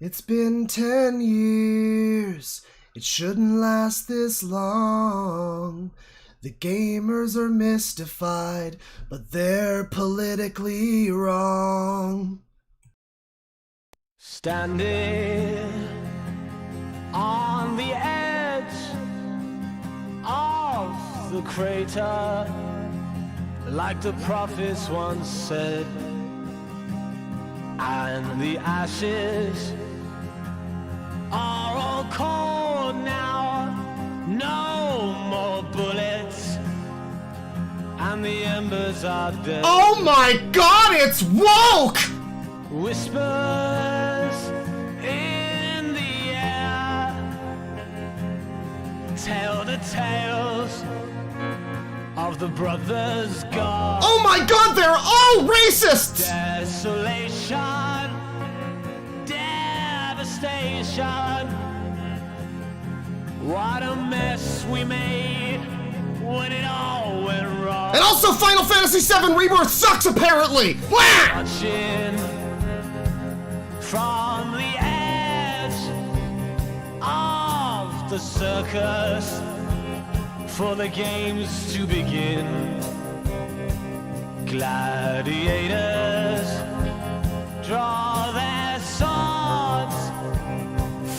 It's been 10 years. It shouldn't last this long. The gamers are mystified, but they're politically wrong. Standing on the edge of the crater, like the prophets once said, and the ashes are all cold now, no more bullets, and the embers are dead. Oh my god, it's woke! Whispers in the air tell the tales of the brothers gone. Oh my god, they're all racists! Desolation, devastation. What a mess we made when it all went wrong. And also Final Fantasy VII Rebirth sucks apparently! Wah! Watching from the edge of the circus for the games to begin. Gladiators draw their swords,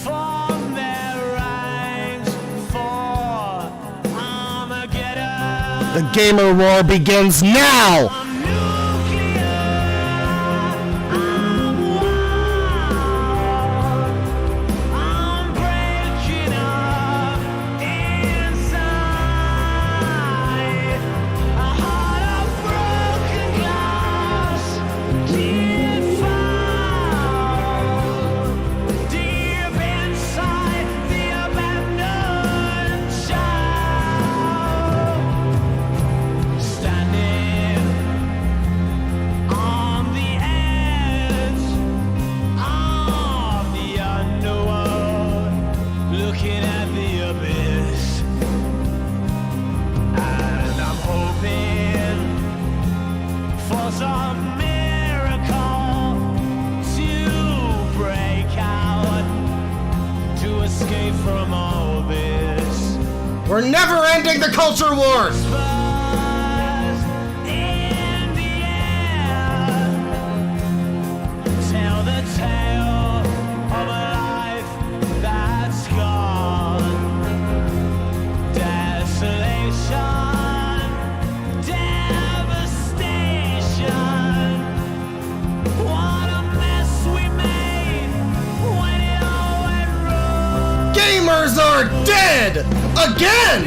form their ranks for Armageddon. The gamer war begins now! We're never ending the culture wars! Tell the tale of a life that's gone. Desolation, devastation. What a mess we made when it all went wrong. Gamers are dead! Again!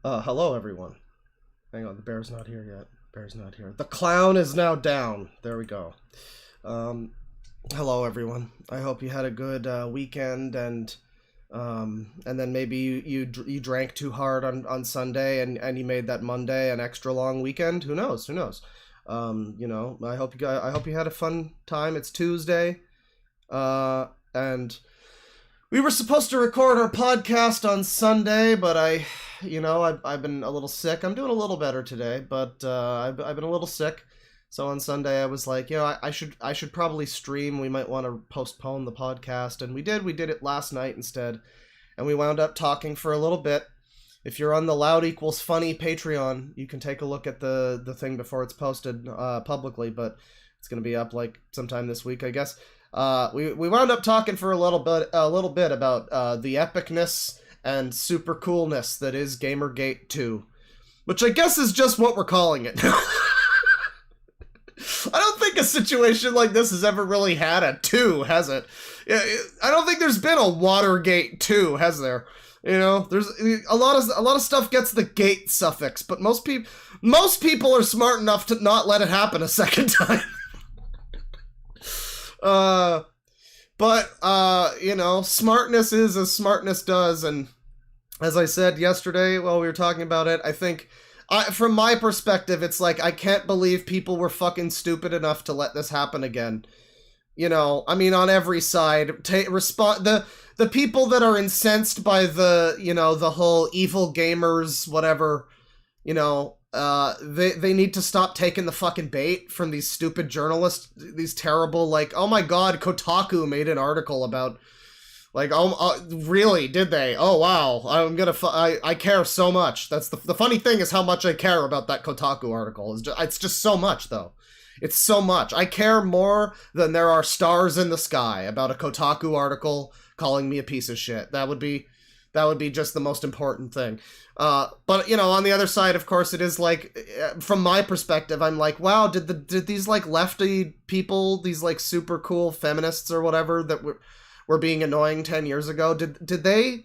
Hello, everyone. Hang on, the bear's not here yet. Bear's not here. The clown is now down. There we go. Hello, everyone. I hope you had a good weekend, and then maybe you drank too hard on Sunday, and you made that Monday an extra long weekend. Who knows? Who knows? You know, I hope you had a fun time. It's Tuesday, and we were supposed to record our podcast on Sunday, but I've been a little sick. I'm doing a little better today, but I've been a little sick. So on Sunday I was like, I should probably stream. We might want to postpone the podcast, and we did it last night instead, and we wound up talking for a little bit. If you're on the Loud Equals Funny Patreon, you can take a look at the thing before it's posted publicly, but it's gonna be up like sometime this week, I guess. We wound up talking for a little bit about the epicness and super coolness that is Gamergate 2, which I guess is just what we're calling it now. I don't think a situation like this has ever really had a 2, has it? I don't think there's been a Watergate 2, has there? You know, there's a lot of stuff gets the gate suffix, but most people are smart enough to not let it happen a second time. Smartness is as smartness does, and as I said yesterday while we were talking about it, I think, from my perspective, it's like, I can't believe people were fucking stupid enough to let this happen again. You know, I mean, on every side, the people that are incensed by the whole evil gamers, whatever, they need to stop taking the fucking bait from these stupid journalists, these terrible, like, oh my god, Kotaku made an article about, like, really, did they? Oh wow, I care so much. That's the funny thing is how much I care about that Kotaku article. It's just so much, though. It's so much. I care more than there are stars in the sky about a Kotaku article calling me a piece of shit. That would be just the most important thing. But, on the other side, of course, it is like, from my perspective, I'm like, wow, did these, like, lefty people, these, like, super cool feminists or whatever that were being annoying 10 years ago, did they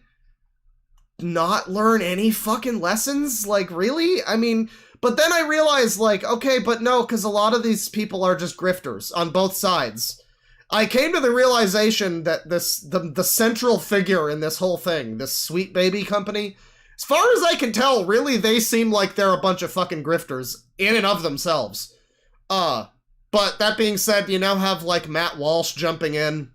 not learn any fucking lessons? Like, really? I mean, but then I realized, like, okay, but no, because a lot of these people are just grifters on both sides. I came to the realization that the central figure in this whole thing, this Sweet Baby company, as far as I can tell, really, they seem like they're a bunch of fucking grifters in and of themselves. But that being said, you now have, like, Matt Walsh jumping in,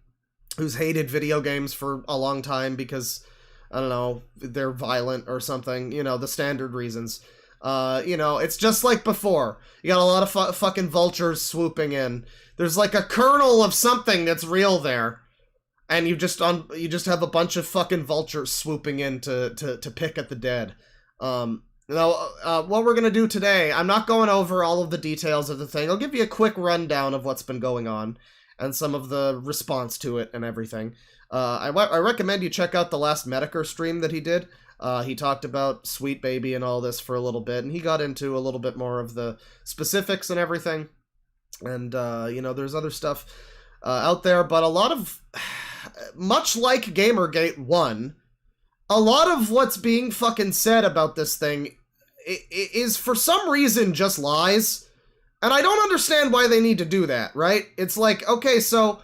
who's hated video games for a long time because, I don't know, they're violent or something, the standard reasons. It's just like before. You got a lot of fucking vultures swooping in. There's like a kernel of something that's real there, and you just have a bunch of fucking vultures swooping in to pick at the dead. What we're gonna do today, I'm not going over all of the details of the thing. I'll give you a quick rundown of what's been going on and some of the response to it and everything. I recommend you check out the last Medicare stream that he did. He talked about Sweet Baby and all this for a little bit, and he got into a little bit more of the specifics and everything. And, there's other stuff out there, but a lot of, much like Gamergate 1, a lot of what's being fucking said about this thing is for some reason just lies. And I don't understand why they need to do that, right? It's like, okay, so,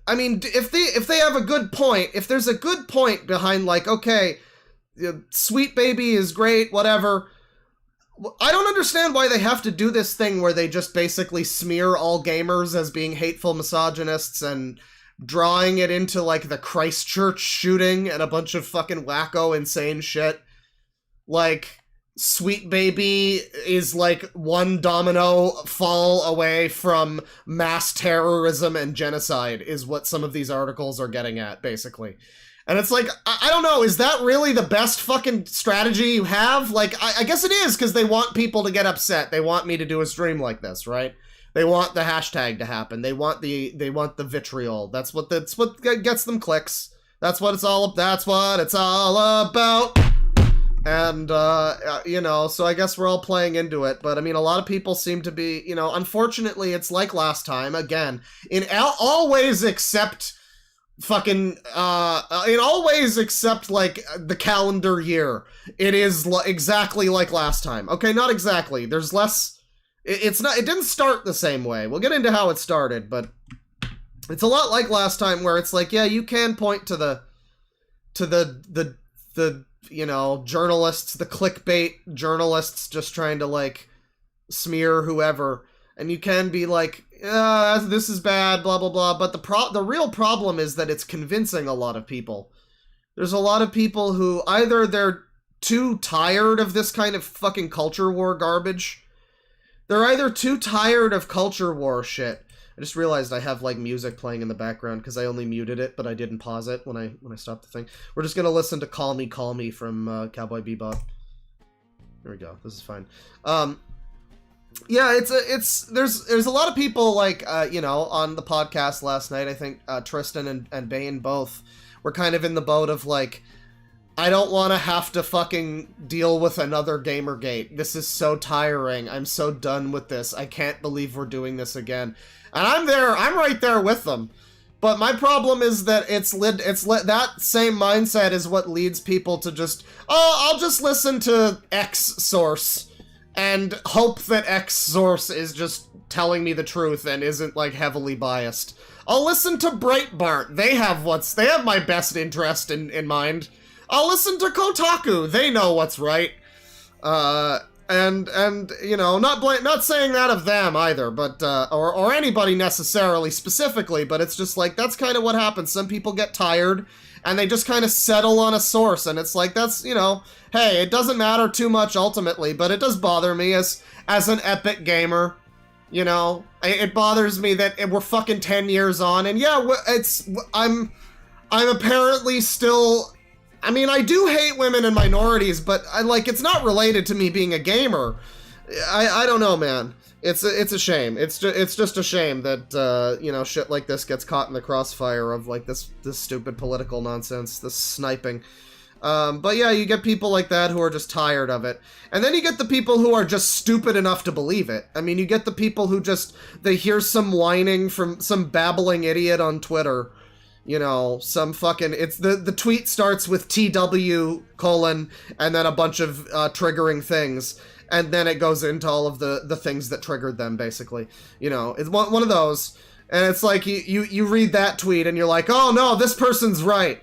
I mean, if they have a good point, if there's a good point behind, like, okay, Sweet Baby is great, whatever, I don't understand why they have to do this thing where they just basically smear all gamers as being hateful misogynists and drawing it into, like, the Christchurch shooting and a bunch of fucking wacko, insane shit. Like, Sweet Baby is, like, one domino fall away from mass terrorism and genocide, is what some of these articles are getting at, basically. And it's like, I don't know, is that really the best fucking strategy you have? Like, I guess it is, because they want people to get upset. They want me to do a stream like this, right? They want the hashtag to happen. They want the vitriol. That's what gets them clicks. That's what it's all about. And, so I guess we're all playing into it. But, I mean, a lot of people seem to be, unfortunately, it's like last time, again, in all ways except fucking, in all ways except, like, the calendar year, it is exactly like last time. Okay, not exactly. There's less... It didn't start the same way. We'll get into how it started, but it's a lot like last time where it's like, yeah, you can point to the you know, journalists, the clickbait journalists just trying to, like, smear whoever, and you can be like, this is bad, blah, blah, blah, but the real problem is that it's convincing a lot of people. There's a lot of people who either they're too tired of this kind of fucking culture war garbage. They're either too tired of culture war shit. I just realized I have, like, music playing in the background because I only muted it, but I didn't pause it when I stopped the thing. We're just gonna listen to Call Me from Cowboy Bebop. There we go. This is fine. Yeah, there's a lot of people, like, you know, on the podcast last night. I think Tristan and Bane both were kind of in the boat of, like, I don't want to have to fucking deal with another Gamergate. This is so tiring. I'm so done with this. I can't believe we're doing this again. And I'm right there with them. But my problem is that that same mindset is what leads people to just, I'll just listen to X source and hope that X source is just telling me the truth and isn't, like, heavily biased. I'll listen to Breitbart. They have my best interest in mind. I'll listen to Kotaku. They know what's right. And you know, not saying that of them either, but or anybody necessarily specifically, but it's just like that's kind of what happens. Some people get tired and they just kind of settle on a source, and it's like that's, you know, hey, it doesn't matter too much ultimately, but it does bother me as an Epic gamer. You know, it bothers me that we're fucking 10 years on, and yeah, I'm apparently still. I mean, I do hate women and minorities, but it's not related to me being a gamer. I don't know, man. It's a shame. It's just a shame that you know, shit like this gets caught in the crossfire of, like, this stupid political nonsense, this sniping. But yeah, you get people like that who are just tired of it. And then you get the people who are just stupid enough to believe it. I mean, you get the people who they hear some whining from some babbling idiot on Twitter. You know, some fucking, it's the tweet starts with TW : and then a bunch of triggering things, and then it goes into all of the things that triggered them, basically. You know, it's one of those, and it's like you read that tweet and you're like, oh no, this person's right.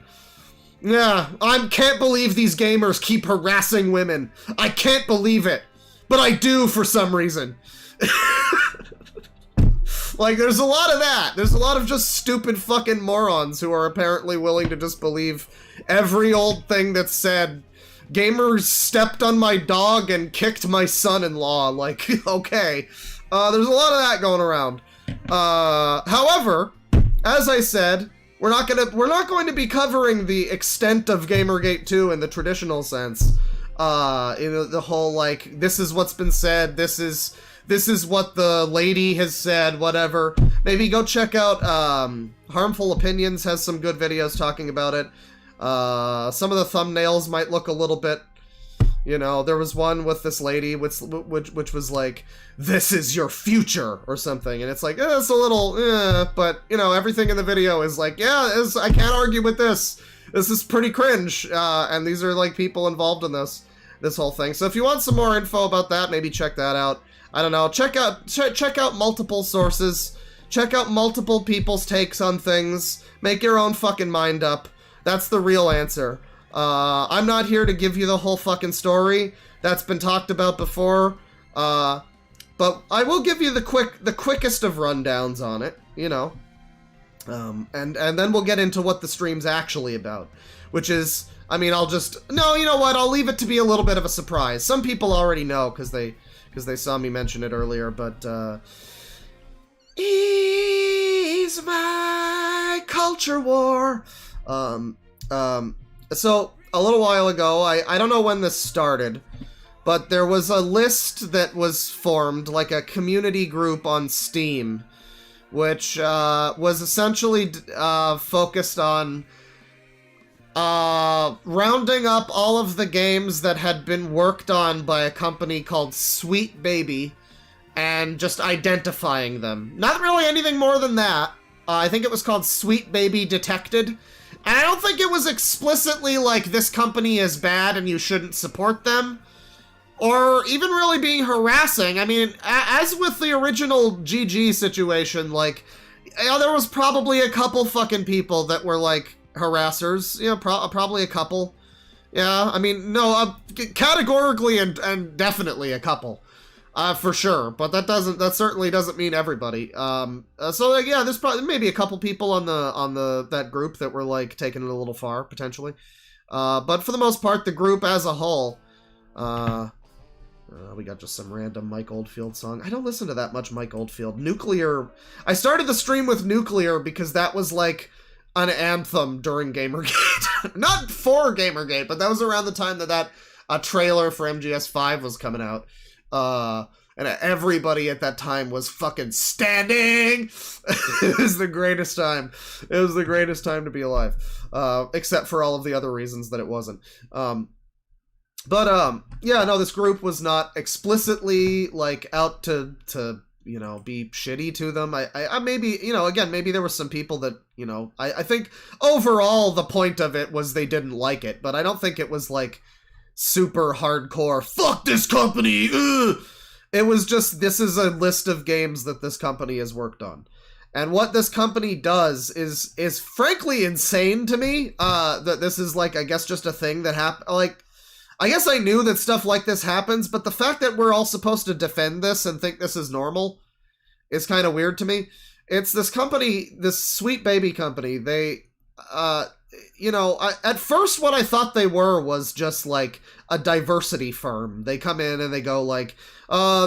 Yeah, I can't believe these gamers keep harassing women. I can't believe it, but I do for some reason. Like, there's a lot of that. There's a lot of just stupid fucking morons who are apparently willing to just believe every old thing that's said. Gamers stepped on my dog and kicked my son-in-law. Like, okay. There's a lot of that going around. However, as I said, we're not going to be covering the extent of Gamergate 2 in the traditional sense. You know, the whole, like, this is what's been said, this is what the lady has said, whatever. Maybe go check out, Harmful Opinions has some good videos talking about it. Some of the thumbnails might look a little bit, you know, there was one with this lady, which was like, this is your future, or something, and it's like, it's a little, but, you know, everything in the video is like, yeah, I can't argue with this. This is pretty cringe, and these are, like, people involved in this whole thing. So if you want some more info about that, maybe check that out. I don't know, check out multiple sources, check out multiple people's takes on things, make your own fucking mind up. That's the real answer. I'm not here to give you the whole fucking story. That's been talked about before. But I will give you the quickest of rundowns on it, you know. And then we'll get into what the stream's actually about, which is, I mean, no, you know what, I'll leave it to be a little bit of a surprise. Some people already know, because they saw me mention it earlier, but, is my culture war. So, a little while ago, I don't know when this started, but there was a list that was formed, like a community group on Steam, which, was essentially, focused on, rounding up all of the games that had been worked on by a company called Sweet Baby, and just identifying them. Not really anything more than that. I think it was called Sweet Baby Detected. And I don't think it was explicitly like, this company is bad and you shouldn't support them. Or even really being harassing. I mean, as with the original GG situation, like, there was probably a couple fucking people that were, like, harassers. You know, probably a couple. Yeah, I mean, no, categorically and definitely a couple. For sure. But that certainly doesn't mean everybody. So, yeah, there's probably maybe a couple people on that group that were, like, taking it a little far, potentially. But for the most part, the group as a whole, we got just some random Mike Oldfield song. I don't listen to that much Mike Oldfield. Nuclear. I started the stream with Nuclear because that was like an anthem during Gamergate. Not for Gamergate, but that was around the time that trailer for MGS5 was coming out. And everybody at that time was fucking standing. It was the greatest time. It was the greatest time to be alive. Except for all of the other reasons that it wasn't. But yeah, no, this group was not explicitly, like, out to you know, be shitty to them. I maybe, you know, again, maybe there were some people that, you know, I think overall the point of it was they didn't like it, but I don't think it was, like, super hardcore, fuck this company, ugh! It was just, this is a list of games that this company has worked on. And what this company does is frankly insane to me, that this is, like, I guess just a thing that happened, like, I guess I knew that stuff like this happens, but the fact that we're all supposed to defend this and think this is normal is kind of weird to me. It's this company, this Sweet Baby company, they, you know, at first what I thought they were was just, like, a diversity firm. They come in and they go, like,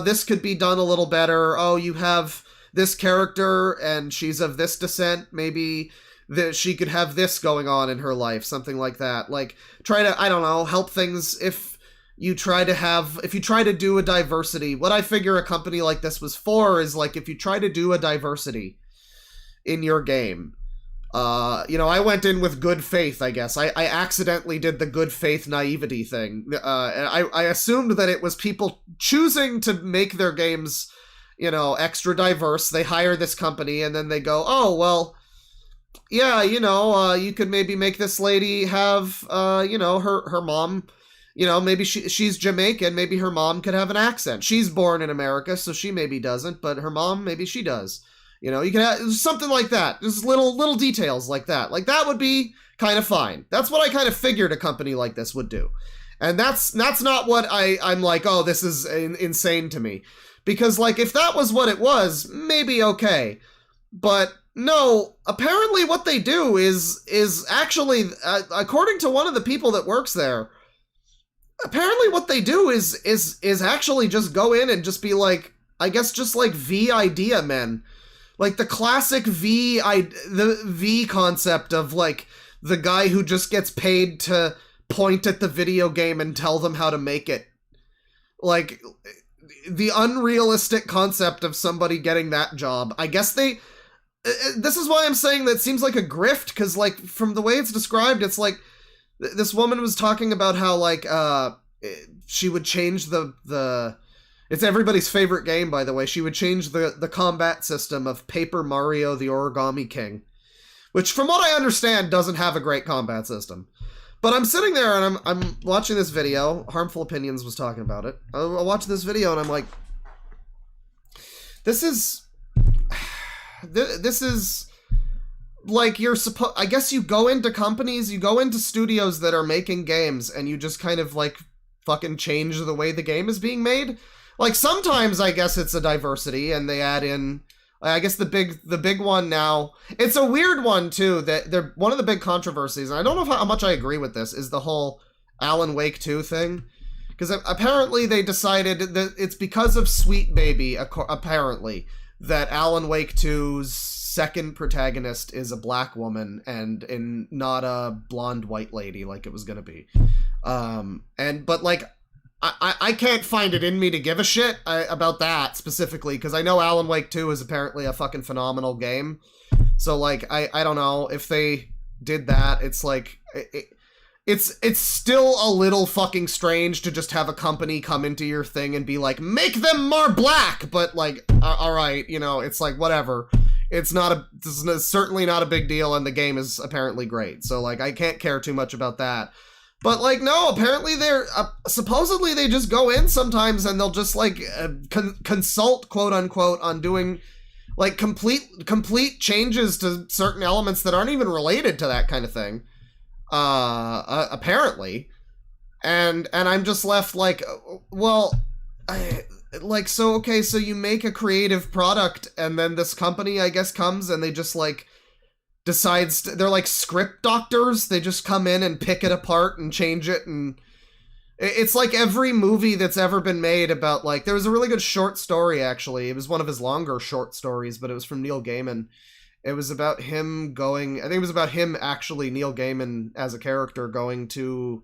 this could be done a little better. Oh, you have this character and she's of this descent, maybe that she could have this going on in her life, something like that. Like, try to, I don't know, help things if you try to do a diversity. What I figure a company like this was for is, like, if you try to do a diversity in your game, you know, I went in with good faith, I guess. I accidentally did the good faith naivety thing. And I assumed that it was people choosing to make their games, you know, extra diverse. They hire this company and then they go, oh, well, yeah, you know, you could maybe make this lady have, you know, her mom, you know, maybe she's Jamaican, maybe her mom could have an accent. She's born in America, so she maybe doesn't, but her mom, maybe she does. You know, you can have something like that. Just little details like that. Like, that would be kind of fine. That's what I kind of figured a company like this would do. And that's not what I'm like, oh, this is insane to me. Because, like, if that was what it was, maybe okay. But no, apparently what they do is actually, according to one of the people that works there, apparently what they do is actually just go in and just be like, I guess just like V idea men. Like the classic the V concept of, like, the guy who just gets paid to point at the video game and tell them how to make it. Like, the unrealistic concept of somebody getting that job. I guess this is why I'm saying that seems like a grift, because, like, from the way it's described, it's like, this woman was talking about how, like, she would change the it's everybody's favorite game, by the way. She would change the combat system of Paper Mario the Origami King, which, from what I understand, doesn't have a great combat system. But I'm sitting there and I'm watching this video. Harmful Opinions was talking about it. I watch this video and I'm like, this is like, I guess you go into companies, you go into studios that are making games and you just kind of, like, fucking change the way the game is being made. Like, sometimes I guess it's a diversity and they add in, I guess the big one now, it's a weird one too, that they're one of the big controversies, and I don't know how much I agree with this, is the whole Alan Wake 2 thing. Because apparently they decided that it's because of Sweet Baby, apparently, that Alan Wake 2's second protagonist is a black woman and not a blonde white lady like it was gonna be. But, like, I can't find it in me to give a shit about that specifically, because I know Alan Wake 2 is apparently a fucking phenomenal game. So, like, I don't know if they did that. It's like, it's still a little fucking strange to just have a company come into your thing and be like, make them more black, but, like, alright, you know, it's like, whatever. it's certainly not a big deal, and the game is apparently great. So, like, I can't care too much about that. But, like, no, apparently they're, supposedly they just go in sometimes and they'll just, like, consult, quote-unquote, on doing, like, complete changes to certain elements that aren't even related to that kind of thing. Apparently. And I'm just left, like, well, so you make a creative product, and then this company, I guess, comes and they just, like, decides they're like script doctors. They just come in and pick it apart and change it, and it's like every movie that's ever been made about, like, there was a really good short story, actually. It was one of his longer short stories, but it was from Neil Gaiman. It was about him going, I think it was about him actually, Neil Gaiman as a character, going to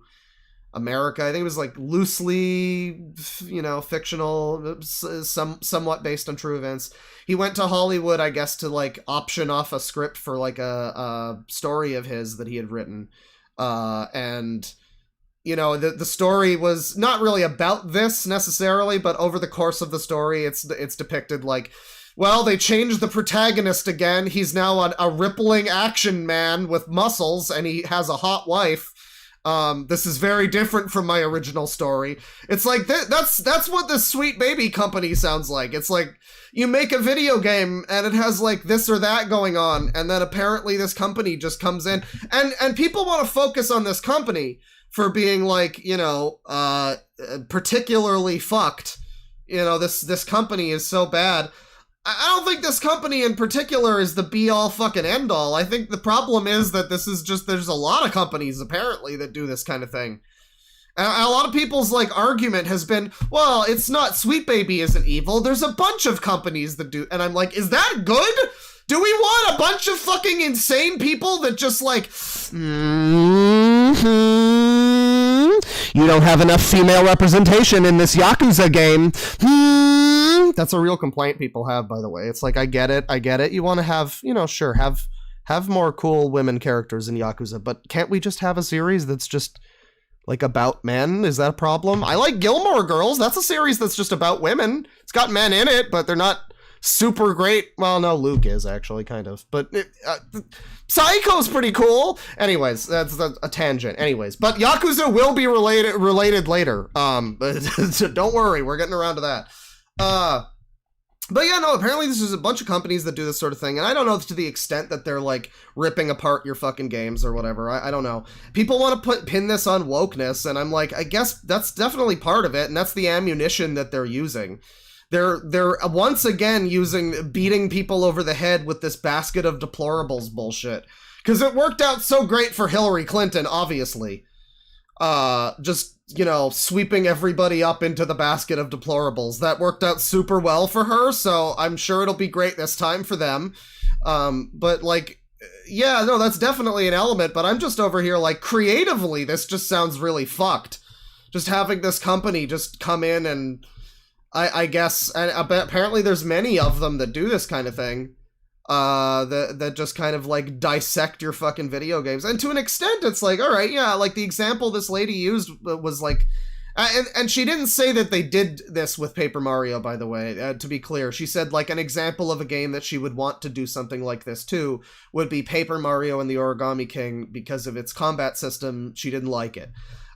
America. I think it was like loosely, fictional, somewhat based on true events. He went to Hollywood, I guess, to like option off a script for like a story of his that he had written. And the story was not really about this necessarily, but over the course of the story, it's depicted like, well, they changed the protagonist again. He's now a rippling action man with muscles, and he has a hot wife. This is very different from my original story. It's like, that's what this Sweet Baby Company sounds like. It's like, you make a video game, and it has, like, this or that going on, and then apparently this company just comes in, and people want to focus on this company for being, like, particularly fucked. This company is so bad. I don't think this company in particular is the be-all fucking end-all. I think the problem is that this is just, there's a lot of companies, apparently, that do this kind of thing. And a lot of people's, like, argument has been, well, it's not, Sweet Baby isn't evil, there's a bunch of companies that do, and I'm like, is that good? Do we want a bunch of fucking insane people that just, like, you don't have enough female representation in this Yakuza game. That's a real complaint people have, by the way. It's like, I get it. You want to have, sure, have more cool women characters in Yakuza, but can't we just have a series that's just, like, about men? Is that a problem? I like Gilmore Girls. That's a series that's just about women. It's got men in it, but they're not super great. Well, no, Luke is actually, kind of. But Psycho's pretty cool. Anyways, that's a tangent. Anyways, but Yakuza will be related later. Don't worry, we're getting around to that. But yeah, no, apparently this is a bunch of companies that do this sort of thing, and I don't know to the extent that they're, like, ripping apart your fucking games or whatever. I don't know. People want to pin this on wokeness, and I'm like, I guess that's definitely part of it, and that's the ammunition that they're using. They're once again beating people over the head with this basket of deplorables bullshit. Because it worked out so great for Hillary Clinton, obviously. Just, sweeping everybody up into the basket of deplorables. That worked out super well for her, so I'm sure it'll be great this time for them. But, like, yeah, no, that's definitely an element, but I'm just over here, like, creatively, this just sounds really fucked. Just having this company just come in and, I guess, and apparently there's many of them that do this kind of thing. That just kind of, like, dissect your fucking video games. And to an extent, it's like, all right, yeah, like, the example this lady used was, like, and she didn't say that they did this with Paper Mario, by the way, to be clear. She said, like, an example of a game that she would want to do something like this, too, would be Paper Mario and the Origami King, because of its combat system, she didn't like it.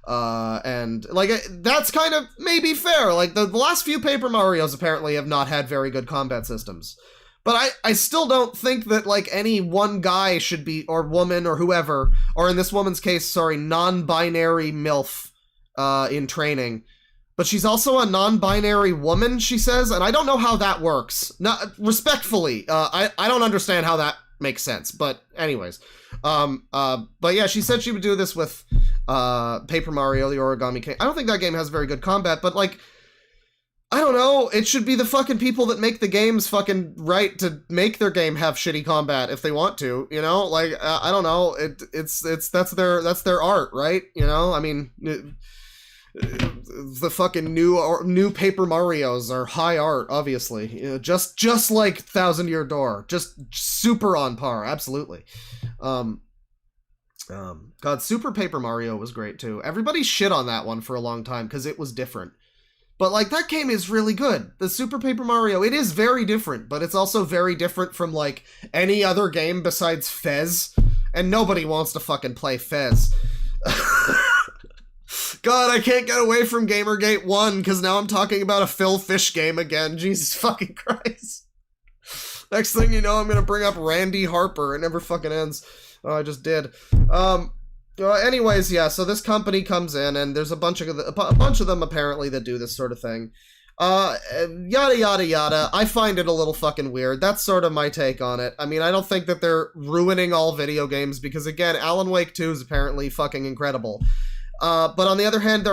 And, like, that's kind of maybe fair. Like, the last few Paper Marios apparently have not had very good combat systems. But I still don't think that, like, any one guy should be, or woman, or whoever, or in this woman's case, sorry, non-binary MILF, in training. But she's also a non-binary woman, she says, and I don't know how that works. Respectfully, I don't understand how that makes sense, but anyways. But yeah, she said she would do this with, Paper Mario, the Origami King. I don't think that game has very good combat, but, like, I don't know, it should be the fucking people that make the games fucking right to make their game have shitty combat if they want to, Like, I don't know, that's their art, right? I mean, the fucking new Paper Marios are high art, obviously. Just like Thousand Year Door, just super on par, absolutely. God, Super Paper Mario was great too. Everybody shit on that one for a long time because it was different. But, like, that game is really good. The Super Paper Mario, it is very different, but it's also very different from, like, any other game besides Fez. And nobody wants to fucking play Fez. God, I can't get away from Gamergate 1, because now I'm talking about a Phil Fish game again. Jesus fucking Christ. Next thing you know, I'm gonna bring up Randy Harper. It never fucking ends. Oh, I just did. Anyways, yeah, so this company comes in, and there's a bunch of them, apparently, that do this sort of thing. Yada, yada, yada. I find it a little fucking weird. That's sort of my take on it. I mean, I don't think that they're ruining all video games, because, again, Alan Wake 2 is apparently fucking incredible. But on the other hand,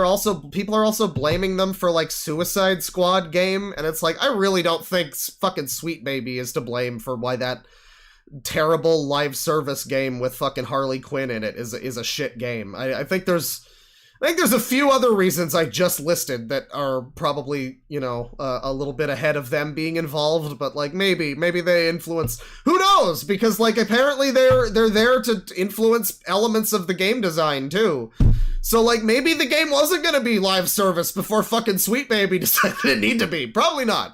people are also blaming them for, like, Suicide Squad game, and it's like, I really don't think fucking Sweet Baby is to blame for why that terrible live service game with fucking Harley Quinn in it is a shit game. I think there's a few other reasons I just listed that are probably, you know, a little bit ahead of them being involved, but, like, maybe they influence, who knows, because, like, apparently they're there to influence elements of the game design too. So, like, maybe the game wasn't gonna be live service before fucking Sweet Baby decided it need to be. Probably not.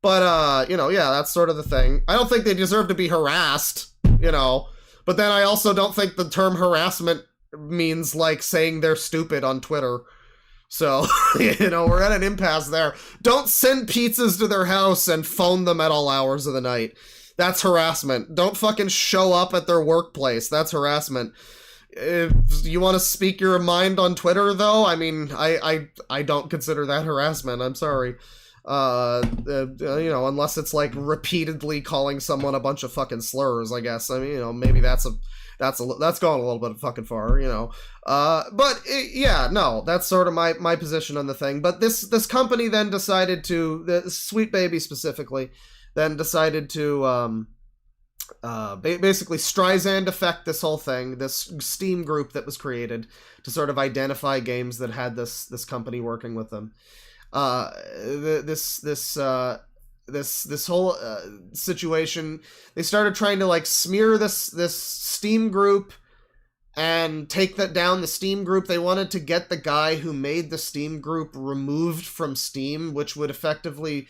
But, you know, yeah, that's sort of the thing. I don't think they deserve to be harassed, you know. But then I also don't think the term harassment means, like, saying they're stupid on Twitter. So, you know, we're at an impasse there. Don't send pizzas to their house and phone them at all hours of the night. That's harassment. Don't fucking show up at their workplace. That's harassment. If you want to speak your mind on Twitter, though, I mean, I don't consider that harassment. I'm sorry. You know, unless it's, like, repeatedly calling someone a bunch of fucking slurs, I guess. I mean, you know, maybe that's going a little bit fucking far, you know. Yeah, no, that's sort of my position on the thing. But this company then decided to, the Sweet Baby specifically, then decided to, basically Streisand effect this whole thing, this Steam group that was created to sort of identify games that had this company working with them. This whole situation, they started trying to, like, smear this Steam group and take that down. The Steam group, they wanted to get the guy who made the Steam group removed from Steam, which would effectively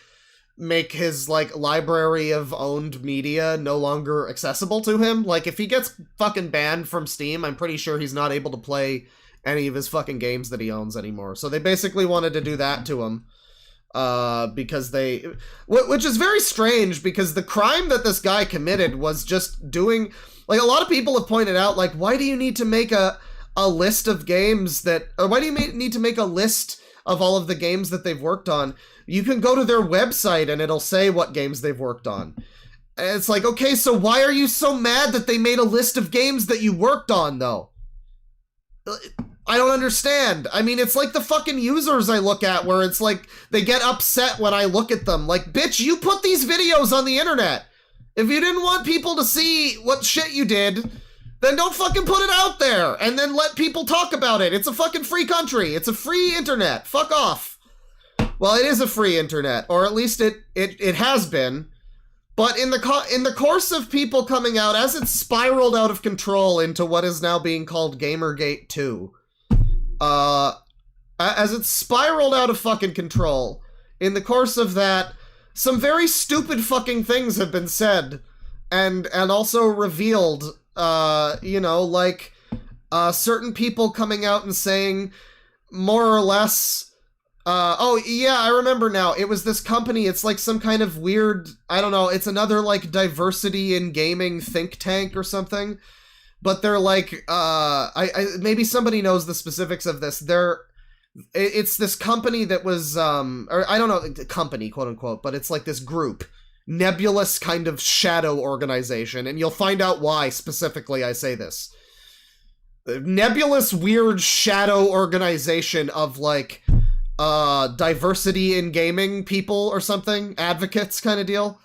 make his, like, library of owned media no longer accessible to him. Like, if he gets fucking banned from Steam, I'm pretty sure he's not able to play any of his fucking games that he owns anymore. So they basically wanted to do that to him. Because which is very strange, because the crime that this guy committed was just doing, like, a lot of people have pointed out, like, why do you need to make a list of games that, or why do you need to make a list of all of the games that they've worked on? You can go to their website and it'll say what games they've worked on. And it's like, okay, so why are you so mad that they made a list of games that you worked on, though? I don't understand. I mean, it's like the fucking users I look at, where it's like, they get upset when I look at them. Like, bitch, you put these videos on the internet. If you didn't want people to see what shit you did, then don't fucking put it out there, and then let people talk about it. It's a fucking free country. It's a free internet. Fuck off. Well, it is a free internet, or at least it has been. But in the course of people coming out, as it spiraled out of control into what is now being called Gamergate 2, as it spiraled out of fucking control, in the course of that, some very stupid fucking things have been said, and also revealed, you know, like, certain people coming out and saying, more or less, oh, yeah, I remember now. It was this company, it's like some kind of weird, I don't know, it's another, like, diversity in gaming think tank or something. But they're like, maybe somebody knows the specifics of this. It's this company that was, or I don't know, company, quote unquote, but it's like this group, nebulous kind of shadow organization, and you'll find out why specifically I say this. Nebulous, weird shadow organization of, like, diversity in gaming people or something, advocates kind of deal,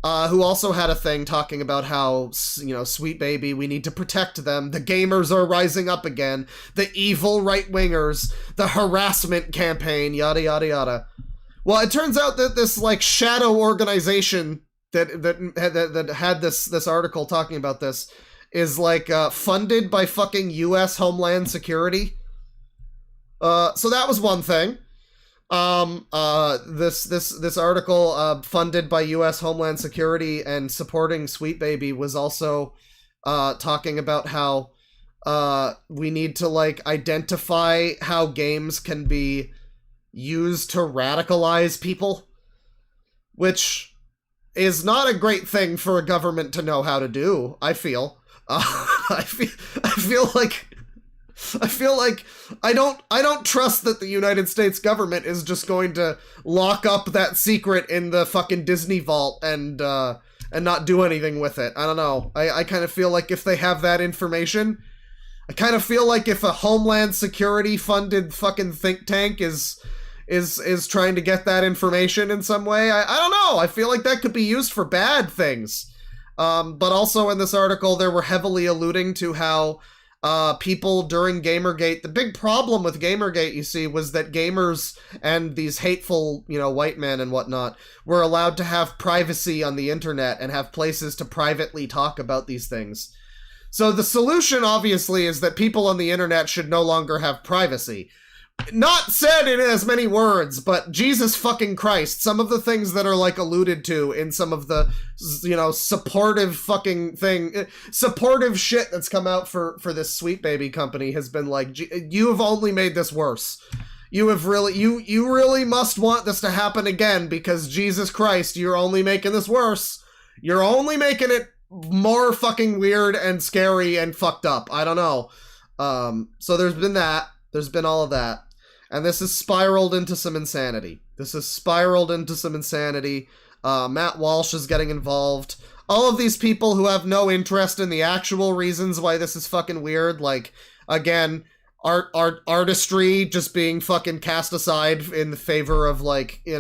who also had a thing talking about how, you know, Sweet Baby, we need to protect them, the gamers are rising up again, the evil right-wingers, the harassment campaign, yada yada yada. Well, it turns out that this, like, shadow organization that had this article talking about this is, like, funded by fucking US Homeland Security. So that was one thing. This article, funded by U.S. Homeland Security and supporting Sweet Baby, was also talking about how we need to like identify how games can be used to radicalize people, which is not a great thing for a government to know how to do. I feel. I feel like I don't trust that the United States government is just going to lock up that secret in the fucking Disney vault and not do anything with it. I don't know. I kind of feel like if they have that information, I kind of feel like if a Homeland Security funded fucking think tank is trying to get that information in some way, I don't know. I feel like that could be used for bad things. But also in this article, they were heavily alluding to how people during Gamergate, the big problem with Gamergate, you see, was that gamers and these hateful, white men and whatnot were allowed to have privacy on the internet and have places to privately talk about these things. So the solution, obviously, is that people on the internet should no longer have privacy. Not said in as many words, but Jesus fucking Christ, some of the things that are like alluded to in some of the, supportive shit that's come out for this Sweet Baby company has been like, you have only made this worse. You have really, you really must want this to happen again because Jesus Christ, you're only making this worse. You're only making it more fucking weird and scary and fucked up. I don't know. So there's been that. There's been all of that. And this has spiraled into some insanity. Matt Walsh is getting involved. All of these people who have no interest in the actual reasons why this is fucking weird, like, again, artistry just being fucking cast aside in the favor of, like, make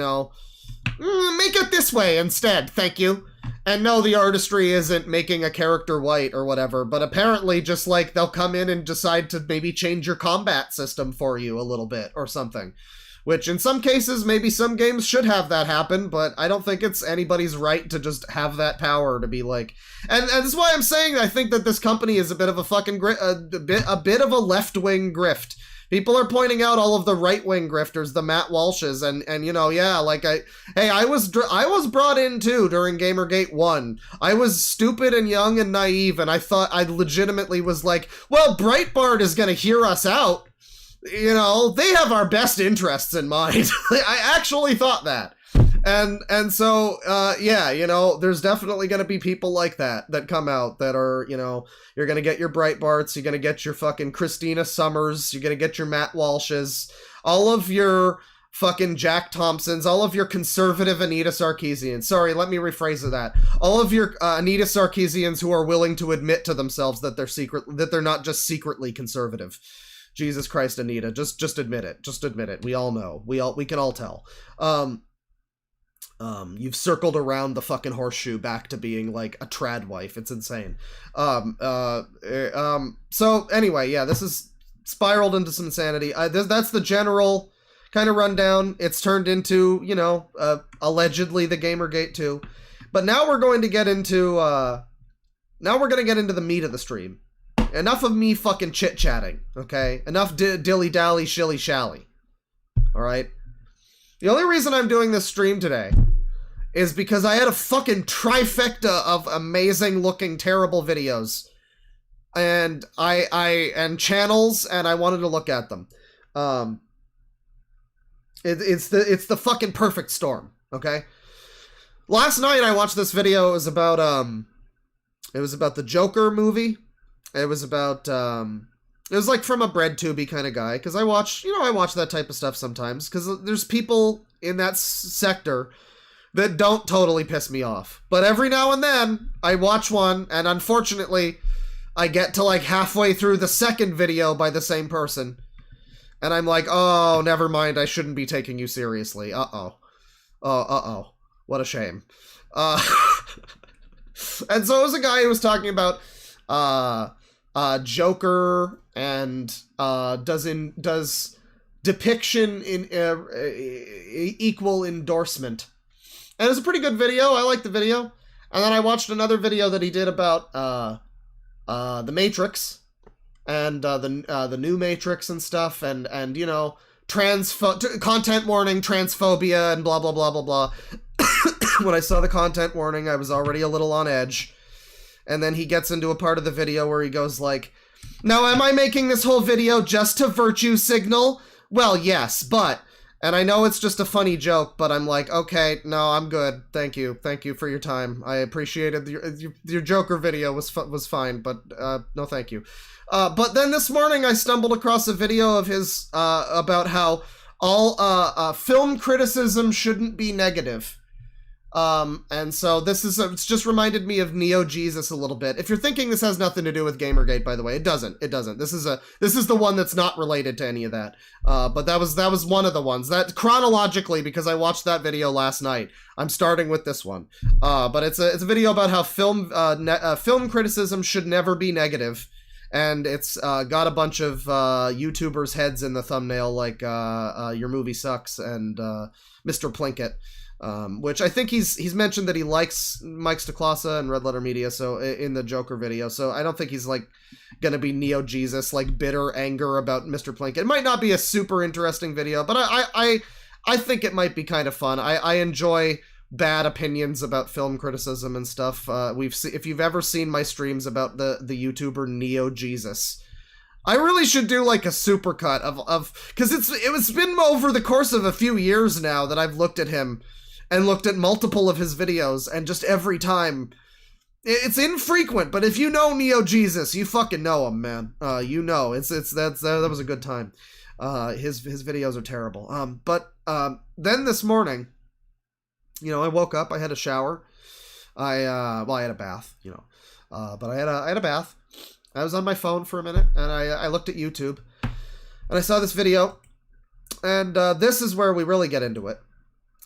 it this way instead, thank you. And no, the artistry isn't making a character white or whatever, but apparently just like they'll come in and decide to maybe change your combat system for you a little bit or something. Which in some cases, maybe some games should have that happen, but I don't think it's anybody's right to just have that power to be like... And this is why I'm saying I think that this company is a bit of a fucking... a bit of a left-wing grift. People are pointing out all of the right-wing grifters, the Matt Walshes, and I was brought in too during Gamergate 1. I was stupid and young and naive, and I thought I legitimately was like, well, Breitbart is gonna hear us out. They have our best interests in mind. I actually thought that. And so, there's definitely going to be people like that come out that are, you're going to get your Breitbarts, you're going to get your fucking Christina Summers, you're going to get your Matt Walshes, all of your fucking Jack Thompsons, all of your conservative Anita Sarkeesians. Sorry, let me rephrase that. All of your Anita Sarkeesians who are willing to admit to themselves that they're not just secretly conservative. Jesus Christ, Anita, just admit it. Just admit it. We all know. We can all tell. You've circled around the fucking horseshoe back to being like a trad wife. It's insane. So anyway, yeah, this is spiraled into some insanity. That's the general kind of rundown. It's turned into, allegedly the Gamergate 2. But now we're going to get into, the meat of the stream. Enough of me fucking chit-chatting, okay? Enough dilly-dally, shilly-shally. Alright? The only reason I'm doing this stream today is because I had a fucking trifecta of amazing-looking, terrible videos. And and channels, and I wanted to look at them. It's the fucking perfect storm, okay? Last night I watched this video. It was about the Joker movie. It was about, it was like from a breadtubey kind of guy, because I watch that type of stuff sometimes, because there's people in that sector that don't totally piss me off. But every now and then, I watch one, and unfortunately, I get to like halfway through the second video by the same person, and I'm like, oh, never mind, I shouldn't be taking you seriously. Uh-oh. What a shame. And so it was a guy who was talking about, Joker and does depiction in equal endorsement, and it was a pretty good video. I liked the video. And then I watched another video that he did about the Matrix and the new Matrix and stuff, and content warning, transphobia, and blah, blah, blah, blah, blah. When I saw the content warning, I was already a little on edge. And then he gets into a part of the video where he goes like, now, am I making this whole video just to virtue signal? Well, yes, but... And I know it's just a funny joke, but I'm like, okay, no, I'm good. Thank you. Thank you for your time. I appreciated your Joker video was fine, but no thank you. But then this morning I stumbled across a video of his about how all film criticism shouldn't be negative. And so this is, it's just reminded me of Neo Jesus a little bit. If you're thinking this has nothing to do with Gamergate, by the way, it doesn't. This is the one that's not related to any of that. But that was one of the ones that chronologically, because I watched that video last night, I'm starting with this one. But it's a video about how film criticism should never be negative. And it's got a bunch of YouTubers' heads in the thumbnail, like Your Movie Sucks and Mr. Plinkett. Which I think he's mentioned that he likes Mike Stoklasa and Red Letter Media, so in the Joker video, so I don't think he's like gonna be Neo Jesus, like bitter anger about Mr. Plinkett. It might not be a super interesting video, but I think it might be kind of fun. I enjoy bad opinions about film criticism and stuff. If you've ever seen my streams about the YouTuber Neo Jesus, I really should do like a supercut of because it's been over the course of a few years now that I've looked at him and looked at multiple of his videos, and just every time, it's infrequent, but if you know Neo Jesus, you fucking know him, man. You know, that was a good time. His videos are terrible. But then this morning, you know, I woke up, I had a shower, I had a bath, you know, but I had a bath. I was on my phone for a minute, and I looked at YouTube, and I saw this video, and this is where we really get into it.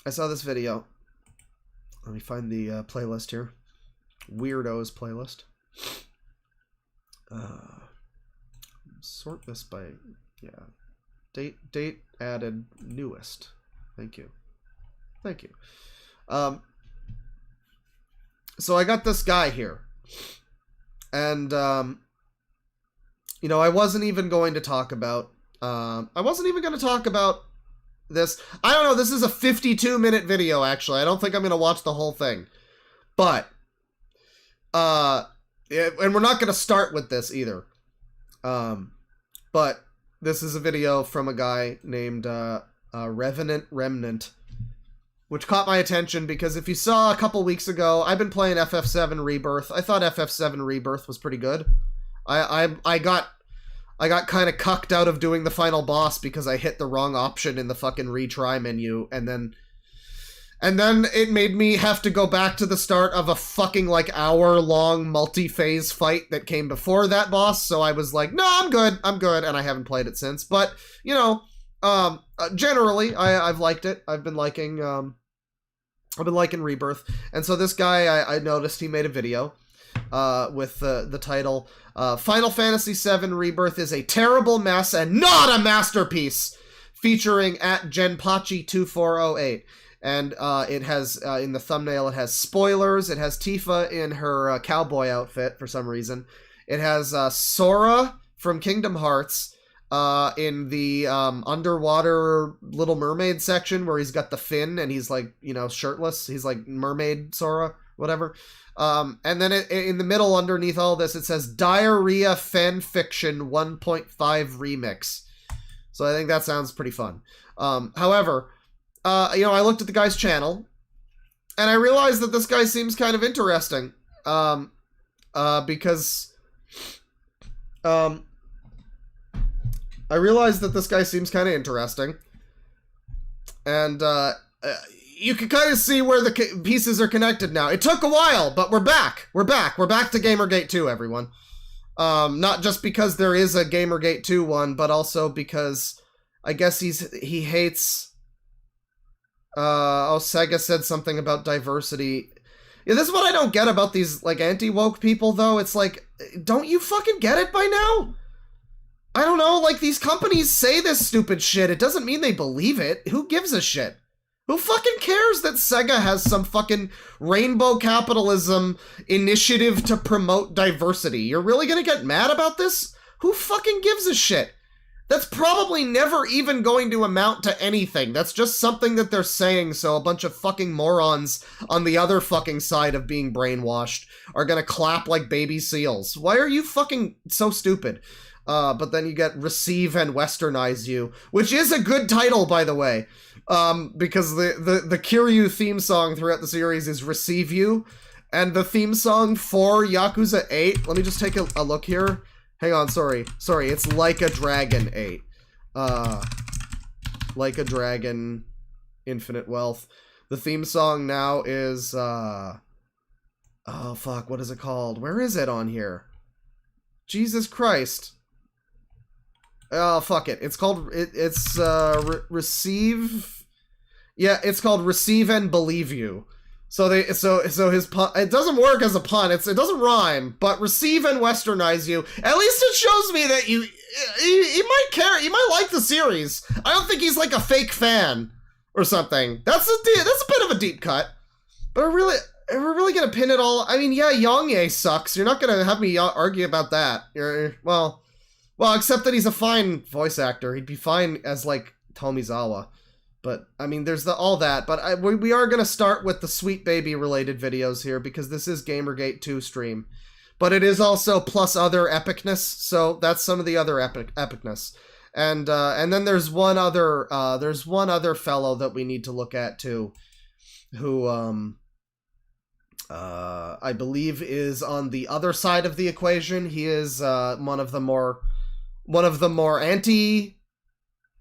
I saw this video. Let me find the playlist here. Weirdos playlist. Sort this by, yeah. Date added newest. Thank you. Thank you. So I got this guy here. And, you know, I wasn't even going to talk about this. I don't know, this is a 52-minute video, actually. I don't think I'm going to watch the whole thing. But, and we're not going to start with this either. But this is a video from a guy named Revenant Remnant, which caught my attention because if you saw a couple weeks ago, I've been playing FF7 Rebirth. I thought FF7 Rebirth was pretty good. I got kind of cucked out of doing the final boss because I hit the wrong option in the fucking retry menu, and then it made me have to go back to the start of a fucking like hour-long multi-phase fight that came before that boss, so I was like, no, I'm good, and I haven't played it since. But, you know, generally, I've liked it. I've been liking Rebirth, and so this guy, I noticed he made a video with the title, Final Fantasy VII Rebirth is a terrible mess and not a masterpiece, featuring @Genpachi2408. And it has, in the thumbnail, it has spoilers. It has Tifa in her cowboy outfit for some reason. It has Sora from Kingdom Hearts in the underwater Little Mermaid section where he's got the fin and he's like, you know, shirtless. He's like Mermaid Sora, whatever. And then in the middle underneath all this, it says Diarrhea Fan Fiction 1.5 Remix. So I think that sounds pretty fun. However, you know, I looked at the guy's channel and I realized that this guy seems kind of interesting. Because I realized that this guy seems kind of interesting. And, you can kind of see where the pieces are connected now. It took a while, but we're back. We're back to Gamergate 2, everyone. Not just because there is a Gamergate 2 one, but also because I guess he hates... Sega said something about diversity. Yeah, this is what I don't get about these, like, anti-woke people, though. It's like, don't you fucking get it by now? I don't know, like, these companies say this stupid shit. It doesn't mean they believe it. Who gives a shit? Who fucking cares that Sega has some fucking rainbow capitalism initiative to promote diversity? You're really gonna get mad about this? Who fucking gives a shit? That's probably never even going to amount to anything. That's just something that they're saying so a bunch of fucking morons on the other fucking side of being brainwashed are gonna clap like baby seals. Why are you fucking so stupid? But then you get Receive and Westernize You, which is a good title, by the way. Because the Kiryu theme song throughout the series is Receive You, and the theme song for Yakuza 8, let me just take a look here. Hang on, sorry, it's Like a Dragon 8. Like a Dragon, Infinite Wealth. The theme song now is, oh fuck, what is it called? Where is it on here? Jesus Christ. Oh, fuck it. It's called, Receive... Yeah, it's called Receive and Believe You. So his pun, it doesn't work as a pun, it doesn't rhyme, but Receive and Westernize You, at least it shows me that he might care, he might like the series. I don't think he's like a fake fan or something. That's a bit of a deep cut. But we're really gonna pin it all, I mean, yeah, Yongye sucks, you're not gonna have me argue about that. Well, except that he's a fine voice actor, he'd be fine as like Tomizawa. But, I mean, there's all that. But we are going to start with the Sweet Baby related videos here, because this is Gamergate 2 stream. But it is also plus other epicness, so that's some of the other epicness. And then there's one other fellow that we need to look at, too, who, I believe is on the other side of the equation. He is, one of the more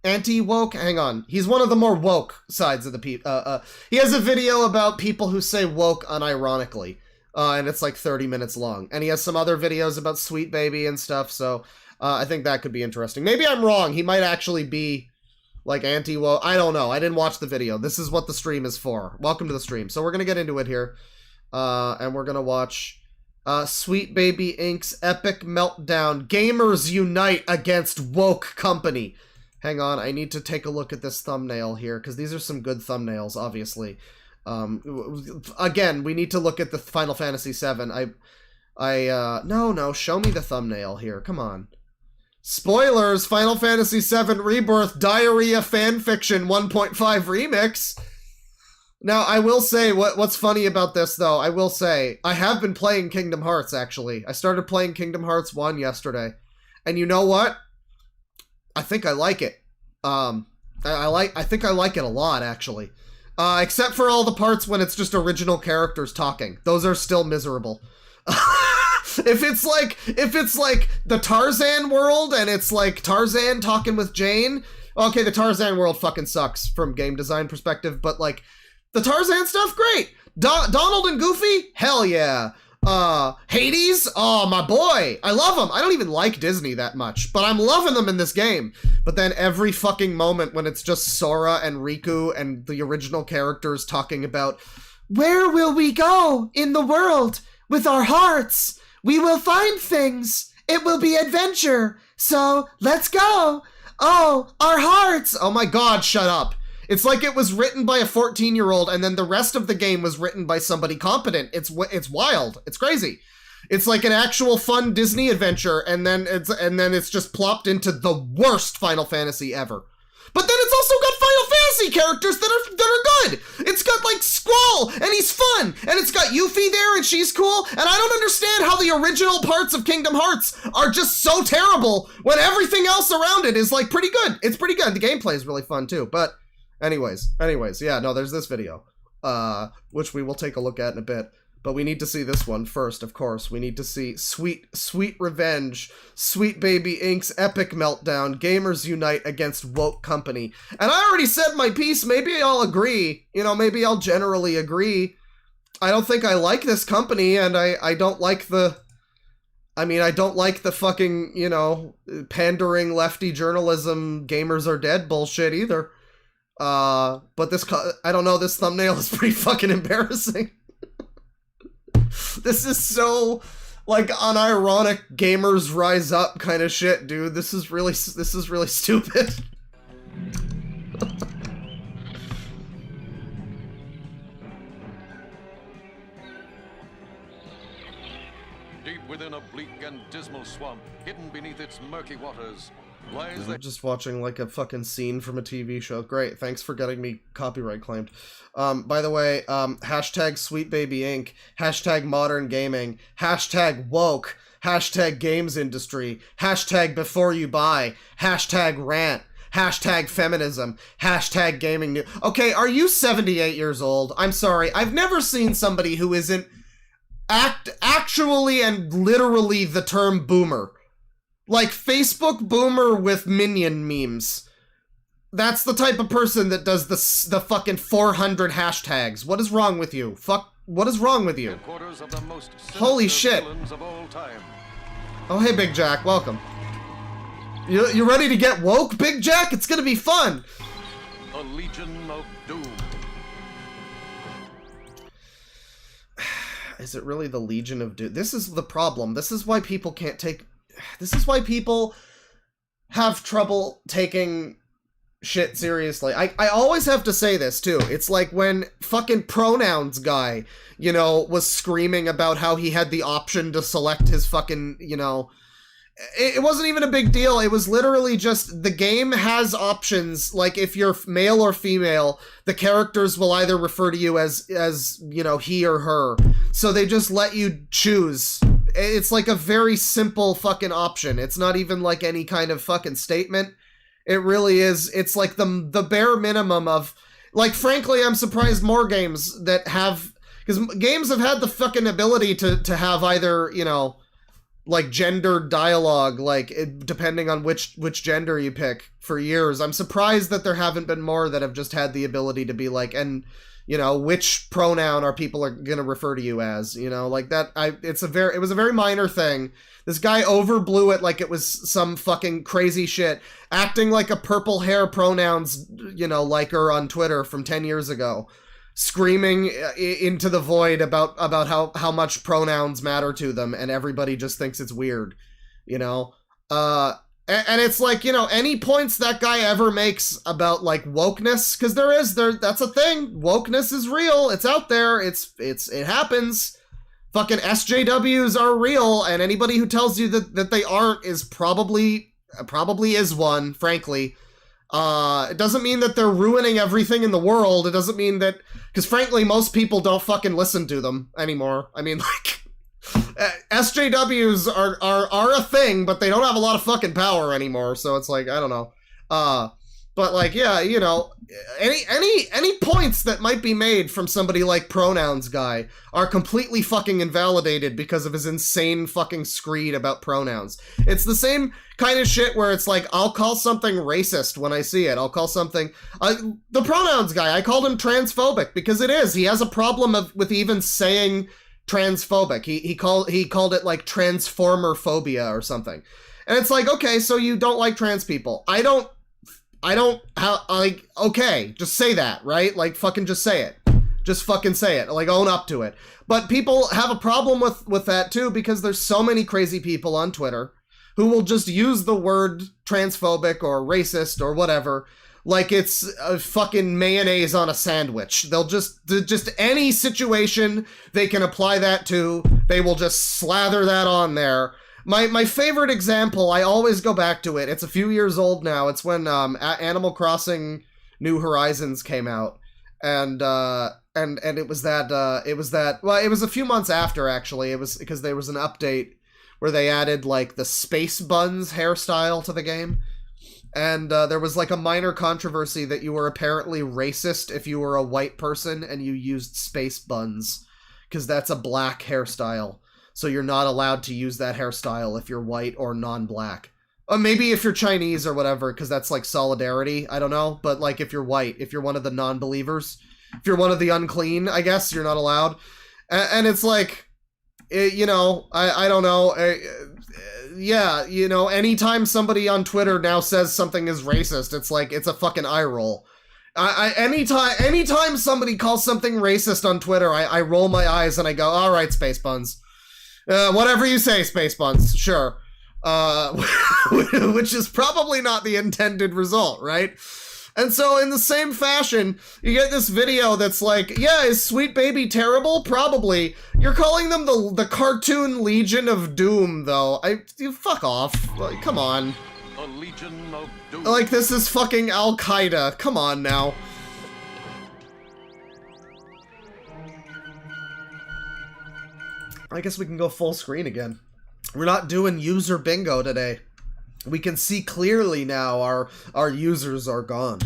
anti-woke? Hang on. He's one of the more woke sides of the people. He has a video about people who say woke unironically. And it's like 30 minutes long. And he has some other videos about Sweet Baby and stuff, so I think that could be interesting. Maybe I'm wrong. He might actually be like anti-woke. I don't know. I didn't watch the video. This is what the stream is for. Welcome to the stream. So we're going to get into it here. And we're going to watch Sweet Baby Inc.'s Epic Meltdown. Gamers Unite Against Woke Company. Hang on, I need to take a look at this thumbnail here, because these are some good thumbnails, obviously. Again, we need to look at the Final Fantasy VII. No, show me the thumbnail here, come on. Spoilers, Final Fantasy VII Rebirth Diarrhea Fanfiction 1.5 Remix. Now, I will say, what's funny about this, though, I will say, I have been playing Kingdom Hearts, actually. I started playing Kingdom Hearts 1 yesterday. And you know what? I think I like it. I think I like it a lot, actually. Except for all the parts when it's just original characters talking. Those are still miserable. If it's like the Tarzan world and it's like Tarzan talking with Jane, okay, the Tarzan world fucking sucks from game design perspective, but like the Tarzan stuff, great. Donald and Goofy, hell yeah. Hades? Oh, my boy. I love him. I don't even like Disney that much, but I'm loving them in this game. But then every fucking moment when it's just Sora and Riku and the original characters talking about, where will we go in the world with our hearts? We will find things. It will be adventure. So let's go. Oh, our hearts. Oh my God, shut up. It's like it was written by a 14-year-old and then the rest of the game was written by somebody competent. It's wild. It's crazy. It's like an actual fun Disney adventure and then it's just plopped into the worst Final Fantasy ever. But then it's also got Final Fantasy characters that are good. It's got like Squall and he's fun and it's got Yuffie there and she's cool and I don't understand how the original parts of Kingdom Hearts are just so terrible when everything else around it is like pretty good. It's pretty good. The gameplay is really fun too, but Anyways, yeah, no, there's this video, which we will take a look at in a bit, but we need to see this one first, of course. We need to see Sweet Revenge, Sweet Baby Inc.'s Epic Meltdown, Gamers Unite Against Woke Company. And I already said my piece, maybe I'll agree, maybe I'll generally agree. I don't think I like this company, and I don't like the... I don't like the fucking, pandering lefty journalism, gamers are dead bullshit either. But I don't know, this thumbnail is pretty fucking embarrassing. This is so, like, unironic gamers rise up kind of shit, dude. This is really stupid. Deep within a bleak and dismal swamp, hidden beneath its murky waters, I'm just watching like a fucking scene from a TV show. Great, thanks for getting me copyright claimed. By the way, hashtag Sweet Baby Inc., hashtag Modern Gaming, hashtag Woke, hashtag Games Industry, hashtag Before You Buy, hashtag Rant, hashtag Feminism, hashtag Gaming News. Okay, are you 78 years old? I'm sorry, I've never seen somebody who isn't actually and literally the term boomer. Like Facebook boomer with minion memes. That's the type of person that does the fucking 400 hashtags. What is wrong with you? What is wrong with you? Holy shit. Oh, hey, Big Jack. Welcome. You ready to get woke, Big Jack? It's gonna be fun. The Legion of Doom. Is it really the Legion of Doom? This is the problem. This is why people can't take... This is why people have trouble taking shit seriously. I always have to say this, too. It's like when fucking pronouns guy, you know, was screaming about how he had the option to select his fucking, you know... It wasn't even a big deal. It was literally just the game has options. Like if you're male or female, the characters will either refer to you as you know, he or her. So they just let you choose. It's like a very simple fucking option. It's not even like any kind of fucking statement. It really is. It's like the bare minimum of, like, frankly, I'm surprised more games that have, because games have had the fucking ability to have either, you know, like gendered dialogue, like depending on which gender you pick for years. I'm surprised that there haven't been more that have just had the ability to be like, and you know, which pronoun are people gonna refer to you as, you know, like that. It was a very minor thing. This guy overblew it like it was some fucking crazy shit, acting like a purple hair pronouns, you know, liker on Twitter from 10 years ago. Screaming into the void about how much pronouns matter to them, and everybody just thinks it's weird, you know? And it's like, you know, any points that guy ever makes about, like, wokeness, because that's a thing. Wokeness is real. It's out there. It happens. Fucking SJWs are real, and anybody who tells you that they aren't is probably is one, frankly. It doesn't mean that they're ruining everything in the world. It doesn't mean that... Because frankly, most people don't fucking listen to them anymore. I mean, like... SJWs are a thing, but they don't have a lot of fucking power anymore, so it's like, I don't know. But like, yeah, you know, any points that might be made from somebody like Pronouns Guy are completely fucking invalidated because of his insane fucking screed about pronouns. It's the same kind of shit where it's like, I'll call something racist when I see it. I'll call something... the Pronouns Guy, I called him transphobic because it is. He has a problem with even saying transphobic. He called it like transformer phobia or something. And it's like, okay, so you don't like trans people. I don't, like, okay, just say that, right? Like, fucking just say it. Just fucking say it. Like, own up to it. But people have a problem with that, too, because there's so many crazy people on Twitter who will just use the word transphobic or racist or whatever like it's a fucking mayonnaise on a sandwich. They'll just any situation they can apply that to, they will just slather that on there. My favorite example, I always go back to it. It's a few years old now. It's when Animal Crossing New Horizons came out, and it was that. Well, it was a few months after, actually. It was because there was an update where they added like the space buns hairstyle to the game, and there was like a minor controversy that you were apparently racist if you were a white person and you used space buns, because that's a black hairstyle. So you're not allowed to use that hairstyle if you're white or non-black. Or maybe if you're Chinese or whatever, because that's like solidarity. I don't know. But like if you're white, if you're one of the non-believers, if you're one of the unclean, I guess you're not allowed. And it's like, you know, I don't know. Yeah, you know, anytime somebody on Twitter now says something is racist, it's like, it's a fucking eye roll. Anytime somebody calls something racist on Twitter, I roll my eyes and I go, all right, space buns. Whatever you say, space buns, sure. Which is probably not the intended result, right? And so in the same fashion, you get this video that's like, yeah, is Sweet Baby terrible? Probably. You're calling them the cartoon Legion of Doom, though. You fuck off. Like, come on. A legion of doom. Like, this is fucking Al-Qaeda. Come on now. I guess we can go full screen again. We're not doing user bingo today. We can see clearly now our users are gone.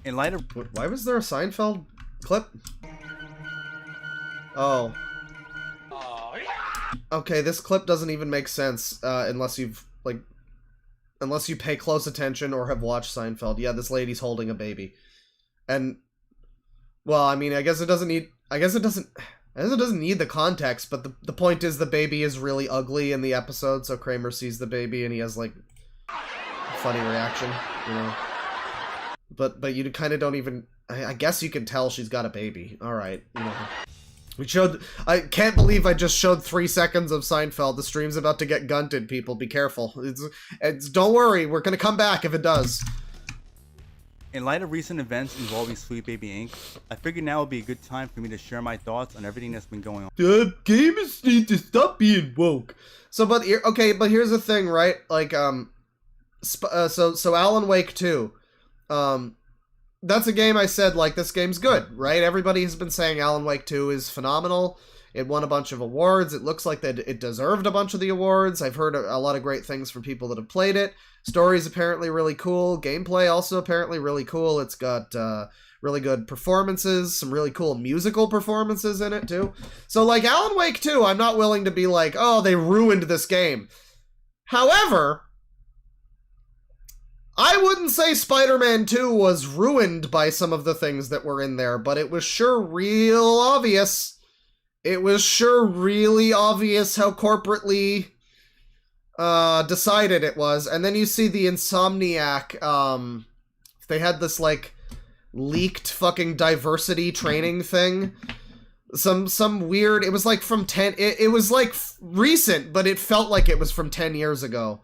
In light of... Why was there a Seinfeld clip? Oh. Okay, this clip doesn't even make sense unless you've, like... Unless you pay close attention or have watched Seinfeld. Yeah, this lady's holding a baby. And... Well, I mean, I guess it doesn't need... I guess it doesn't need the context, but the point is the baby is really ugly in the episode, so Kramer sees the baby and he has, like, a funny reaction, you know? But you kind of don't even... I guess you can tell she's got a baby. Alright, you know. We showed... I can't believe I just showed 3 seconds of Seinfeld. The stream's about to get gunted, people. Be careful. It's don't worry, we're gonna come back if it does. In light of recent events involving Sweet Baby Inc., I figured now would be a good time for me to share my thoughts on everything that's been going on. Gamers need to stop being woke. So, but here's the thing, right? Like, so Alan Wake 2, that's a game I said, like, this game's good, right? Everybody has been saying Alan Wake 2 is phenomenal. It won a bunch of awards. It looks like that it deserved a bunch of the awards. I've heard a lot of great things from people that have played it. Story's apparently really cool. Gameplay also apparently really cool. It's got really good performances, some really cool musical performances in it too. So like Alan Wake 2, I'm not willing to be like, oh, they ruined this game. However, I wouldn't say Spider-Man 2 was ruined by some of the things that were in there, but it was sure real obvious. It was sure really obvious how corporately decided it was. And then you see the Insomniac, they had this, like, leaked fucking diversity training thing. Some weird, it was like from 10, it was like recent, but it felt like it was from 10 years ago.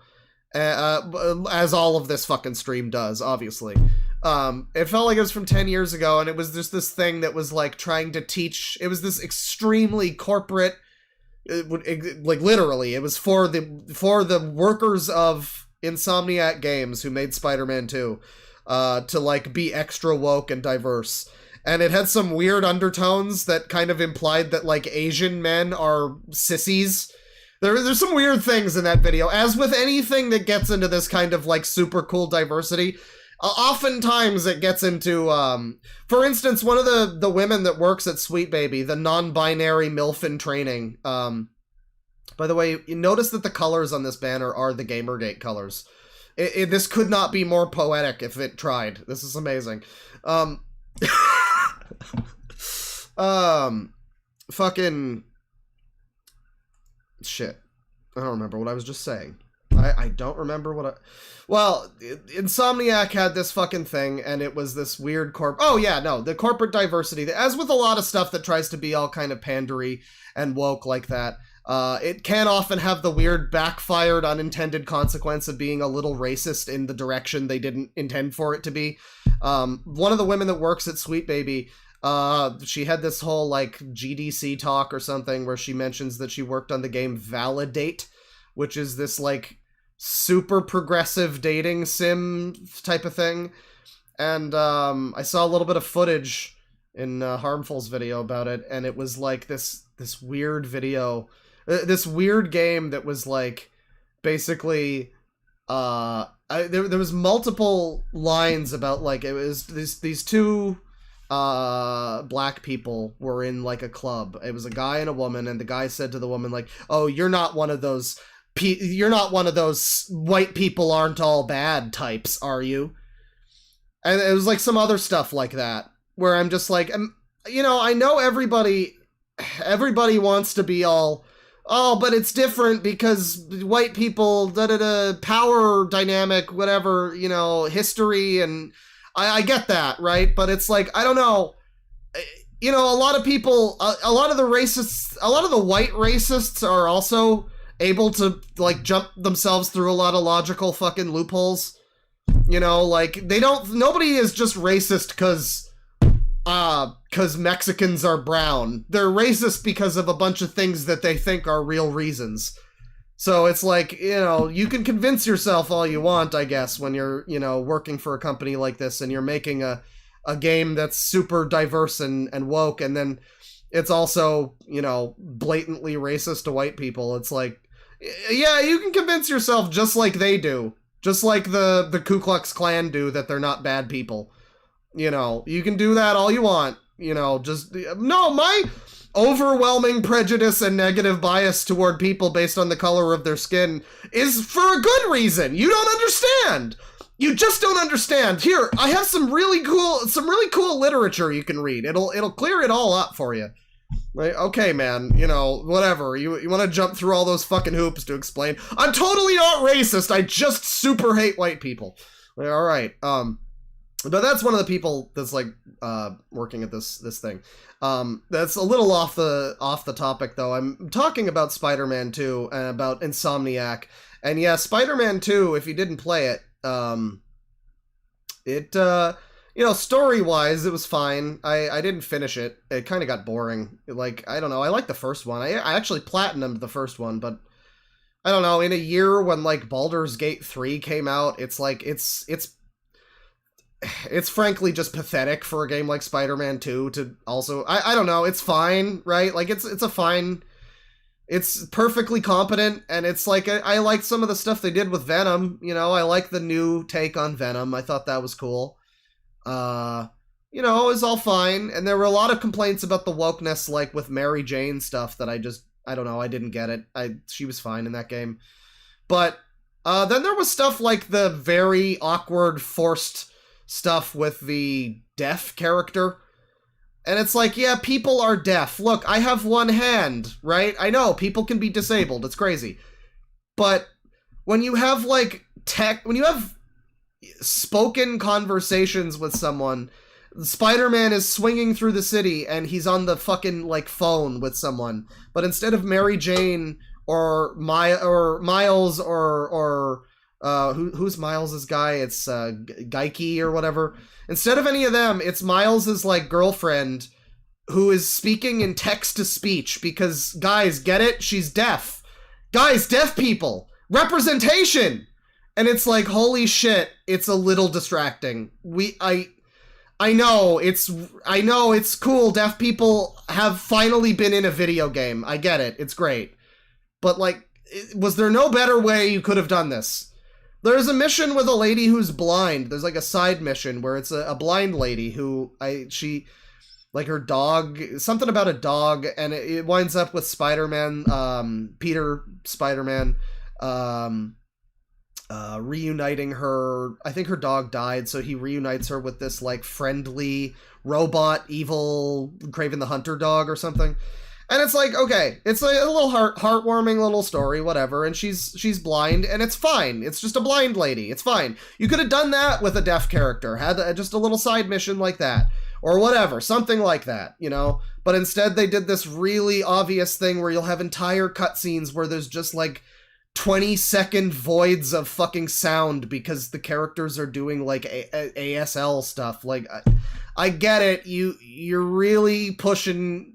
As all of this fucking stream does, obviously. It felt like it was from 10 years ago, and it was just this thing that was, like, trying to teach... It was this extremely corporate... like, literally, it was for the workers of Insomniac Games, who made Spider-Man 2, to, like, be extra woke and diverse. And it had some weird undertones that kind of implied that, like, Asian men are sissies. There's some weird things in that video. As with anything that gets into this kind of, like, super cool diversity... oftentimes it gets into, for instance, one of the women that works at Sweet Baby, the non-binary MILF in training, by the way, you notice that the colors on this banner are the Gamergate colors. This could not be more poetic if it tried. This is amazing. Fucking... Shit. I don't remember what I was just saying. I don't remember what I... Well, Insomniac had this fucking thing, and it was this weird Oh, yeah, no, the corporate diversity. As with a lot of stuff that tries to be all kind of pandery and woke like that, it can often have the weird backfired unintended consequence of being a little racist in the direction they didn't intend for it to be. One of the women that works at Sweet Baby, she had this whole, like, GDC talk or something where she mentions that she worked on the game Validate, which is this, like, super progressive dating sim type of thing. And I saw a little bit of footage in Harmful's video about it, and it was like this weird video, this weird game that was like basically there was multiple lines about, like, it was these two black people were in, like, a club. It was a guy and a woman, and the guy said to the woman, like, oh, you're not one of those white people aren't all bad types, are you? And it was like some other stuff like that, where I'm just like, you know, I know everybody wants to be all, oh, but it's different because white people, power dynamic, whatever, you know, history, and I get that, right? But it's like, I don't know, you know, a lot of people, a lot of the white racists are also able to, like, jump themselves through a lot of logical fucking loopholes. You know, like, nobody is just racist because because Mexicans are brown. They're racist because of a bunch of things that they think are real reasons. So it's like, you know, you can convince yourself all you want, I guess, when you're, you know, working for a company like this and you're making a game that's super diverse and woke, and then it's also, you know, blatantly racist to white people. It's like, yeah, you can convince yourself just like they do. Just like the Ku Klux Klan do, that they're not bad people. You know, you can do that all you want. You know, just... No, my overwhelming prejudice and negative bias toward people based on the color of their skin is for a good reason. You don't understand. You just don't understand. Here, I have some really cool literature you can read. It'll clear it all up for you. Like, okay, man, you know, whatever. You want to jump through all those fucking hoops to explain? I'm totally not racist. I just super hate white people. Like, all right. But that's one of the people that's like working at this thing. That's a little off the topic though. I'm talking about Spider-Man 2 and about Insomniac. And yeah, Spider-Man 2, if you didn't play it, you know, story-wise, it was fine. I didn't finish it. It kind of got boring. Like, I don't know. I like the first one. I actually platinumed the first one, but I don't know. In a year when, like, Baldur's Gate 3 came out, it's like, it's frankly just pathetic for a game like Spider-Man 2 to also... I don't know. It's fine, right? Like, it's a fine... It's perfectly competent, and it's like, I like some of the stuff they did with Venom. You know, I like the new take on Venom. I thought that was cool. You know, it was all fine, and there were a lot of complaints about the wokeness, like with Mary Jane stuff that I don't know, I didn't get it. She was fine in that game. But, then there was stuff like the very awkward, forced stuff with the deaf character. And it's like, yeah, people are deaf. Look, I have one hand, right? I know, people can be disabled, it's crazy. But when you have, like, when you have spoken conversations with someone, Spider-Man is swinging through the city and he's on the fucking, like, phone with someone. But instead of Mary Jane or Miles or who's Miles's guy? It's Geiki or whatever. Instead of any of them, it's Miles's, like, girlfriend who is speaking in text-to-speech because, guys, get it? She's deaf. Guys, deaf people! Representation! And it's like, holy shit, it's a little distracting. I know it's cool. Deaf people have finally been in a video game. I get it. It's great. But, like, was there no better way you could have done this? There's a mission with a lady who's blind. There's, like, a side mission where it's a blind lady who, she, like, her dog, something about a dog, and it winds up with Spider-Man, Peter Spider-Man, reuniting her. I think her dog died, so he reunites her with this, like, friendly robot evil Kraven the Hunter dog or something. And it's like, okay, it's like a little heartwarming little story, whatever, and she's blind, and it's fine. It's just a blind lady. It's fine. You could have done that with a deaf character, had just a little side mission like that, or whatever, something like that, you know? But instead they did this really obvious thing where you'll have entire cutscenes where there's just, like, 20-second voids of fucking sound because the characters are doing, like, ASL stuff. Like, I get it. You're really pushing...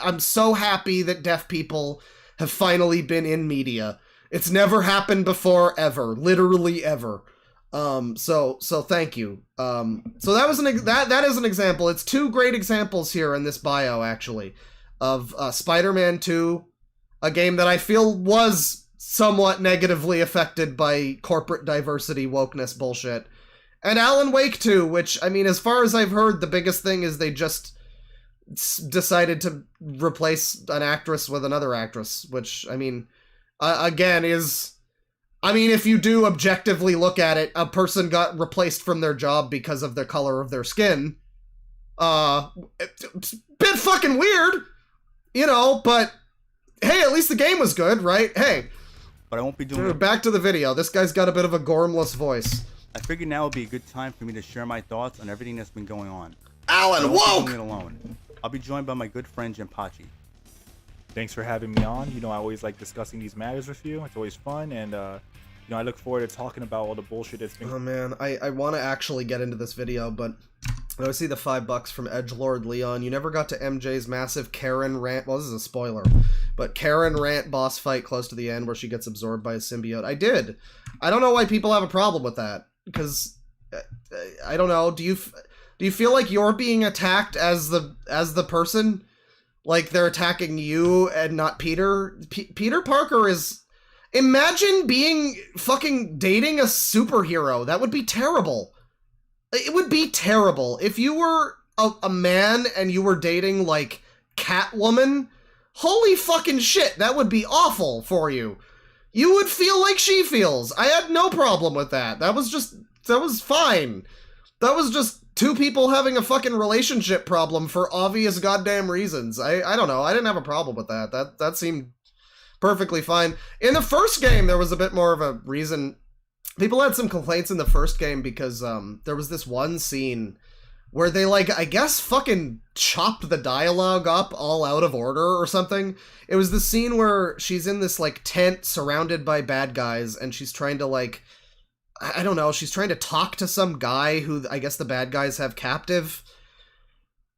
I'm so happy that deaf people have finally been in media. It's never happened before, ever. Literally ever. So thank you. So that was that is an example. It's two great examples here in this bio, actually, of Spider-Man 2, a game that I feel was somewhat negatively affected by corporate diversity wokeness bullshit, and Alan Wake 2, which, I mean, as far as I've heard, the biggest thing is they just decided to replace an actress with another actress, which, I mean, again, is... I mean, if you do objectively look at it, a person got replaced from their job because of the color of their skin. It's a bit fucking weird, you know, but hey, at least the game was good, right? Hey. But I won't be doing it. Back to the video. This guy's got a bit of a gormless voice. I figured now would be a good time for me to share my thoughts on everything that's been going on. Alan, woke! Doing it alone. I'll be joined by my good friend Jinpachi. Thanks for having me on. You know, I always like discussing these matters with you. It's always fun, and you know, I look forward to talking about all the bullshit that's been... Oh man, I want to actually get into this video, but I see the $5 from Edgelord Leon. You never got to MJ's massive Karen rant. Well, this is a spoiler, but Karen rant boss fight close to the end where she gets absorbed by a symbiote. I did. I don't know why people have a problem with that, because I don't know. Do you feel like you're being attacked as the person? Like they're attacking you and not Peter? Peter Parker is... Imagine being fucking dating a superhero. That would be terrible. It would be terrible. If you were a man and you were dating, like, Catwoman, holy fucking shit, that would be awful for you. You would feel like she feels. I had no problem with that. That was fine. That was just two people having a fucking relationship problem for obvious goddamn reasons. I don't know. I didn't have a problem with that. That seemed perfectly fine. In the first game, there was a bit more of a reason. People had some complaints in the first game because there was this one scene where they, like, I guess fucking chopped the dialogue up all out of order or something. It was the scene where she's in this, like, tent surrounded by bad guys, and she's trying to, like, I don't know, she's trying to talk to some guy who I guess the bad guys have captive.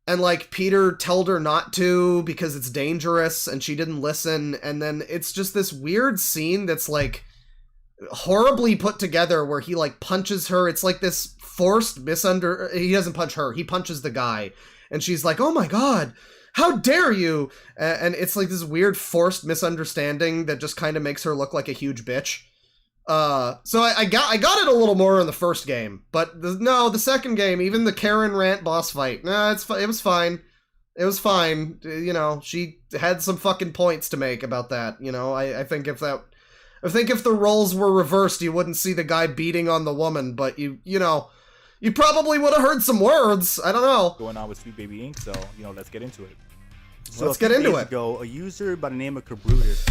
And, like, Peter told her not to because it's dangerous, and she didn't listen, and then it's just this weird scene that's, like, horribly put together where he, like, punches her. It's like this forced he doesn't punch her, he punches the guy, and she's like, oh my god, how dare you, and it's like this weird forced misunderstanding that just kind of makes her look like a huge bitch. So I got it a little more in the first game, but the second game, even the Karen rant boss fight, it was fine. It was fine. You know, she had some fucking points to make about that. You know, I think if the roles were reversed, you wouldn't see the guy beating on the woman, but you know, you probably would have heard some words. I don't know. Going on with Sweet Baby Inc., so, you know, let's get into it. So let's get into it. Ago, a user by the name of Cabrutus.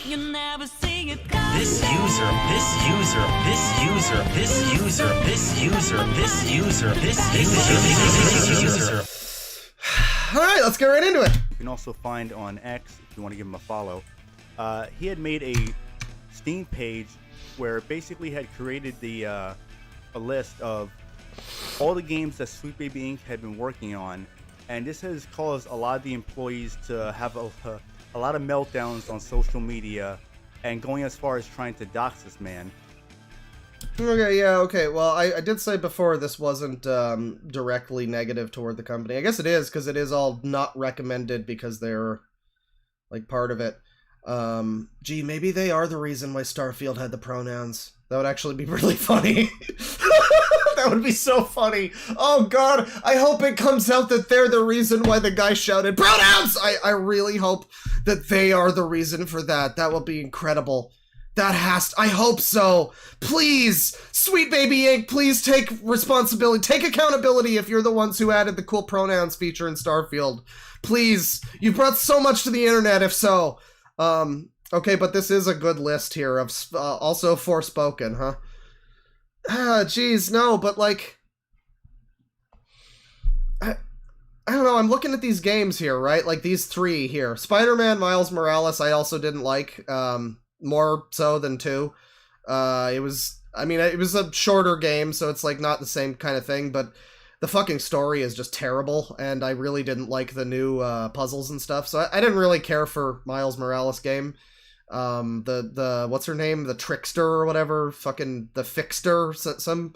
You never see it This user. Alright, let's get right into it. You can also find on X, if you want to give him a follow. He had made a Steam page where it basically had created a list of all the games that Sweet Baby Inc. had been working on, and this has caused a lot of the employees to have a lot of meltdowns on social media and going as far as trying to dox this man. Okay, yeah, okay. Well, I did say before this wasn't directly negative toward the company. I guess it is, because it is all not recommended because they're, like, part of it. Gee, maybe they are the reason why Starfield had the pronouns. That would actually be really funny. That would be so funny. Oh god, I hope it comes out that they're the reason why the guy shouted pronouns! I really hope that they are the reason for that. That will be incredible. I hope so. Please, Sweet Baby Inc., please take responsibility. Take accountability if you're the ones who added the cool pronouns feature in Starfield. Please, you brought so much to the internet if so. Okay, but this is a good list here of also Forspoken, huh? Geez, no, but like, I don't know, I'm looking at these games here, right? Like these three here. Spider-Man, Miles Morales, I also didn't like, more so than 2. It was a shorter game, so it's like not the same kind of thing, but the fucking story is just terrible, and I really didn't like the new puzzles and stuff, so I didn't really care for Miles Morales game. The what's her name? The Trickster or whatever, fucking the Fixter, some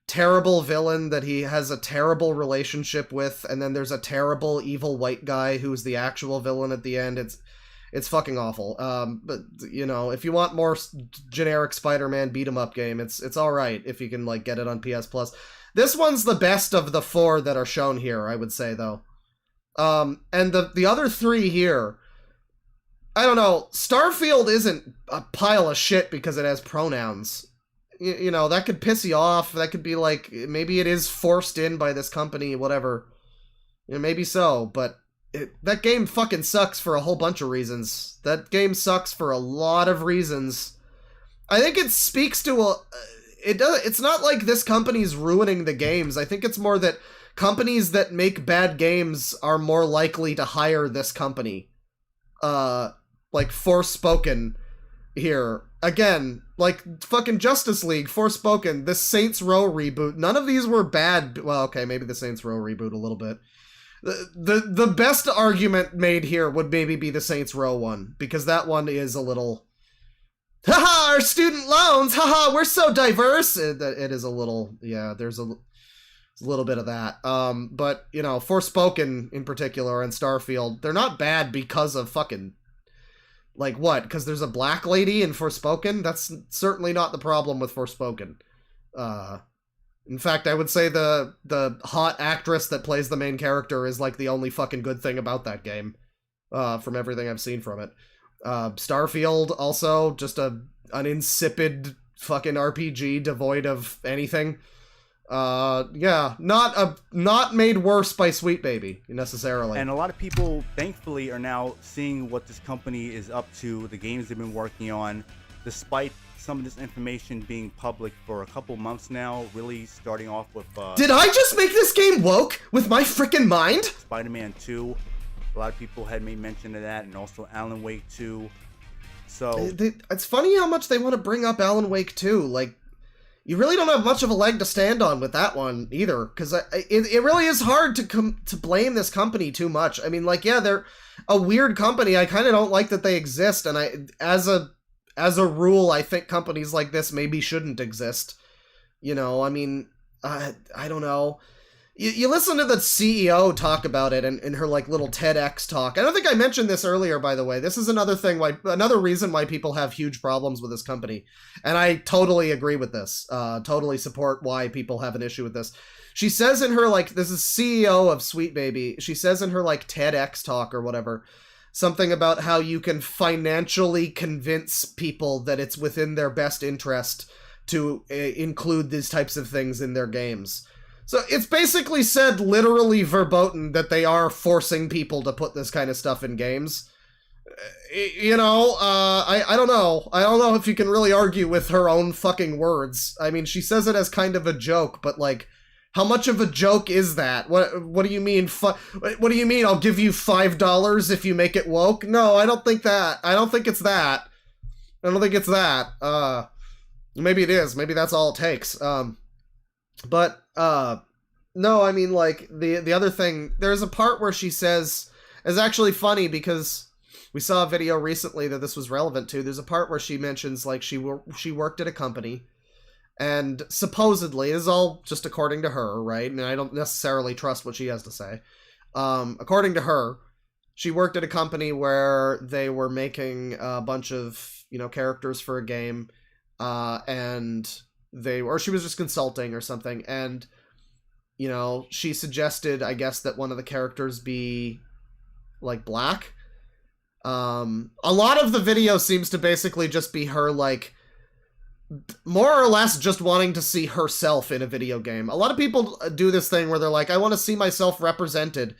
terrible villain that he has a terrible relationship with, and then there's a terrible evil white guy who's the actual villain at the end. It's fucking awful. But you know, if you want more generic Spider-Man beat 'em up game, it's all right if you can like get it on PS Plus. This one's the best of the 4 that are shown here, I would say, though. And the other 3 here, I don't know, Starfield isn't a pile of shit because it has pronouns. You know, that could piss you off. That could be like, maybe it is forced in by this company, whatever. You know, maybe so, but that game fucking sucks for a whole bunch of reasons. That game sucks for a lot of reasons. I think it speaks to it's not like this company's ruining the games. I think it's more that companies that make bad games are more likely to hire this company. Like Forspoken here. Again, Like, fucking Justice League, Forspoken, the Saints Row reboot, none of these were bad. Well, okay, maybe the Saints Row reboot a little bit. The best argument made here would maybe be the Saints Row one, because that one is a little... Haha, our student loans, haha, we're so diverse! It is a little... Yeah, there's a little bit of that. But, you know, Forspoken in particular and Starfield, they're not bad because of fucking... Like, what? Because there's a black lady in Forspoken? That's certainly not the problem with Forspoken. In fact, I would say the hot actress that plays the main character is, like, the only fucking good thing about that game. From everything I've seen from it. Starfield, also, just an insipid fucking RPG devoid of anything. Yeah, not made worse by Sweet Baby, necessarily. And a lot of people, thankfully, are now seeing what this company is up to, the games they've been working on, despite some of this information being public for a couple months now, really starting off with... Did I just make this game woke with my frickin' mind? Spider-Man 2. A lot of people had made mention of that, and also Alan Wake 2. So... It's funny how much they want to bring up Alan Wake 2, like... You really don't have much of a leg to stand on with that one either, because it really is hard to blame this company too much. I mean, like, yeah, they're a weird company. I kind of don't like that they exist, and as a rule, I think companies like this maybe shouldn't exist. You know, I mean, I don't know. You listen to the CEO talk about it in her, like, little TEDx talk. I don't think I mentioned this earlier, by the way. This is another reason why people have huge problems with this company. And I totally agree with this. Totally support why people have an issue with this. She says in her, like, this is CEO of Sweet Baby. She says in her, like, TEDx talk or whatever, something about how you can financially convince people that it's within their best interest to include these types of things in their games. So it's basically said literally verboten that they are forcing people to put this kind of stuff in games. You know, I don't know. I don't know if you can really argue with her own fucking words. I mean, she says it as kind of a joke, but, like, how much of a joke is that? What do you mean? What do you mean? I'll give you $5 if you make it woke? No, I don't think that. I don't think it's that. I don't think it's that. Maybe it is. Maybe that's all it takes. But, no, I mean, like, the other thing, there's a part where she says, it's actually funny because we saw a video recently that this was relevant to. There's a part where she mentions, like, she worked at a company, and supposedly, this is all just according to her, right? And I don't necessarily trust what she has to say. According to her, she worked at a company where they were making a bunch of, you know, characters for a game, and she was just consulting or something, and, you know, she suggested, I guess, that one of the characters be, like, black. A lot of the video seems to basically just be her, like, more or less just wanting to see herself in a video game. A lot of people do this thing where they're like, I want to see myself represented.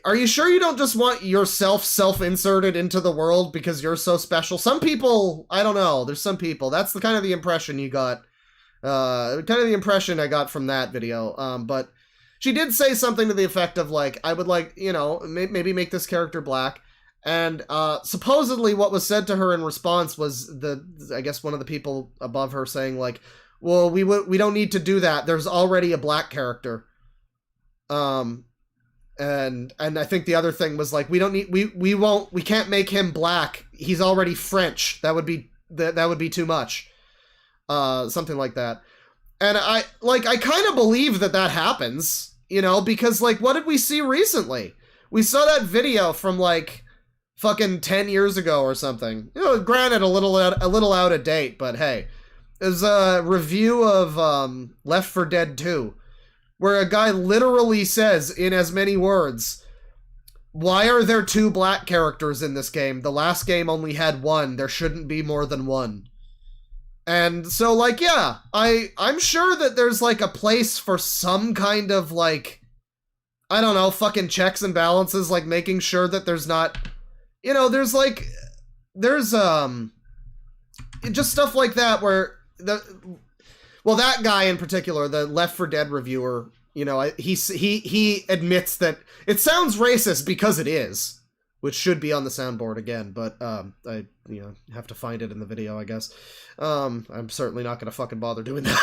Are you sure you don't just want yourself self-inserted into the world because you're so special? Some people, I don't know, there's some people, that's the kind of the impression you got. Kind of the impression I got from that video. But she did say something to the effect of, like, I would like, you know, maybe make this character black. And supposedly what was said to her in response was I guess one of the people above her saying, like, well, we don't need to do that. There's already a black character. And I think the other thing was, like, we can't make him black. He's already French. That would be too much. Something like that. And I kind of believe that happens, you know, because, like, what did we see recently? We saw that video from, like, fucking 10 years ago or something. You know, granted, a little out of date, but hey. There's a review of Left 4 Dead 2, where a guy literally says, in as many words, why are there 2 black characters in this game? The last game only had 1. There shouldn't be more than 1. And so, like, yeah, I'm sure that there's, like, a place for some kind of, like, I don't know, fucking checks and balances, like, making sure that there's not, you know, there's just stuff like that where that guy in particular, the Left 4 Dead reviewer, you know, he admits that it sounds racist because it is, which should be on the soundboard again, but I have to find it in the video, I guess. I'm certainly not gonna fucking bother doing that.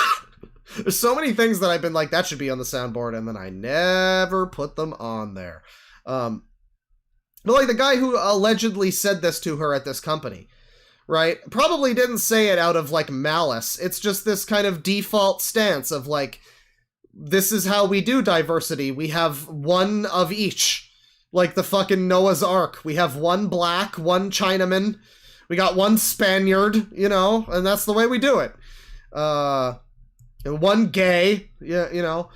There's so many things that I've been like, that should be on the soundboard, and then I never put them on there. But like the guy who allegedly said this to her at this company, right? Probably didn't say it out of like malice. It's just this kind of default stance of like, this is how we do diversity. We have one of each. Like the fucking Noah's Ark. We have one black, one Chinaman. We got one Spaniard, you know, and that's the way we do it. And one gay, yeah, you know.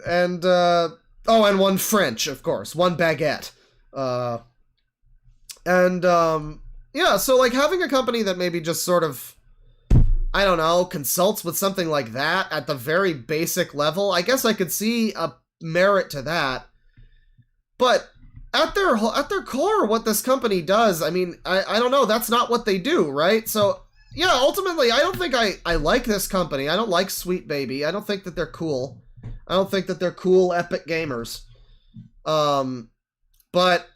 And one French, of course. One baguette. Yeah, so like having a company that maybe just sort of, I don't know, consults with something like that at the very basic level, I guess I could see a merit to that. But at their core, what this company does, I mean, I don't know, that's not what they do, right? So, yeah, ultimately, I don't think I like this company. I don't like Sweet Baby. I don't think that they're cool. I don't think that they're cool, epic gamers. But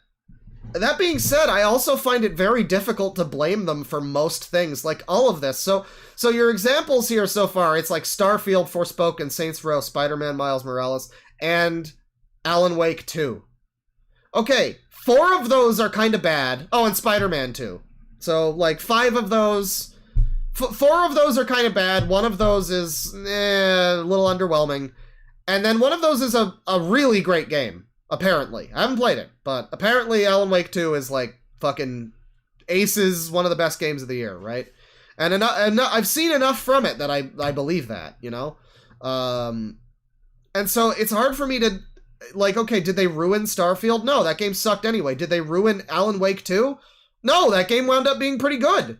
that being said, I also find it very difficult to blame them for most things, like all of this. So your examples here so far, it's like Starfield, Forspoken, Saints Row, Spider-Man, Miles Morales, and Alan Wake 2. Okay, 4 of those are kind of bad. Oh, and Spider-Man 2. So, like, 5 of those... 4 of those are kind of bad. 1 of those is a little underwhelming. And then 1 of those is a really great game, apparently. I haven't played it, but apparently Alan Wake 2 is, like, fucking aces, one of the best games of the year, right? And I've seen enough from it that I believe that, you know? And so it's hard for me to... Like, okay, did they ruin Starfield? No, that game sucked anyway. Did they ruin Alan Wake 2? No, that game wound up being pretty good.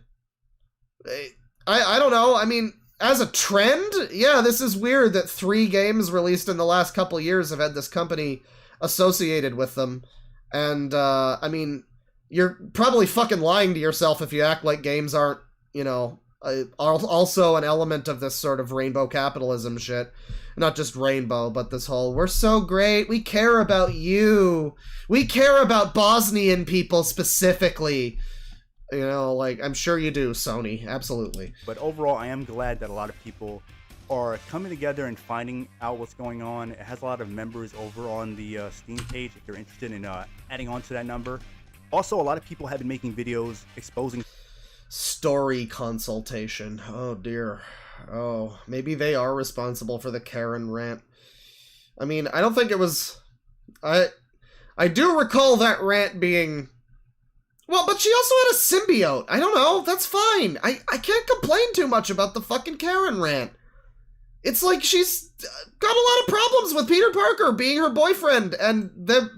I don't know. I mean, as a trend, yeah, this is weird that 3 games released in the last couple years have had this company associated with them. And, I mean, you're probably fucking lying to yourself if you act like games aren't, you know, also an element of this sort of rainbow capitalism shit. Not just rainbow, but this whole, we're so great, we care about you. We care about Bosnian people specifically. You know, like, I'm sure you do, Sony. Absolutely. But overall, I am glad that a lot of people are coming together and finding out what's going on. It has a lot of members over on the Steam page if you're interested in adding on to that number. Also, a lot of people have been making videos exposing... Story consultation. Oh, dear. Oh, maybe they are responsible for the Karen rant. I mean, I don't think it was... I do recall that rant being... Well, but she also had a symbiote. I don't know. That's fine. I can't complain too much about the fucking Karen rant. It's like she's got a lot of problems with Peter Parker being her boyfriend, and they're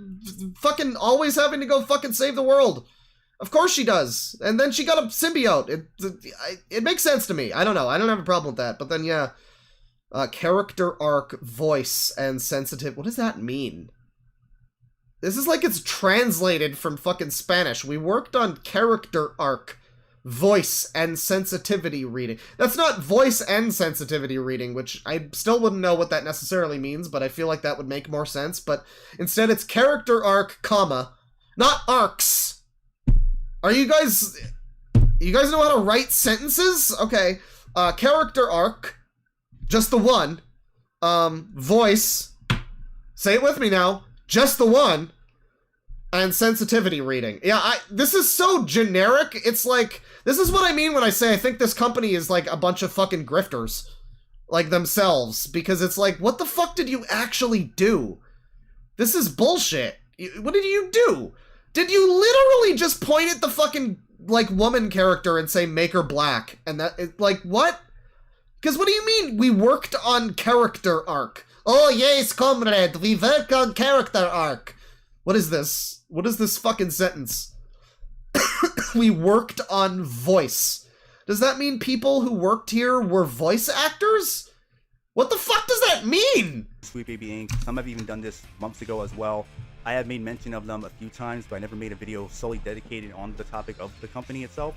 fucking always having to go fucking save the world. Of course she does. And then she got a symbiote. It makes sense to me. I don't know. I don't have a problem with that. But then, yeah. Character arc, voice, and sensitive. What does that mean? This is like it's translated from fucking Spanish. We worked on character arc, voice, and sensitivity reading. That's not voice and sensitivity reading, which I still wouldn't know what that necessarily means, but I feel like that would make more sense. But instead it's character arc, comma, not arcs. Are you guys know how to write sentences? Okay. Character arc, just the one. Voice, say it with me now, just the one. And sensitivity reading. Yeah, this is so generic. It's like, this is what I mean when I say I think this company is like a bunch of fucking grifters. Like themselves. Because it's like, what the fuck did you actually do? This is bullshit. What did you do? Did you literally just point at the fucking, like, woman character and say, make her black? And that, like, what? Because what do you mean, we worked on character arc? Oh, yes, comrade, we worked on character arc. What is this? What is this fucking sentence? We worked on voice. Does that mean people who worked here were voice actors? What the fuck does that mean? Sweet Baby Inc. Some have even done this months ago as well. I have made mention of them a few times, but I never made a video solely dedicated on the topic of the company itself.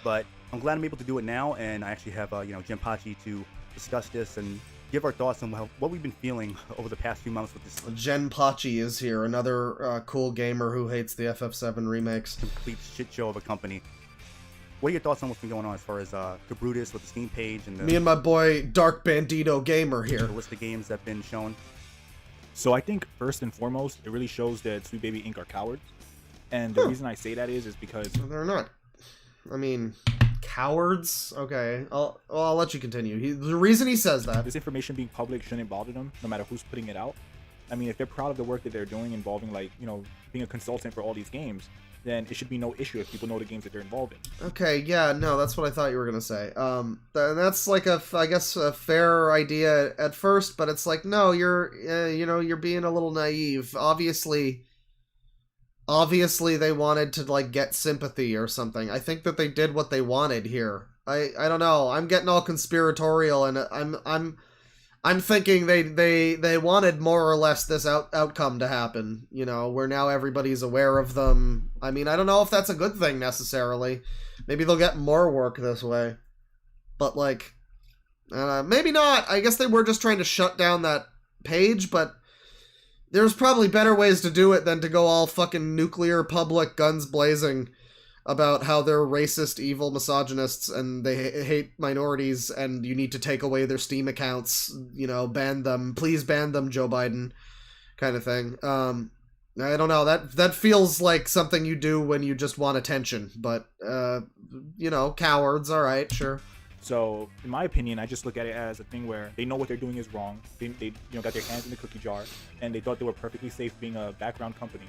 But I'm glad I'm able to do it now, and I actually have, Jinpachi to discuss this and give our thoughts on what we've been feeling over the past few months with this Jen Pachi is here, another cool gamer who hates the FF7 remakes. complete shit show of a company. What are your thoughts on what's been going on as far as the Brutus with the Steam page and Me and my boy Dark Bandito Gamer here. the list of games that have been shown? So I think first and foremost, it really shows that Sweet Baby Inc. are cowards. And the reason I say that is because They're not. I mean, cowards? Okay, I'll let you continue. The reason he says that. this information being public shouldn't bother them, no matter who's putting it out. I mean, if they're proud of the work that they're doing involving, like, you know, being a consultant for all these games, then it should be no issue if people know the games that they're involved in. Okay, yeah, no, that's what I thought you were gonna say. That's like I guess a fair idea at first, but it's like, no, you're being a little naive. Obviously they wanted to, like, get sympathy or something. I think that they did what they wanted here. I don't know. I'm getting all conspiratorial, and I'm thinking they wanted more or less this outcome to happen, you know, where now everybody's aware of them. I mean, I don't know if that's a good thing necessarily. Maybe they'll get more work this way. But, like, maybe not. I guess they were just trying to shut down that page, but there's probably better ways to do it than to go all fucking nuclear public guns blazing about how they're racist, evil misogynists, and they hate minorities, and you need to take away their Steam accounts, you know, ban them. Please ban them, Joe Biden, kind of thing. I don't know. That feels like something you do when you just want attention, but, you know, cowards, alright, sure. So, in my opinion, I just look at it as a thing where they know what they're doing is wrong. They you know, got their hands in the cookie jar, and they thought they were perfectly safe being a background company.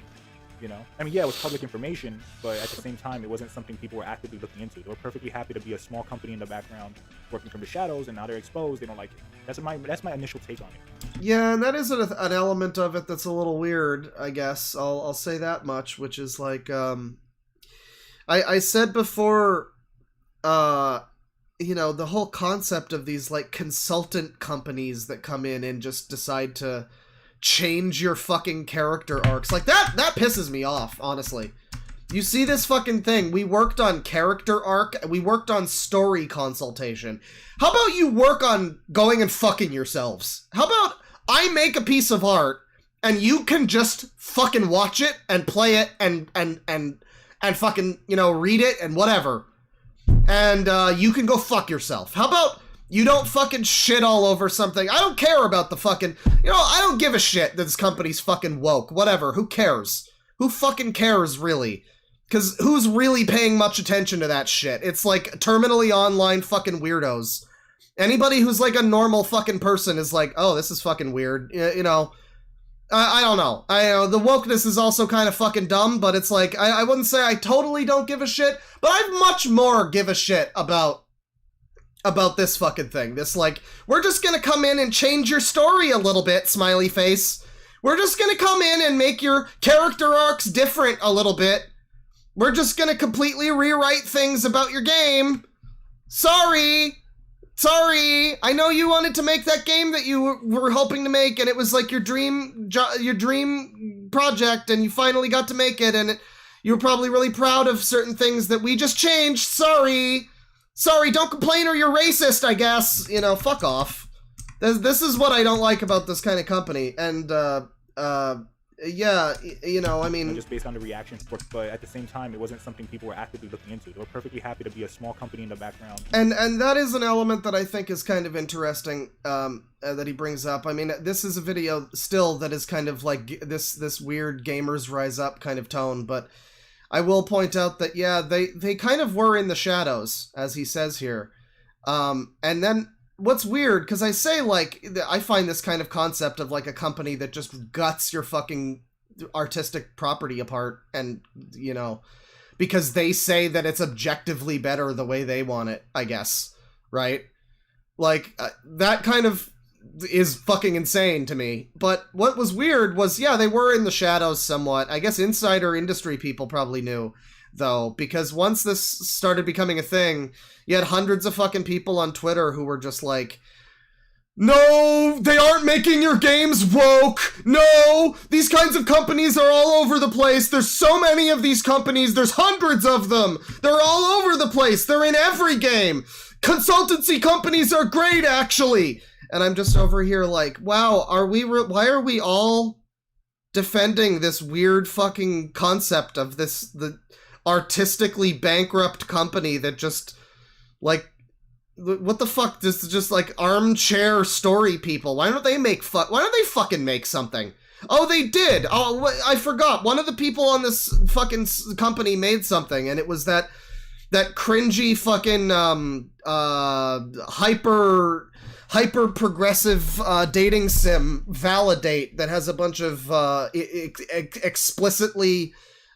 You know, I mean, yeah, it was public information, but at the same time, it wasn't something people were actively looking into. They were perfectly happy to be a small company in the background, working from the shadows, and now they're exposed. They don't like it. That's my initial take on it. Yeah, and that is an element of it that's a little weird, I guess. I'll say that much, which is like, I said before, you know, the whole concept of these, like, consultant companies that come in and just decide to change your fucking character arcs. Like, that pisses me off, honestly. You see this fucking thing. We worked on character arc. We worked on story consultation. How about you work on going and fucking yourselves? How about I make a piece of art and you can just fucking watch it and play it and fucking, you know, read it and whatever. And you can go fuck yourself. How about you don't fucking shit all over something? I don't care about the fucking, you know, I don't give a shit that this company's fucking woke. Whatever, who cares? Who fucking cares, really? Because who's really paying much attention to that shit? It's like terminally online fucking weirdos. Anybody who's like a normal fucking person is like, oh, this is fucking weird. You know, I don't know. I know the wokeness is also kind of fucking dumb, but it's like, I wouldn't say I totally don't give a shit, but I much more give a shit about this fucking thing. This, like, we're just gonna come in and change your story a little bit, smiley face. We're just gonna come in and make your character arcs different a little bit. We're just gonna completely rewrite things about your game. Sorry, I know you wanted to make that game that you were hoping to make, and it was like your dream project, and you finally got to make it, and you were probably really proud of certain things that we just changed. Sorry, don't complain or you're racist, I guess. You know, fuck off. This is what I don't like about this kind of company, and, yeah, you know, I mean, just based on the reactions, but at the same time, it wasn't something people were actively looking into. They were perfectly happy to be a small company in the background. And that is an element that I think is kind of interesting, that he brings up. I mean, this is a video still that is kind of like this weird gamers rise up kind of tone, but I will point out that, yeah, they kind of were in the shadows, as he says here. And then what's weird, because I say, like, I find this kind of concept of, like, a company that just guts your fucking artistic property apart, and, you know, because they say that it's objectively better the way they want it, I guess, right? Like, that kind of is fucking insane to me. But what was weird was, yeah, they were in the shadows somewhat. I guess insider industry people probably knew, though, because once this started becoming a thing, you had hundreds of fucking people on Twitter who were just like, no, they aren't making your games woke. No, these kinds of companies are all over the place. There's so many of these companies. There's hundreds of them. They're all over the place. They're in every game. Consultancy companies are great, actually. And I'm just over here like, wow, why are we all defending this weird fucking concept of the artistically bankrupt company that just, like, what the fuck? This is just like armchair story people. Why don't they fucking make something? Oh, they did. Oh, I forgot. One of the people on this fucking company made something, and it was that cringy fucking hyper progressive dating sim Validate that has a bunch of explicitly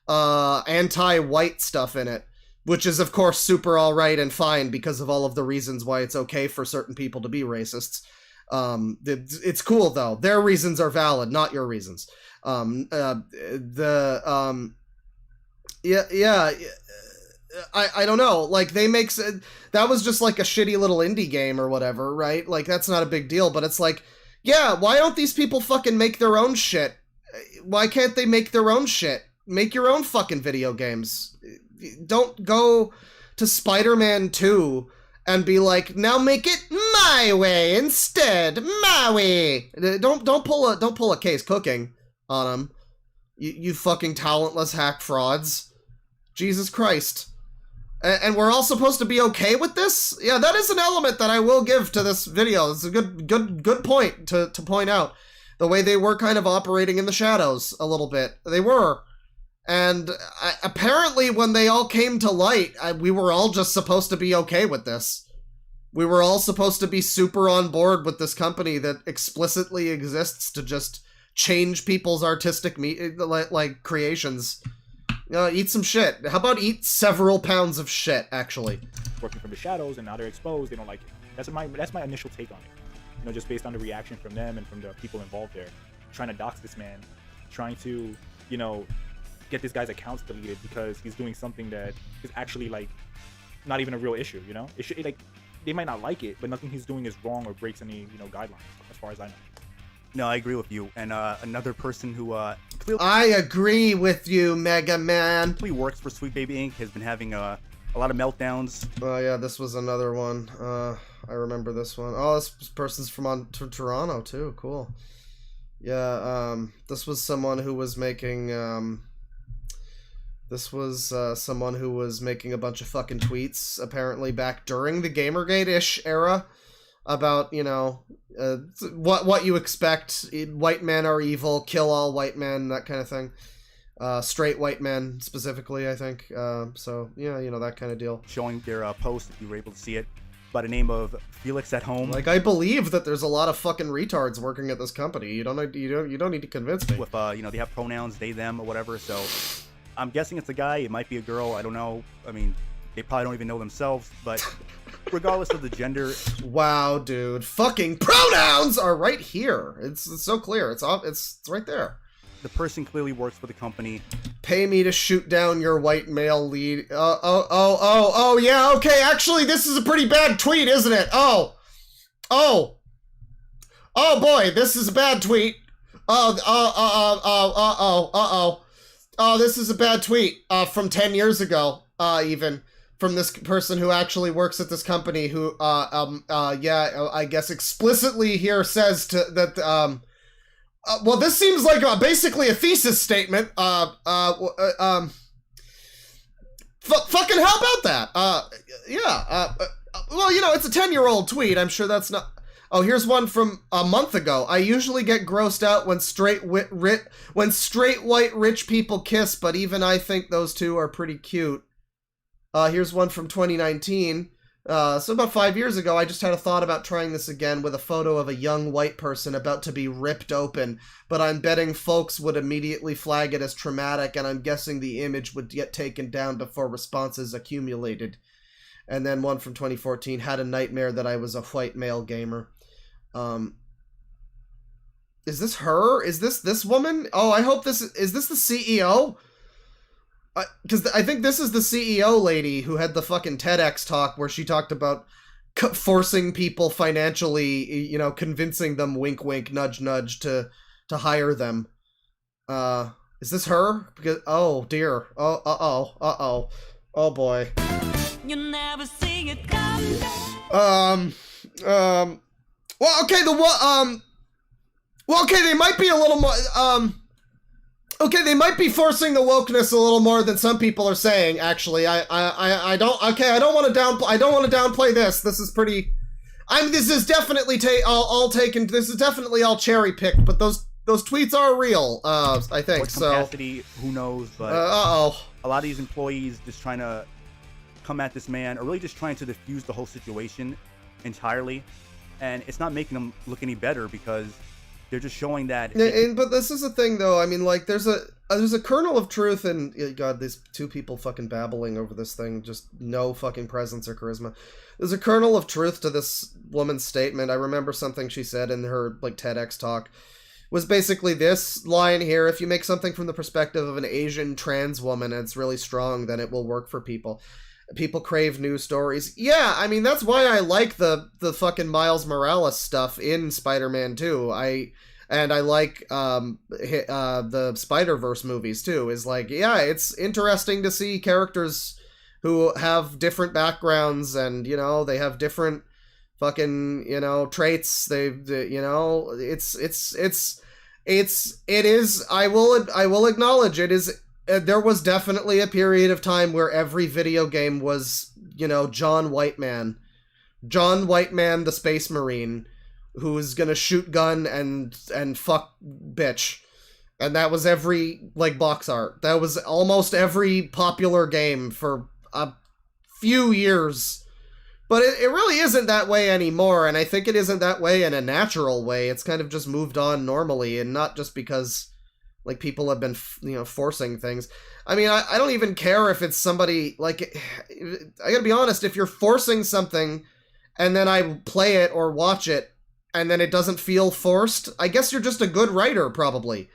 anti-white stuff in it, which is of course super alright and fine because of all of the reasons why it's okay for certain people to be racists. It's cool though. Their reasons are valid, not your reasons. I don't know, like, that was just like a shitty little indie game or whatever, right? Like, that's not a big deal, but it's like, yeah, why don't these people fucking make their own shit? Why can't they make their own shit? Make your own fucking video games. Don't go to Spider-Man 2 and be like, now make it my way instead, my way. Don't pull a Case Cooking on them, you fucking talentless hack frauds. Jesus Christ. And we're all supposed to be okay with this? Yeah, that is an element that I will give to this video. It's a good point to point out. The way they were kind of operating in the shadows a little bit. They were. And apparently when they all came to light, we were all just supposed to be okay with this. We were all supposed to be super on board with this company that explicitly exists to just change people's artistic creations. Eat some shit. How about eat several pounds of shit, actually? Working from the shadows, and now they're exposed. They don't like it. That's my initial take on it. You know, just based on the reaction from them and from the people involved there, trying to dox this man, trying to, you know, get this guy's accounts deleted because he's doing something that is actually, like, not even a real issue. You know, they might not like it, but nothing he's doing is wrong or breaks any, you know, guidelines, as far as I know. No, I agree with you. And another person who clearly I agree with you, Mega Man. works for Sweet Baby Inc. has been having a lot of meltdowns. Oh yeah, this was another one. I remember this one. Oh, this person's from Toronto too. Cool. Yeah. This was someone who was making. This was someone who was making a bunch of fucking tweets apparently back during the Gamergate-ish era. About, you know, what you expect. White men are evil, kill all white men, that kind of thing. Straight white men, specifically, I think. So, yeah, you know, that kind of deal. Showing their post, if you were able to see it, by the name of Felix at Home. Like, I believe that there's a lot of fucking retards working at this company. You don't need to convince me. With, you know, they have pronouns, they, them, or whatever, so I'm guessing it's a guy, it might be a girl, I don't know. I mean, they probably don't even know themselves, but regardless of the gender. Wow, dude. Fucking pronouns are right here. It's so clear. It's right there. The person clearly works for the company. Pay me to shoot down your white male lead. Oh, yeah, okay. Actually, this is a pretty bad tweet, isn't it? Oh, boy, this is a bad tweet. Oh, this is a bad tweet from 10 years ago, even. From this person who actually works at this company who, I guess explicitly here says that, well, this seems like basically a thesis statement. Fucking how about that? Well, you know, it's a 10-year-old tweet. I'm sure that's not... Oh, here's one from a month ago. I usually get grossed out when straight white rich people kiss, but even I think those two are pretty cute. Here's one from 2019. So about 5 years ago, I just had a thought about trying this again with a photo of a young white person about to be ripped open, but I'm betting folks would immediately flag it as traumatic, and I'm guessing the image would get taken down before responses accumulated. And then one from 2014, had a nightmare that I was a white male gamer. Is this her? Is this woman? Oh, I hope is this the CEO? Because I think this is the CEO lady who had the fucking TEDx talk where she talked about forcing people financially, you know, convincing them, wink, wink, nudge, nudge, to hire them. Is this her? Because oh dear. Oh boy. You never see it come. Well, okay, well, okay, they might be a little more, okay, they might be forcing the wokeness a little more than some people are saying, actually. I don't want to downplay this. This is pretty, this is definitely, this is definitely all cherry-picked, but those tweets are real, I think, What so. capacity, who knows, but Uh-oh. a lot of these employees just trying to come at this man, or really just trying to diffuse the whole situation entirely, and it's not making them look any better because they're just showing that. But this is the thing, though. I mean, like, there's a kernel of truth in God. These two people fucking babbling over this thing, just no fucking presence or charisma. There's a kernel of truth to this woman's statement. I remember something she said in her like TEDx talk. Was basically this line here: if you make something from the perspective of an Asian trans woman and it's really strong, then it will work for people. People crave new stories. Yeah, I mean, that's why I like the fucking Miles Morales stuff in Spider-Man 2. I like the Spider-Verse movies too. Is like, yeah, it's interesting to see characters who have different backgrounds and, you know, they have different fucking, you know, traits. You know, it is, I will acknowledge it is. There was definitely a period of time where every video game was, you know, John Whiteman, the Space Marine, who's gonna shoot gun and fuck bitch, and that was every like box art. That was almost every popular game for a few years, but it really isn't that way anymore. And I think it isn't that way in a natural way. It's kind of just moved on normally, and not just because like people have been, you know, forcing things. I mean, I don't even care if it's somebody, like, I gotta be honest, if you're forcing something and then I play it or watch it and then it doesn't feel forced, I guess you're just a good writer, probably.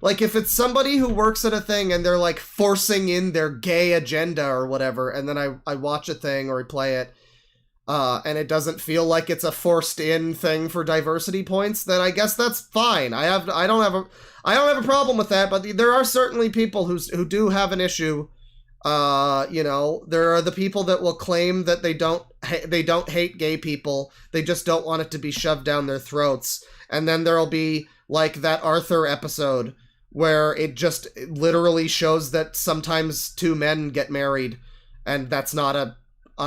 Like, if it's somebody who works at a thing and they're like forcing in their gay agenda or whatever, and then I watch a thing or I play it, and it doesn't feel like it's a forced in thing for diversity points, then I guess that's fine. I don't have a problem with that, but there are certainly people who do have an issue. You know, there are the people that will claim that they don't hate gay people, they just don't want it to be shoved down their throats. And then there'll be like that Arthur episode where it just literally shows that sometimes two men get married, and that's not an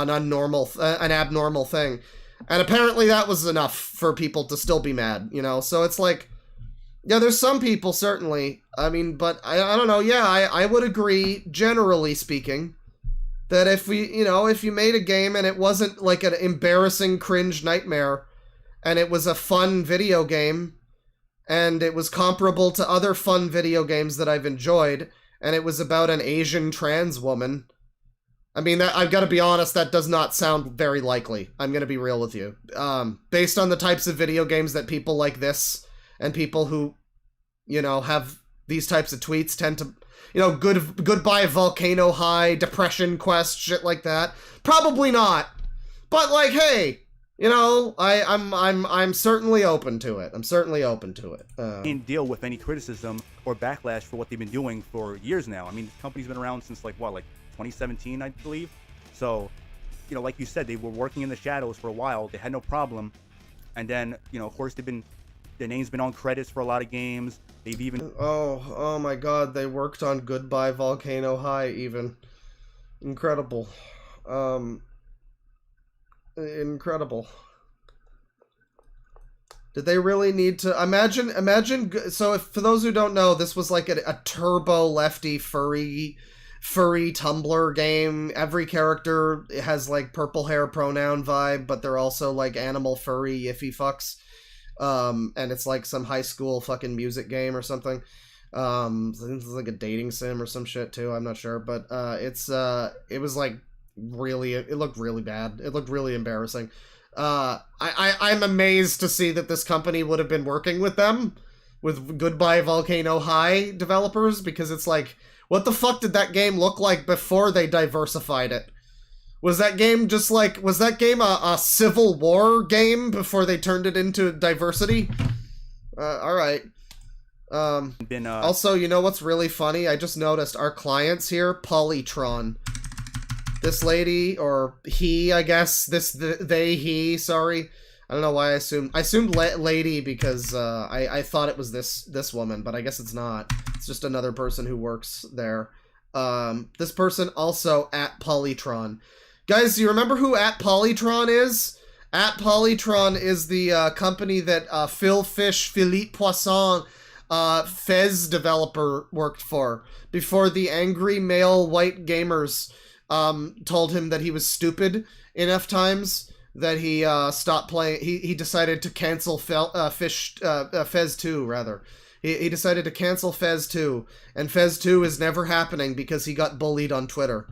abnormal thing. And apparently that was enough for people to still be mad, you know? So it's like, yeah, there's some people, certainly. I mean, but I don't know. Yeah, I would agree, generally speaking, that if you made a game and it wasn't like an embarrassing cringe nightmare, and it was a fun video game, and it was comparable to other fun video games that I've enjoyed, and it was about an Asian trans woman, I mean, I've got to be honest, that does not sound very likely. I'm going to be real with you. Based on the types of video games that people like this, and people who, you know, have these types of tweets tend to, you know, goodbye Volcano High, Depression Quest, shit like that. Probably not. But like, hey, you know, I'm certainly open to it. I'm certainly open to it. Can't deal with any criticism or backlash for what they've been doing for years now. I mean, this company's been around since like 2017, I believe. So, you know, like you said, they were working in the shadows for a while. They had no problem. And then, you know, of course, their name's been on credits for a lot of games. They've even... Oh my god, they worked on Goodbye Volcano High, even. Incredible. Incredible. Did they really need to... Imagine... So, if for those who don't know, this was like a turbo lefty furry Tumblr game. Every character has like purple hair pronoun vibe, but they're also like animal furry yiffy fucks. And it's like some high school fucking music game or something. I think it's like a dating sim or some shit too. I'm not sure, but it was like really, it looked really bad. It looked really embarrassing. I'm amazed to see that this company would have been working with them, with Goodbye Volcano High developers, because it's like, what the fuck did that game look like before they diversified it? Was that game just like, was that game a Civil War game before they turned it into diversity? Alright. Also, you know what's really funny? I just noticed our clients here, Polytron. This lady, or he, I guess, he, sorry. I don't know why I assumed lady because I thought it was this woman, but I guess it's not. It's just another person who works there. This person also at Polytron. Guys, you remember who at Polytron is? At Polytron is the company that Philippe Poisson, Fez developer, worked for before the angry male white gamers told him that he was stupid enough times that he stopped playing. He decided to cancel Fez 2, rather. He decided to cancel Fez 2, and Fez 2 is never happening because he got bullied on Twitter.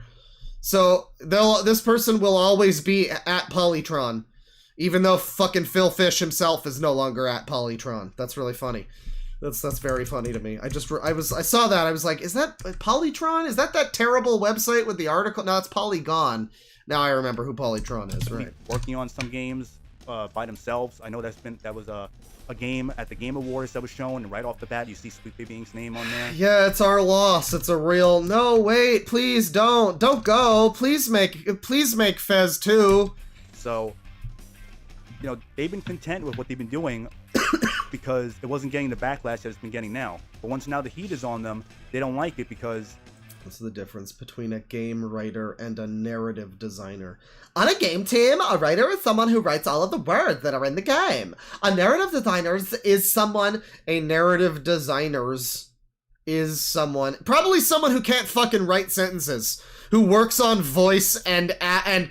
So this person will always be at Polytron, even though fucking Phil Fish himself is no longer at Polytron. That's really funny. That's very funny to me. I saw that. I was like, is that Polytron? Is that terrible website with the article? No, it's Polygon. Now I remember who Polytron is, right? Working on some games by themselves. I know that was a game at the Game Awards that was shown, and right off the bat you see Sweet Baby Ink's name on there. Yeah, it's our loss. It's a real no. Wait, please don't go. Please make Fez 2. So, you know, they've been content with what they've been doing because it wasn't getting the backlash that it's been getting now. But once now the heat is on them, they don't like it because. What's the difference between a game writer and a narrative designer? On a game team, a writer is someone who writes all of the words that are in the game. A narrative designer is someone... A narrative designer's is someone... Probably someone who can't fucking write sentences. Who works on voice and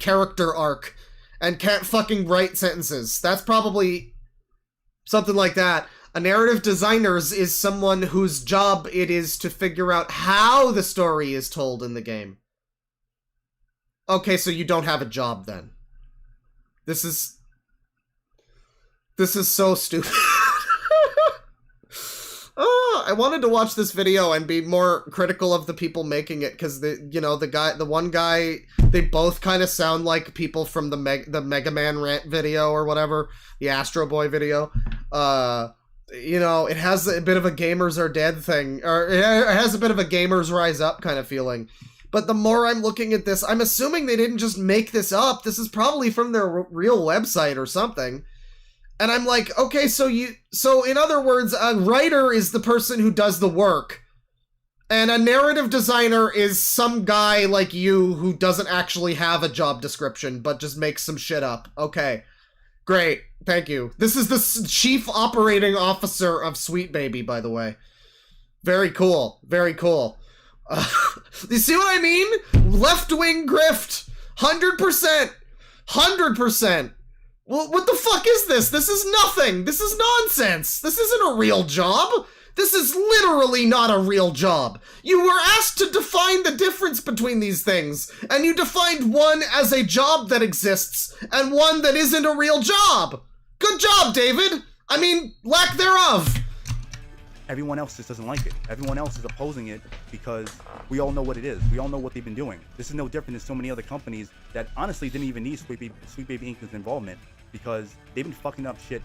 character arc. And can't fucking write sentences. That's probably something like that. A narrative designer is someone whose job it is to figure out how the story is told in the game. Okay, so you don't have a job then. This is so stupid. Oh, I wanted to watch this video and be more critical of the people making it because the one guy, they both kind of sound like people from the Mega Man rant video or whatever, the Astro Boy video. It has a bit of a gamers are dead thing, or it has a bit of a gamers rise up kind of feeling. But the more I'm looking at this, I'm assuming they didn't just make this up. This is probably from their real website or something. And I'm like, okay, so in other words, a writer is the person who does the work. And a narrative designer is some guy like you who doesn't actually have a job description, but just makes some shit up. Okay. Great. Thank you. This is the chief operating officer of Sweet Baby, by the way. Very cool. Very cool. You see what I mean? Left-wing grift. 100%. 100%. Well, what the fuck is this? This is nothing. This is nonsense. This isn't a real job. This is literally not a real job. You were asked to define the difference between these things, and you defined one as a job that exists, and one that isn't a real job. Good job, David. I mean, lack thereof. Everyone else just doesn't like it. Everyone else is opposing it because we all know what it is. We all know what they've been doing. This is no different than so many other companies that honestly didn't even need Sweet Baby Inc.'s involvement because they've been fucking up shit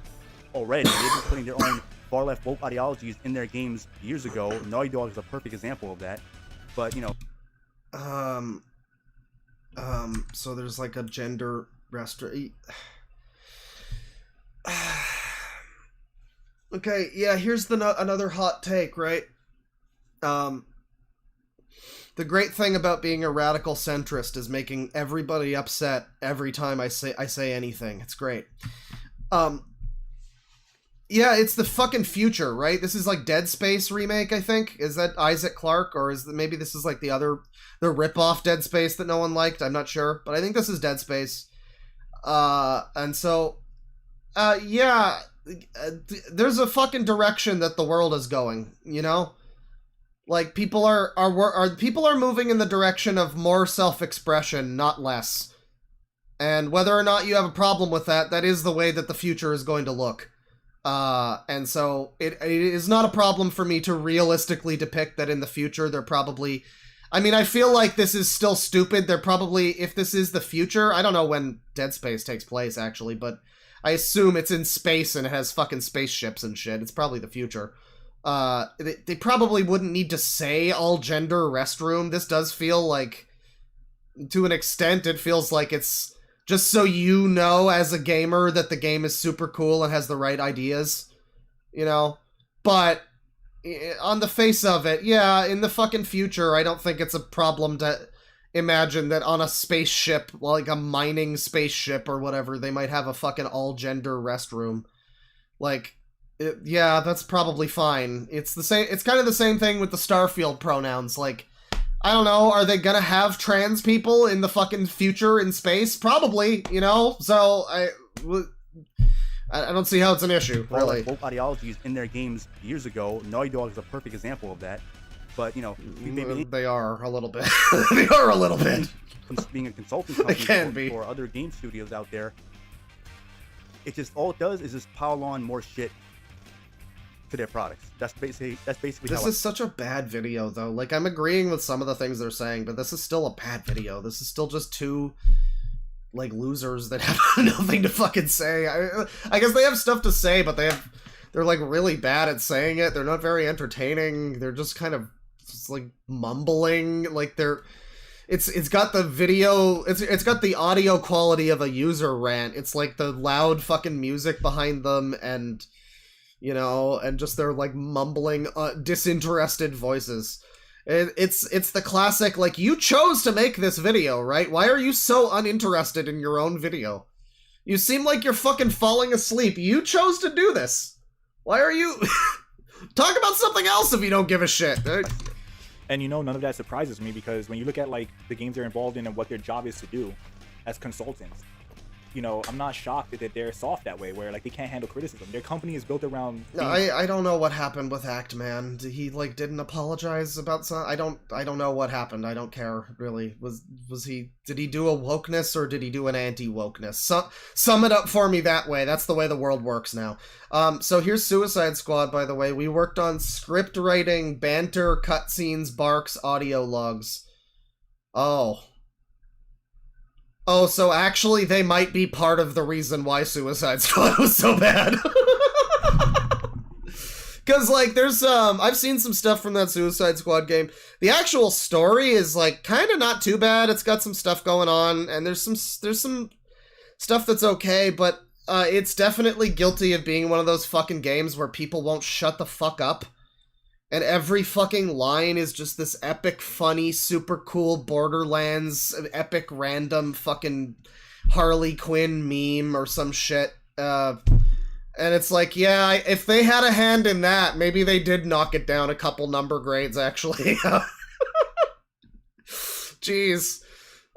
already. They've been putting their own far left woke ideologies in their games years ago. Naughty Dog is a perfect example of that. But so there's like a gender restaurant. Okay, yeah, here's another hot take, right? The great thing about being a radical centrist is making everybody upset every time I say anything. It's great. Yeah, it's the fucking future, right? This is like Dead Space remake, I think. Is that Isaac Clarke, or maybe this is like the rip-off Dead Space that no one liked? I'm not sure, but I think this is Dead Space. And so, yeah, there's a fucking direction that the world is going, you know? Like, people are moving in the direction of more self-expression, not less. And whether or not you have a problem with that, that is the way that the future is going to look. And so it is not a problem for me to realistically depict that in the future they're probably... I mean, I feel like this is still stupid. They're probably, if this is the future, I don't know when Dead Space takes place, actually, but I assume it's in space and it has fucking spaceships and shit. It's probably the future. They probably wouldn't need to say all-gender restroom. This does feel like, to an extent, it feels like it's Just so you know as a gamer that the game is super cool and has the right ideas, you know? But on the face of it, yeah, in the fucking future, I don't think it's a problem to imagine that on a spaceship, like a mining spaceship or whatever, they might have a fucking all-gender restroom. Like, yeah, that's probably fine. It's the same. It's kind of the same thing with the Starfield pronouns. Like, I don't know, are they gonna have trans people in the fucking future in space? Probably, you know? So, I don't see how it's an issue, really. Both ideologies in their games years ago. Naughty Dog is a perfect example of that. But, you know, they are a little bit. They are a little bit. Being a consulting company can be. for other game studios out there, it just, all it does is just pile on more shit to their products. That's basically this is such a bad video, though. Like, I'm agreeing with some of the things they're saying, but this is still a bad video. This is still just two, like, losers that have nothing to fucking say. I guess they have stuff to say, but they're like really bad at saying it. They're not very entertaining. They're just kind of just like mumbling. Like it's got the video, it's got the audio quality of a user rant. It's like the loud fucking music behind them, and you know, and just their like mumbling, disinterested voices. It's the classic, like, you chose to make this video, right? Why are you so uninterested in your own video? You seem like you're fucking falling asleep. You chose to do this. Why are you... Talk about something else if you don't give a shit. And you know, none of that surprises me, because when you look at like the games they're involved in and what their job is to do as consultants, you know, I'm not shocked that they're soft that way, where like they can't handle criticism. Their company is built around... I don't know what happened with AHedgeman. He like didn't apologize about some... I don't know what happened. I don't care, really. Did he do a wokeness or did he do an anti-wokeness? Sum it up for me that way. That's the way the world works now. So here's Suicide Squad, by the way. We worked on script writing, banter, cutscenes, barks, audio logs. Oh, so actually they might be part of the reason why Suicide Squad was so bad. Because, like, there's, I've seen some stuff from that Suicide Squad game. The actual story is, like, kind of not too bad. It's got some stuff going on, and there's some stuff that's okay, but, it's definitely guilty of being one of those fucking games where people won't shut the fuck up. And every fucking line is just this epic, funny, super cool Borderlands, epic, random fucking Harley Quinn meme or some shit. And it's like, yeah, if they had a hand in that, maybe they did knock it down a couple number grades, actually. Jeez.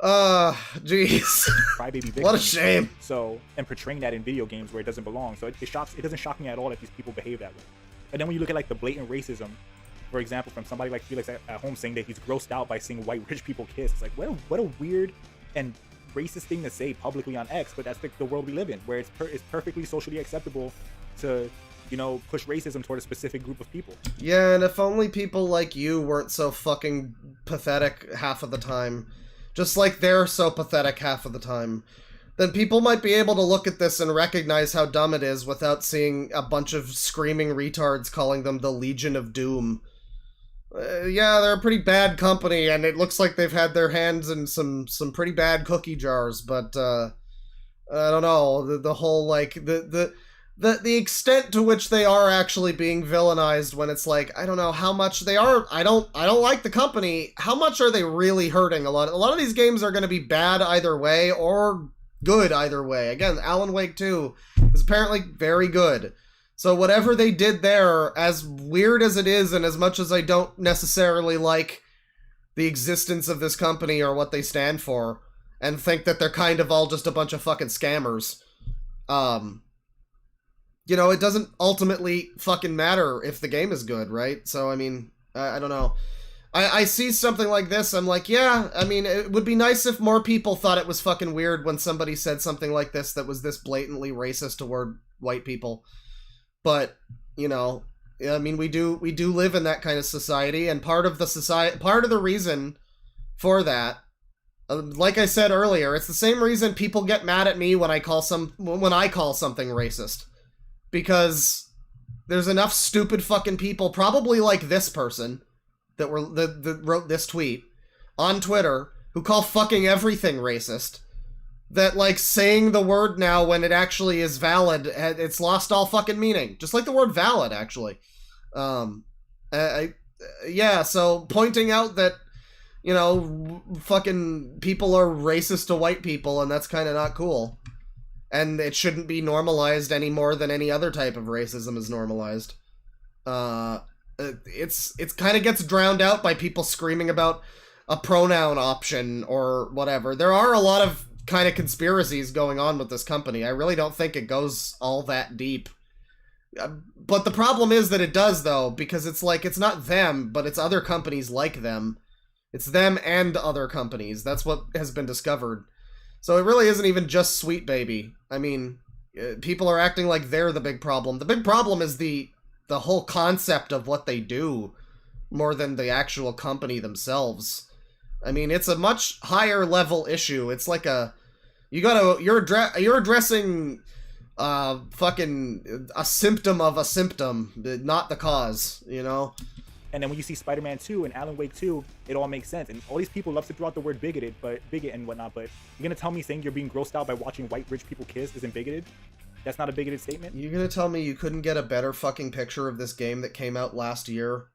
Jeez. Crybaby victims. What a shame. So, and portraying that in video games where it doesn't belong. So it doesn't shock me at all that these people behave that way. And then when you look at like the blatant racism, for example, from somebody like Felix at home saying that he's grossed out by seeing white rich people kiss, it's like, what a weird and racist thing to say publicly on X, but that's the world we live in, where it's perfectly socially acceptable to, you know, push racism toward a specific group of people. Yeah, and if only people like you weren't so fucking pathetic half of the time, just like they're so pathetic half of the time, then people might be able to look at this and recognize how dumb it is without seeing a bunch of screaming retards calling them the Legion of Doom. Yeah, they're a pretty bad company, and it looks like they've had their hands in some pretty bad cookie jars, but, I don't know, the whole, like, the extent to which they are actually being villainized when it's like, I don't know how much they are, I don't like the company, how much are they really hurting? A lot of these games are going to be bad either way, or good either way. Again, Alan Wake 2 is apparently very good. So whatever they did there, as weird as it is, and as much as I don't necessarily like the existence of this company or what they stand for, and think that they're kind of all just a bunch of fucking scammers, you know, it doesn't ultimately fucking matter if the game is good, right? So, I mean, I don't know. I see something like this, I'm like, yeah, I mean, it would be nice if more people thought it was fucking weird when somebody said something like this that was this blatantly racist toward white people. But, you know, I mean, we do live in that kind of society, and part of the reason for that, like I said earlier, it's the same reason people get mad at me when I call something racist. Because there's enough stupid fucking people, probably like this person, that wrote this tweet on Twitter, who call fucking everything racist. that, like, saying the word now when it actually is valid, it's lost all fucking meaning. Just like the word valid, actually. Yeah, so pointing out that, you know, fucking people are racist to white people, and that's kind of not cool. And it shouldn't be normalized any more than any other type of racism is normalized. It's kind of gets drowned out by people screaming about a pronoun option or whatever. There are a lot of kind of conspiracies going on with this company. I really don't think it goes all that deep. But the problem is that it does, though, because it's like, it's not them, but it's other companies like them. It's them and other companies. That's what has been discovered. So it really isn't even just Sweet Baby. I mean, people are acting like they're the big problem. The big problem is the whole concept of what they do, more than the actual company themselves. I mean, it's a much higher level issue. It's like you're addressing fucking a symptom of a symptom, not the cause, you know? And then when you see Spider-Man 2 and Alan Wake 2, it all makes sense. And all these people love to throw out the word bigot and whatnot, but you're gonna tell me saying you're being grossed out by watching white rich people kiss isn't bigoted? That's not a bigoted statement? You're gonna tell me you couldn't get a better fucking picture of this game that came out last year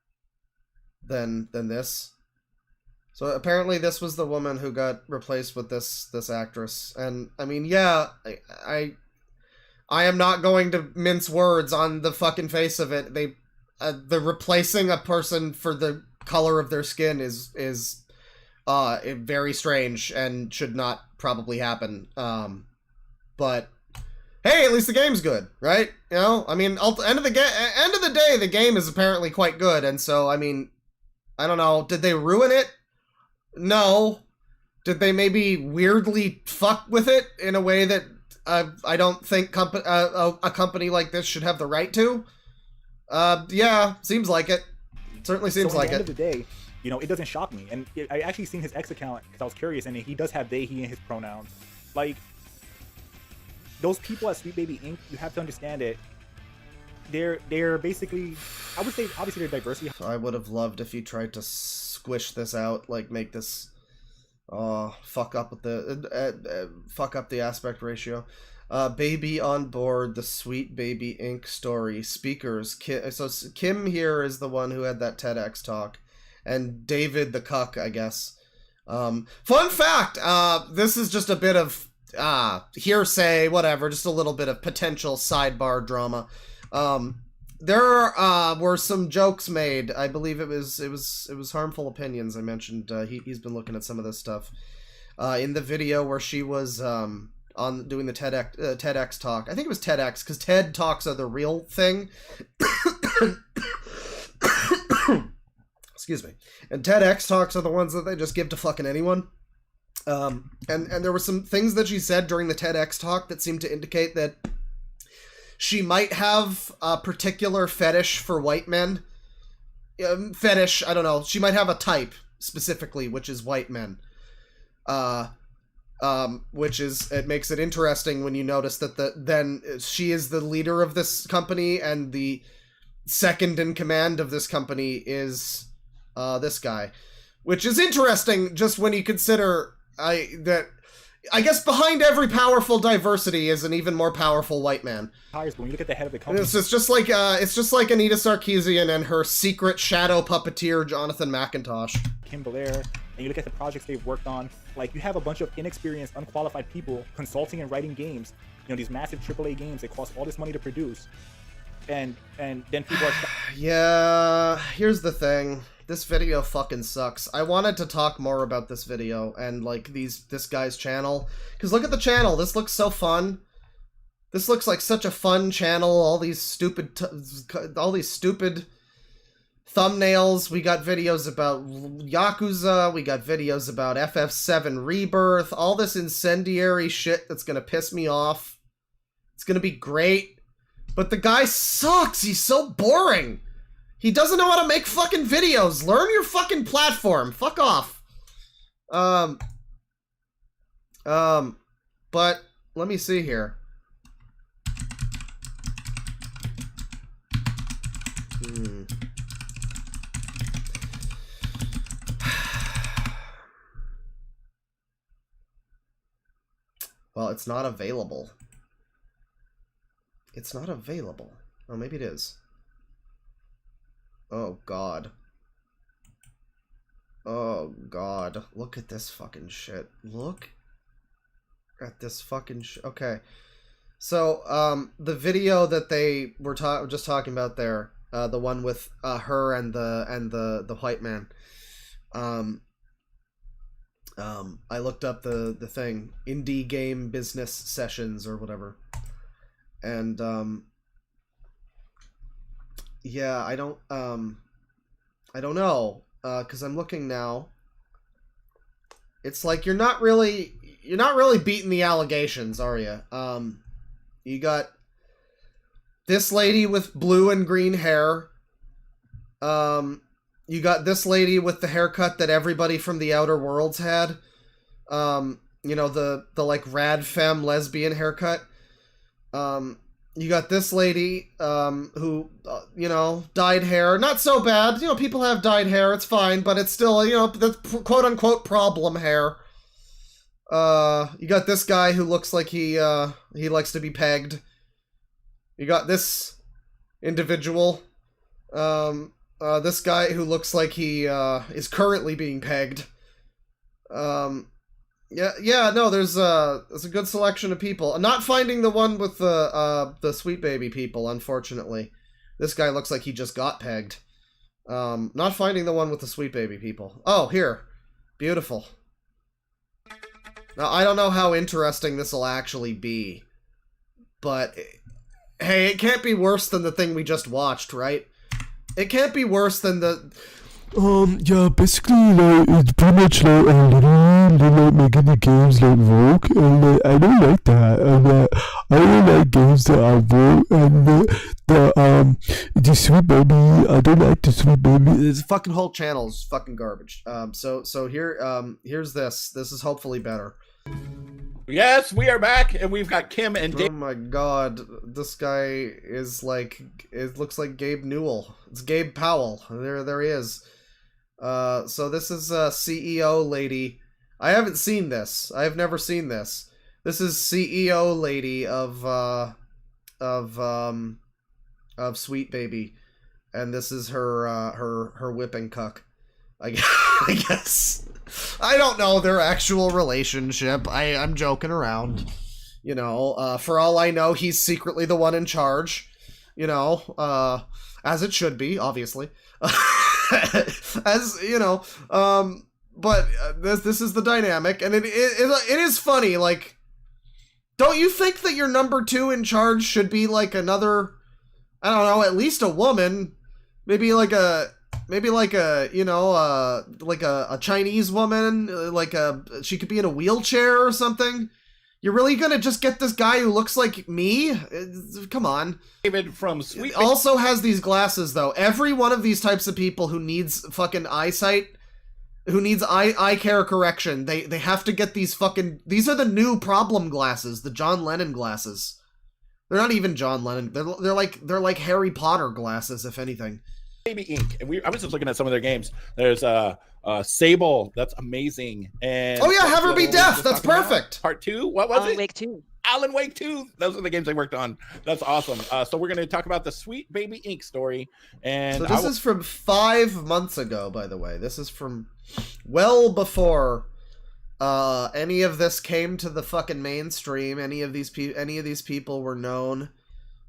than this? So apparently this was the woman who got replaced with this actress. And I mean, yeah, I am not going to mince words on the fucking face of it. The replacing a person for the color of their skin is very strange and should not probably happen. But hey, at least the game's good, right? You know, I mean, end of the day, the game is apparently quite good, and so I mean, I don't know. Did they ruin it? No. Did they maybe weirdly fuck with it in a way that I don't think a company like this should have the right to? Yeah, seems like it. Certainly seems like it. At the end of the day, you know, it doesn't shock me. And I actually seen his X account because I was curious, and he does have they, he, and his pronouns. Like, those people at Sweet Baby Inc., you have to understand it. They're basically, I would say, obviously they're diversity. I would have loved if you tried to squish this out, like make this, fuck up the aspect ratio. Baby on board, the Sweet Baby Inc. story. Speakers. So Kim here is the one who had that TEDx talk. And David the cuck, I guess. Fun fact! This is just a bit of hearsay, whatever, just a little bit of potential sidebar drama. There were some jokes made. I believe it was Harmful Opinions I mentioned. He's been looking at some of this stuff. In the video where she was on doing the TEDx talk. I think it was TEDx, because TED Talks are the real thing. Excuse me. And TEDx Talks are the ones that they just give to fucking anyone. And there were some things that she said during the TEDx talk that seemed to indicate that she might have a particular fetish for white men. Fetish, I don't know. She might have a type, specifically, which is white men. Which is, it makes it interesting when you notice that then she is the leader of this company, and the second in command of this company is this guy, which is interesting just when you consider I guess behind every powerful diversity is an even more powerful white man. When you look at the head of the company, it's just like Anita Sarkeesian and her secret shadow puppeteer Jonathan McIntosh. Kim Belair, and you look at the projects they've worked on, like, you have a bunch of inexperienced, unqualified people consulting and writing games, you know, these massive AAA games that cost all this money to produce, and then people are yeah, here's the thing. This video fucking sucks. I wanted to talk more about this video and, like, this guy's channel, because look at the channel. This looks so fun. This looks like such a fun channel. All these stupid thumbnails. We got videos about Yakuza. We got videos about FF7 Rebirth. All this incendiary shit that's gonna piss me off. It's gonna be great. But the guy sucks. He's so boring. He doesn't know how to make fucking videos. Learn your fucking platform. Fuck off. But let me see here. Well, it's not available. It's not available. Oh, maybe it is. Oh, God. Oh, God. Look at this fucking shit. Look at this fucking shit. Okay. So, the video that they were just talking about there, the one with her and the white man, I looked up the thing, indie game business sessions or whatever, and yeah, I don't know, because I'm looking now. It's like you're not really beating the allegations, are you? You got this lady with blue and green hair. You got this lady with the haircut that everybody from the Outer Worlds had. You know, the like rad femme lesbian haircut. You got this lady, who, you know, dyed hair. Not so bad. You know, people have dyed hair. It's fine, but it's still, you know, the quote-unquote problem hair. You got this guy who looks like he likes to be pegged. You got this individual, this guy who looks like he, is currently being pegged. Yeah, no, there's a good selection of people. I'm not finding the one with the sweet baby people, unfortunately. This guy looks like he just got pegged. Not finding the one with the sweet baby people. Oh, here. Beautiful. Now, I don't know how interesting this will actually be, but hey, it can't be worse than the thing we just watched, right? It can't be worse than the... Yeah, basically, like, it's pretty much like literally making the games like woke, and I don't like that, and I don't like games that are woke, and the sweet baby, I don't like the sweet baby. This fucking whole channel is fucking garbage. So here, here's this. This is hopefully better. Yes, we are back, and we've got Kim and Dave. Oh my god, this guy is like, it looks like Gabe Newell. It's Gabe Powell. There he is. So this is a CEO lady. I haven't seen this. I have never seen this. This is CEO lady of Sweet Baby, and this is her whipping cuck. I guess. I don't know their actual relationship. I'm joking around. You know, for all I know, he's secretly the one in charge. You know, as it should be, obviously. As, you know, but this is the dynamic, and it is funny, like, don't you think that your number 2 in charge should be, like, another, I don't know, at least a woman, maybe like a, you know, like a Chinese woman, like she could be in a wheelchair or something? You're really gonna just get this guy who looks like me? Come on. David from Sweet. Also has these glasses, though. Every one of these types of people who needs fucking eyesight, who needs eye care correction, they have to get these fucking... These are the new problem glasses, the John Lennon glasses. They're not even John Lennon. They're like Harry Potter glasses, if anything. Baby Inc. And I was just looking at some of their games. There's Sable, that's amazing. And oh yeah, Have Her Be Deaf, that's perfect. Part 2, what was it? Wake 2. Alan Wake 2. Those are the games they worked on. That's awesome. So we're going to talk about the Sweet Baby Inc. story. And so this is from 5 months ago, by the way. This is from well before any of this came to the fucking mainstream. Any of these people were known.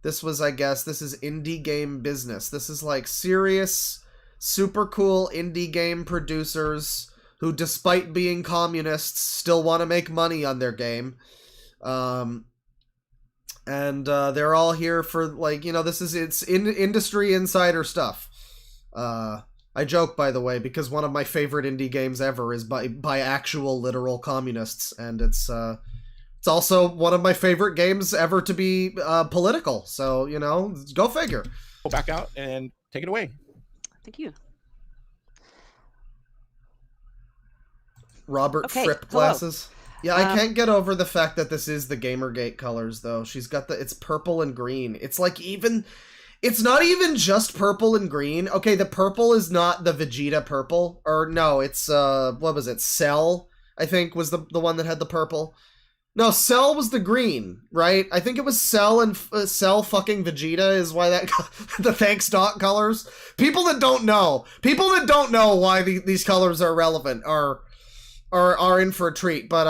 This was, I guess, this is indie game business. This is like serious, super cool indie game producers who, despite being communists, still want to make money on their game. And they're all here for, like, you know, it's industry insider stuff. I joke, by the way, because one of my favorite indie games ever is by actual literal communists, and it's also one of my favorite games ever to be political. So, you know, go figure. Go back out and take it away. Thank you. Robert Fripp glasses. Yeah, I can't get over the fact that this is the Gamergate colors, though. She's got it's purple and green. It's like it's not even just purple and green. Okay, the purple is not the Vegeta purple. Or no, it's, what was it? Cell, I think, was the one that had the purple. No, Cell was the green, right? I think it was Cell and Cell fucking Vegeta is why that the thanks dot colors. People that don't know why these colors are relevant are in for a treat. But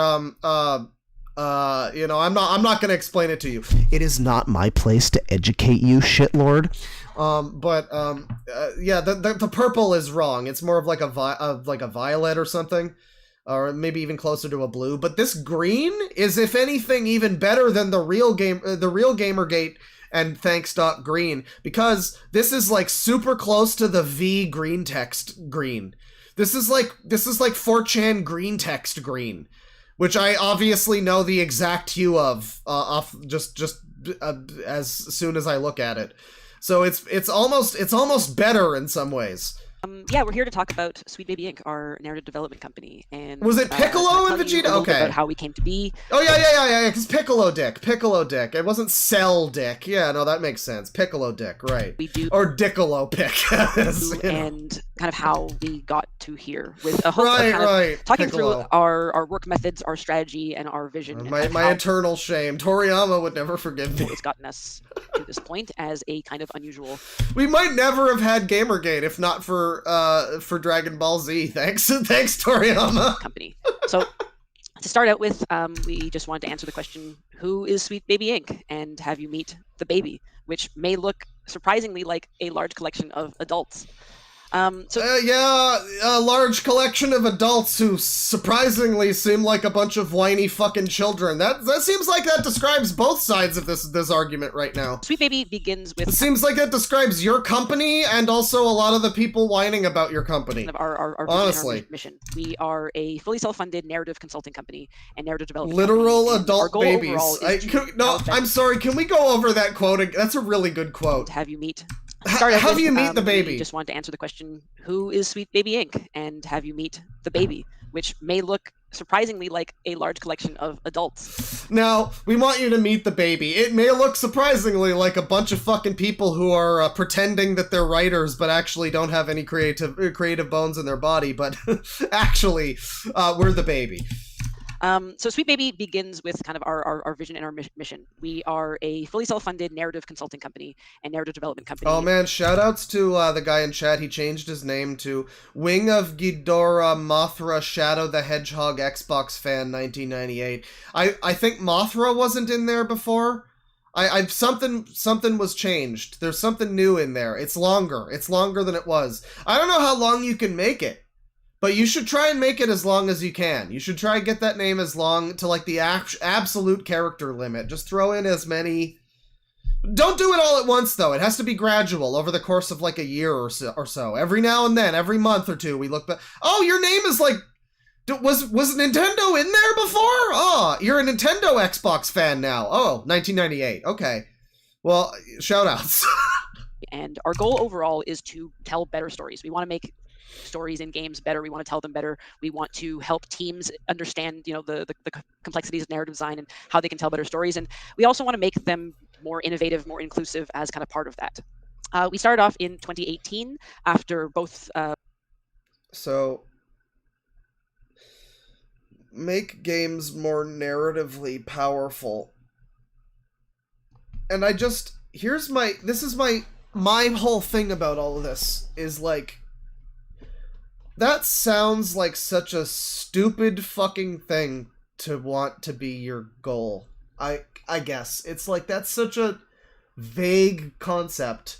you know, I'm not gonna explain it to you. It is not my place to educate you, shitlord. Yeah, the purple is wrong. It's more of like a violet or something. Or maybe even closer to a blue, but this green is, if anything, even better than the real Gamergate and thanks dot green, because this is like super close to the V green text green. This is like 4chan green text green, which I obviously know the exact hue of off just as soon as I look at it. So it's almost better in some ways. Yeah, we're here to talk about Sweet Baby Inc., our narrative development company. And was it Piccolo and Vegeta? Okay. About how we came to be. Oh yeah, because Piccolo Dick. It wasn't Cell Dick. Yeah, no, that makes sense. Piccolo Dick, right. We do. Or Diccolo Pick. And kind of how we got to here, with a hope of talking Piccolo. through our work methods, our strategy, and our vision. My eternal shame. Toriyama would never forgive me. It's gotten us to this point as a kind of unusual. We might never have had Gamergate if not for Dragon Ball Z. Thanks Toriyama. Company. So to start out with, we just wanted to answer the question, who is Sweet Baby Inc., and have you meet the baby, which may look surprisingly like a large collection of adults. A large collection of adults who surprisingly seem like a bunch of whiny fucking children. That seems like that describes both sides of this argument right now. Sweet Baby begins with... It seems like that describes your company and also a lot of the people whining about your company. Our honestly. Mission. We are a fully self-funded narrative consulting company and narrative development literal company. Adult babies. I'm sorry, can we go over that quote again? That's a really good quote. Have you meet... Have you meet the baby? We just wanted to answer the question, who is Sweet Baby Inc., and have you meet the baby, which may look surprisingly like a large collection of adults. Now, we want you to meet the baby. It may look surprisingly like a bunch of fucking people who are pretending that they're writers, but actually don't have any creative bones in their body, but actually, we're the baby. So Sweet Baby begins with kind of our vision and our mission. We are a fully self-funded narrative consulting company and narrative development company. Oh man, shoutouts to the guy in chat. He changed his name to Wing of Ghidorah Mothra Shadow the Hedgehog Xbox Fan 1998. I think Mothra wasn't in there before. Something was changed. There's something new in there. It's longer. It's longer than it was. I don't know how long you can make it. But you should try and make it as long as you can. You should try and get that name as long to like the absolute character limit. Just throw in as many. Don't do it all at once though. It has to be gradual over the course of like a year or so. Every now and then, every month or two, we look back. Oh, your name is like. Was Nintendo in there before? Oh, you're a Nintendo Xbox fan now. Oh, 1998. Okay. Well, shout outs. And our goal overall is to tell better stories. We want to make stories in games better. We want to tell them better. We want to help teams understand, the complexities of narrative design and how they can tell better stories. And we also want to make them more innovative, more inclusive as kind of part of that. We started off in 2018 after both. So, make games more narratively powerful. And this is my whole thing about all of this is like, that sounds like such a stupid fucking thing to want to be your goal. I guess. It's like, that's such a vague concept.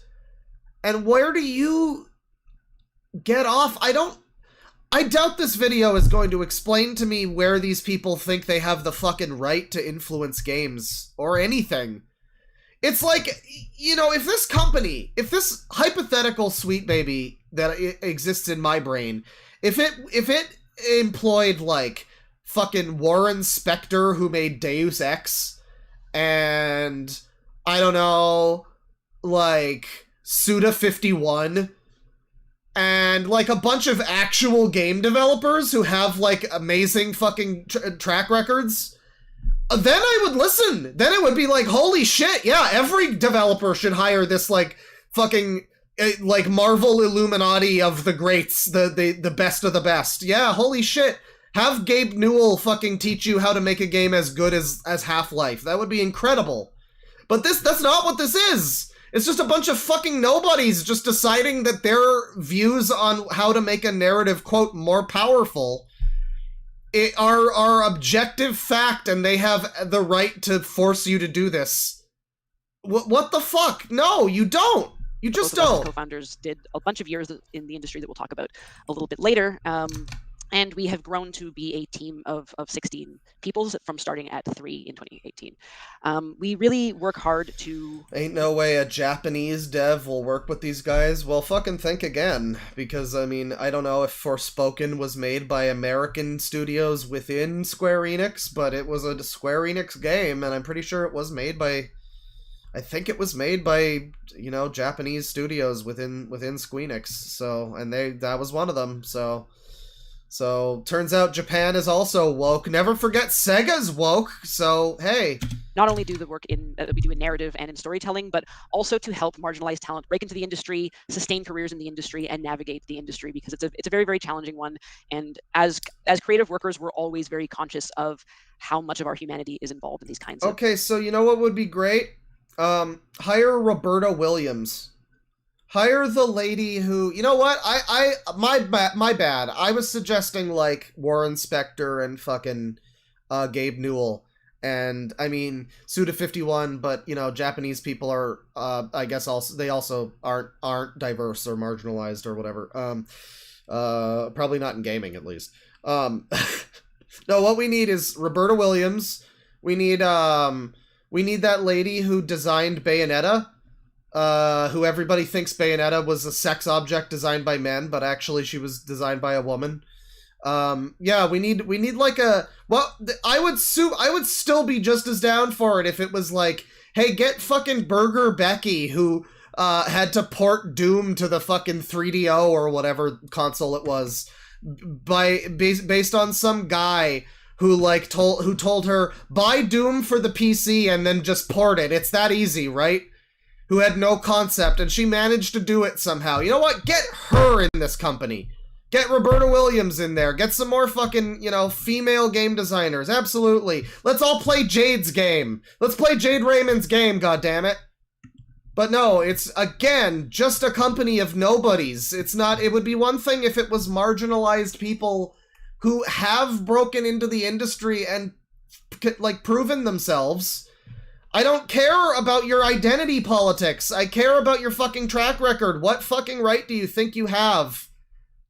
And where do you get off? I doubt this video is going to explain to me where these people think they have the fucking right to influence games or anything. It's like, if this hypothetical Sweet Baby that exists in my brain, if it employed like fucking Warren Spector, who made Deus Ex, and I don't know, like Suda51, and like a bunch of actual game developers who have like amazing fucking track records, then I would listen. Then it would be like, holy shit, yeah, every developer should hire this like fucking like Marvel Illuminati of the greats, the best of the best. Yeah, holy shit. Have Gabe Newell fucking teach you how to make a game as good as Half-Life. That would be incredible. But that's not what this is. It's just a bunch of fucking nobodies just deciding that their views on how to make a narrative, quote, more powerful are objective fact, and they have the right to force you to do this. What the fuck? No, you don't. You just Both of us don't. Co-founders did a bunch of years in the industry that we'll talk about a little bit later. And we have grown to be a team of 16 people from starting at 3 in 2018. We really work hard to... Ain't no way a Japanese dev will work with these guys. Well, fucking think again. Because, I mean, I don't know if Forspoken was made by American studios within Square Enix, but it was a Square Enix game, and I'm pretty sure it was made by... I think it was made by, you know, Japanese studios within Squeenix. So, and that was one of them, so... So, turns out Japan is also woke. Never forget Sega's woke, so hey. Not only do the work that we do in narrative and in storytelling, but also to help marginalized talent break into the industry, sustain careers in the industry, and navigate the industry, because it's a very, very challenging one. And as creative workers, we're always very conscious of how much of our humanity is involved in these kinds of... Okay, so you know what would be great? Hire Roberta Williams. Hire the lady who, you know what? My bad. I was suggesting like Warren Spector and fucking Gabe Newell, and I mean Suda51, but you know Japanese people are, I guess they also aren't diverse or marginalized or whatever. Probably not in gaming at least. No, what we need is Roberta Williams. We need that lady who designed Bayonetta. Who everybody thinks Bayonetta was a sex object designed by men, but actually she was designed by a woman. Yeah, we need like a... Well, I would still be just as down for it if it was like, hey, get fucking Burger Becky, who had to port Doom to the fucking 3DO or whatever console it was, based on some guy who told her, buy Doom for the PC and then just port it. It's that easy, right? Who had no concept, and she managed to do it somehow. You know what? Get her in this company. Get Roberta Williams in there. Get some more fucking, you know, female game designers. Absolutely. Let's all play Jade's game. Let's play Jade Raymond's game, goddammit. But no, it's, again, just a company of nobodies. It's not... It would be one thing if it was marginalized people who have broken into the industry and, like, proven themselves... I don't care about your identity politics. I care about your fucking track record. What fucking right do you think you have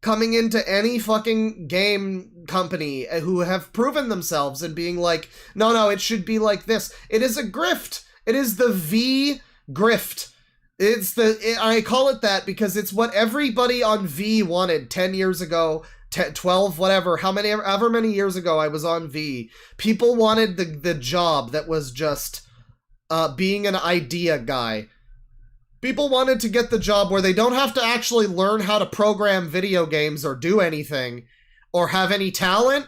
coming into any fucking game company who have proven themselves and being like, no, it should be like this. It is a grift. It is the V grift. I call it that because it's what everybody on V wanted 10 years ago, 12, whatever, however many years ago I was on V. People wanted the job that was just... being an idea guy. People wanted to get the job where they don't have to actually learn how to program video games or do anything or have any talent,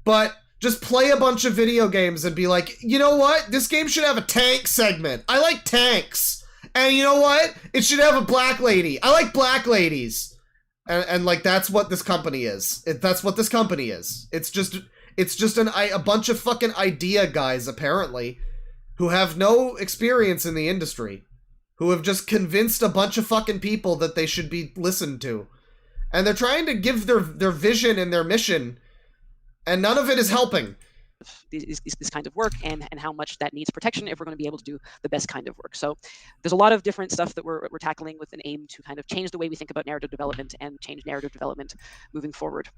but just play a bunch of video games and be like, you know what? This game should have a tank segment. I like tanks. And you know what? It should have a black lady. I like black ladies. And like, that's what this company is. That's what this company is. It's just a bunch of fucking idea guys, apparently, who have no experience in the industry, who have just convinced a bunch of fucking people that they should be listened to. And they're trying to give their vision and their mission, and none of it is helping. This kind of work and how much that needs protection if we're going to be able to do the best kind of work. So there's a lot of different stuff that we're tackling with an aim to kind of change the way we think about narrative development and change narrative development moving forward.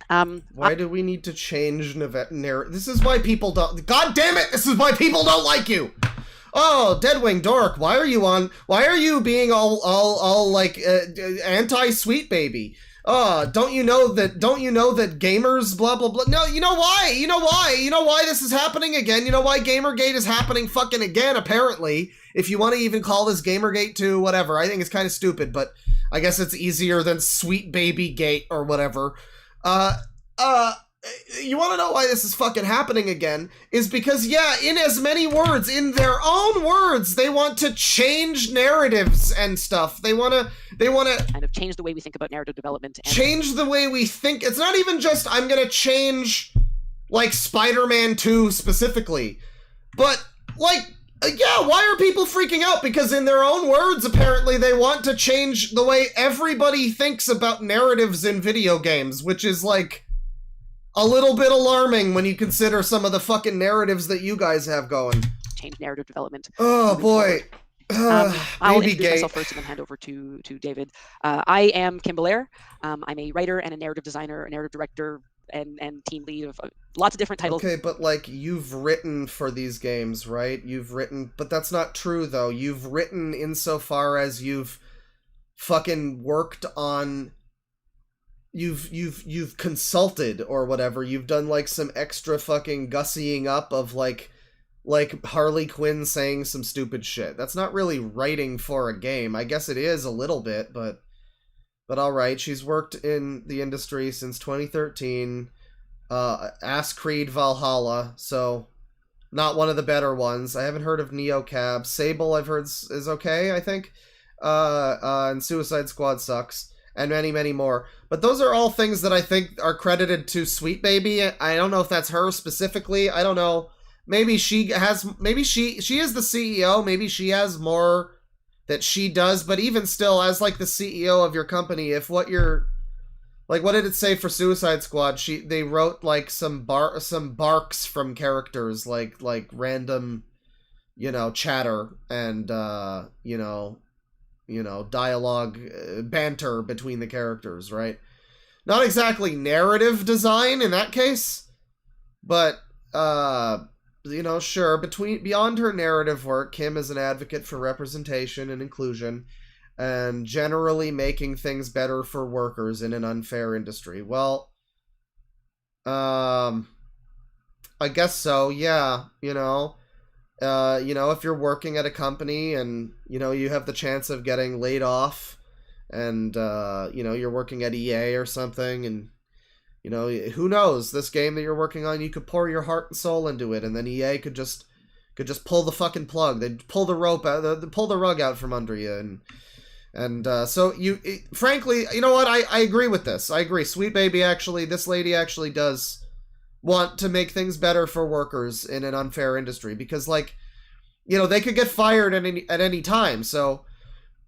Why do we need to change narrative? This is why people don't... God damn it! This is why people don't like you! Oh, Deadwing Dork, why are you being all like, anti-sweet baby? Don't you know that gamers blah blah blah? No, you know why this is happening again? You know why Gamergate is happening fucking again, apparently. If you want to even call this Gamergate 2, whatever. I think it's kind of stupid, but I guess it's easier than Sweet Baby Gate or whatever. You want to know why this is fucking happening again? Is because, yeah, in as many words, in their own words, they want to change narratives and stuff. They want to They want to kind of change the way we think about narrative development. And change the way we think. It's not even just, I'm going to change, like, Spider-Man 2 specifically. But, like, yeah, why are people freaking out? Because in their own words, apparently, they want to change the way everybody thinks about narratives in video games, which is, like, a little bit alarming when you consider some of the fucking narratives that you guys have going. change narrative development. Oh, boy. I'll introduce myself first and then hand over to David. I am Kim-GALE. I'm a writer and a narrative designer, a narrative director, and team lead of lots of different titles. Okay, but like, you've written for these games, right? You've written, but that's not true though. You've written insofar as you've fucking worked on, you've consulted or whatever. You've done like some extra fucking gussying up of like Harley Quinn saying some stupid shit. That's not really writing for a game. I guess it is a little bit, but alright. She's worked in the industry since 2013. Ass Creed Valhalla, so not one of the better ones. I haven't heard of Neocab. Sable, I've heard is okay, I think. And Suicide Squad sucks. And many, many more. But those are all things that I think are credited to Sweet Baby. I don't know if that's her specifically. I don't know. Maybe she has, maybe she is the CEO. Maybe she has more that she does. But even still, as like the CEO of your company, if what you're, like, what did it say for Suicide Squad? They wrote like some barks from characters, like random, chatter and dialogue, banter between the characters, right? Not exactly narrative design in that case, but sure, beyond her narrative work, Kim is an advocate for representation and inclusion, and generally making things better for workers in an unfair industry. Well, I guess so, yeah, if you're working at a company and, you have the chance of getting laid off and, you're working at EA or something and, who knows, this game that you're working on, you could pour your heart and soul into it and then EA could just pull the fucking plug. They'd pull the rope out, pull the rug out from under you. So frankly, you know what? I agree with this. I agree. Sweet Baby this lady actually does want to make things better for workers in an unfair industry because, like, they could get fired at any time. So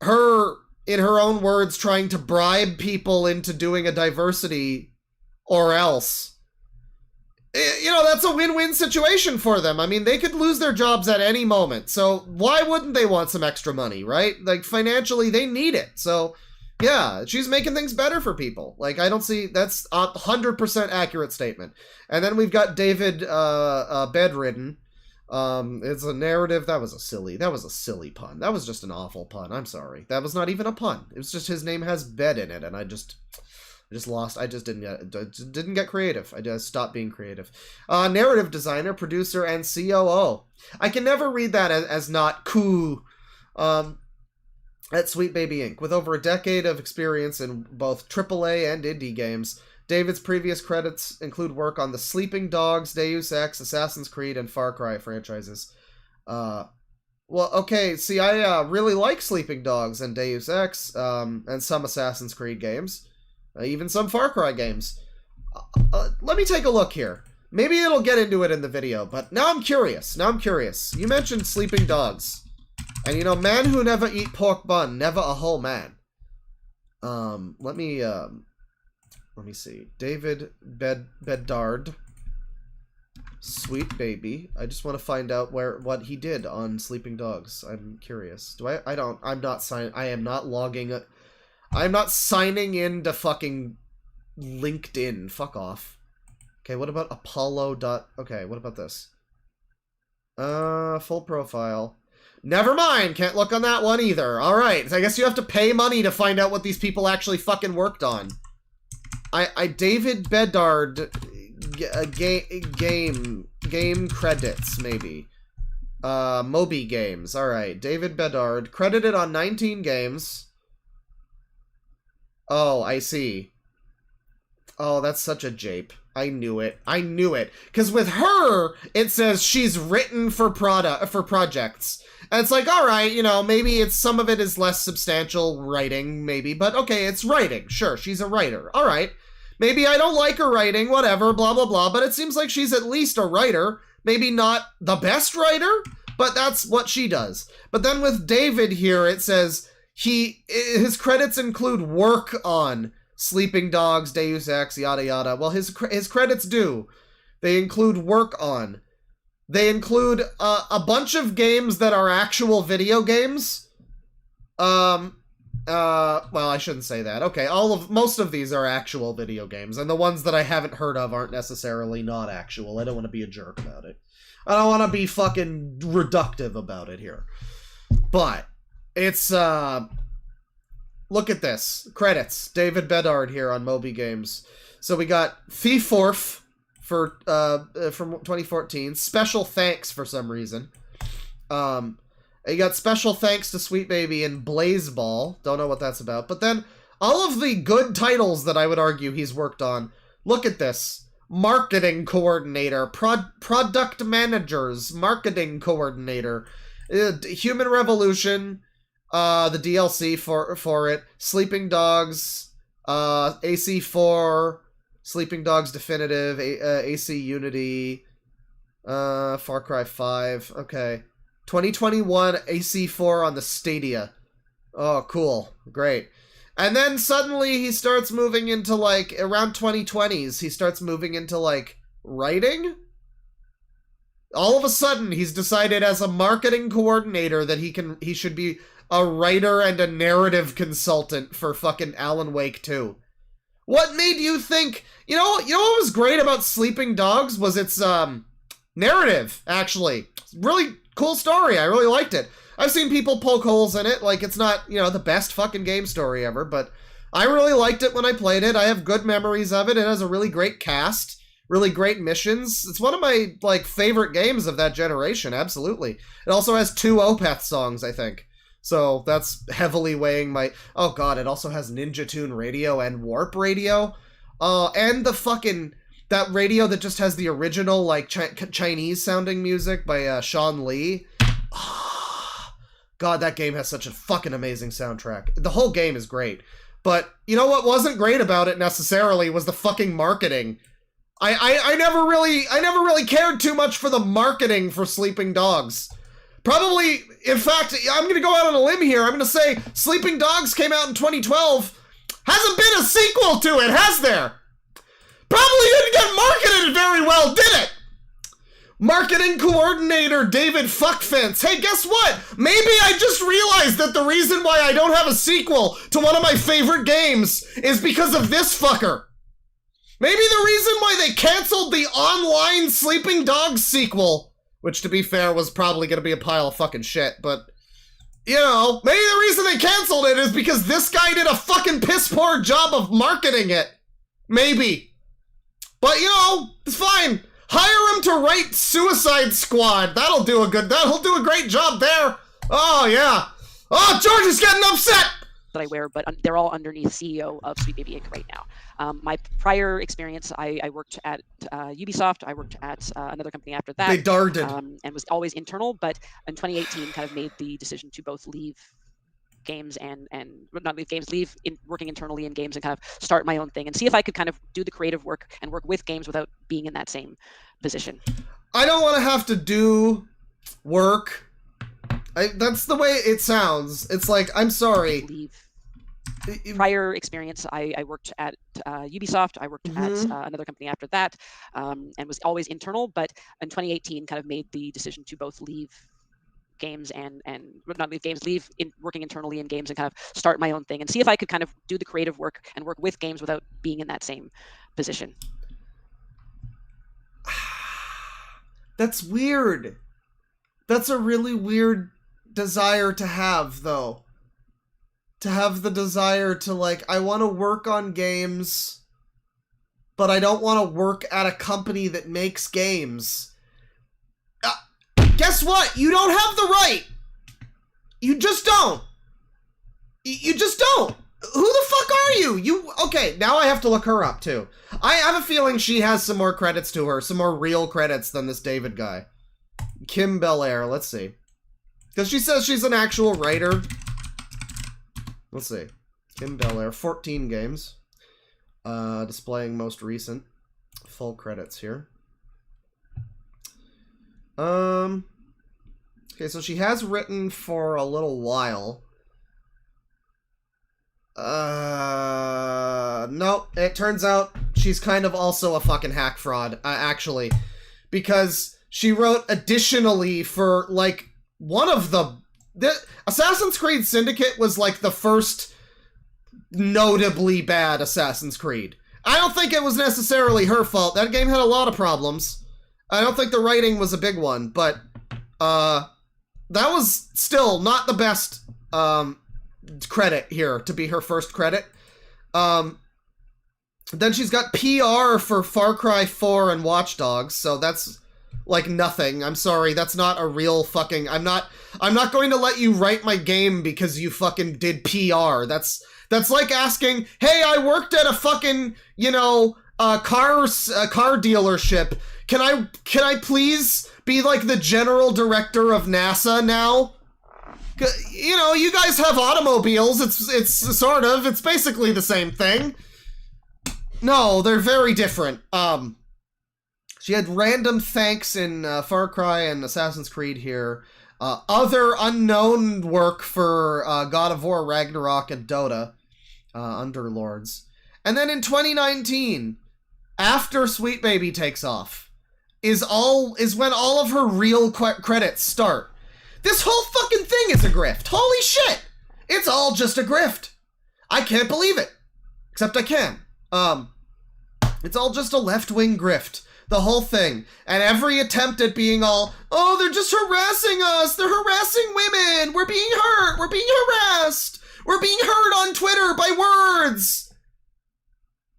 her, in her own words, trying to bribe people into doing a diversity or else, that's a win-win situation for them. I mean, they could lose their jobs at any moment. So why wouldn't they want some extra money, right? Like, financially, they need it. So yeah, she's making things better for people. Like, I don't see, that's a 100% accurate statement. And then we've got David Bedridden. It's a narrative. That was a silly pun. That was just an awful pun. I'm sorry. That was not even a pun. It was just his name has bed in it, and I just lost. I just didn't get creative. I just stopped being creative. Narrative designer, producer, and COO. I can never read that as not cool. At Sweet Baby Inc. With over a decade of experience in both AAA and indie games, David's previous credits include work on the Sleeping Dogs, Deus Ex, Assassin's Creed, and Far Cry franchises. Well, okay, see, I really like Sleeping Dogs and Deus Ex, and some Assassin's Creed games, even some Far Cry games. Let me take a look here. Maybe it'll get into it in the video, but now I'm curious. You mentioned Sleeping Dogs. And man who never eat pork bun, never a whole man. Let me see. David Bedard. Sweet Baby. I just want to find out what he did on Sleeping Dogs. I'm curious. I'm not signing in to fucking LinkedIn. Fuck off. Okay, what about Apollo. Okay, what about this? Full profile. Never mind, can't look on that one either. Alright, I guess you have to pay money to find out what these people actually fucking worked on. David Bedard, game credits, maybe. Moby Games, alright. David Bedard, credited on 19 games. Oh, I see. Oh, that's such a jape. I knew it. Because with her, it says she's written for projects. And it's like, all right, you know, maybe it's some of it is less substantial writing, maybe, but okay, it's writing. Sure, she's a writer. All right. Maybe I don't like her writing, whatever, blah, blah, blah, but it seems like she's at least a writer. Maybe not the best writer, but that's what she does. But then with David here, it says his credits include work on Sleeping Dogs, Deus Ex, yada, yada. Well, his credits do. They include work on. They include a bunch of games that are actual video games. Well, I shouldn't say that. Okay, most of these are actual video games, and the ones that I haven't heard of aren't necessarily not actual. I don't want to be a jerk about it. I don't want to be fucking reductive about it here. But it's look at this. Credits. David Bedard here on Moby Games. So we got Thief-Orf for from 2014. Special thanks for some reason. You got special thanks to Sweet Baby and Blazeball. Don't know what that's about. But then all of the good titles that I would argue he's worked on. Look at this. Marketing coordinator, product managers, marketing coordinator, Human Revolution, the DLC for it, Sleeping Dogs, AC4, Sleeping Dogs Definitive, AC Unity, Far Cry 5. Okay. 2021 AC4 on the Stadia. Oh, cool. Great. And then suddenly he starts moving into, like, around 2020s, he starts moving into, like, writing? All of a sudden, he's decided as a marketing coordinator that he should be a writer and a narrative consultant for fucking Alan Wake 2. What made you think... You know what was great about Sleeping Dogs was its, narrative, actually. Really cool story. I really liked it. I've seen people poke holes in it, like it's not, you know, the best fucking game story ever, but I really liked it when I played it. I have good memories of it. It has a really great cast, really great missions. It's one of my, like, favorite games of that generation, absolutely. It also has 2 Opeth songs, I think. So that's heavily weighing my... Oh god, it also has Ninja Tune Radio and Warp Radio. And the fucking... That radio that just has the original, like, Chinese-sounding music by Sean Lee. God, that game has such a fucking amazing soundtrack. The whole game is great. But, you know what wasn't great about it, necessarily, was the fucking marketing. I never really cared too much for the marketing for Sleeping Dogs. Probably, in fact, I'm gonna go out on a limb here. I'm gonna say Sleeping Dogs came out in 2012. Hasn't been a sequel to it, has there? Probably didn't get marketed very well, did it? Marketing coordinator David Fuckfence. Hey, guess what? Maybe I just realized that the reason why I don't have a sequel to one of my favorite games is because of this fucker. Maybe the reason why they canceled the online Sleeping Dogs sequel, which to be fair was probably going to be a pile of fucking shit, but, you know, maybe the reason they canceled it is because this guy did a fucking piss poor job of marketing it. Maybe. But, you know, it's fine. Hire him to write Suicide Squad. That'll do a great job there. Oh, yeah. Oh, George is getting upset. That I wear, but they're all underneath CEO of Sweet Baby Inc. right now. My prior experience, I worked at Ubisoft. I worked at another company after that. They darted. And was always internal, but in 2018 kind of made the decision to both leave games and not leave games, leave working internally in games and kind of start my own thing and see if I could kind of do the creative work and work with games without being in that same position. I don't want to have to do work. That's the way it sounds. It's like, I'm sorry. Leave. Prior experience, I worked at Ubisoft. I worked at another company after that, and was always internal, but in 2018 kind of made the decision to both leave games and not leave games, leave working internally in games and kind of start my own thing and see if I could kind of do the creative work and work with games without being in that same position. That's weird. That's a really weird desire to have, though. To have the desire to, like, I want to work on games, but I don't want to work at a company that makes games. Guess what? You don't have the right. You just don't. You just don't. Who the fuck are you? Okay, now I have to look her up, too. I have a feeling she has some more credits to her, some more real credits than this David guy. Kim Belair, let's see. Because she says she's an actual writer. Let's see. In Bel Air, 14 games. Displaying most recent. Full credits here. Okay, so she has written for a little while. No, it turns out she's kind of also a fucking hack fraud, actually. Because she wrote additionally for, like, one of the Assassin's Creed Syndicate was, like, the first notably bad Assassin's Creed. I don't think it was necessarily her fault. That game had a lot of problems. I don't think the writing was a big one, but, that was still not the best, credit here to be her first credit. Then she's got PR for Far Cry 4 and Watch Dogs, so that's like nothing. I'm sorry, that's not a real fucking... I'm not going to let you write my game because you fucking did PR. That's like asking, hey, I worked at a fucking, you know, car dealership. Can I please be like the general director of NASA now? You know, you guys have automobiles. It's basically the same thing. No, they're very different. She had random thanks in Far Cry and Assassin's Creed here. Other unknown work for God of War, Ragnarok, and Dota. Underlords. And then in 2019, after Sweet Baby takes off, is when all of her real credits start. This whole fucking thing is a grift. Holy shit! It's all just a grift. I can't believe it. Except I can. It's all just a left-wing grift. The whole thing. And every attempt at being all, oh, they're just harassing us. They're harassing women. We're being hurt. We're being harassed. We're being hurt on Twitter by words.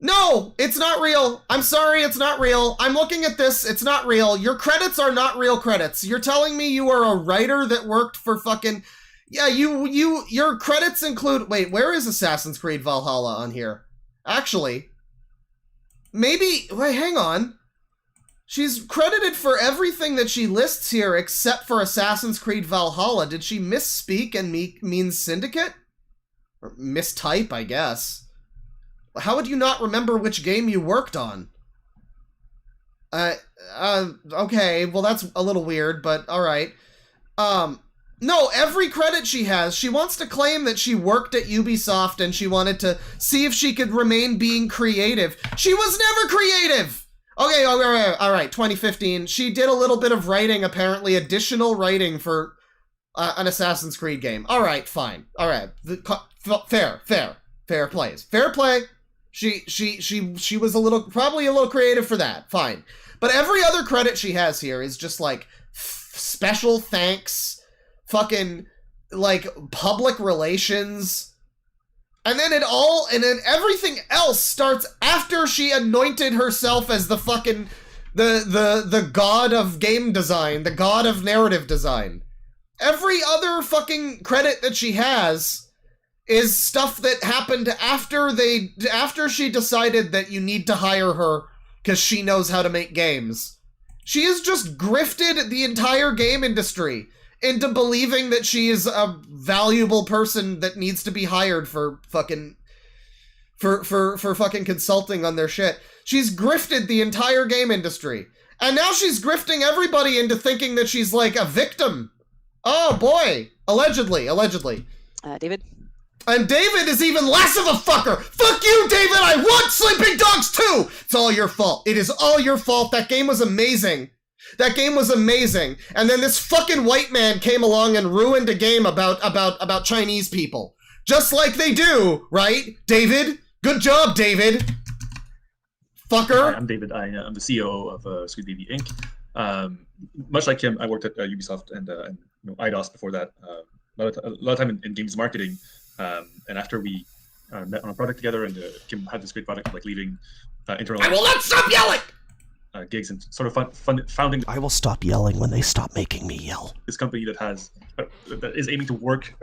No, it's not real. I'm sorry, it's not real. I'm looking at this. It's not real. Your credits are not real credits. You're telling me you are a writer that worked for fucking... Yeah, your credits include... Wait, where is Assassin's Creed Valhalla on here? Actually, maybe... Wait, hang on. She's credited for everything that she lists here except for Assassin's Creed Valhalla. Did she misspeak and mean Syndicate? Or mistype, I guess. How would you not remember which game you worked on? Okay, well that's a little weird, but alright. No, every credit she has, she wants to claim that she worked at Ubisoft and she wanted to see if she could remain being creative. She was never creative! Okay, alright, 2015. She did a little bit of writing, apparently, additional writing for an Assassin's Creed game. Alright, fine. Alright, fair plays. Fair play. She was probably a little creative for that. Fine. But every other credit she has here is just like special thanks, fucking like public relations. And then everything else starts after she anointed herself as the fucking the god of game design, the god of narrative design. Every other fucking credit that she has is stuff that happened after she decided that you need to hire her because she knows how to make games. She has just grifted the entire game industry into believing that she is a valuable person that needs to be hired for fucking for fucking consulting on their shit. She's grifted the entire game industry. And now she's grifting everybody into thinking that she's like a victim. Oh boy. Allegedly. David? And David is even less of a fucker. Fuck you, David. I want Sleeping Dogs too. It's all your fault. It is all your fault. That game was amazing. And then this fucking white man came along and ruined a game about Chinese people. Just like they do, right, David? Good job, David. Fucker. Hi, I'm David. I'm the CEO of Sweet Baby Inc. Much like him, I worked at Ubisoft and IDOS before that. A lot of time in games marketing. And after we met on a project together, and Kim had this great project of like leaving internal. I will not stop yelling. Gigs and sort of founding. I will stop yelling when they stop making me yell. This company that is aiming to work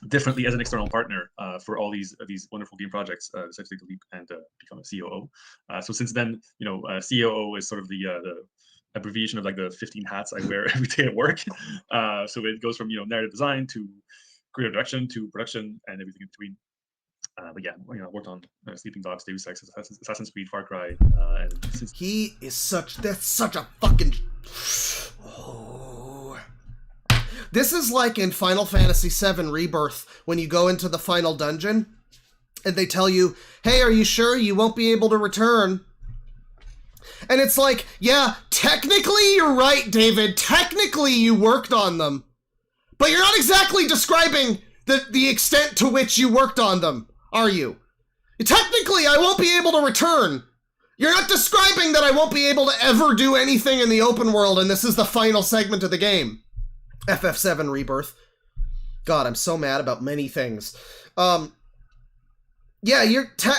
differently as an external partner for all these wonderful game projects, decided to take the leap and become a COO. So since then, COO is sort of the abbreviation of like the 15 hats I wear every day at work. So it goes from narrative design to creative direction to production and everything in between. But yeah, worked on Sleeping Dogs, Deus Ex, Assassin's Creed, Far Cry, and he is that's such a fucking. Oh. This is like in Final Fantasy VII Rebirth when you go into the final dungeon and they tell you, "Hey, are you sure you won't be able to return?" And it's like, yeah, technically you're right, David. Technically you worked on them, but you're not exactly describing the extent to which you worked on them. Are you? Technically, I won't be able to return. You're not describing that I won't be able to ever do anything in the open world, and this is the final segment of the game. FF7 Rebirth. God, I'm so mad about many things. Yeah,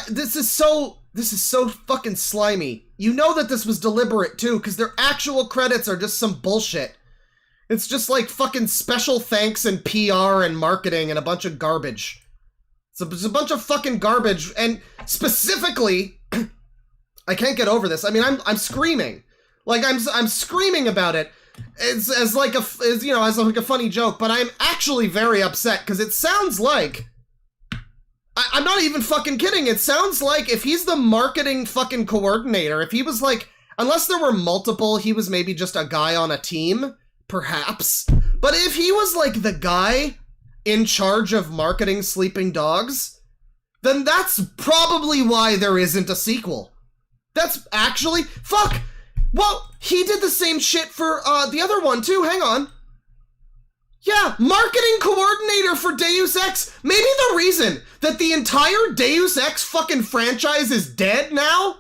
this is so fucking slimy. You know that this was deliberate, too, because their actual credits are just some bullshit. It's just like fucking special thanks and PR and marketing and a bunch of garbage. It's a bunch of fucking garbage, and specifically, I can't get over this. I mean, I'm screaming, like I'm screaming about it, as like a funny joke. But I'm actually very upset because it sounds like I'm not even fucking kidding. It sounds like if he's the marketing fucking coordinator, if he was like, unless there were multiple, he was maybe just a guy on a team, perhaps. But if he was like the guy in charge of marketing Sleeping Dogs, then that's probably why there isn't a sequel. That's actually, fuck! Well, he did the same shit for, the other one too, hang on. Yeah, marketing coordinator for Deus Ex. Maybe the reason that the entire Deus Ex fucking franchise is dead now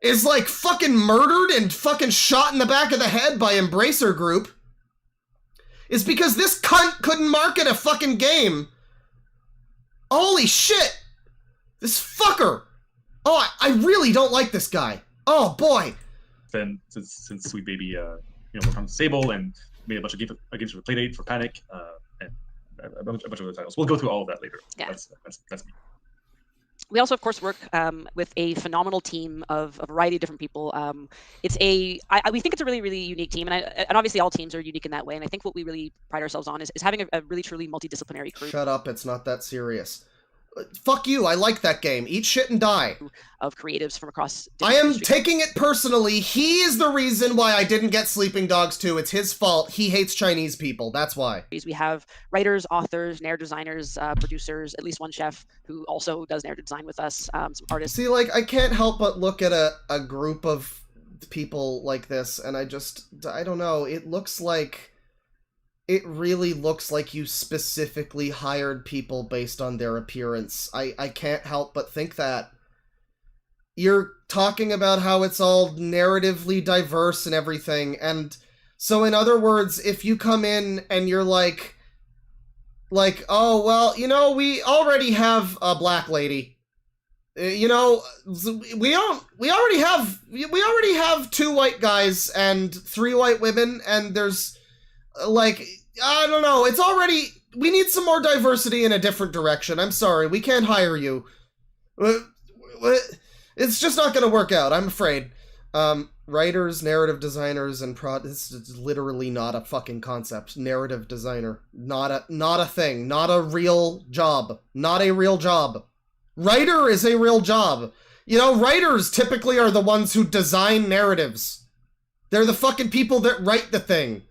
is like fucking murdered and fucking shot in the back of the head by Embracer Group is because this cunt couldn't market a fucking game. Holy shit! This fucker! Oh, I really don't like this guy. Oh, boy. Then, since Sweet Baby, worked on Sable and made a bunch of games for Playdate, for Panic, and a bunch of other titles. We'll go through all of that later. Yeah. That's me. We also, of course, work with a phenomenal team of a variety of different people. We think it's a really, really unique team, and obviously all teams are unique in that way. And I think what we really pride ourselves on is having a really, truly multidisciplinary crew. Shut up, it's not that serious. Fuck you, I like that game. Eat shit and die. Of creatives from across I am taking it personally. He is the reason why I didn't get Sleeping Dogs 2. It's his fault. He hates Chinese people. That's why. We have writers, authors, narrative designers, producers, at least one chef who also does narrative design with us, some artists. See, like, I can't help but look at a group of people like this, and I don't know. It really looks like you specifically hired people based on their appearance. I can't help but think that. You're talking about how it's all narratively diverse and everything, and so in other words, if you come in and you're like, oh, well, we already have a black lady. We already have 2 white guys and 3 white women, and there's like, I don't know, we need some more diversity in a different direction. I'm sorry, we can't hire you. It's just not gonna work out, I'm afraid. Writers, narrative designers, and this is literally not a fucking concept. Narrative designer. Not a thing. Not a real job. Not a real job. Writer is a real job. Writers typically are the ones who design narratives. They're the fucking people that write the thing.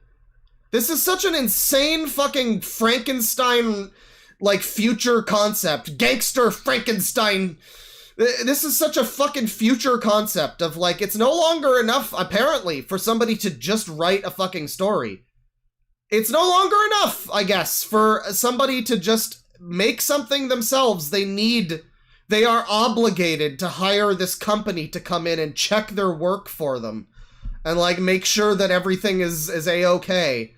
This is such an insane fucking Frankenstein, like, future concept. Gangster Frankenstein. This is such a fucking future concept of, like, it's no longer enough, apparently, for somebody to just write a fucking story. It's no longer enough, I guess, for somebody to just make something themselves. They are obligated to hire this company to come in and check their work for them. And, like, make sure that everything is A-okay.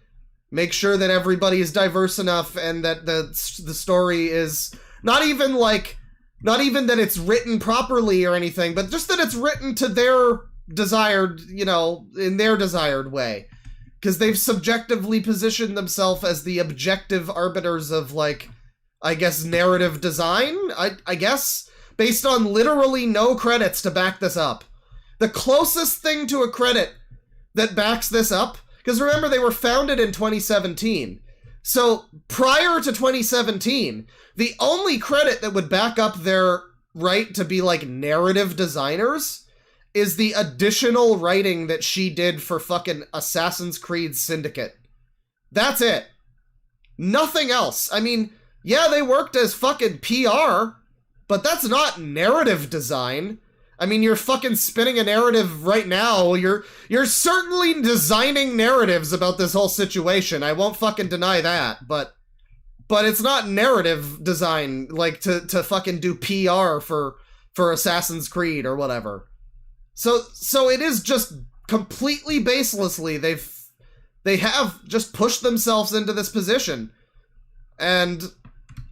Make sure that everybody is diverse enough and that the story is not even that it's written properly or anything, but just that it's written to their desired, in their desired way. Because they've subjectively positioned themselves as the objective arbiters of, like, I guess, narrative design? I guess? Based on literally no credits to back this up. The closest thing to a credit that backs this up? Because remember, they were founded in 2017. So prior to 2017, the only credit that would back up their right to be like narrative designers is the additional writing that she did for fucking Assassin's Creed Syndicate. That's it. Nothing else. I mean, yeah, they worked as fucking PR, but that's not narrative design. I mean, you're fucking spinning a narrative right now. You're certainly designing narratives about this whole situation. I won't fucking deny that, but it's not narrative design, like to fucking do PR for Assassin's Creed or whatever. So it is just completely baselessly they have just pushed themselves into this position and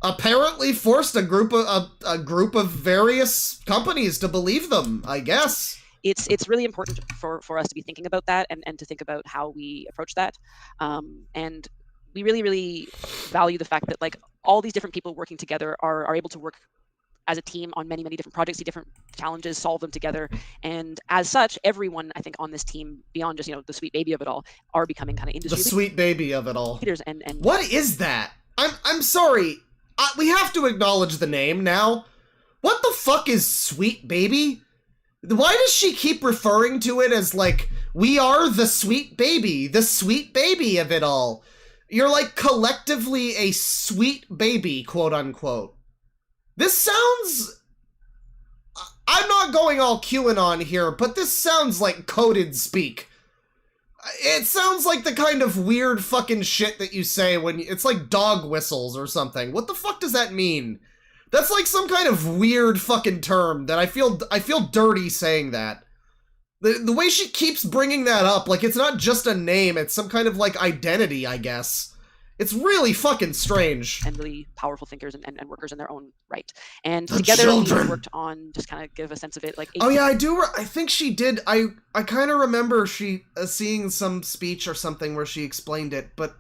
apparently forced a group of various companies to believe them, I guess. It's really important for us to be thinking about that and to think about how we approach that. And we really, really value the fact that like all these different people working together are able to work as a team on many, many different projects, see different challenges, solve them together. And as such, everyone, I think, on this team, beyond just, the sweet baby of it all, are becoming kind of industry The sweet baby of it all. leaders. And What is that? I'm sorry. We have to acknowledge the name now. What the fuck is sweet baby? Why does she keep referring to it as like, we are the sweet baby of it all? You're like collectively a sweet baby, quote unquote. This sounds... I'm not going all QAnon here, but this sounds like coded speak. It sounds like the kind of weird fucking shit that you say when it's like dog whistles or something. What the fuck does that mean? That's like some kind of weird fucking term that I feel dirty saying that. The way she keeps bringing that up, like it's not just a name, it's some kind of like identity, I guess. It's really fucking strange. And really powerful thinkers and workers in their own right. And together we worked on, just kind of give a sense of it. Like, oh yeah, I think she did. I kind of remember she seeing some speech or something where she explained it, but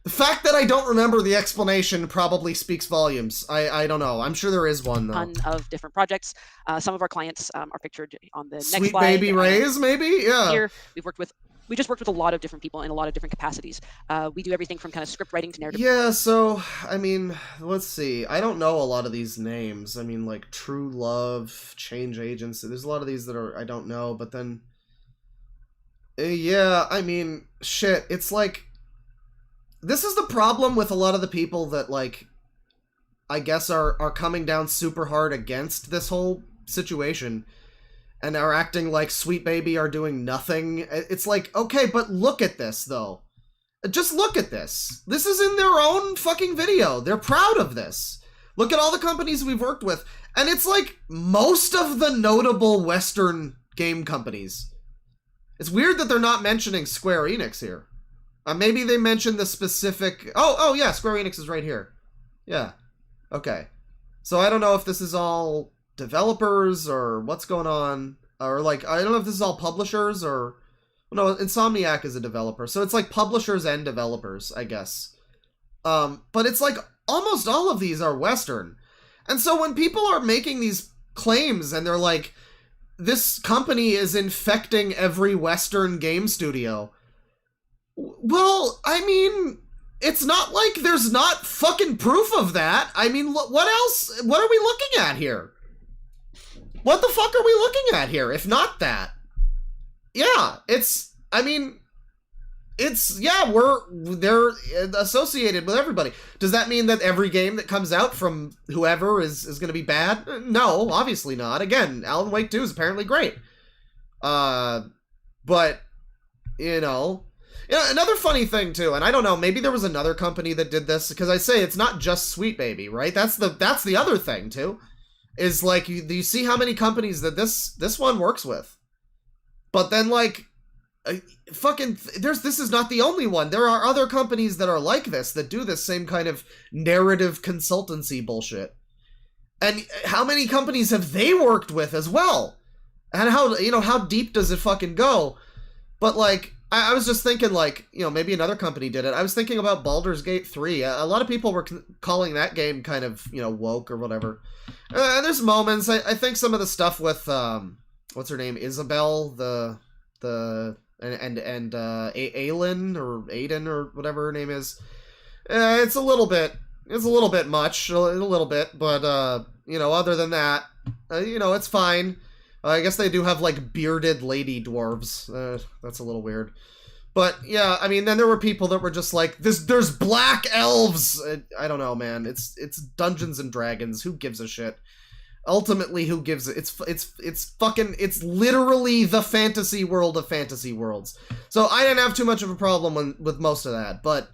the fact that I don't remember the explanation probably speaks volumes. I don't know. I'm sure there is one, though. Ton of different projects. Some of our clients are pictured on the next slide. Sweet Baby Rays, maybe? Yeah. Here, we just worked with a lot of different people in a lot of different capacities. We do everything from kind of script writing to narrative. Yeah, so, I mean, let's see. I don't know a lot of these names. I mean, like, True Love, Change Agency. There's a lot of these that I don't know, but then... yeah, I mean, shit. It's like... This is the problem with a lot of the people that, like, I guess are coming down super hard against this whole situation and are acting like Sweet Baby are doing nothing. It's like, okay, but look at this, though. Just look at this. This is in their own fucking video. They're proud of this. Look at all the companies we've worked with. And it's like most of the notable Western game companies. It's weird that they're not mentioning Square Enix here. Maybe they mentioned the specific... Oh, yeah, Square Enix is right here. Yeah. Okay. So I don't know if this is all developers or what's going on. Or, like, I don't know if this is all publishers or... No, Insomniac is a developer. So it's like publishers and developers, I guess. But it's like almost all of these are Western. And so when people are making these claims and they're like, this company is infecting every Western game studio... Well, I mean, it's not like there's not fucking proof of that. I mean, what else? What are we looking at here? What the fuck are we looking at here, if not that? Yeah, they're associated with everybody. Does that mean that every game that comes out from whoever is going to be bad? No, obviously not. Again, Alan Wake 2 is apparently great. But, Yeah, another funny thing too, and I don't know, maybe there was another company that did this, because I say it's not just Sweet Baby, right? That's the other thing too, is like you see how many companies that this one works with, but then like this is not the only one. There are other companies that are like this that do this same kind of narrative consultancy bullshit, and how many companies have they worked with as well, and how deep does it fucking go? But like. I was just thinking, like, maybe another company did it. I was thinking about Baldur's Gate 3. A lot of people were calling that game kind of, woke or whatever. And there's moments. I think some of the stuff with, what's her name? Isabelle, the and Aylin or Aiden or whatever her name is. It's a little bit much, a little bit, but you know, other than that, you know, it's fine. I guess they do have like bearded lady dwarves. That's a little weird. But yeah, I mean, then there were people that were just like, there's black elves. I don't know, man. It's Dungeons and Dragons. Who gives a shit? Ultimately, who gives it? It's literally the fantasy world of fantasy worlds. So I didn't have too much of a problem with most of that. But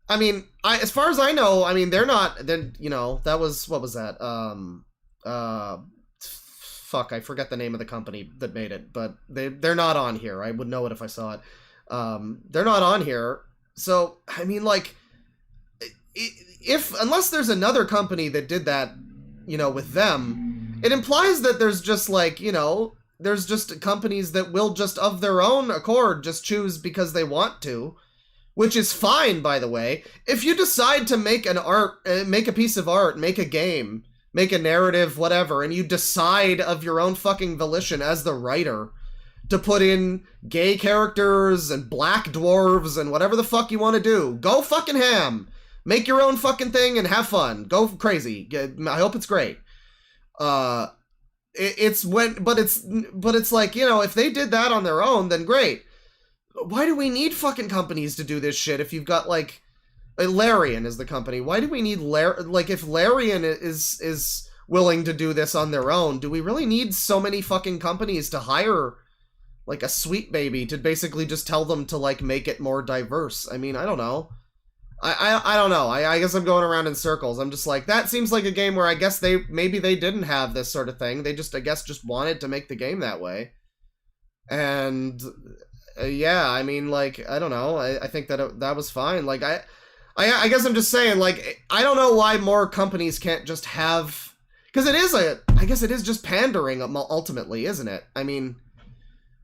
I mean, as far as I know, I mean, they're not. Then you know, that was, what was that? Fuck, I forget the name of the company that made it, but they're not on here. I would know it if I saw it. They're not on here. So I mean, like, unless there's another company that did that, you know, with them, it implies that there's just like, you know, there's just companies that will just of their own accord just choose because they want to, which is fine, by the way. If you decide to make make a piece of art, make a game, make a narrative, whatever, and you decide of your own fucking volition as the writer to put in gay characters and black dwarves and whatever the fuck you want to do, go fucking ham. Make your own fucking thing and have fun. Go crazy. I hope it's great. But it's like, you know, if they did that on their own, then great. Why do we need fucking companies to do this shit if you've got, like, Larian is the company. Why do we need like, if Larian is willing to do this on their own, do we really need so many fucking companies to hire, like, a Sweet Baby to basically just tell them to, like, make it more diverse? I mean, I don't know. I don't know. I guess I'm going around in circles. I'm just like, that seems like a game where I guess maybe they didn't have this sort of thing. They just, I guess, just wanted to make the game that way. And yeah, I mean, like, I don't know. I think that was fine. Like, I guess I'm just saying, like, I don't know why more companies can't just have, because I guess it is just pandering ultimately, isn't it? I mean,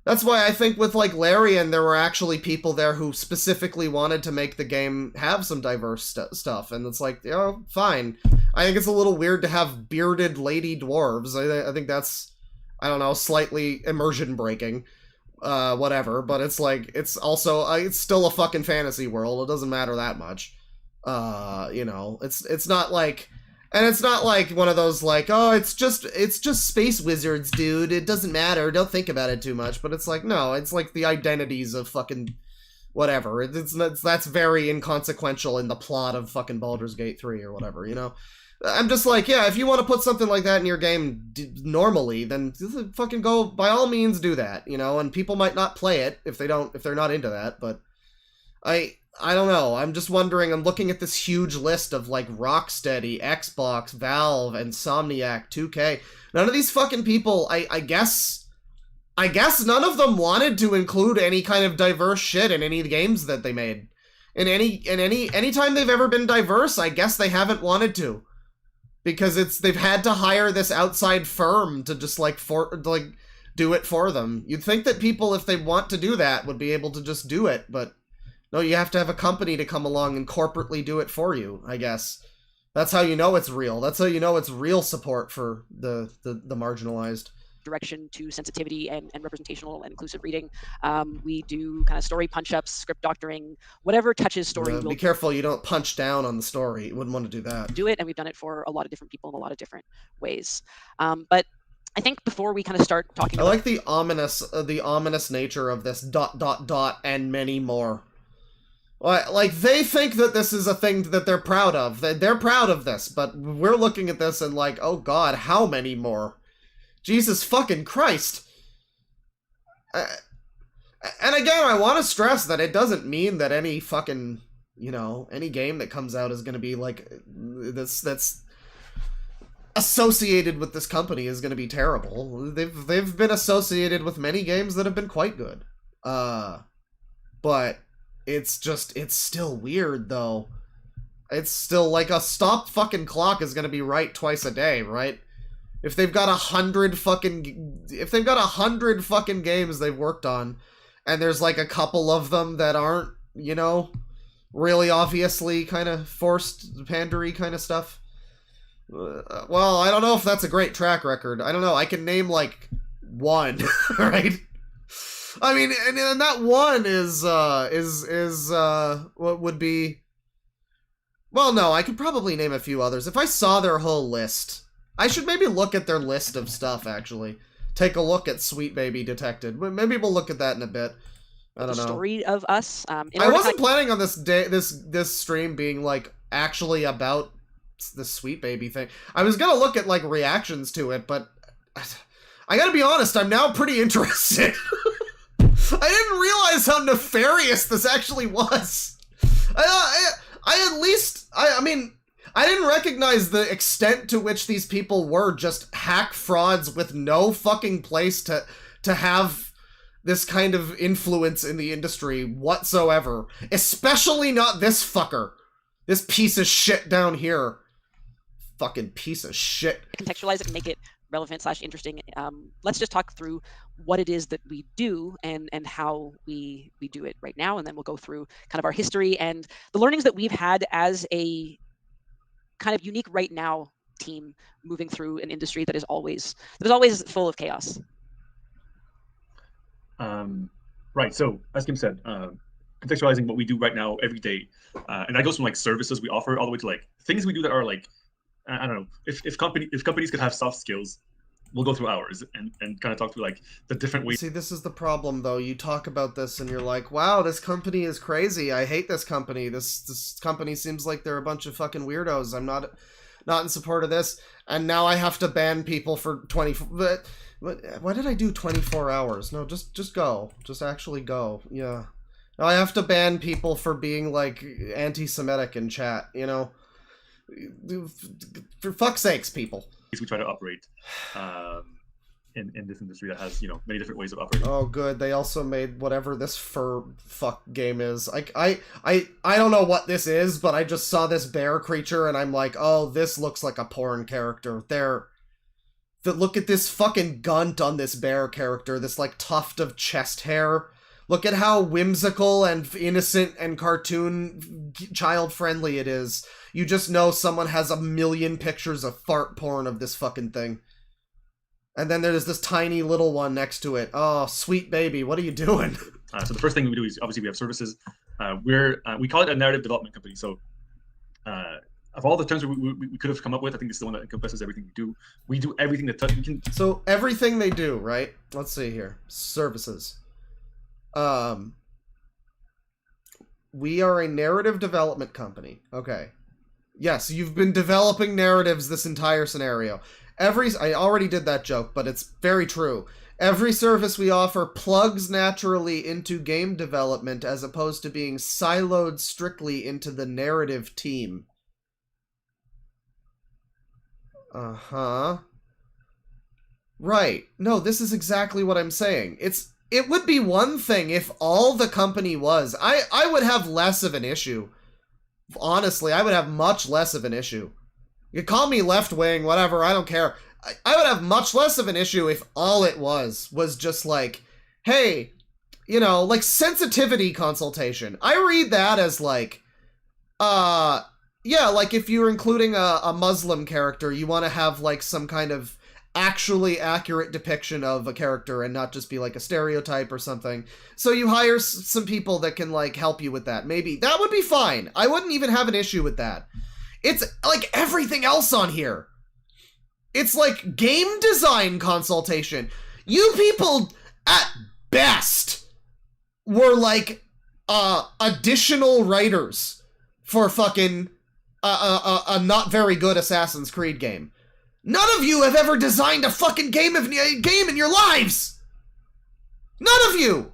that's why I think with, like, Larian, there were actually people there who specifically wanted to make the game have some diverse stuff, and it's like, you know, fine. I think it's a little weird to have bearded lady dwarves. I think that's, I don't know, slightly immersion breaking, whatever, but it's like, it's also, it's still a fucking fantasy world. It doesn't matter that much. You know, it's not like, and it's not like one of those like, oh, it's just space wizards, dude. It doesn't matter. Don't think about it too much. But it's like, no, it's like the identities of fucking whatever. That's very inconsequential in the plot of fucking Baldur's Gate 3 or whatever, you know? I'm just like, yeah, if you want to put something like that in your game normally, then fucking go, by all means do that, you know? And people might not play it if they're not into that, but I don't know. I'm just wondering, I'm looking at this huge list of, like, Rocksteady, Xbox, Valve, Insomniac, 2K. None of these fucking people, I guess none of them wanted to include any kind of diverse shit in any of the games that they made. Any time they've ever been diverse, I guess they haven't wanted to. Because they've had to hire this outside firm to just, like, do it for them. You'd think that people, if they want to do that, would be able to just do it, but no, you have to have a company to come along and corporately do it for you, I guess. That's how you know it's real. That's how you know it's real support for the marginalized. Direction to sensitivity and representational and inclusive reading. We do kind of story punch-ups, script doctoring, whatever touches story. Be careful you don't punch down on the story. You wouldn't want to do that. Do it, and we've done it for a lot of different people in a lot of different ways. But I think before we kind of start talking about... I like the ominous nature of this ... and many more. Like, they think that this is a thing that they're proud of. They're proud of this, but we're looking at this and like, oh god, how many more? Jesus fucking Christ. And again, I want to stress that it doesn't mean that any fucking, you know, any game that comes out is going to be like, that's associated with this company is going to be terrible. They've been associated with many games that have been quite good. But it's still weird, though. It's still like a stopped fucking clock is gonna be right twice a day, right? If they've got 100 fucking games they've worked on, and there's like a couple of them that aren't, you know, really obviously kind of forced pandery kind of stuff. Well, I don't know if that's a great track record. I don't know. I can name like one, right? I mean, and that one is what would be... Well, no, I could probably name a few others. If I saw their whole list, I should maybe look at their list of stuff, actually. Take a look at Sweet Baby Detected. Maybe we'll look at that in a bit. I don't know. Story of us. I wasn't planning on this stream being, like, actually about the Sweet Baby thing. I was gonna look at, like, reactions to it, but I gotta be honest, I'm now pretty interested. I didn't realize how nefarious this actually was. I mean, I didn't recognize the extent to which these people were just hack frauds with no fucking place to have this kind of influence in the industry whatsoever. Especially not this fucker. This piece of shit down here. Fucking piece of shit. Contextualize it and make it relevant / interesting. Let's just talk through what it is that we do and how we do it right now, and then we'll go through kind of our history and the learnings that we've had as a kind of unique right now team moving through an industry that is always full of chaos. Right. So as Kim said, contextualizing what we do right now every day, and that goes from like services we offer all the way to like things we do that are like, I don't know, if companies could have soft skills, we'll go through hours and kind of talk through like the different ways. See, this is the problem though. You talk about this and you're like, wow, this company is crazy. I hate this company. This company seems like they're a bunch of fucking weirdos. I'm not in support of this. And now I have to ban people for 24. Why did I do 24 hours? No, just go. Just actually go. Yeah. Now I have to ban people for being like anti-Semitic in chat, you know? For fuck's sakes, people. We try to operate in this industry that has, you know, many different ways of operating. Oh, good. They also made whatever this fuck game is. I don't know what this is, but I just saw this bear creature and I'm like, oh, this looks like a porn character. Look at this fucking gunt on this bear character. This like tuft of chest hair. Look at how whimsical and innocent and cartoon child-friendly it is. You just know someone has a million pictures of fart porn of this fucking thing. And then there's this tiny little one next to it. Oh, sweet baby, what are you doing? So the first thing we do is, obviously, we have services. We call it a narrative development company. So of all the terms we could have come up with, I think this is the one that encompasses everything we do. We do everything that we can. So everything they do, right? Let's see here. Services. We are a narrative development company. Okay. Yes, you've been developing narratives this entire scenario. I already did that joke, but it's very true. Every service we offer plugs naturally into game development as opposed to being siloed strictly into the narrative team. Uh-huh. Right. No, this is exactly what I'm saying. It would be one thing if all the company was. I would have less of an issue. Honestly, I would have much less of an issue. You could call me left-wing, whatever, I don't care. I would have much less of an issue if all it was just like, hey, you know, like sensitivity consultation. I read that as like, yeah, like if you're including a Muslim character, you want to have like some kind of actually accurate depiction of a character and not just be like a stereotype or something. So you hire some people that can like help you with that. Maybe that would be fine. I wouldn't even have an issue with that. It's like everything else on here. It's like game design consultation. You people at best were like additional writers for fucking a not very good Assassin's Creed game. None of you have ever designed a fucking game in your lives! None of you!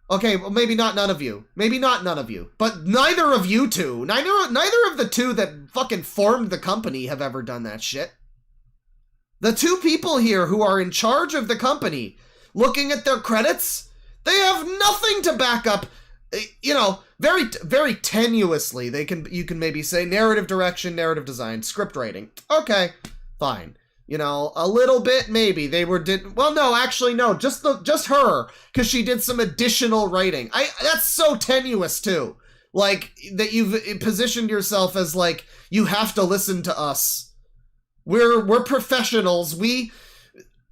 Okay, well, maybe not none of you. Maybe not none of you. But neither of you two, neither of the two that fucking formed the company have ever done that shit. The two people here who are in charge of the company, looking at their credits, they have nothing to back up, you know, very, very tenuously. You can maybe say narrative direction, narrative design, script writing. Okay. Fine. You know, a little bit, maybe. Well, no, actually, no. Just her. Because she did some additional writing. That's so tenuous, too. Like, that you've positioned yourself as, like, you have to listen to us. We're professionals.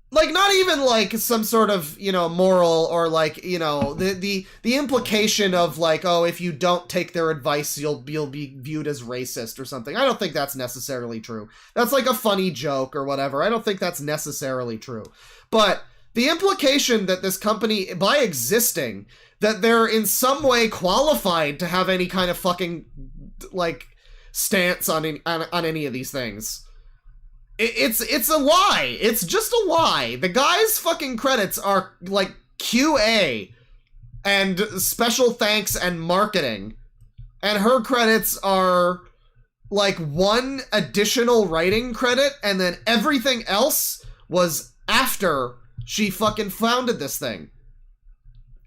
like, not even like some sort of, you know, moral or like, you know, the implication of like, oh, if you don't take their advice, you'll be viewed as racist or something. I don't think that's necessarily true. That's like a funny joke or whatever. I don't think that's necessarily true. But the implication that this company, by existing, that they're in some way qualified to have any kind of fucking, like, stance on any of these things. It's a lie. It's just a lie. The guy's fucking credits are like QA and special thanks and marketing. And her credits are like one additional writing credit, and then everything else was after she fucking founded this thing.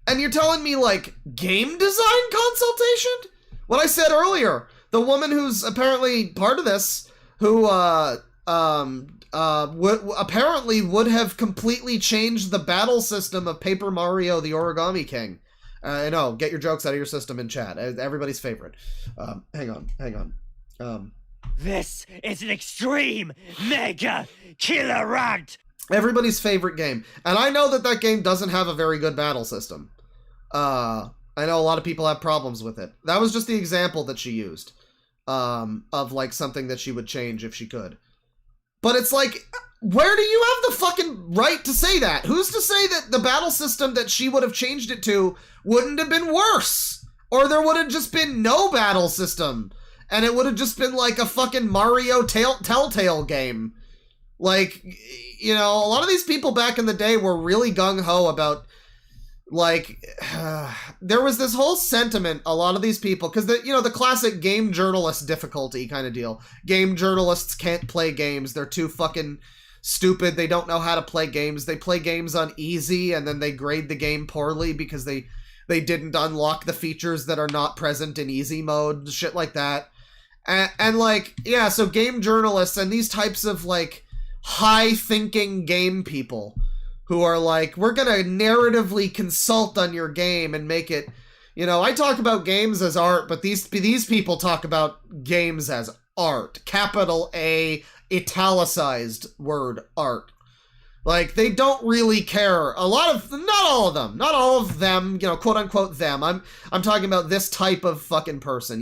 And you're telling me, like, game design consultation? What I said earlier, the woman who's apparently part of this, who, apparently would have completely changed the battle system of Paper Mario the Origami King. I know, get your jokes out of your system in chat. Everybody's favorite. Hang on. This is an extreme mega killer rant. Everybody's favorite game. And I know that game doesn't have a very good battle system. I know a lot of people have problems with it. That was just the example that she used. Of like something that she would change if she could. But it's like, where do you have the fucking right to say that? Who's to say that the battle system that she would have changed it to wouldn't have been worse? Or there would have just been no battle system. And it would have just been like a fucking Mario Telltale game. Like, you know, a lot of these people back in the day were really gung-ho about, like, there was this whole sentiment, a lot of these people, because, the classic game journalist difficulty kind of deal. Game journalists can't play games. They're too fucking stupid. They don't know how to play games. They play games on easy, and then they grade the game poorly because they didn't unlock the features that are not present in easy mode, shit like that. And like, yeah, so game journalists and these types of, like, high-thinking game people who are like, we're gonna narratively consult on your game and make it, I talk about games as art, but these people talk about games as art. Capital A, italicized word, art. Like, they don't really care. Not all of them, quote unquote them. I'm talking about this type of fucking person.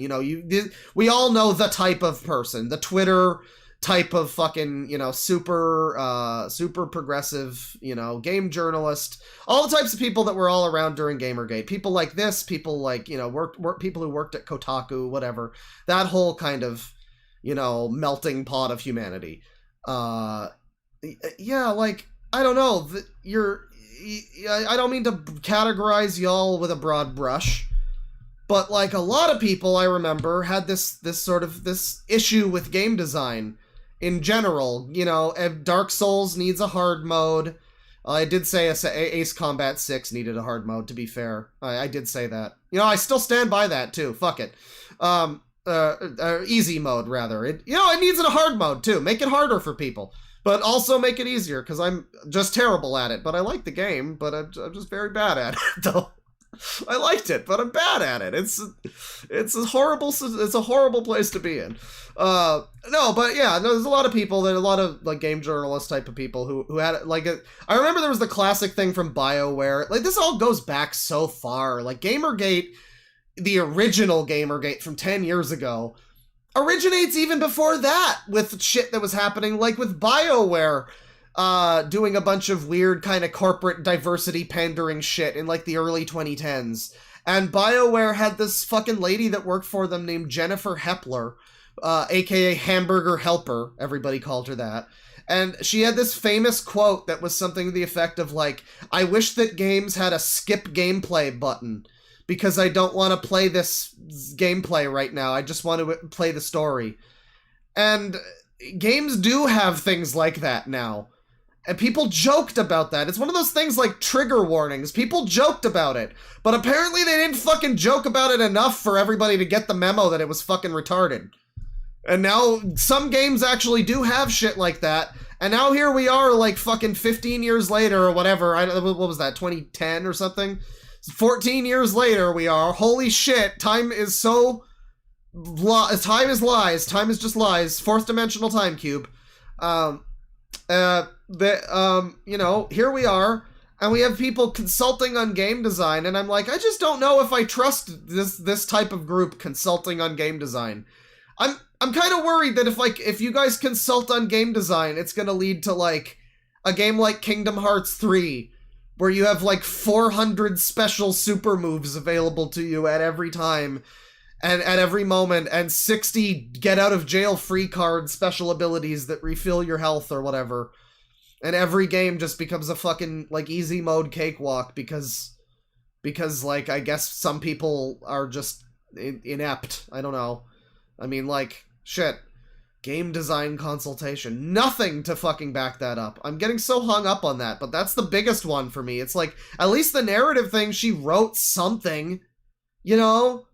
We all know the type of person, the Twitter type of fucking, super progressive, game journalist, all the types of people that were all around during Gamergate. People like this, people like, people who worked at Kotaku, whatever. That whole kind of, melting pot of humanity. Yeah, like, I don't know, I don't mean to categorize y'all with a broad brush, but like a lot of people I remember had this issue with game design in general. Dark Souls needs a hard mode. I did say Ace Combat 6 needed a hard mode, to be fair. I did say that. I still stand by that too, fuck it. Easy mode, rather. It needs a hard mode too. Make it harder for people, but also make it easier, because I'm just terrible at it. But I like the game, but I'm just very bad at it, though. I liked it, but I'm bad at it. It's a horrible place to be in. No, but yeah, there's a lot of people, a lot of like game journalist type of people who had like I remember there was the classic thing from BioWare. Like, this all goes back so far. Like, Gamergate, the original Gamergate from 10 years ago, originates even before that with shit that was happening, like with BioWare doing a bunch of weird kind of corporate diversity pandering shit in like the early 2010s. And BioWare had this fucking lady that worked for them named Jennifer Hepler, aka Hamburger Helper, everybody called her that. And she had this famous quote that was something to the effect of like, I wish that games had a skip gameplay button, because I don't want to play this gameplay right now. I just want to play the story. And games do have things like that now. And people joked about that. It's one of those things like trigger warnings. People joked about it. But apparently they didn't fucking joke about it enough for everybody to get the memo that it was fucking retarded. And now some games actually do have shit like that. And now here we are like fucking 15 years later or whatever. What was that, 2010 or something? 14 years later we are. Holy shit, time is so... time is lies. Time is just lies. Fourth dimensional time cube. you know, here we are, and we have people consulting on game design, and I'm like, I just don't know if I trust this type of group consulting on game design. I'm kind of worried that if you guys consult on game design, it's gonna lead to like a game like Kingdom Hearts 3, where you have like 400 special super moves available to you at every time and at every moment, and 60 get out of jail free card special abilities that refill your health or whatever. And every game just becomes a fucking like easy mode cakewalk because like I guess some people are just inept. I don't know. I mean, like, shit. Game design consultation. Nothing to fucking back that up. I'm getting so hung up on that, but that's the biggest one for me. It's like, at least the narrative thing, she wrote something, you know?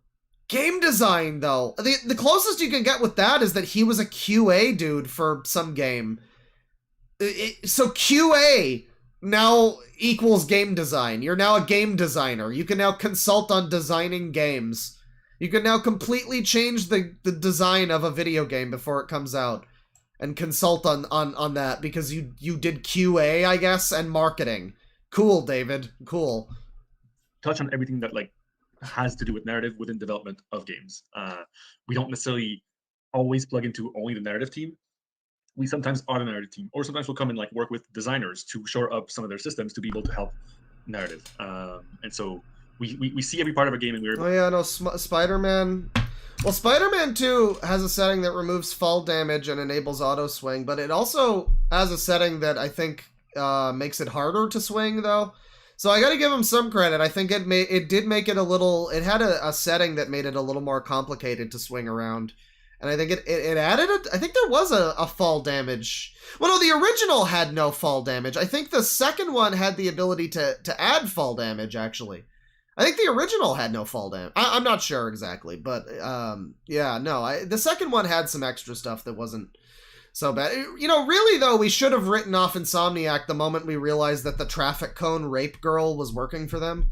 Game design, though. The closest you can get with that is that he was a QA dude for some game. So QA now equals game design. You're now a game designer. You can now consult on designing games. You can now completely change the design of a video game before it comes out and consult on that because you did QA, I guess, and marketing. Cool, David. Cool. Touch on everything that like has to do with narrative within development of games. We don't necessarily always plug into only the narrative team. We sometimes are the narrative team, or sometimes we'll come and like work with designers to shore up some of their systems to be able to help narrative. And so we see every part of a game, and we're... Oh yeah, no, Spider-Man... Well, Spider-Man 2 has a setting that removes fall damage and enables auto swing, but it also has a setting that I think makes it harder to swing, though. So I gotta give him some credit. I think it did make it a little... It had a setting that made it a little more complicated to swing around. And I think it added I think there was a fall damage. Well, no, the original had no fall damage. I think the second one had the ability to add fall damage, actually. I think the original had no fall damage. I'm not sure exactly, but yeah, no. The second one had some extra stuff that wasn't so bad. You know, really, though, we should have written off Insomniac the moment we realized that the traffic cone rape girl was working for them.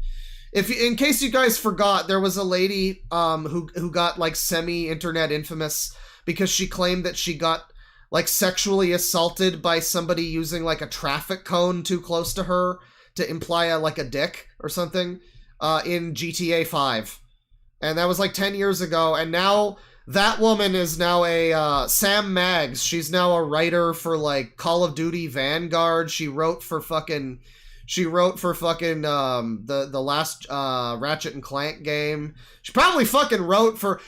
In case you guys forgot, there was a lady who got like semi-internet infamous because she claimed that she got like sexually assaulted by somebody using like a traffic cone too close to her to imply like a dick or something in GTA 5. And that was like 10 years ago, and now that woman is now a Sam Maggs. She's now a writer for like Call of Duty Vanguard. She wrote for fucking the last Ratchet and Clank game. She probably wrote for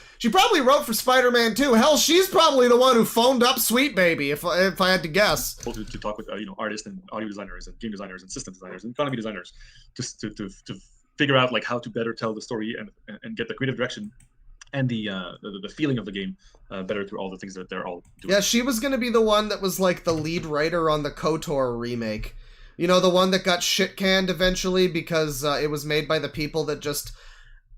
Spider-Man 2. Hell, she's probably the one who phoned up Sweet Baby, if I had to guess. To talk with artists and audio designers and game designers and system designers and economy designers, just to figure out like how to better tell the story and get the creative direction and the feeling of the game better through all the things that they're all doing. Yeah, she was gonna be the one that was like the lead writer on the KOTOR remake. You know, the one that got shit-canned eventually because it was made by the people that just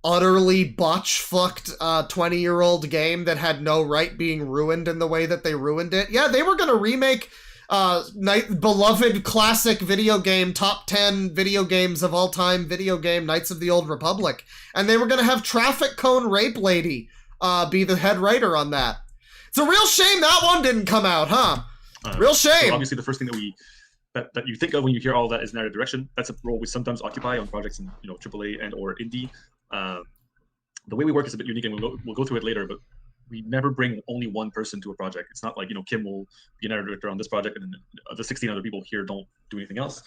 utterly botch-fucked a 20-year-old game that had no right being ruined in the way that they ruined it. Yeah, they were going to remake beloved classic video game, top 10 video games of all time video game, Knights of the Old Republic. And they were going to have Traffic Cone Rape Lady be the head writer on that. It's a real shame that one didn't come out, huh? Real shame. So obviously the first thing that you think of when you hear all that is narrative direction. That's a role we sometimes occupy on projects in AAA and or indie. The way we work is a bit unique, and we'll go through it later. But we never bring only one person to a project. It's not like Kim will be a narrative director on this project, and then the 16 other people here don't do anything else.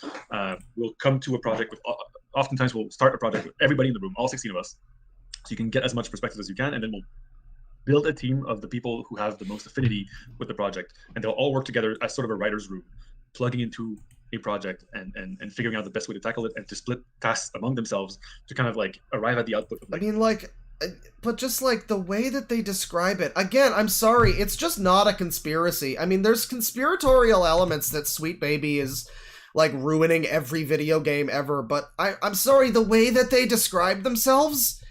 We'll come to a project with. Oftentimes, we'll start a project with everybody in the room, all 16 of us, so you can get as much perspective as you can, and then we'll build a team of the people who have the most affinity with the project, and they'll all work together as sort of a writer's room, plugging into a project and figuring out the best way to tackle it and to split tasks among themselves to kind of like arrive at the output of like, I mean, like, but just like the way that they describe it, again, I'm sorry, it's just not a conspiracy. I mean, there's conspiratorial elements that Sweet Baby is like ruining every video game ever, but I'm sorry, the way that they describe themselves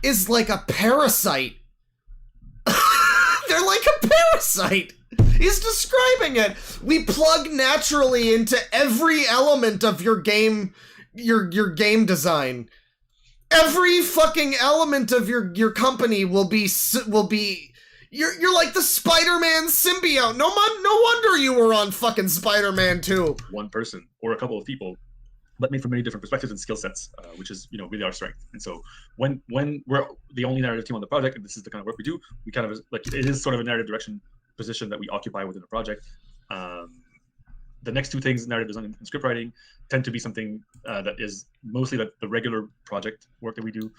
is like a parasite. They're like a parasite. He's describing it. We plug naturally into every element of your game, your game design. Every fucking element of your company will be You're like the Spider-Man symbiote. No wonder you were on fucking Spider-Man 2. One person or a couple of people, but made from many different perspectives and skill sets, which is, you know, really our strength. And so when we're the only narrative team on the project, and this is the kind of work we do, we kind of, like, it is sort of a narrative direction position that we occupy within the project. The next two things, narrative design and script writing, tend to be something that is mostly the regular project work that we do.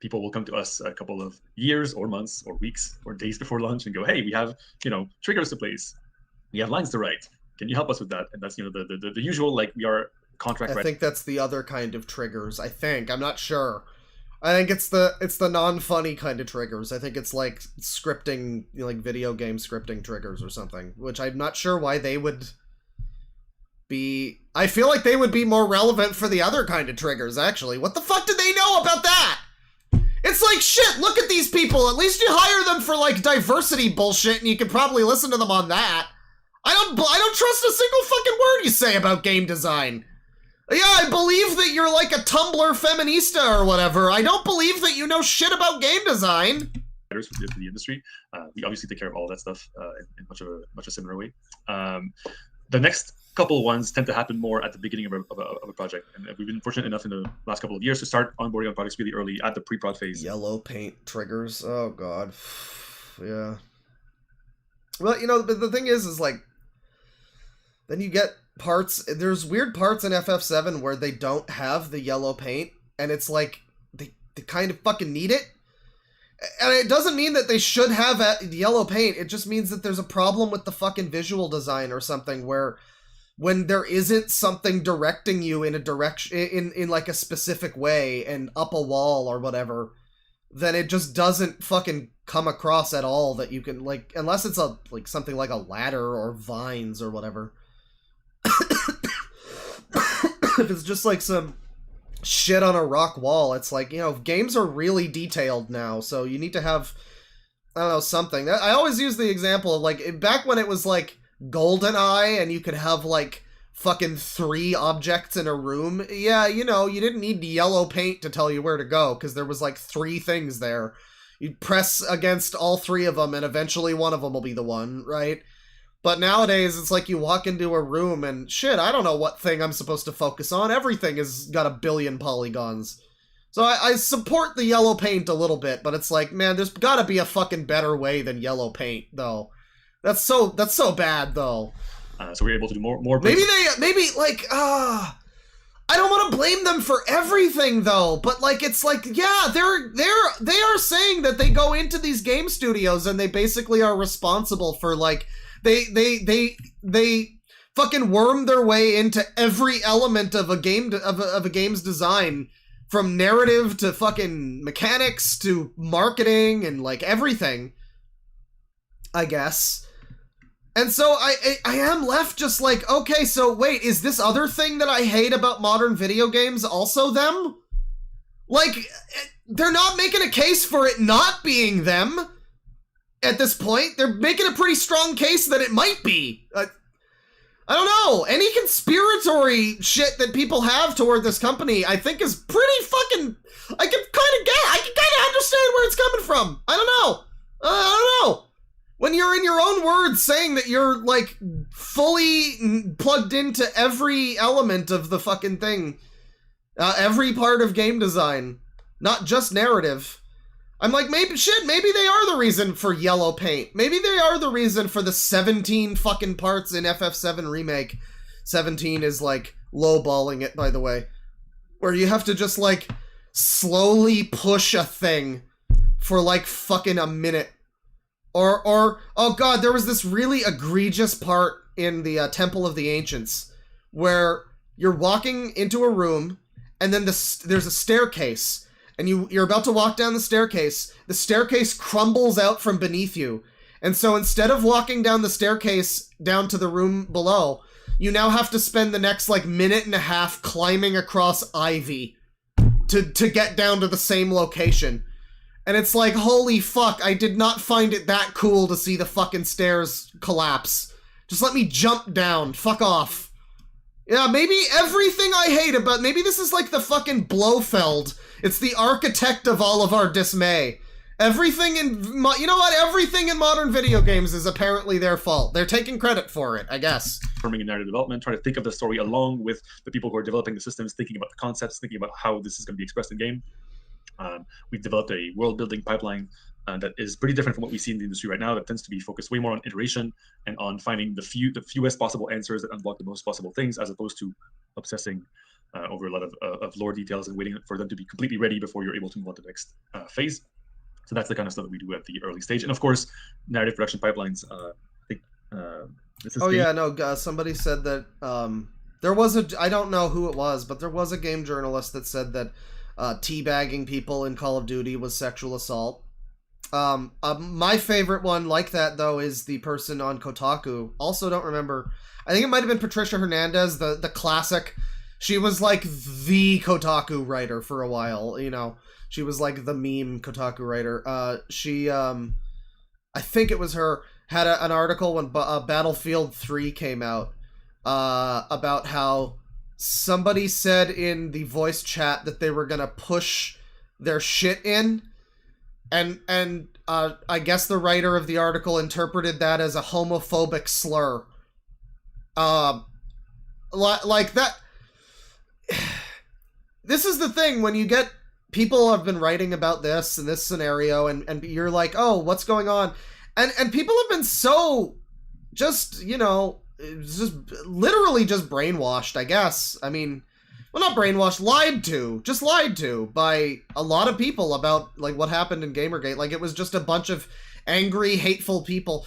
People will come to us a couple of years or months or weeks or days before launch and go, hey, we have, you know, triggers to place. We have lines to write. Can you help us with that? And that's, you know, the usual, like, we are contract I think that's the other kind of triggers. I'm not sure. I think it's the non-funny kind of triggers. I think it's like scripting, you know, like video game scripting triggers or something, which I'm not sure why they would be. I feel like they would be more relevant for the other kind of triggers, actually. What the fuck do they know about that? It's like, shit, look at these people. At least you hire them for, like, diversity bullshit, and you can probably listen to them on that. I don't trust a single fucking word you say about game design. Yeah, I believe that you're like a Tumblr feminista or whatever. I don't believe that you know shit about game design. For the industry, we obviously take care of all that stuff in much a similar way. The next couple ones tend to happen more at the beginning of a project, and we've been fortunate enough in the last couple of years to start onboarding on projects really early at the pre-prod phase. Yellow paint triggers. Oh god, yeah. Well, you know, but the thing is like, then you get parts. There's weird parts in FF7 where they don't have the yellow paint, and it's like they kind of fucking need it. And it doesn't mean that they should have yellow paint. It just means that there's a problem with the fucking visual design or something, where when there isn't something directing you in a direction, in like a specific way and up a wall or whatever, then it just doesn't fucking come across at all that you can, like, unless it's like something like a ladder or vines or whatever. If it's just like some shit on a rock wall, it's like, you know, games are really detailed now, so you need to have, I don't know, something. I always use the example of, like, back when it was like GoldenEye and you could have like fucking 3 objects in a room. Yeah, you know, you didn't need yellow paint to tell you where to go, because there was like 3 things there. You'd press against all 3 of them and eventually one of them will be the one, right? But nowadays, it's like you walk into a room and, shit, I don't know what thing I'm supposed to focus on. Everything has got a billion polygons. So I support the yellow paint a little bit, but it's like, man, there's gotta be a fucking better way than yellow paint, though. That's so bad, though. So we're able to do more. Maybe I don't want to blame them for everything, though, but, like, it's like, yeah, they are saying that they go into these game studios and they basically are responsible for, like, they fucking worm their way into every element of a game, of a game's design, from narrative to fucking mechanics to marketing and, like, everything, I guess. And so I am left just like, okay, so wait, is this other thing that I hate about modern video games also them? Like, they're not making a case for it not being them at this point. They're making a pretty strong case that it might be. I don't know. Any conspiratory shit that people have toward this company, I think, is pretty fucking... I can kind of understand where it's coming from. I don't know. When you're in your own words saying that you're, like, fully plugged into every element of the fucking thing, every part of game design, not just narrative, I'm like, maybe they are the reason for yellow paint. Maybe they are the reason for the 17 fucking parts in FF7 Remake. 17 is, like, lowballing it, by the way. Where you have to just, like, slowly push a thing for, like, fucking a minute. Or, oh god, there was this really egregious part in the Temple of the Ancients where you're walking into a room and then there's a staircase. And you're about to walk down the staircase crumbles out from beneath you. And so instead of walking down the staircase down to the room below, you now have to spend the next, like, minute and a half climbing across ivy to get down to the same location. And it's like, holy fuck, I did not find it that cool to see the fucking stairs collapse. Just let me jump down. Fuck off. Yeah, maybe everything I hate about... Maybe this is like the fucking Blofeld. It's the architect of all of our dismay. Everything in you know what? Everything in modern video games is apparently their fault. They're taking credit for it, I guess. Forming a narrative development, trying to think of the story along with the people who are developing the systems, thinking about the concepts, thinking about how this is going to be expressed in game. We've developed a world-building pipeline that is pretty different from what we see in the industry right now. That tends to be focused way more on iteration and on finding the fewest possible answers that unblock the most possible things, as opposed to obsessing over a lot of lore details and waiting for them to be completely ready before you're able to move on to the next phase. So that's the kind of stuff that we do at the early stage. And of course, narrative production pipelines. I think this is. Oh yeah, no. Somebody said that there was I don't know who it was, but there was a game journalist that said that teabagging people in Call of Duty was sexual assault. My favorite one like that though is the person on Kotaku. Also, don't remember. I think it might have been Patricia Hernandez, the classic. She was like the Kotaku writer for a while, you know. She was like the meme Kotaku writer. She, I think it was her, had an article when Battlefield 3 came out about how somebody said in the voice chat that they were going to push their shit in. And I guess the writer of the article interpreted that as a homophobic slur. Like that. This is the thing, when you get people have been writing about this and this scenario, and you're like, oh, what's going on? And people have been so just, you know, just literally just brainwashed, I guess. I mean, well, not brainwashed, lied to by a lot of people about like what happened in Gamergate. Like it was just a bunch of angry, hateful people.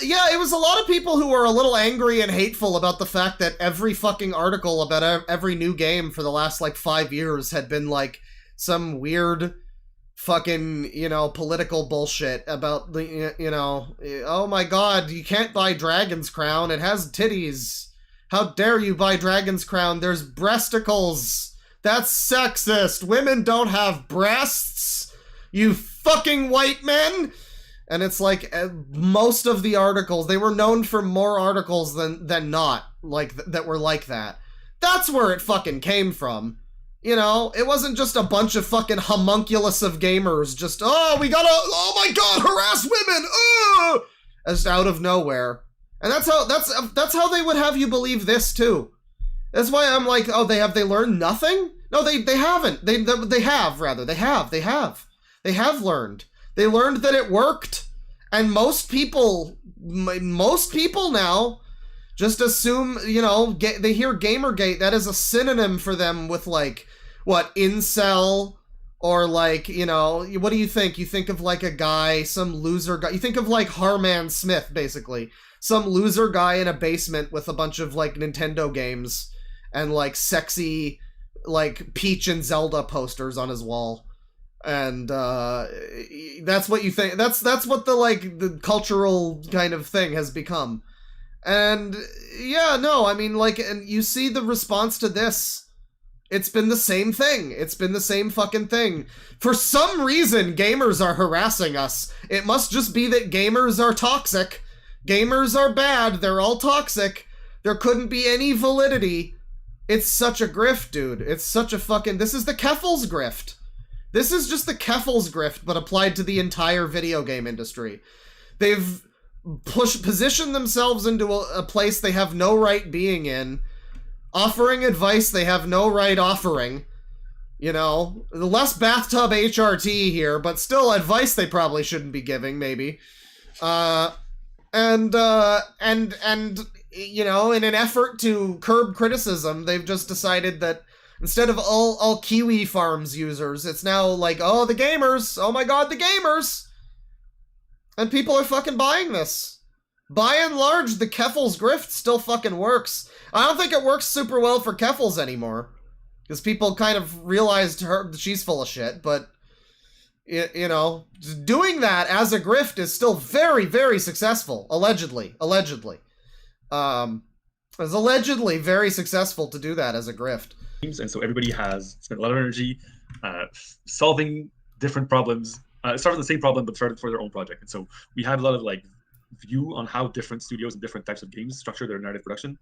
Yeah, it was a lot of people who were a little angry and hateful about the fact that every fucking article about every new game for the last like 5 years had been like some weird fucking, you know, political bullshit about the, you know, oh my god, you can't buy Dragon's Crown, it has titties. How dare you buy Dragon's Crown, there's breasticles. That's sexist. Women don't have breasts. You fucking white men. And it's like most of the articles, they were known for more articles than not, like that were like that. That's where it fucking came from. You know, it wasn't just a bunch of fucking homunculus of gamers just, oh, we gotta, oh my god, harass women, as out of nowhere. And that's how they would have you believe this too. That's why I'm like, oh, they learned nothing? No, they haven't. They have learned. They learned that it worked, and most people now just assume, you know, they hear Gamergate, that is a synonym for them with like, what, incel, or like, you know, what do you think? You think of like a guy, some loser guy, you think of like Harman Smith, basically. Some loser guy in a basement with a bunch of like Nintendo games and like sexy, like Peach and Zelda posters on his wall. And that's what you think. That's what the cultural kind of thing has become. And yeah, no, I mean, like, and you see the response to this. It's been the same thing. It's been the same fucking thing. For some reason, gamers are harassing us. It must just be that gamers are toxic. Gamers are bad. They're all toxic. There couldn't be any validity. It's such a grift, dude. It's such a fucking... This is the Keffels grift. This is just the Keffels grift, but applied to the entire video game industry. They've positioned themselves into a place they have no right being in, offering advice they have no right offering. You know, the less bathtub HRT here, but still advice they probably shouldn't be giving, maybe. And you know, in an effort to curb criticism, they've just decided that instead of all Kiwi Farms users, it's now like, oh, the gamers, oh my god, the gamers! And people are fucking buying this. By and large, the Keffels grift still fucking works. I don't think it works super well for Keffels anymore, because people kind of realized she's full of shit, but, you know, doing that as a grift is still very, very successful, allegedly. It's allegedly very successful to do that as a grift. And so everybody has spent a lot of energy solving different problems, starting the same problem, but started for their own project. And so we have a lot of like view on how different studios and different types of games structure their narrative production.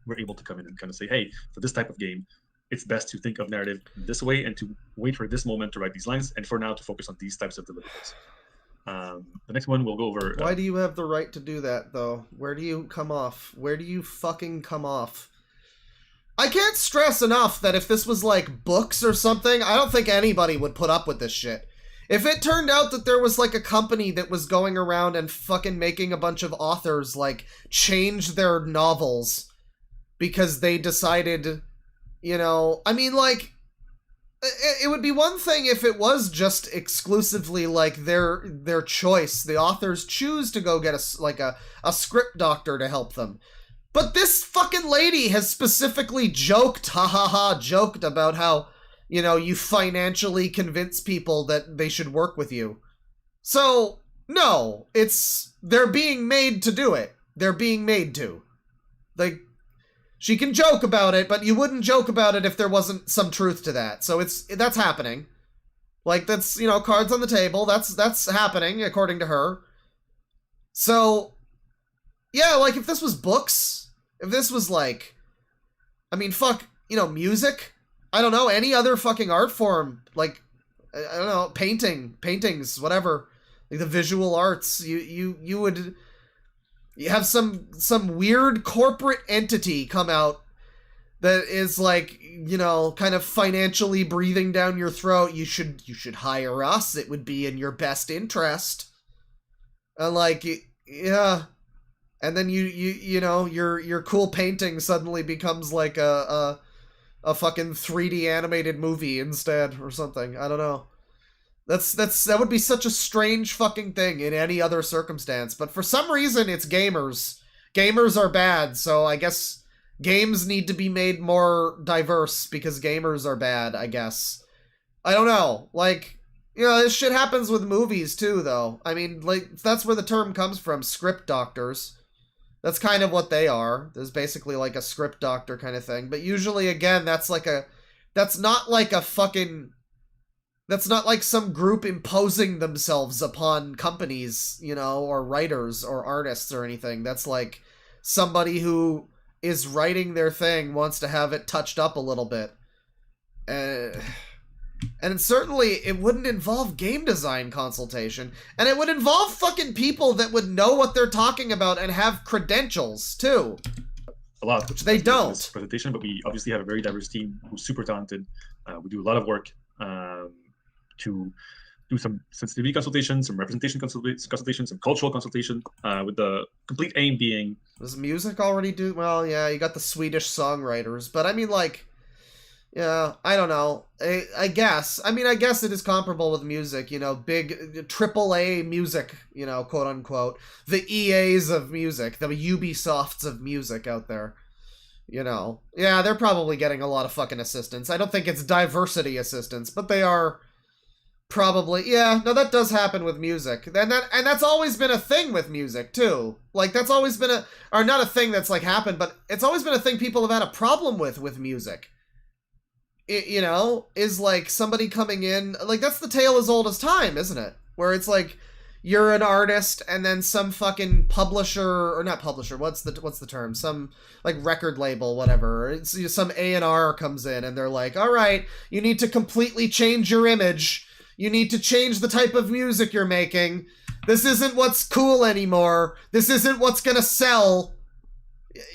We're able to come in and kind of say, hey, for this type of game, it's best to think of narrative this way and to wait for this moment to write these lines, and for now to focus on these types of deliverables. The next one we'll go over. Why do you have the right to do that, though? Where do you come off? Where do you fucking come off? I can't stress enough that if this was like books or something, I don't think anybody would put up with this shit. If it turned out that there was like a company that was going around and fucking making a bunch of authors like change their novels because they decided, you know, I mean, like, it would be one thing if it was just exclusively like their choice. The authors choose to go get a script doctor to help them. But this fucking lady has specifically joked about how, you know, you financially convince people that they should work with you. So, no, they're being made to do it. They're being made to. Like, she can joke about it, but you wouldn't joke about it if there wasn't some truth to that. So that's happening. Like, that's, you know, cards on the table. That's happening, according to her. So, yeah, like, if this was books, if this was like, I mean, fuck, you know, music, I don't know, any other fucking art form, like, I don't know, paintings, whatever, like the visual arts, you would have some weird corporate entity come out that is like, you know, kind of financially breathing down your throat. You should hire us. It would be in your best interest. And like, yeah. And then you know, your cool painting suddenly becomes like a fucking 3D animated movie instead or something. I don't know. That would be such a strange fucking thing in any other circumstance. But for some reason, it's gamers. Gamers are bad, so I guess games need to be made more diverse because gamers are bad, I guess. I don't know. Like, you know, this shit happens with movies too, though. I mean, like, that's where the term comes from, script doctors. That's kind of what they are. There's basically like a script doctor kind of thing. But usually, again, that's not like some group imposing themselves upon companies, you know, or writers or artists or anything. That's like somebody who is writing their thing wants to have it touched up a little bit. And certainly it wouldn't involve game design consultation. And it would involve fucking people that would know what they're talking about and have credentials, too. A lot. Which they don't. This presentation, but we obviously have a very diverse team who's super talented. We do a lot of work to do some sensitivity consultations, some representation consultations, some cultural consultation, with the complete aim being... Does music already do... Well, yeah, you got the Swedish songwriters, but I mean, like... Yeah, I don't know. I guess. I mean, I guess it is comparable with music, you know, big AAA music, you know, quote unquote. The EAs of music, the Ubisofts of music out there. You know. Yeah, they're probably getting a lot of fucking assistance. I don't think it's diversity assistance, but they are probably... Yeah, no, that does happen with music. And that's always been a thing with music, too. Like, that's always been or not a thing that's, like, happened, but it's always been a thing people have had a problem with music. You know, is like somebody coming in, like that's the tale as old as time, isn't it? Where it's like you're an artist and then some fucking publisher, or not publisher, what's the term? Some like record label, whatever. It's some A&R comes in and they're like, all right, you need to completely change your image. You need to change the type of music you're making. This isn't what's cool anymore. This isn't what's gonna sell.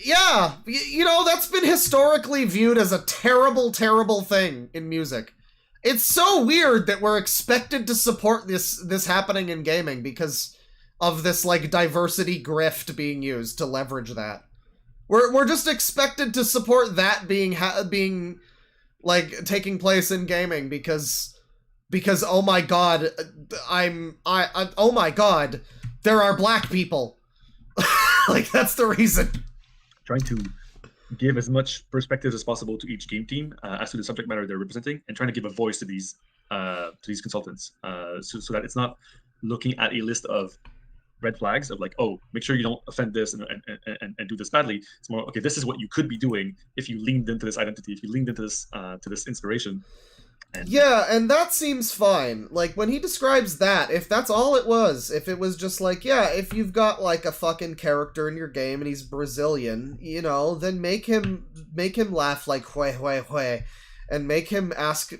Yeah, you know, that's been historically viewed as a terrible, terrible thing in music. It's so weird that we're expected to support this happening in gaming because of this, like, diversity grift being used to leverage that. We're just expected to support that being like, taking place in gaming because oh my god, oh my god, there are black people. Like, that's the reason. Trying to give as much perspective as possible to each game team as to the subject matter they're representing, and trying to give a voice to these consultants, so that it's not looking at a list of red flags of like, oh, make sure you don't offend this and do this badly. It's more, okay, this is what you could be doing if you leaned into this identity, if you leaned into this to this inspiration. Yeah, and that seems fine. Like, when he describes that, if that's all it was, if it was just like, yeah, if you've got, like, a fucking character in your game and he's Brazilian, you know, then make him laugh like hue, hue, hue. and make him ask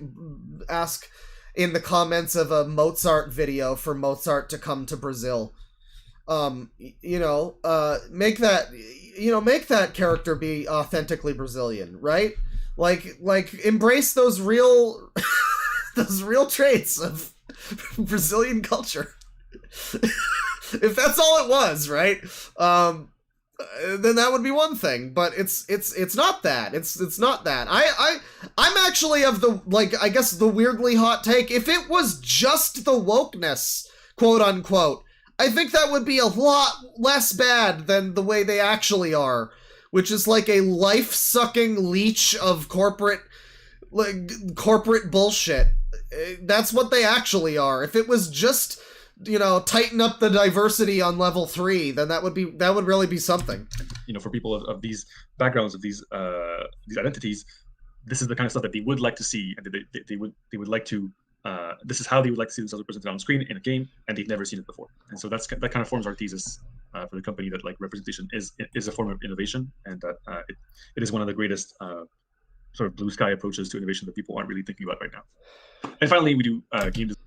in the comments of a Mozart video for Mozart to come to Brazil. Make that character be authentically Brazilian, right? Like embrace those real those real traits of Brazilian culture. If that's all it was, right? Then that would be one thing, but it's not that. It's not that. I'm actually of the, I guess the weirdly hot take. If it was just the wokeness, quote unquote, I think that would be a lot less bad than the way they actually are, which is like a life-sucking leech of corporate bullshit. That's what they actually are. If it was just, tighten up the diversity on level 3, then that would really be something. For people of these backgrounds, of these identities, this is the kind of stuff that they would like to see, and they would like to. This is how they would like to see themselves represented on screen in a game, and they've never seen it before. And so that kind of forms our thesis for the company, that representation is a form of innovation, and that it is one of the greatest sort of blue sky approaches to innovation that people aren't really thinking about right now. And finally, we do game design.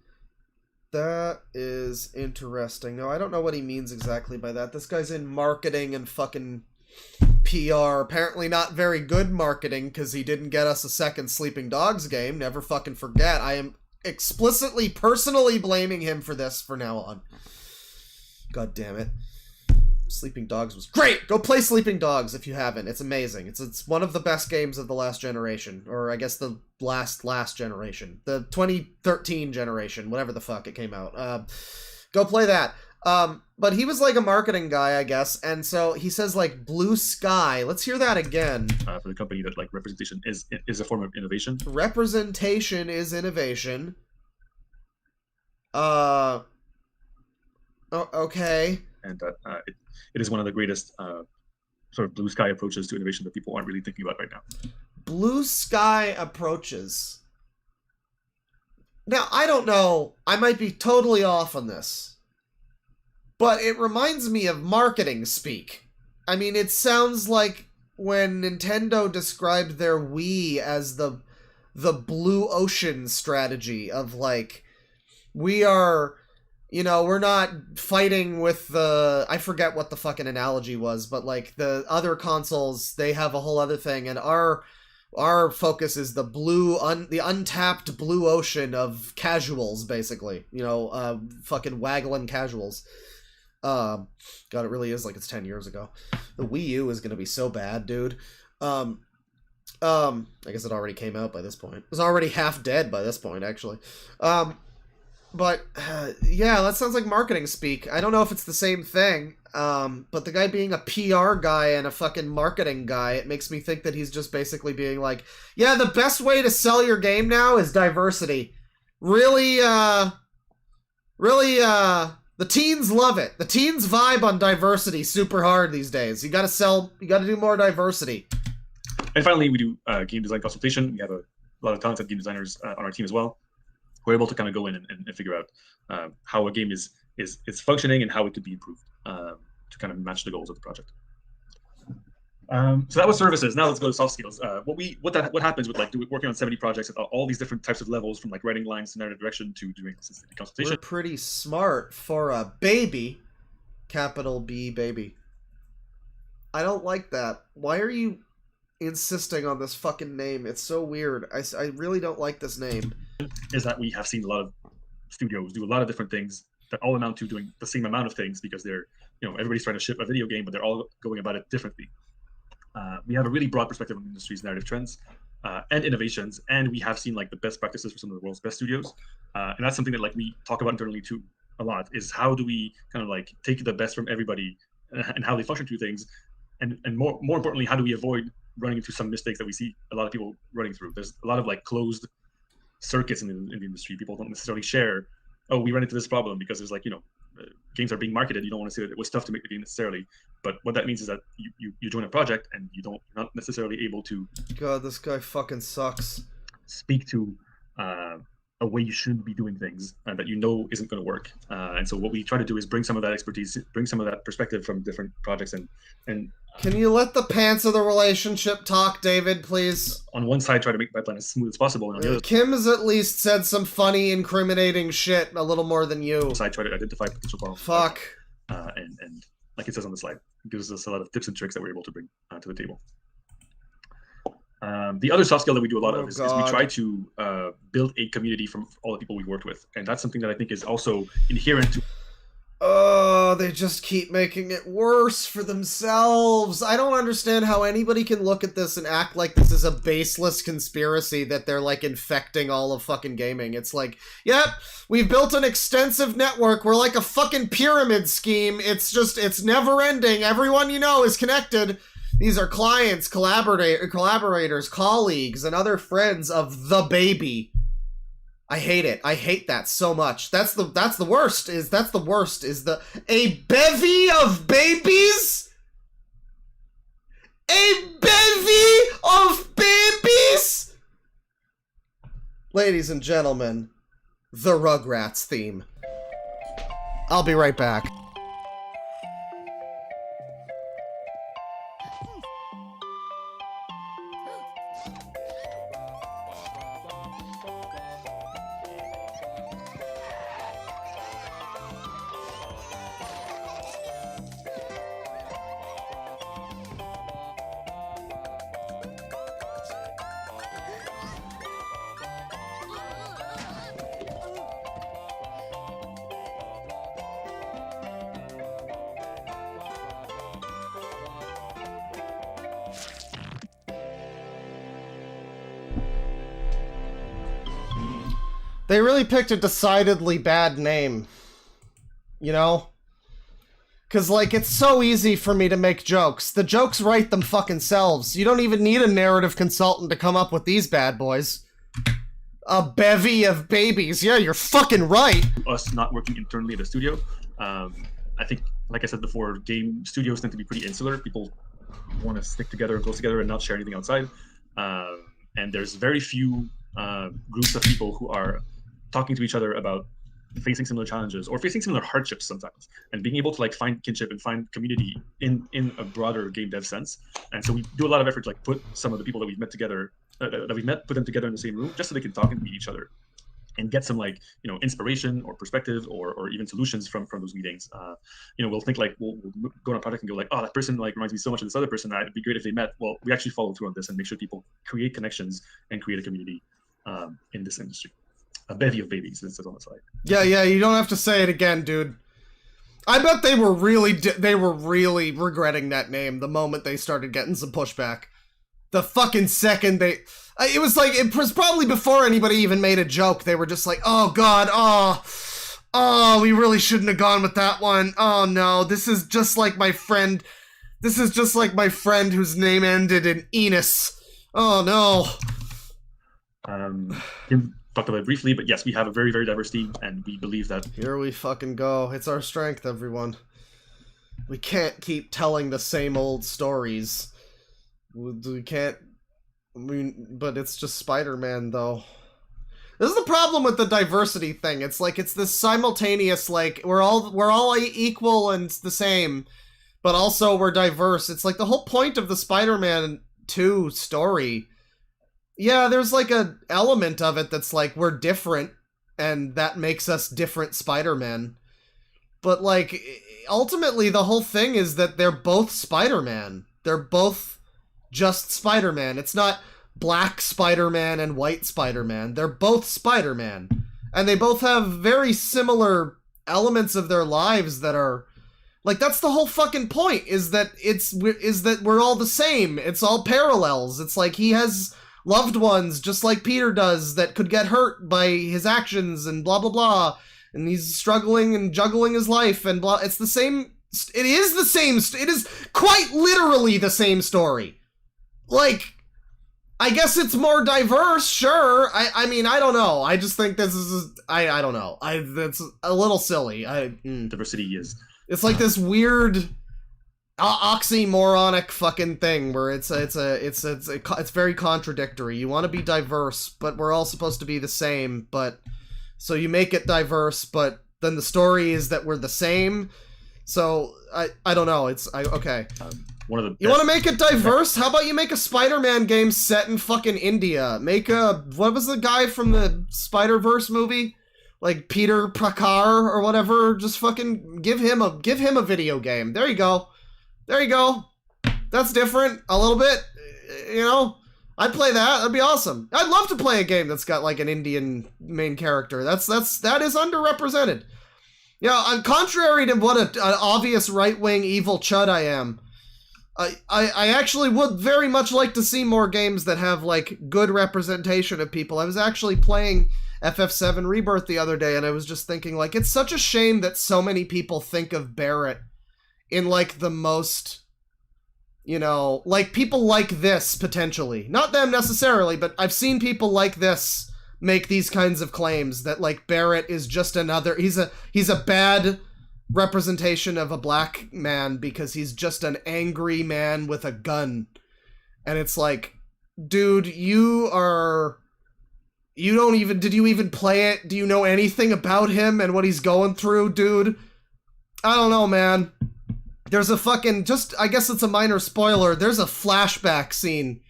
That is interesting. No, I don't know what he means exactly by that. This guy's in marketing and fucking PR. Apparently not very good marketing, because he didn't get us a second Sleeping Dogs game. Never fucking forget. I am explicitly, personally blaming him for this from now on. God damn it. Sleeping Dogs was great! Go play Sleeping Dogs if you haven't. It's amazing. It's one of the best games of the last generation. Or I guess the last generation. The 2013 generation, whatever the fuck it came out. Go play that. But he was like a marketing guy, I guess, and so he says blue sky. Let's hear that again. For the company, that representation is a form of innovation. Representation is innovation. Okay. And that it is one of the greatest sort of blue sky approaches to innovation that people aren't really thinking about right now. Blue sky approaches. Now, I don't know. I might be totally off on this, but it reminds me of marketing speak. I mean, it sounds like when Nintendo described their Wii as the blue ocean strategy of we are, we're not fighting with I forget what the fucking analogy was, but the other consoles, they have a whole other thing, and our focus is the untapped blue ocean of casuals, basically. Fucking waggling casuals. God, it really is it's 10 years ago. The Wii U is gonna be so bad, dude. I guess it already came out by this point. It was already half dead by this point, actually. But yeah, that sounds like marketing speak. I don't know if it's the same thing. But the guy being a PR guy and a fucking marketing guy, it makes me think that he's just basically being yeah, the best way to sell your game now is diversity. Really, the teens love it. The teens vibe on diversity super hard these days. You gotta do more diversity. And finally, we do game design consultation. We have a lot of talented game designers on our team as well. We're able to kind of go in and figure out how a game is functioning and how it could be improved to kind of match the goals of the project. So that was services. Now let's go to soft skills. What happens with working on 70 projects at all these different types of levels, from writing lines to narrative direction to doing consultation. We're pretty smart for a baby, capital B baby. I don't like that. Why are you insisting on this fucking name? It's so weird. I really don't like this name. Is that we have seen a lot of studios do a lot of different things that all amount to doing the same amount of things, because they're, everybody's trying to ship a video game, but they're all going about it differently. We have a really broad perspective on the industry's narrative trends and innovations, and we have seen the best practices for some of the world's best studios. And that's something that we talk about internally too a lot, is how do we kind of take the best from everybody and how they function through things, and more importantly, how do we avoid running into some mistakes that we see a lot of people running through. There's a lot of closed circuits in the industry. People don't necessarily share, oh, we ran into this problem, because there's games are being marketed. You don't want to say that it was tough to make the game necessarily, but what that means is that you join a project and you're not necessarily able to. God, this guy fucking sucks. Speak to a way you shouldn't be doing things that you know isn't going to work. And so what we try to do is bring some of that expertise, bring some of that perspective from different projects. And can you let the pants of the relationship talk, David, please? On one side, try to make the pipeline as smooth as possible. And on the other Kim has at least said some funny, incriminating shit a little more than you. side, try to identify potential problems. Fuck. And like it says on the slide, it gives us a lot of tips and tricks that we're able to bring to the table. The other soft skill that we do a lot of is we try to build a community from all the people we've worked with. And that's something that I think is also inherent to... Oh, they just keep making it worse for themselves. I don't understand how anybody can look at this and act like this is a baseless conspiracy that they're, like, infecting all of fucking gaming. It's like, yep, we've built an extensive network. We're like a fucking pyramid scheme. It's just, it's never ending. Everyone you know is connected. These are clients, collaborators, colleagues, and other friends of the baby. I hate it. I hate that so much. That's the worst. Is a bevy of babies? A bevy of babies? Ladies and gentlemen, the Rugrats theme. I'll be right back. They really picked a decidedly bad name. You know? Cause, like, it's so easy for me to make jokes. The jokes write them fucking selves. You don't even need a narrative consultant to come up with these bad boys. A bevy of babies. Yeah, you're fucking right. Us not working internally at a studio. I think, like I said before, game studios tend to be pretty insular. People want to stick together and close together and not share anything outside. And there's very few groups of people who are talking to each other about facing similar challenges or facing similar hardships sometimes, and being able to like find kinship and find community in a broader game dev sense. And so we do a lot of effort to like put some of the people that we've met together, put them together in the same room just so they can talk and meet each other and get some like, you know, inspiration or perspective or even solutions from those meetings. You know, we'll think like, we'll go on a project and go like, oh, that person like reminds me so much of this other person. It'd be great if they met. Well, we actually follow through on this and make sure people create connections and create a community in this industry. A bevy of babies, it says on the slide. Yeah, you don't have to say it again, dude. I bet they were really regretting that name the moment they started getting some pushback. The fucking second it was probably before anybody even made a joke. They were just like, oh god, oh, we really shouldn't have gone with that one. Oh no, this is just like my friend whose name ended in Enos. Oh no. Kim talked about it briefly, but yes, we have a very, very diverse team, and we believe that... Here we fucking go. It's our strength, everyone. We can't keep telling the same old stories. We can't... but it's just Spider-Man, though. This is the problem with the diversity thing. It's like, it's this simultaneous, like, we're all equal and the same, but also we're diverse. It's like the whole point of the Spider-Man 2 story. Yeah, there's like a element of it that's like, we're different, and that makes us different Spider-Man. But like, ultimately the whole thing is that they're both Spider-Man. They're both just Spider-Man. It's not black Spider-Man and white Spider-Man. They're both Spider-Man. And they both have very similar elements of their lives that are... Like, that's the whole fucking point, is that we're all the same. It's all parallels. It's like he has... loved ones, just like Peter does, that could get hurt by his actions and blah blah blah, and he's struggling and juggling his life and blah. It's the same. It is quite literally the same story. Like, I guess it's more diverse, sure. I mean, I don't know. I just think this is I don't know. That's a little silly. Diversity is. It's like this weird. oxymoronic fucking thing where it's very contradictory. You want to be diverse, but we're all supposed to be the same, but so you make it diverse, but then the story is that we're the same. So I don't know. Okay. One of the you want to make it diverse? How about you make a Spider-Man game set in fucking India? What was the guy from the Spider-Verse movie? Like Peter Prakar or whatever? Just fucking give him a video game. There you go. That's different a little bit. You know, I'd play that. That'd be awesome. I'd love to play a game that's got like an Indian main character. That is underrepresented. Yeah, contrary to what an obvious right-wing evil chud I am, I actually would very much like to see more games that have, like, good representation of people. I was actually playing FF7 Rebirth the other day, and I was just thinking, like, it's such a shame that so many people think of Barrett in, like, the most, you know, like, people like this, potentially. Not them necessarily, but I've seen people like this make these kinds of claims that, like, Barrett is just another... He's a bad representation of a black man because he's just an angry man with a gun. And it's like, dude, did you even play it? Do you know anything about him and what he's going through, dude? I don't know, man. There's a fucking, I guess it's a minor spoiler, there's a flashback scene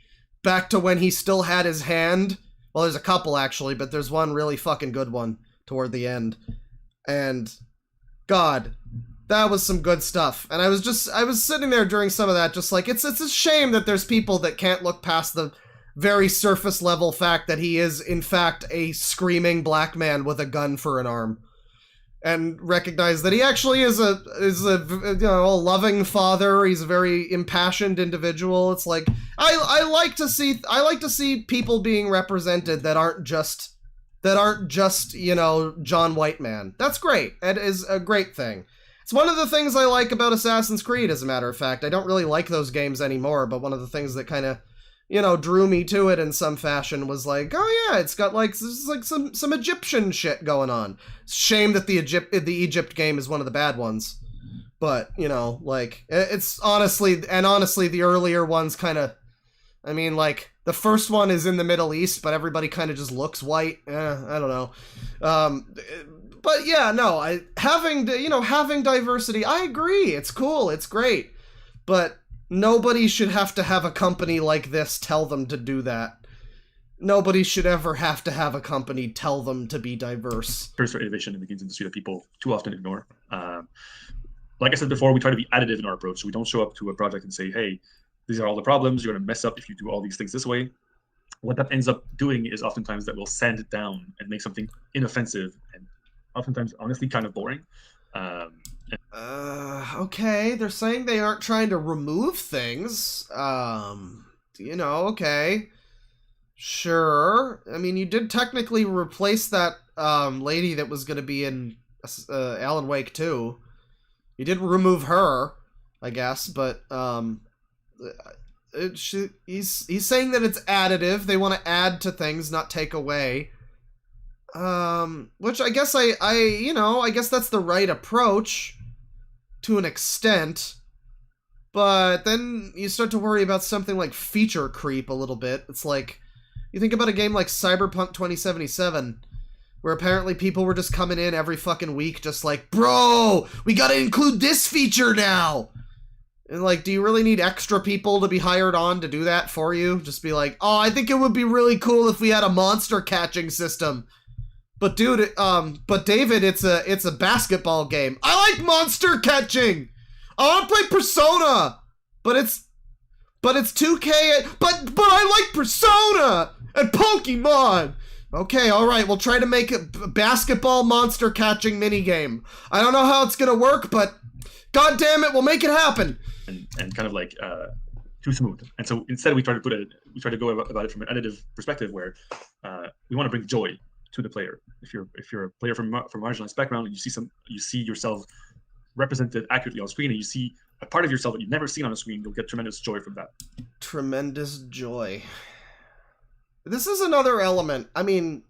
back to when he still had his hand. Well, there's a couple, actually, but there's one really fucking good one toward the end. And God, that was some good stuff. And I was sitting there during some of that just like, it's a shame that there's people that can't look past the very surface level fact that he is, in fact, a screaming black man with a gun for an arm. And recognize that he actually is a loving father. He's a very impassioned individual. It's like I like to see people being represented that aren't just you know, John White man. That's great. It is a great thing. It's one of the things I like about Assassin's Creed, as a matter of fact. I don't really like those games anymore, but one of the things that kind of, you know, drew me to it in some fashion was like, oh yeah, it's got like some Egyptian shit going on. Shame that the Egypt game is one of the bad ones, but you know, like it's honestly the earlier ones kind of, I mean, like the first one is in the Middle East, but everybody kind of just looks white. I don't know, but yeah, no, having diversity, I agree, it's cool, it's great, but nobody should have to have a company like this tell them to do that. Nobody should ever have to have a company tell them to be diverse. First for innovation in the games industry that people too often ignore. Like I said before, we try to be additive in our approach. So we don't show up to a project and say, hey, these are all the problems. You're going to mess up if you do all these things this way. What that ends up doing is oftentimes that we'll sand it down and make something inoffensive and oftentimes, honestly, kind of boring. Okay, they're saying they aren't trying to remove things. You know, okay. Sure. I mean, you did technically replace that lady that was going to be in Alan Wake 2. You did remove her, I guess, but he's saying that it's additive. They want to add to things, not take away. Which I guess I guess that's the right approach to an extent, but then you start to worry about something like feature creep a little bit. It's like, you think about a game like Cyberpunk 2077, where apparently people were just coming in every fucking week just like, bro, we gotta include this feature now! And like, do you really need extra people to be hired on to do that for you? Just be like, oh, I think it would be really cool if we had a monster catching system. But dude, but David, it's a basketball game. I like monster catching! I want to play Persona! But it's 2K, but I like Persona! And Pokemon! Okay, alright, we'll try to make a basketball monster catching minigame. I don't know how it's gonna work, but god damn it, we'll make it happen! And kind of like, too smooth. And so instead we try to go about it from an additive perspective where we want to bring joy to the player. If you're a player from a marginalized background and you see yourself represented accurately on screen and you see a part of yourself that you've never seen on a screen, you'll get tremendous joy from that. Tremendous joy. This is another element. I mean,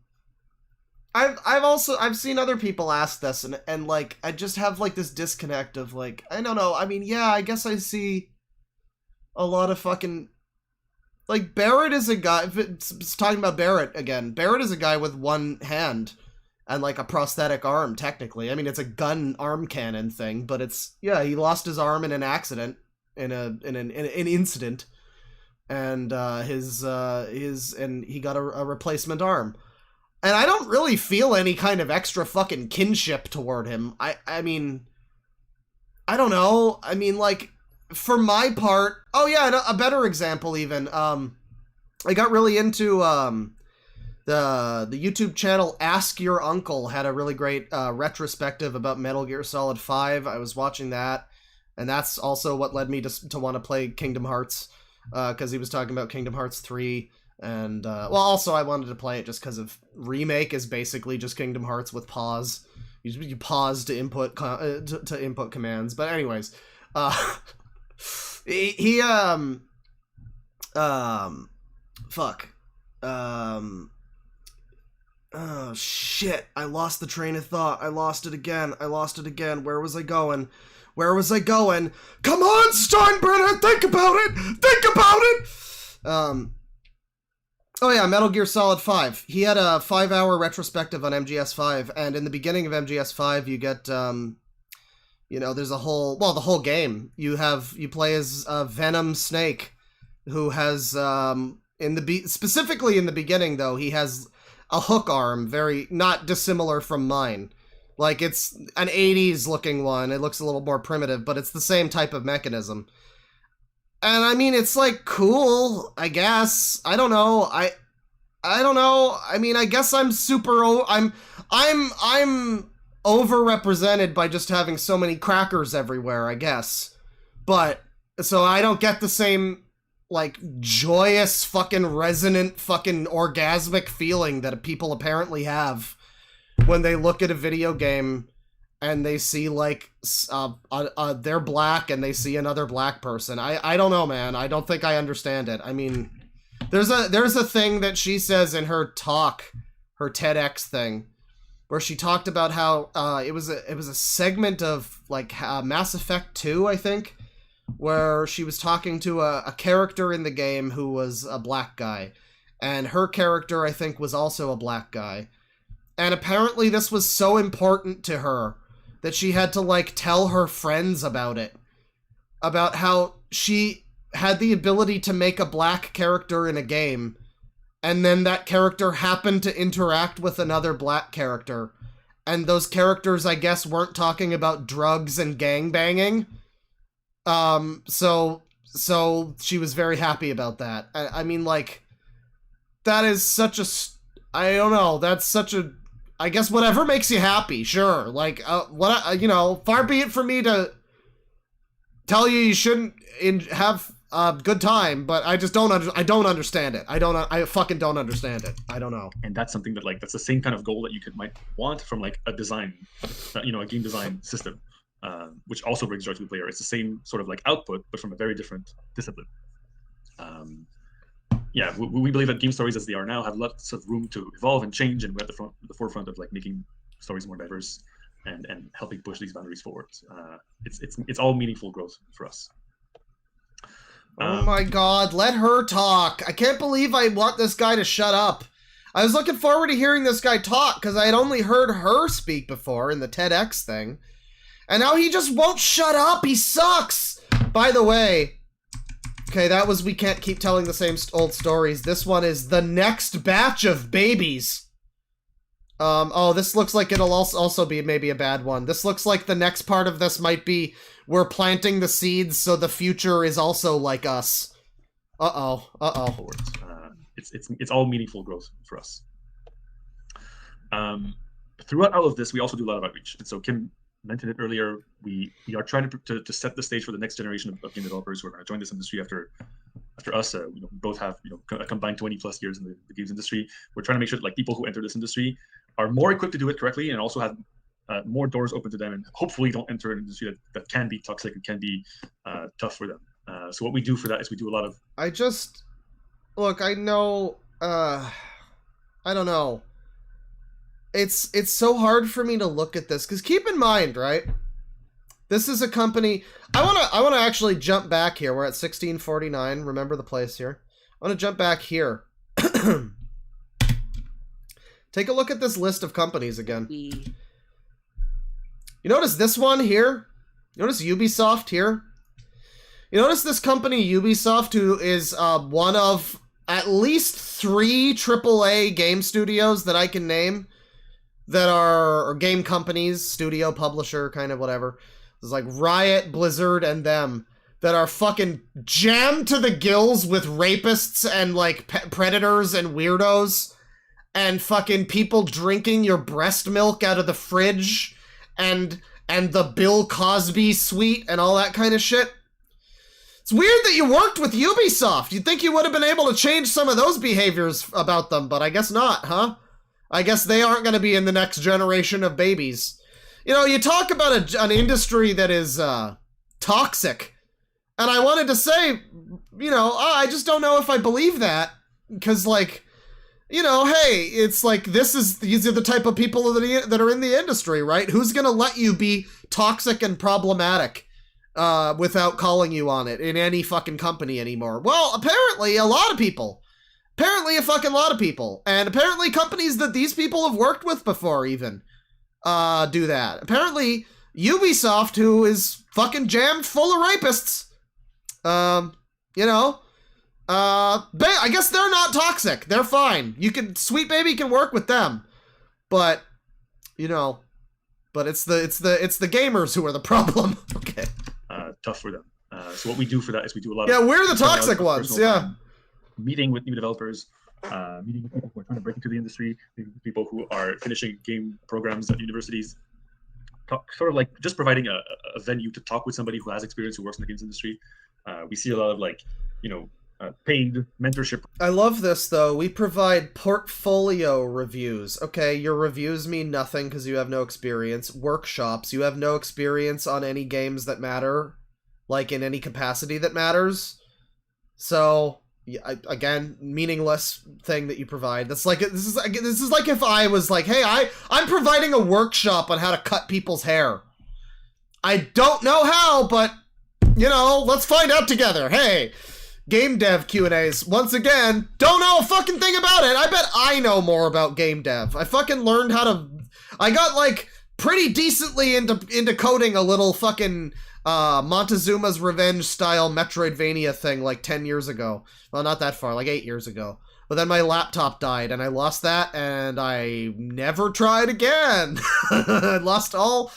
I've seen other people ask this, and like I just have like this disconnect of like, I don't know. I mean, yeah, I guess I see a lot of fucking, like, Barrett is a guy. If it's talking about Barrett again, Barrett is a guy with one hand and like a prosthetic arm. Technically, I mean, it's a gun arm cannon thing, but it's, yeah, he lost his arm in an accident, in an incident, and and he got a replacement arm. And I don't really feel any kind of extra fucking kinship toward him. I mean, I don't know. I mean, like, for my part, oh yeah, a better example even. I got really into the YouTube channel Ask Your Uncle had a really great retrospective about Metal Gear Solid 5. I was watching that, and that's also what led me to want to play Kingdom Hearts, because he was talking about Kingdom Hearts 3. And, well, also I wanted to play it just because of Remake is basically just Kingdom Hearts with pause. You pause to input to input commands. But anyways, oh shit, I lost the train of thought. I lost it again. Where was I going? Come on, Steinbrenner, think about it! Oh yeah, Metal Gear Solid 5. He had a 5-hour retrospective on MGS5, and in the beginning of MGS5, you get, there's the whole game. You play as Venom Snake, who has, specifically in the beginning, though, he has a hook arm, very, not dissimilar from mine. Like, it's an 80s looking one. It looks a little more primitive, but it's the same type of mechanism. And I mean, it's like cool, I guess. I don't know. I don't know. I mean, I guess I'm I'm overrepresented by just having so many crackers everywhere, I guess. But so I don't get the same like joyous fucking resonant fucking orgasmic feeling that people apparently have when they look at a video game and they see, like, they're black and they see another black person. I don't know, man. I don't think I understand it. I mean, there's a thing that she says in her talk, her TEDx thing, where she talked about how it was a segment of, like, Mass Effect 2, I think, where she was talking to a character in the game who was a black guy. And her character, I think, was also a black guy. And apparently this was so important to her that she had to, like, tell her friends about it. About how she had the ability to make a black character in a game, and then that character happened to interact with another black character. And those characters, I guess, weren't talking about drugs and gangbanging. So she was very happy about that. I mean, like, that is such a... I don't know, that's such a... I guess whatever makes you happy, sure. Like, far be it for me to tell you shouldn't have a good time, but I just don't understand it. I fucking don't understand it. I don't know. And that's something that, like, that's the same kind of goal that you might want from, like, a design, a game design system, which also brings joy to the player. It's the same sort of, like, output, but from a very different discipline. Yeah, we believe that game stories as they are now have lots of room to evolve and change, and we're at the forefront of, like, making stories more diverse and helping push these boundaries forward. It's all meaningful growth for us. Oh my god, let her talk. I can't believe I want this guy to shut up. I was looking forward to hearing this guy talk because I had only heard her speak before in the TEDx thing. And now he just won't shut up. He sucks. By the way, okay, that was We Can't Keep Telling the Same Old Stories. This one is The Next Batch of Babies. Oh, this looks like it'll also be maybe a bad one. This looks like the next part of this might be we're planting the seeds so the future is also like us. Uh-oh. It's all meaningful growth for us. Throughout all of this, we also do a lot of outreach. And so Kim mentioned it earlier, we are trying to set the stage for the next generation of game developers who are going to join this industry after us. We both have a combined 20 plus years in the games industry. We're trying to make sure that, like, people who enter this industry are more equipped to do it correctly and also have more doors open to them, and hopefully don't enter an industry that can be toxic and can be tough for them. So what we do for that is we do a lot of... I know... I don't know. it's so hard for me to look at this, because keep in mind, right? This is a company. I wanna actually jump back here. We're at 1649. Remember the place here. I wanna jump back here. Take a look at this list of companies again. You notice this one here? You notice Ubisoft here? You notice this company Ubisoft, who is one of at least 3 AAA game studios that I can name that are or game companies, studio, publisher, kind of whatever. There's like Riot, Blizzard, and them that are fucking jammed to the gills with rapists and like predators and weirdos and fucking people drinking your breast milk out of the fridge and the Bill Cosby suite and all that kind of shit. It's weird that you worked with Ubisoft. You'd think you would have been able to change some of those behaviors about them, but I guess not, huh? I guess they aren't going to be in the next generation of babies. You know, you talk about an industry that is toxic, and I wanted to say, you know, I just don't know if I believe that, because, like, you know, hey, it's like these are the type of people that are in the industry, right? Who's going to let you be toxic and problematic without calling you on it in any fucking company anymore? Well, apparently a lot of people. Apparently a fucking lot of people. And apparently companies that these people have worked with before even do that. Apparently Ubisoft, who is fucking jammed full of rapists, you know, I guess they're not toxic. They're fine. Sweet Baby can work with them. But, you know, but it's the gamers who are the problem. Okay. Tough for them. So what we do for that is we do a lot of... Yeah, we're the personal, toxic ones, yeah. Meeting with new developers, meeting with people who are trying to break into the industry, people who are finishing game programs at universities, sort of like just providing a venue to talk with somebody who has experience, who works in the games industry. We see a lot of, like, you know, paid mentorship. I love this, though. We provide portfolio reviews. Okay, your reviews mean nothing because you have no experience. Workshops, you have no experience on any games that matter, like in any capacity that matters. So, again, meaningless thing that you provide. That's like this is like if I was like, hey, I'm providing a workshop on how to cut people's hair. I don't know how, but you know, let's find out together. Hey. Game dev Q&As. Once again, don't know a fucking thing about it. I bet I know more about game dev. I fucking learned how to... I got, like, pretty decently into coding a little fucking Montezuma's Revenge style Metroidvania thing like 10 years ago. Well, not that far, like 8 years ago. But then my laptop died and I lost that and I never tried again. I lost all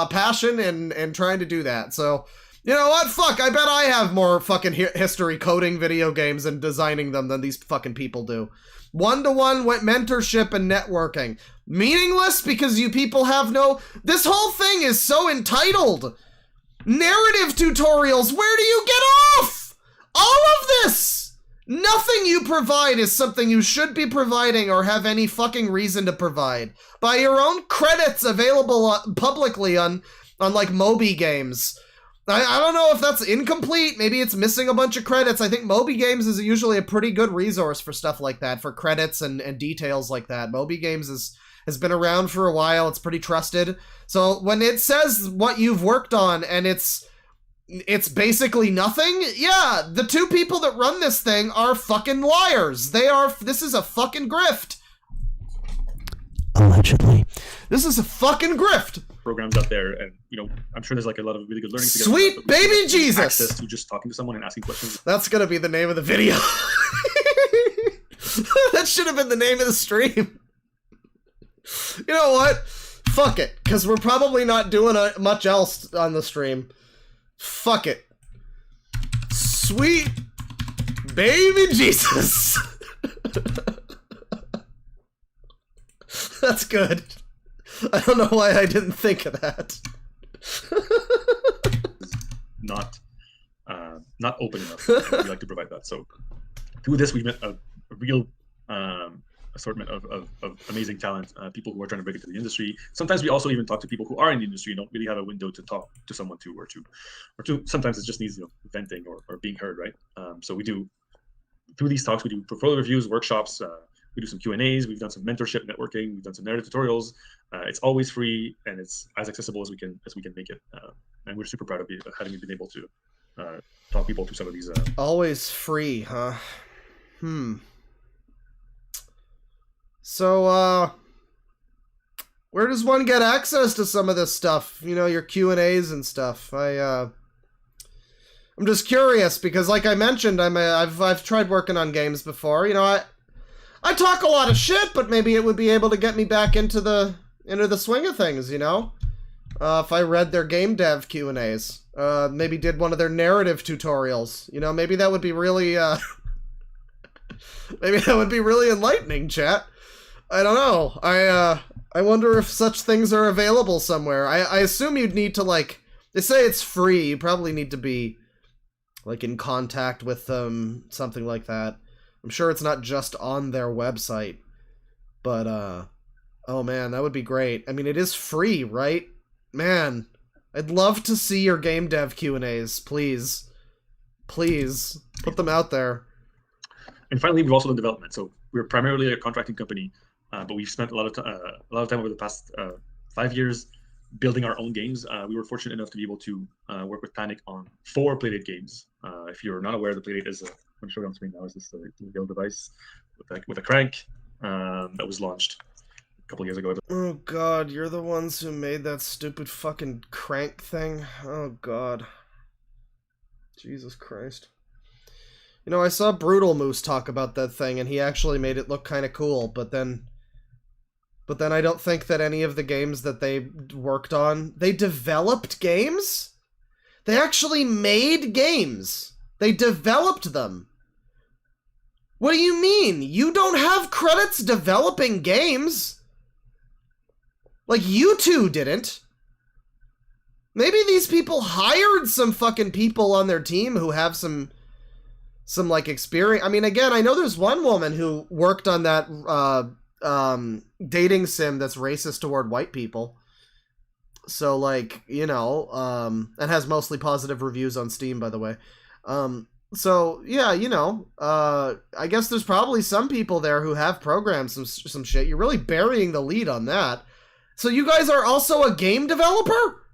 passion in trying to do that. So... You know what? Fuck, I bet I have more fucking history coding video games and designing them than these fucking people do. One-to-one mentorship and networking. Meaningless because you people have no... This whole thing is so entitled. Narrative tutorials, where do you get off? All of this! Nothing you provide is something you should be providing or have any fucking reason to provide. By your own credits available publicly on like Moby Games. I don't know if that's incomplete. Maybe it's missing a bunch of credits. I think Moby Games is usually a pretty good resource for stuff like that, for credits and details like that. Moby Games has been around for a while. It's pretty trusted. So when it says what you've worked on and it's basically nothing, yeah, the 2 people that run this thing are fucking liars. This is a fucking grift. Allegedly. This is a fucking grift. Programs out there, and you know, I'm sure there's like a lot of really good learning. Sweet baby Jesus! Access to just talking to someone and asking questions. That's gonna be the name of the video. That should have been the name of the stream. You know what? Fuck it, because we're probably not doing much else on the stream. Fuck it. Sweet baby Jesus. That's good. I don't know why I didn't think of that. Not open enough. We like to provide that. So through this, we met a real assortment of amazing talent, people who are trying to break into the industry. Sometimes we also even talk to people who are in the industry and don't really have a window to talk to someone or to sometimes it just needs, you know, venting or being heard, right? So we do, through these talks, we do portfolio reviews, workshops, We do some Q&As. We've done some mentorship, networking. We've done some narrative tutorials. It's always free, and it's as accessible as we can make it. And we're super proud of having been able to talk people through some of these. Always free, huh? So, where does one get access to some of this stuff? You know, your Q&As and stuff. I'm just curious because, like I mentioned, I've tried working on games before. You know, I talk a lot of shit, but maybe it would be able to get me back into the swing of things. You know, if I read their game dev Q&As, maybe did one of their narrative tutorials. You know, maybe that would be really, maybe that would be really enlightening, chat. I don't know. I wonder if such things are available somewhere. I assume you'd need to, like, they say it's free. You probably need to be, like, in contact with them, something like that. I'm sure it's not just on their website. But, oh man, that would be great. I mean, it is free, right? Man, I'd love to see your game dev Q&As, please. Please, put them out there. And finally, we've also done development. So we're primarily a contracting company, but we've spent a lot of time over the past 5 years building our own games. We were fortunate enough to be able to work with Panic on 4 Playdate games. If you're not aware, the Playdate is, I'm going to show you on screen now, is this little device with a crank that was launched a couple years ago. Oh god, you're the ones who made that stupid fucking crank thing? Oh god. Jesus Christ. You know, I saw Brutal Moose talk about that thing, and he actually made it look kind of cool, but then I don't think that any of the games that they worked on... They developed games? They actually made games. They developed them. What do you mean? You don't have credits developing games? Like, you two didn't. Maybe these people hired some fucking people on their team who have some like experience. I mean, again, I know there's one woman who worked on that dating sim that's racist toward white people. So, like, you know, and has mostly positive reviews on Steam, by the way. So yeah, you know, I guess there's probably some people there who have programmed some shit. You're really burying the lead on that. So you guys are also a game developer?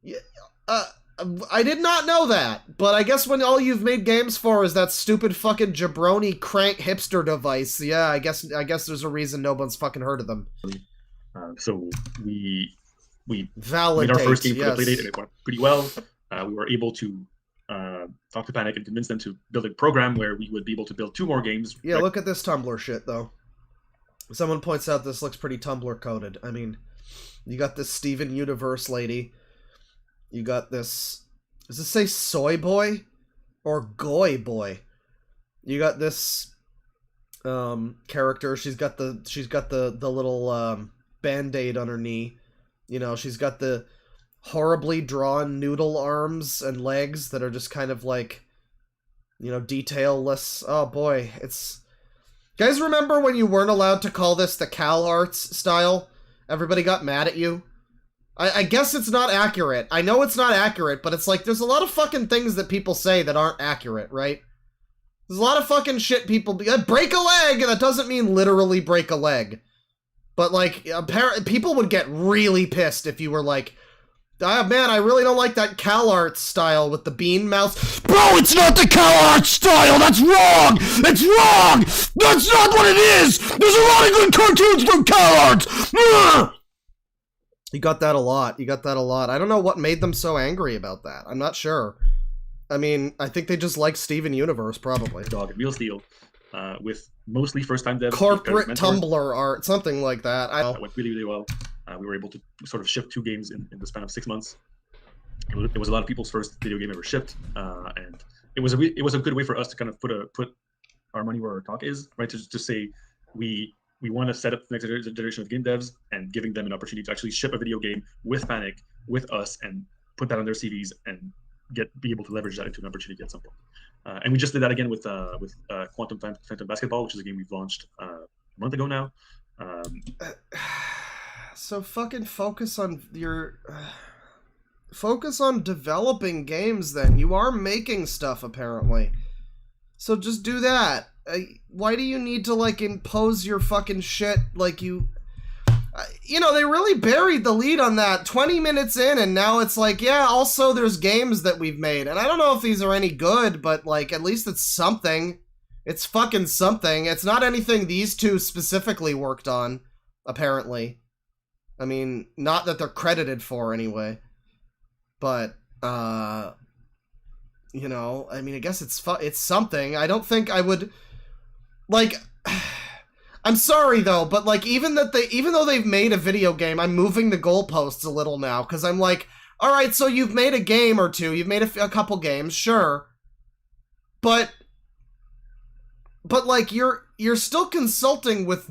Yeah, I did not know that, but I guess when all you've made games for is that stupid fucking jabroni crank hipster device, yeah, I guess there's a reason no one's fucking heard of them. So we Validate, made our first game for yes. the Playdate, and it went pretty well. We were able to talk to Panic and convince them to build a program where we would be able to build 2 more games. Yeah, look at this Tumblr shit, though. Someone points out this looks pretty Tumblr coded. I mean, you got this Steven Universe lady. You got this... Does it say Soy Boy? Or Goy Boy? You got this character. She's got the little band-aid on her knee. You know, she's got the horribly drawn noodle arms and legs that are just kind of like, you know, detailless. Oh boy, it's... You guys remember when you weren't allowed to call this the Cal Arts style? Everybody got mad at you? I guess it's not accurate. I know it's not accurate, but it's like, there's a lot of fucking things that people say that aren't accurate, right? There's a lot of fucking shit people... break a leg! And that doesn't mean literally break a leg. But, like, people would get really pissed if you were like, ah, man, I really don't like that Cal Arts style with the bean mouth. Bro, it's not the Cal Arts style! That's wrong! It's wrong! That's not what it is! There's a lot of good cartoons from Cal Arts! Ugh! You got that a lot. You got that a lot. I don't know what made them so angry about that. I'm not sure. I mean, I think they just like Steven Universe, probably. Dog and Real Steel, with mostly first-time devs. Corporate Tumblr art, something like that. That went really, really well. We were able to sort of ship 2 games in the span of 6 months. It was a lot of people's first video game ever shipped, and it was a good way for us to kind of put our money where our talk is, right? To say we want to set up the next generation of game devs and giving them an opportunity to actually ship a video game with Panic, with us, and put that on their CVs and be able to leverage that into an opportunity at some point. And we just did that again with Quantum Phantom Basketball, which is a game we've launched a month ago now. So fucking focus on your... focus on developing games then. You are making stuff, apparently. So just do that. why do you need to, like, impose your fucking shit, like, you know, they really buried the lead on that 20 minutes in, and now it's like, yeah, also there's games that we've made, and I don't know if these are any good, but, like, at least it's something. It's fucking something. It's not anything these two specifically worked on, apparently. I mean, not that they're credited for, anyway. But, you know, I mean, I guess it's something. I don't think I would, like, I'm sorry though, but like, even though they've made a video game, I'm moving the goalposts a little now, because I'm like, alright, so you've made a game or two, you've made a couple games, sure, but like, you're still consulting with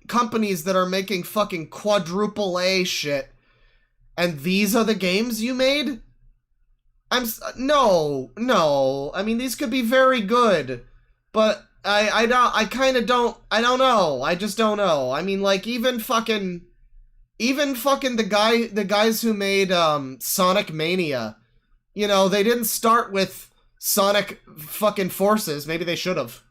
companies that are making fucking quadruple A shit, and these are the games you made? No, I mean, these could be very good, but I don't know. I just don't know. I mean, like, even fucking the guys who made Sonic Mania, you know, they didn't start with Sonic fucking Forces. Maybe they should have.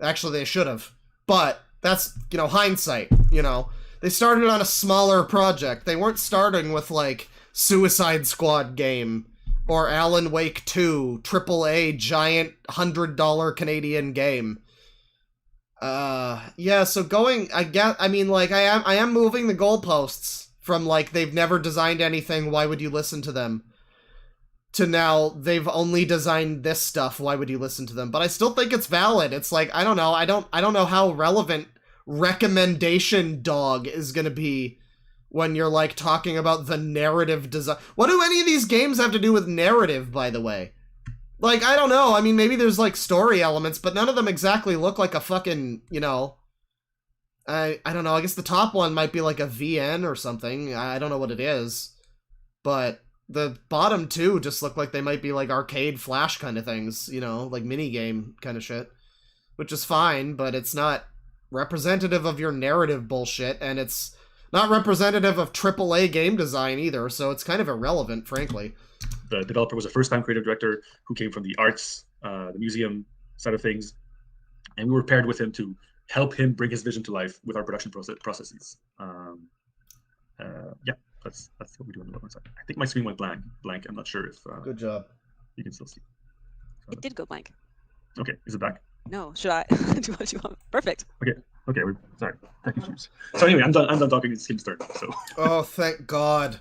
Actually, they should have. But that's, you know, hindsight, you know. They started on a smaller project. They weren't starting with, like, Suicide Squad game or Alan Wake 2, AAA giant $100 Canadian game. Yeah, so I mean, like, I am moving the goalposts from, like, they've never designed anything, why would you listen to them, to now they've only designed this stuff, why would you listen to them? But I still think it's valid. It's like, I don't know, I don't know how relevant recommendation dog is gonna be when you're, like, talking about the narrative design. What do any of these games have to do with narrative, by the way? Like, I don't know. I mean, maybe there's, like, story elements, but none of them exactly look like a fucking, you know... I don't know. I guess the top one might be, like, a VN or something. I don't know what it is. But the bottom two just look like they might be, like, arcade flash kind of things, you know? Like, minigame kind of shit. Which is fine, but it's not representative of your narrative bullshit, and it's not representative of AAA game design either, so it's kind of irrelevant, frankly. The developer was a first-time creative director who came from the arts, the museum side of things, and we were paired with him to help him bring his vision to life with our production processes. Yeah, that's what we do on the development side. I think my screen went blank. I'm not sure if good job. You can still see. It did go blank. Okay, is it back? No, should I? Do what you want. Perfect. Okay, we're sorry. Thank you. So anyway, I'm done talking. It's him start. So. Oh, thank God.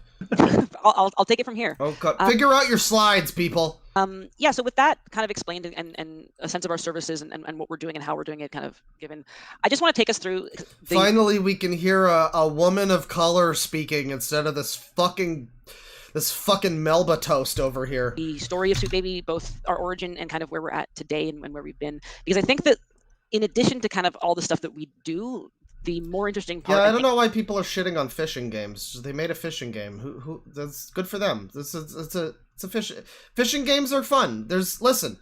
I'll take it from here. Oh God, figure out your slides, people. Yeah. So with that kind of explained and a sense of our services and what we're doing and how we're doing it kind of given, I just want to take us through. Finally, we can hear a woman of color speaking instead of this fucking Melba toast over here. The story of Sweet Baby, both our origin and kind of where we're at today and where we've been. Because I think that in addition to kind of all the stuff that we do, the more interesting part... Yeah, I don't know why people are shitting on fishing games. They made a fishing game. Who that's good for them. It's a fishing games are fun. Listen,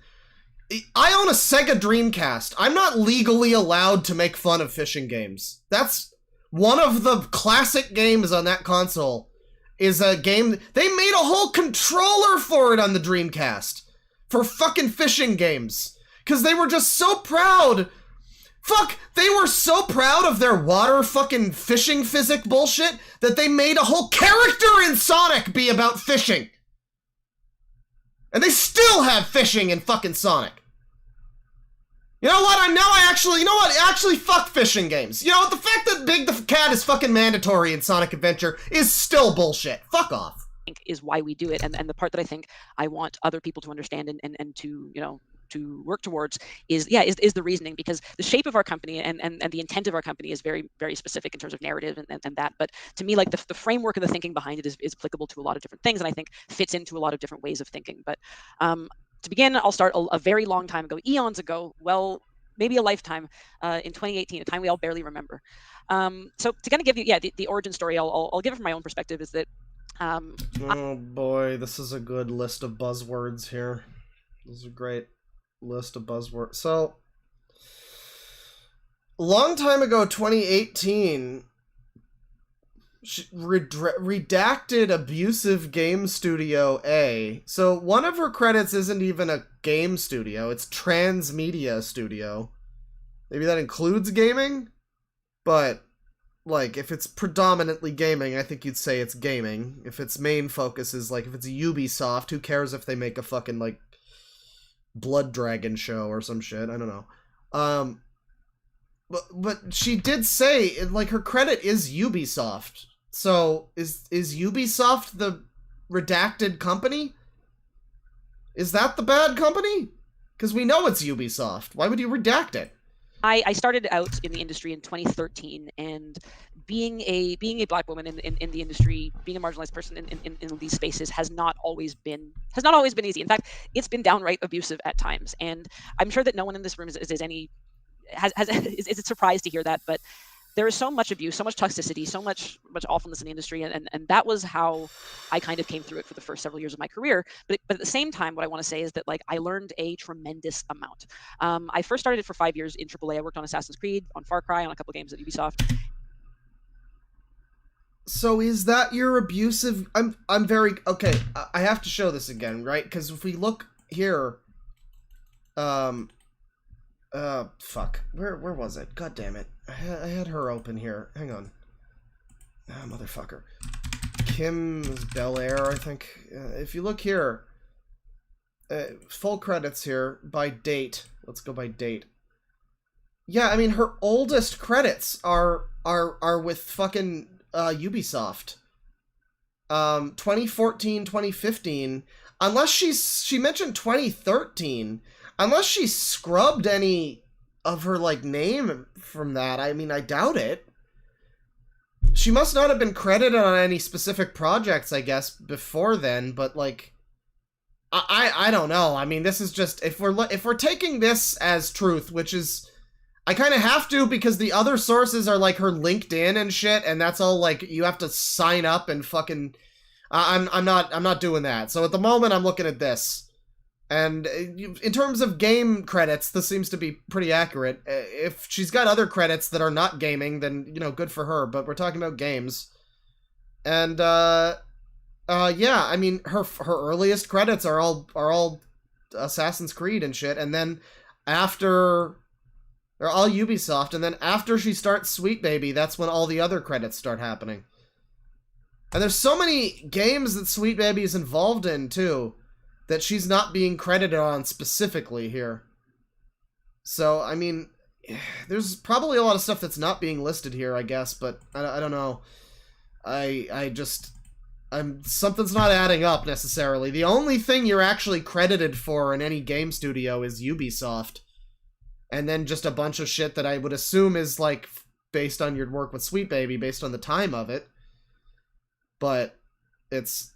I own a Sega Dreamcast. I'm not legally allowed to make fun of fishing games. That's one of the classic games on that console. Is a game... They made a whole controller for it on the Dreamcast. For fucking fishing games. Because they were just so proud. Fuck, they were so proud of their water fucking fishing physics bullshit that they made a whole character in Sonic be about fishing. And they still have fishing in fucking Sonic. You know what? Actually, fuck fishing games. You know, the fact that Big the Cat is fucking mandatory in Sonic Adventure is still bullshit. Fuck off. Is why we do it, and the part that I think I want other people to understand and to, you know, to work towards is the reasoning, because the shape of our company and the intent of our company is very, very specific in terms of narrative and that. But to me, like, the framework and the thinking behind it is applicable to a lot of different things, and I think fits into a lot of different ways of thinking. But to begin, I'll start a very long time ago, eons ago, well, maybe a lifetime, in 2018, a time we all barely remember. So to kind of give you, the origin story, I'll give it from my own perspective, is that oh boy, this is a good list of buzzwords here. This is a great list of buzzwords. So, a long time ago, 2018, redacted Abusive Game Studio A. So one of her credits isn't even a game studio, it's Transmedia Studio. Maybe that includes gaming, but like if it's predominantly gaming, I think you'd say it's gaming. If its main focus is like if it's Ubisoft, who cares if they make a fucking like Blood Dragon show or some shit? I don't know. But she did say like her credit is Ubisoft. So is Ubisoft the redacted company? Is that the bad company? Because we know it's Ubisoft. Why would you redact it? I started out in the industry in 2013, and being a black woman in the industry, being a marginalized person in these spaces has not always been easy. In fact, it's been downright abusive at times, and I'm sure that no one in this room is surprised to hear that, but there is so much abuse, so much toxicity, so much awfulness in the industry, and that was how I kind of came through it for the first several years of my career. But at the same time, what I want to say is that like I learned a tremendous amount. I first started it for 5 years in AAA. I worked on Assassin's Creed, on Far Cry, on a couple games at Ubisoft. So is that your abusive? I'm very okay. I have to show this again, right? Because if we look here, fuck. Where was it? God damn it. I had her open here. Hang on. Ah, motherfucker. Kim's Bel Air, I think. If you look here, full credits here by date. Let's go by date. Yeah, I mean her oldest credits are with fucking Ubisoft. 2014, 2015. Unless she mentioned 2013. Unless she scrubbed any of her, like, name from that. I mean, I doubt it. She must not have been credited on any specific projects, I guess, before then, but, like, I don't know. I mean, this is just, if we're taking this as truth, which is, I kind of have to, because the other sources are, like, her LinkedIn and shit, and that's all, like, you have to sign up and fucking, I'm not doing that. So at the moment, I'm looking at this. And in terms of game credits, this seems to be pretty accurate. If she's got other credits that are not gaming, then, you know, good for her. But we're talking about games. And, yeah, I mean, her earliest credits are all Assassin's Creed and shit. And then after, they're all Ubisoft. And then after she starts Sweet Baby, that's when all the other credits start happening. And there's so many games that Sweet Baby is involved in, too, that she's not being credited on specifically here. So, I mean, there's probably a lot of stuff that's not being listed here, I guess, but I don't know. Something's not adding up, necessarily. The only thing you're actually credited for in any game studio is Ubisoft. And then just a bunch of shit that I would assume is, like, based on your work with Sweet Baby, based on the time of it. But there's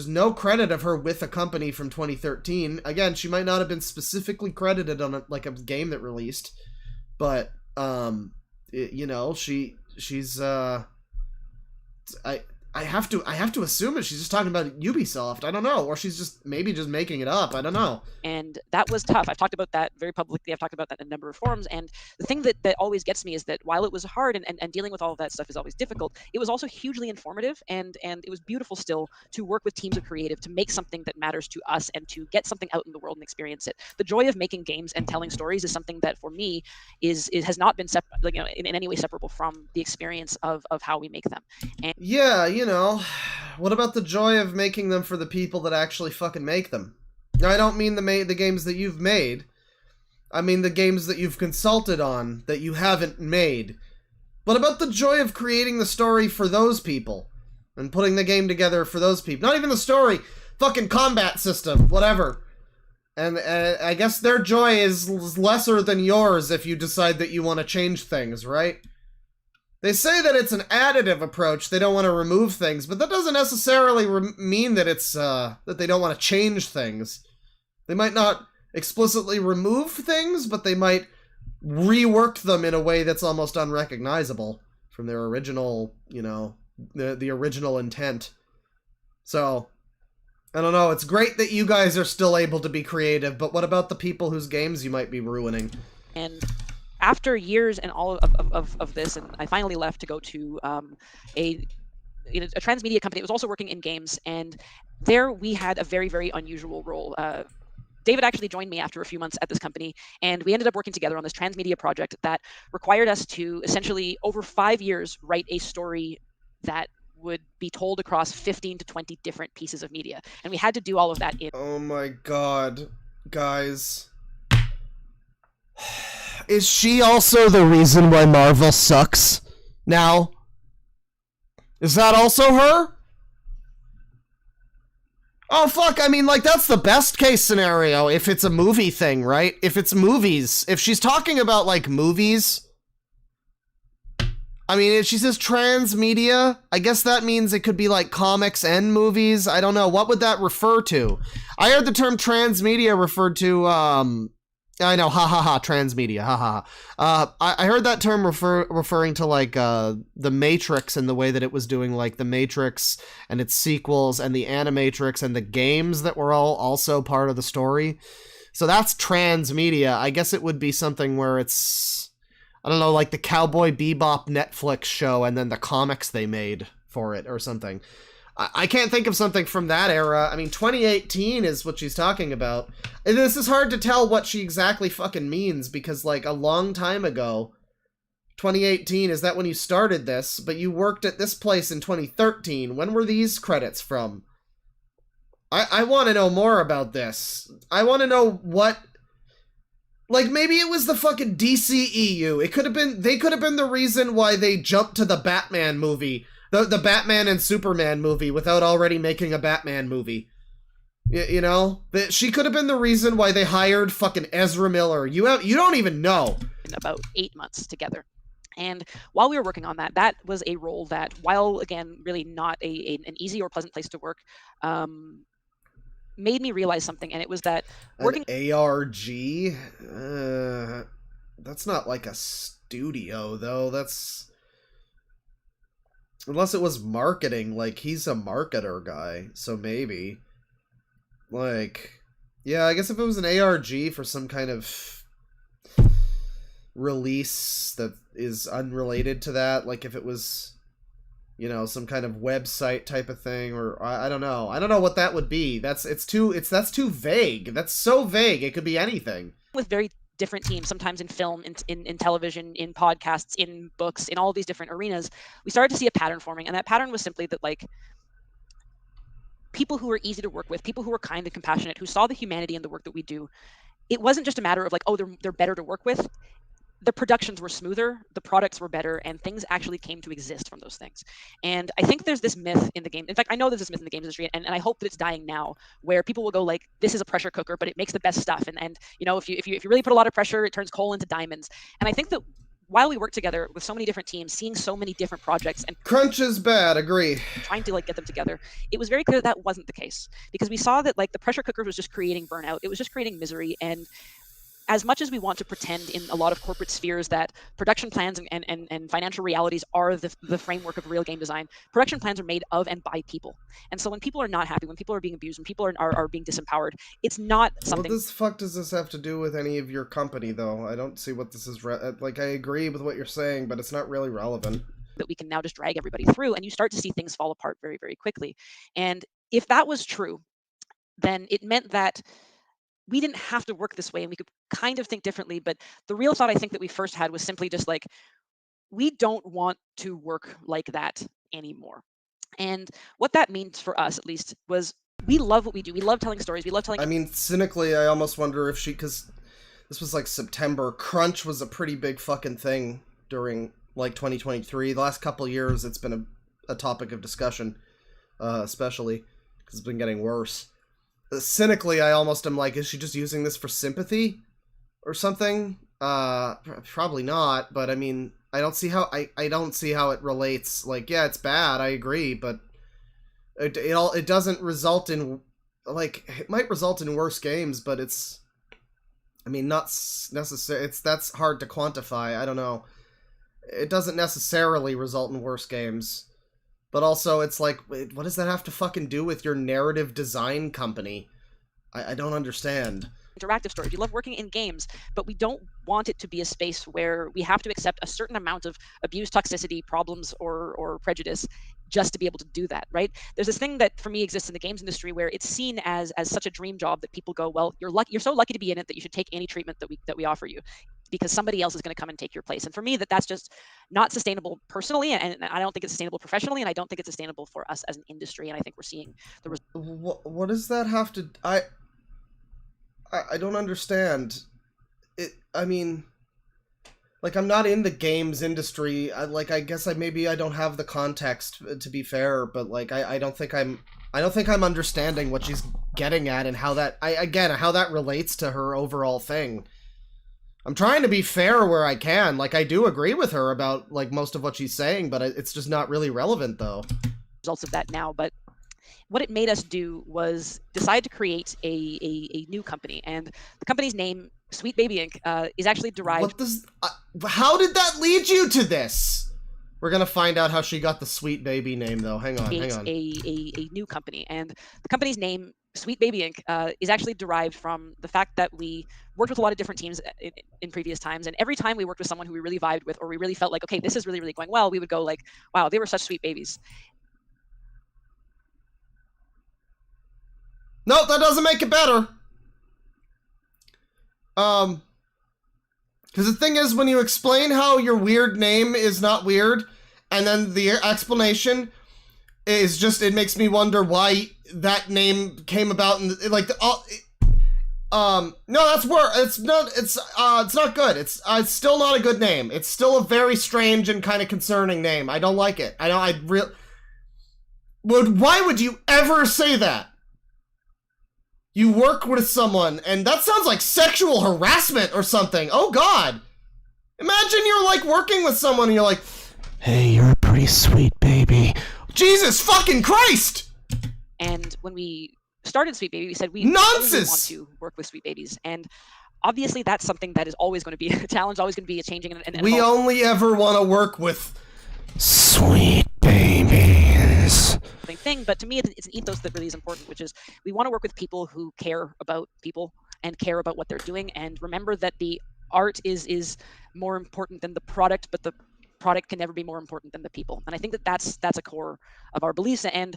no credit of her with a company from 2013. Again, she might not have been specifically credited on a game that released, but you know, she's I have to assume it. She's just talking about Ubisoft. I don't know, or she's just maybe just making it up. I don't know. And that was tough. I've talked about that very publicly. I've talked about that in a number of forums. And the thing that always gets me is that while it was hard and dealing with all of that stuff is always difficult, it was also hugely informative, and it was beautiful still to work with teams of creative to make something that matters to us and to get something out in the world and experience it. The joy of making games and telling stories is something that for me has not been in any way separable from the experience of how we make them. And yeah, you know, what about the joy of making them for the people that actually fucking make them? Now, I don't mean the games that you've made. I mean the games that you've consulted on that you haven't made. What about the joy of creating the story for those people and putting the game together for those people? Not even the story, fucking combat system, whatever. And I guess their joy is lesser than yours if you decide that you want to change things, right? They say that it's an additive approach. They don't want to remove things, but that doesn't necessarily mean that it's that they don't want to change things. They might not explicitly remove things, but they might rework them in a way that's almost unrecognizable from their original, you know, the original intent. So, I don't know. It's great that you guys are still able to be creative, but what about the people whose games you might be ruining? And after years and all of this, and I finally left to go to a transmedia company. It was also working in games, and there we had a very, very unusual role. David actually joined me after a few months at this company, and we ended up working together on this transmedia project that required us to essentially, over 5 years, write a story that would be told across 15 to 20 different pieces of media. And we had to do all of that in... Oh my god, guys. Is she also the reason why Marvel sucks now? Is that also her? Oh, fuck, I mean, like, that's the best case scenario if it's a movie thing, right? If it's movies. If she's talking about, like, movies... I mean, if she says transmedia, I guess that means it could be, like, comics and movies. I don't know. What would that refer to? I heard the term transmedia referred to, I know, transmedia, I heard that term referring to, like, The Matrix and the way that it was doing, like, The Matrix and its sequels and the Animatrix and the games that were all also part of the story. So that's transmedia. I guess it would be something where it's, I don't know, like the Cowboy Bebop Netflix show and then the comics they made for it or something. I can't think of something from that era. I mean, 2018 is what she's talking about. And this is hard to tell what she exactly fucking means because, like, a long time ago, 2018, is that when you started this? But you worked at this place in 2013. When were these credits from? I want to know more about this. I want to know what... Like, maybe it was the fucking DCEU. It could have been... They could have been the reason why they jumped to the Batman movie. The Batman and Superman movie without already making a Batman movie. You know? She could have been the reason why they hired fucking Ezra Miller. You don't even know. About 8 months together. And while we were working on that, that was a role that, while, again, really not an easy or pleasant place to work, made me realize something, and it was that working... An ARG? That's not like a studio, though. That's... Unless it was marketing, like, he's a marketer guy, so maybe. Like, yeah, I guess if it was an ARG for some kind of release that is unrelated to that, like if it was, you know, some kind of website type of thing, or I don't know. I don't know what that would be. That's too vague. That's so vague. It could be anything. With very different teams, sometimes in film, in television, in podcasts, in books, in all of these different arenas, we started to see a pattern forming, and that pattern was simply that, like, people who were easy to work with, people who were kind and compassionate, who saw the humanity in the work that we do, it wasn't just a matter of like, oh, they're better to work with. The productions were smoother, the products were better, and things actually came to exist from those things. And I think there's this myth in the game. In fact, I know there's this myth in the games industry, and I hope that it's dying now, where people will go like, this is a pressure cooker, but it makes the best stuff. And you know, if you really put a lot of pressure, it turns coal into diamonds. And I think that while we work together with so many different teams, seeing so many different projects, and crunch is bad, agree, trying to like get them together, it was very clear that wasn't the case, because we saw that like the pressure cooker was just creating burnout. It was just creating misery. And as much as we want to pretend in a lot of corporate spheres that production plans and financial realities are the framework of real game design, production plans are made of and by people. And so when people are not happy, when people are being abused, when people are being disempowered, it's not something... What the fuck does this have to do with any of your company, though? I don't see what this is... Like, I agree with what you're saying, but it's not really relevant. That we can now just drag everybody through, and you start to see things fall apart very, very quickly. And if that was true, then it meant that we didn't have to work this way, and we could kind of think differently. But the real thought I think that we first had was simply just like, we don't want to work like that anymore. And what that means for us, at least, was we love what we do. We love telling stories. We love telling... I mean, cynically, I almost wonder if she... Because this was like September. Crunch was a pretty big fucking thing during like 2023. The last couple years, it's been a topic of discussion, especially because it's been getting worse. Cynically, I almost am like, is she just using this for sympathy or something? Probably not, but I mean, I don't see how it relates. Like, yeah, it's bad, I agree, but it doesn't result in, like, it might result in worse games, but it's, I mean, not necessary. That's hard to quantify. I don't know. It doesn't necessarily result in worse games. But also, it's like, what does that have to fucking do with your narrative design company? I don't understand. Interactive stories. We love working in games, but we don't want it to be a space where we have to accept a certain amount of abuse, toxicity, problems, or prejudice just to be able to do that, right? There's this thing that for me exists in the games industry where it's seen as such a dream job that people go, well, you're so lucky to be in it that you should take any treatment that we offer you, because somebody else is going to come and take your place. And for me, that's just not sustainable personally, and I don't think it's sustainable professionally, and I don't think it's sustainable for us as an industry. And I think we're seeing the what does that have to? I don't understand. I mean, like, I'm not in the games industry. I guess maybe I don't have the context, to be fair, but like I don't think I'm understanding what she's getting at and how that how that relates to her overall thing. I'm trying to be fair where I can. Like, I do agree with her about like most of what she's saying, but it's just not really relevant though. Results of that now, but what it made us do was decide to create a new company, and the company's name, Sweet Baby Inc., is actually derived. What does? How did that lead you to this? We're gonna find out how she got the Sweet Baby name, though. Hang on. A new company, and the company's name, Sweet Baby Inc., is actually derived from the fact that we worked with a lot of different teams in previous times, and every time we worked with someone who we really vibed with, or we really felt like, okay, this is really, really going well, we would go like, wow, they were such sweet babies. No, that doesn't make it better. Because the thing is, when you explain how your weird name is not weird, and then the explanation is just, it makes me wonder why that name came about, and like no, that's worse. It's not good. It's still not a good name. It's still a very strange and kind of concerning name. I don't like it. Why would you ever say that? You work with someone, and that sounds like sexual harassment or something. Oh, God. Imagine you're, like, working with someone, and you're like, hey, you're a pretty sweet baby. Jesus fucking Christ! And when we started Sweet Baby, we said we Nonsense! want to work with sweet babies. And obviously, that's something that is always going to be a challenge, always going to be a changing. And we only ever want to work with sweet babies. Thing, but to me, it's an ethos that really is important, which is we want to work with people who care about people and care about what they're doing, and remember that the art is more important than the product, but the product can never be more important than the people. And I think that that's a core of our beliefs. And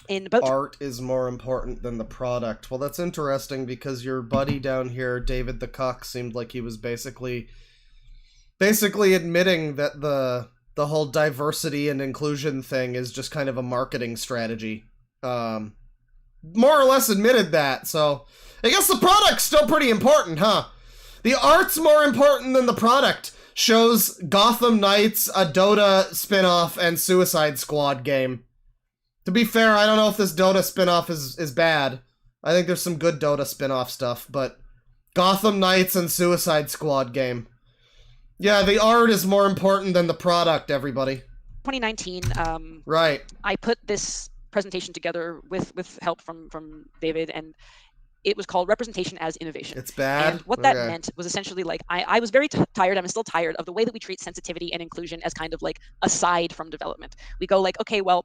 in about art is more important than the product. Well, that's interesting, because your buddy down here, David the Cuck, seemed like he was basically admitting that the whole diversity and inclusion thing is just kind of a marketing strategy. More or less admitted that, so I guess the product's still pretty important, huh? The art's more important than the product. Shows Gotham Knights, a Dota spin-off, and Suicide Squad game. To be fair, I don't know if this Dota spin-off is bad. I think there's some good Dota spin-off stuff, but Gotham Knights and Suicide Squad game. Yeah, the art is more important than the product, everybody. 2019, right. I put this presentation together with help from David, and it was called Representation as Innovation. It's bad? And what that meant was essentially like, I was very tired, I'm still tired of the way that we treat sensitivity and inclusion as kind of like aside from development. We go like, okay, well,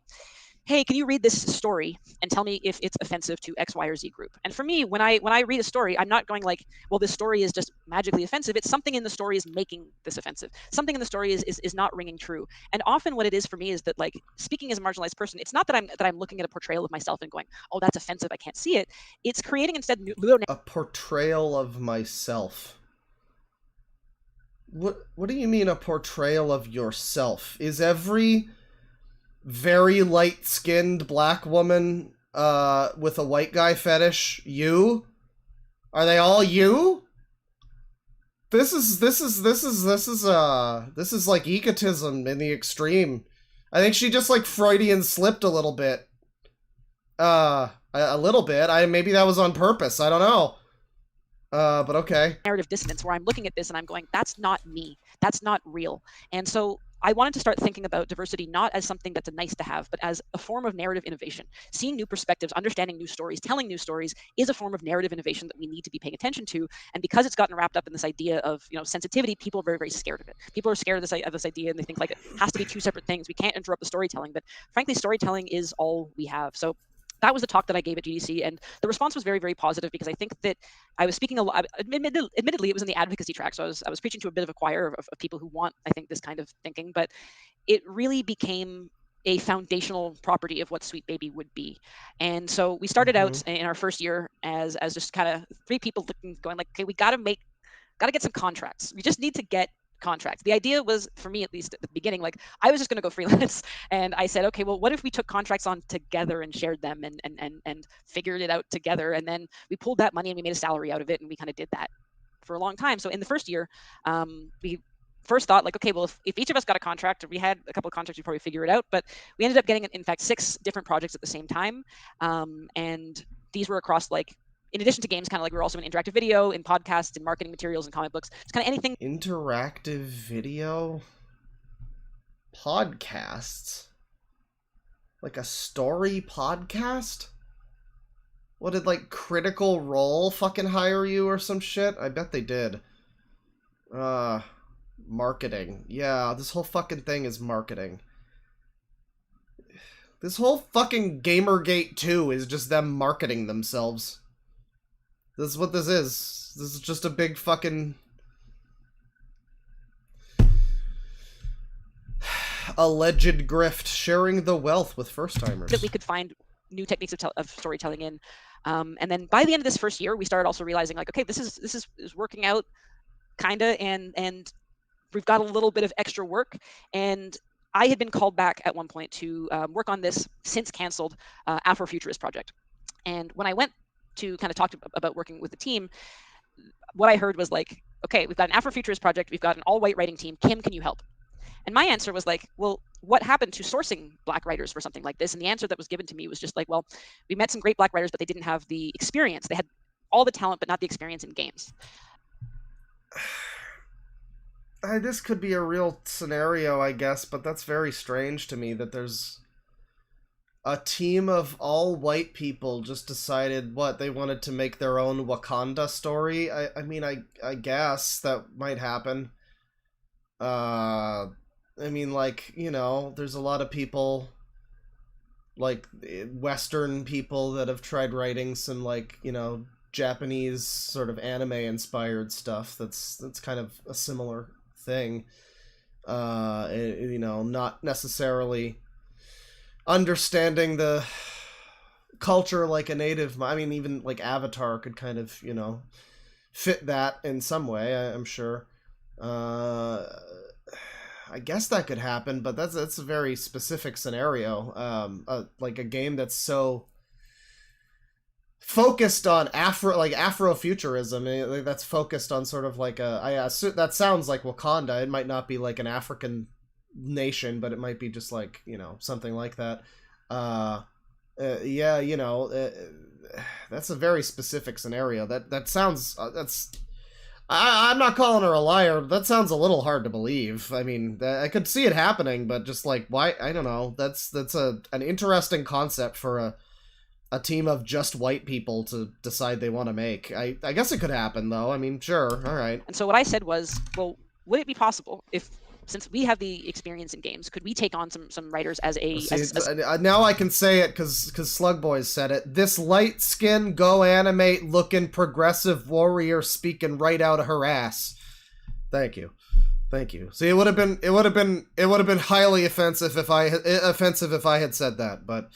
hey, can you read this story and tell me if it's offensive to X, Y, or Z group? And for me, when I read a story, I'm not going like, well, this story is just magically offensive. It's something in the story is making this offensive. Something in the story is not ringing true. And often what it is for me is that, like, speaking as a marginalized person, it's not that I'm looking at a portrayal of myself and going, oh, that's offensive, I can't see it. It's creating instead a portrayal of myself. What do you mean a portrayal of yourself? Is every very light-skinned black woman with a white guy fetish you? Are they all you? This is like egotism in the extreme. I think she just like Freudian slipped a little bit. A little bit. Maybe that was on purpose. I don't know. But okay. Narrative dissonance where I'm looking at this and I'm going, that's not me. That's not real. And so I wanted to start thinking about diversity not as something that's a nice to have, but as a form of narrative innovation. Seeing new perspectives, understanding new stories, telling new stories is a form of narrative innovation that we need to be paying attention to. And because it's gotten wrapped up in this idea of, sensitivity, people are very, very scared of it. People are scared of this idea, and they think like it has to be two separate things. We can't interrupt the storytelling, but frankly, storytelling is all we have. So that was the talk that I gave at GDC, and the response was very, very positive, because I think that I was speaking a lot. Admittedly, it was in the advocacy track, so I was preaching to a bit of a choir of people who want, I think, this kind of thinking. But it really became a foundational property of what Sweet Baby would be. And so we started out in our first year as just kind of 3 people looking, going like, okay, we got to get some contracts. We just need to get contracts. The idea was, for me at least at the beginning, like I was just going to go freelance, and I said, okay, well, what if we took contracts on together and shared them and figured it out together, and then we pulled that money and we made a salary out of it, and we kind of did that for a long time. So in the first year, we first thought like, okay, well, if each of us got a contract, or we had a couple of contracts, we'd probably figure it out. But we ended up getting, in fact, 6 different projects at the same time. And these were across, like, in addition to games, kind of like we were also in interactive video, in podcasts, in marketing materials, and comic books. It's kind of anything. Interactive video? Podcasts? Like a story podcast? What, did, like, Critical Role fucking hire you or some shit? I bet they did. Marketing. Yeah, this whole fucking thing is marketing. This whole fucking Gamergate 2 is just them marketing themselves. This is what this is. This is just a big fucking alleged grift, sharing the wealth with first-timers. That we could find new techniques of storytelling in. And then by the end of this first year, we started also realizing, like, okay, this is working out, kinda, and we've got a little bit of extra work. And I had been called back at one point to work on this since canceled Afrofuturist project. And when I went to kind of talk about working with the team, what I heard was like, okay, we've got an Afrofuturist project, we've got an all-white writing team. Kim, can you help? And my answer was like, well, what happened to sourcing Black writers for something like this? And the answer that was given to me was just like, well, we met some great Black writers, but they didn't have the experience. They had all the talent, but not the experience in games. This could be a real scenario, I guess, but that's very strange to me that there's a team of all white people just decided what they wanted to make their own Wakanda story. I mean, I guess that might happen. I mean, like, you know, there's a lot of people, like Western people, that have tried writing some, like, you know, Japanese sort of anime inspired stuff. That's kind of a similar thing. You know, not necessarily understanding the culture like a native. I mean, even like Avatar could kind of, you know, fit that in some way, I'm sure. I guess that could happen, but that's a very specific scenario. Like a game that's so focused on Afrofuturism, that's focused on sort of like that sounds like Wakanda. It might not be like an African nation, but it might be just like, you know, something like that. Yeah, you know, that's a very specific scenario. That sounds I'm not calling her a liar. That sounds a little hard to believe. I mean, I could see it happening, but just like, why? I don't know. That's an interesting concept for a team of just white people to decide they want to make. I guess it could happen, though. I mean, sure, all right. And so what I said was, well, would it be possible if, since we have the experience in games, could we take on some writers as a... now I can say it because Slug Boys said it. This light skin, go animate looking progressive warrior speaking right out of her ass. Thank you. See, it would have been highly offensive if I had said that, but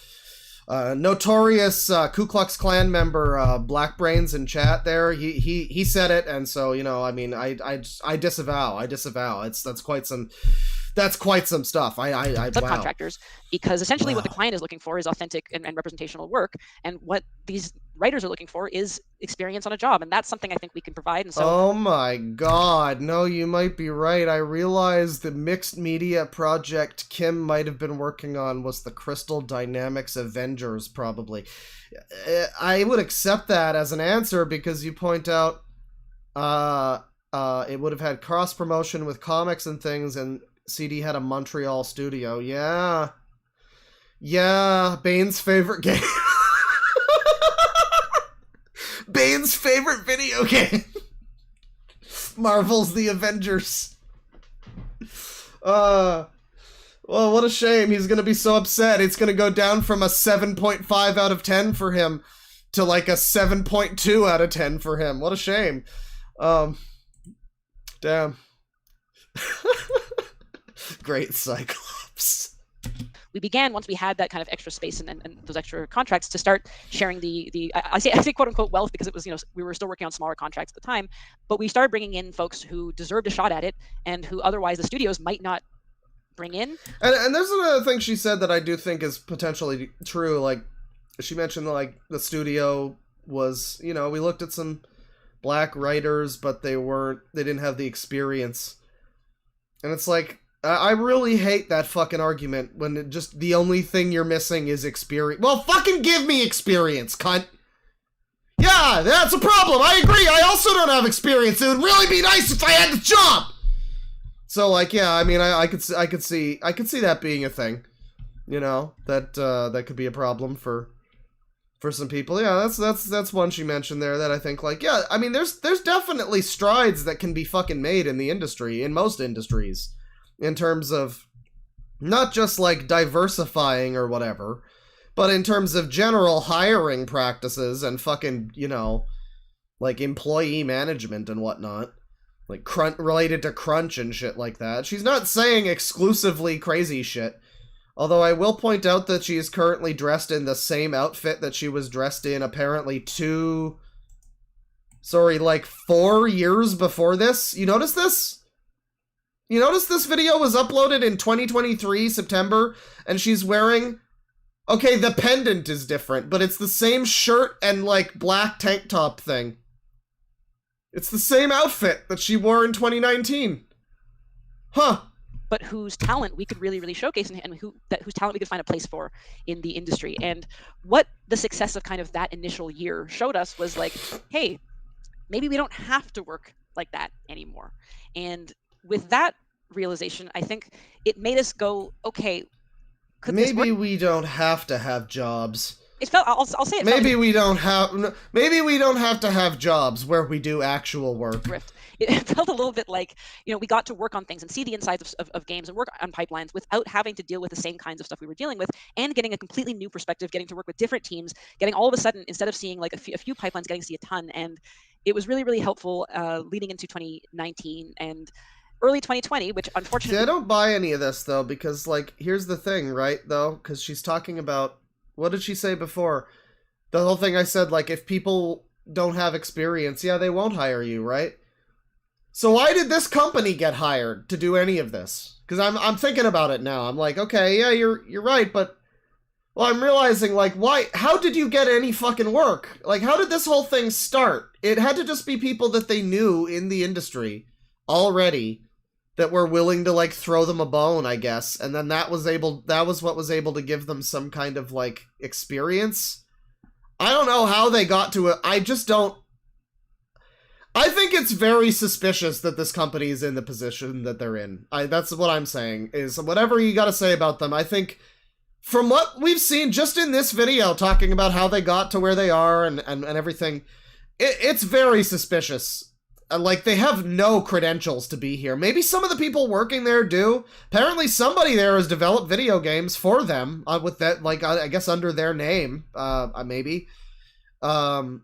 notorious Ku Klux Klan member Black Brains in chat there, he said it, and so, you know, I mean, I disavow. That's quite some stuff. Subcontractors, because essentially what the client is looking for is authentic and representational work, and what these writers are looking for is experience on a job, and that's something I think we can provide. And so, oh my god, no, you might be right. I realized the mixed media project Kim might have been working on was the Crystal Dynamics Avengers, probably. I would accept that as an answer because you point out it would have had cross promotion with comics and things, and CD had a Montreal studio. Yeah, Bane's favorite game. Bane's favorite video game. Marvel's The Avengers. Well, what a shame. He's gonna be so upset. It's gonna go down from a 7.5 out of 10 for him to like a 7.2 out of 10 for him. What a shame. Damn. Great Cyclops. we began, once we had that kind of extra space and those extra contracts, to start sharing I say quote unquote wealth, because it was, we were still working on smaller contracts at the time, but we started bringing in folks who deserved a shot at it and who otherwise the studios might not bring in. And there's another thing she said that I do think is potentially true. Like, she mentioned, like, the studio was, we looked at some black writers, but they didn't have the experience. And it's like, I really hate that fucking argument when just the only thing you're missing is experience. Well, fucking give me experience, cunt! Yeah, that's a problem, I agree, I also don't have experience, it would really be nice if I had the job! So, like, yeah, I mean, I could see that being a thing, that could be a problem for some people. Yeah, that's one she mentioned there that I think, like, yeah, I mean, there's definitely strides that can be fucking made in the industry, in most industries, in terms of not just, like, diversifying or whatever, but in terms of general hiring practices and fucking, like, employee management and whatnot. Like, related to crunch and shit like that. She's not saying exclusively crazy shit. Although I will point out that she is currently dressed in the same outfit that she was dressed in apparently 4 years before this. You notice this? You notice this video was uploaded in 2023, September, and she's wearing... Okay, the pendant is different, but it's the same shirt and, like, black tank top thing. It's the same outfit that she wore in 2019. Huh. But whose talent we could really, really showcase, and whose talent we could find a place for in the industry. And what the success of kind of that initial year showed us was like, hey, maybe we don't have to work like that anymore. And with that realization, I think it made us go, okay, maybe we don't have to have jobs. It felt, I'll say it. Maybe we don't have to have jobs where we do actual work. It felt a little bit like, we got to work on things and see the insides of games and work on pipelines without having to deal with the same kinds of stuff we were dealing with, and getting a completely new perspective, getting to work with different teams, getting all of a sudden, instead of seeing like a few pipelines, getting to see a ton. And it was really, really helpful leading into 2019 and early 2020, which unfortunately... See, I don't buy any of this, though, because, like, here's the thing, right, though? Because she's talking about... What did she say before? The whole thing I said, like, if people don't have experience, yeah, they won't hire you, right? So why did this company get hired to do any of this? Because I'm thinking about it now. I'm like, okay, yeah, you're right, but... Well, I'm realizing, like, why... How did you get any fucking work? Like, how did this whole thing start? It had to just be people that they knew in the industry already that were willing to, like, throw them a bone, I guess. And then that was what was able to give them some kind of, like, experience. I don't know how they got to it. I just don't... I think it's very suspicious that this company is in the position that they're in. That's what I'm saying, is whatever you gotta say about them, I think, from what we've seen just in this video, talking about how they got to where they are and everything, it's very suspicious. Like, they have no credentials to be here. Maybe some of the people working there do. Apparently somebody there has developed video games for them, with that, like, I guess under their name, maybe. But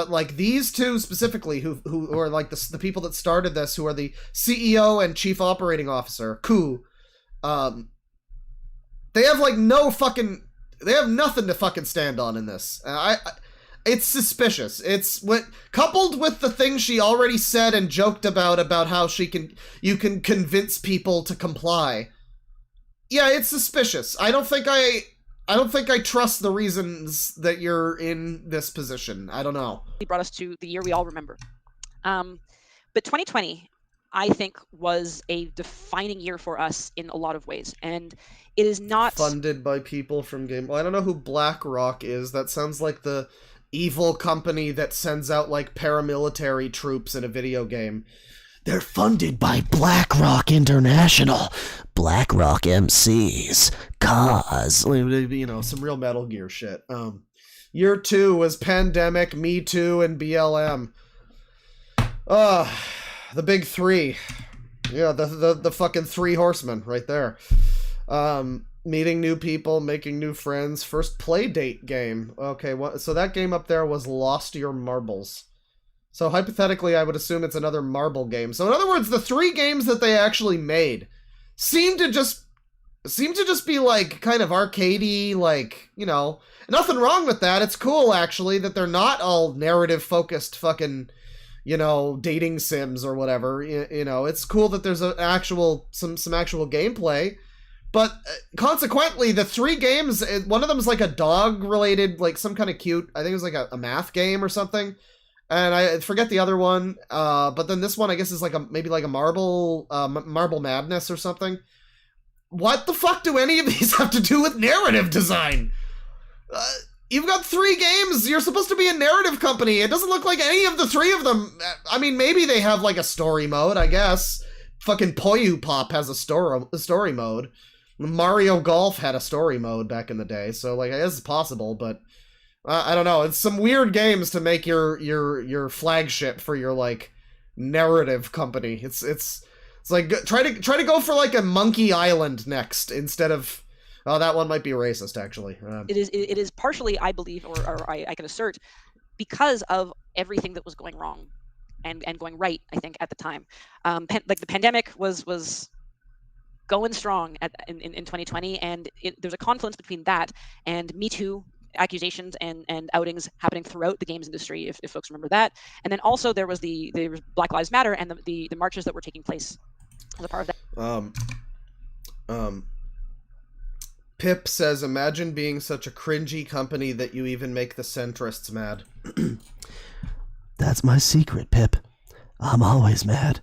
like, these two specifically, who are, like, the people that started this, who are the CEO and Chief Operating Officer, Ku, they have, like, they have nothing to fucking stand on in this. It's suspicious. It's coupled with the thing she already said and joked about how you can convince people to comply. Yeah, it's suspicious. I don't think I trust the reasons that you're in this position. I don't know. It brought us to the year we all remember. But 2020, I think, was a defining year for us in a lot of ways, and it is not funded by people from game. Well, I don't know who BlackRock is. That sounds like the evil company that sends out, like, paramilitary troops in a video game. They're funded by BlackRock International. BlackRock MCs. Cause. Some real Metal Gear shit. Year 2 was Pandemic, Me Too, and BLM. The big three. Yeah, the fucking three horsemen right there. Meeting new people, making new friends. First play date game. Okay, so that game up there was Lost Your Marbles. So hypothetically, I would assume it's another marble game. So in other words, the 3 games that they actually made seem to just seem to just be like kind of arcadey, like, you know, nothing wrong with that. It's cool actually that they're not all narrative focused fucking, you know, dating sims or whatever. You know, it's cool that there's some actual gameplay. But consequently, the 3 games, one of them is like a dog related, like some kind of cute, I think it was like a math game or something. And I forget the other one. But then this one, I guess, is like maybe like a Marble Madness or something. What the fuck do any of these have to do with narrative design? You've got 3 games. You're supposed to be a narrative company. It doesn't look like any of the 3 of them. I mean, maybe they have like a story mode, I guess. Fucking Poyu Pop has a story mode. Mario Golf had a story mode back in the day, so like I guess it's possible, but I don't know. It's some weird games to make your flagship for your like narrative company. It's like try to go for like a Monkey Island next instead of. Oh, that one might be racist actually. It is partially, I believe, or I can assert, because of everything that was going wrong and going right. I think at the time, like the pandemic was going strong in 2020, and there's a confluence between that and Me Too accusations and outings happening throughout the games industry, if folks remember that. And then also there was Black Lives Matter and the marches that were taking place as a part of that. Pip says, imagine being such a cringy company that you even make the centrists mad. That's my secret, Pip. I'm always mad.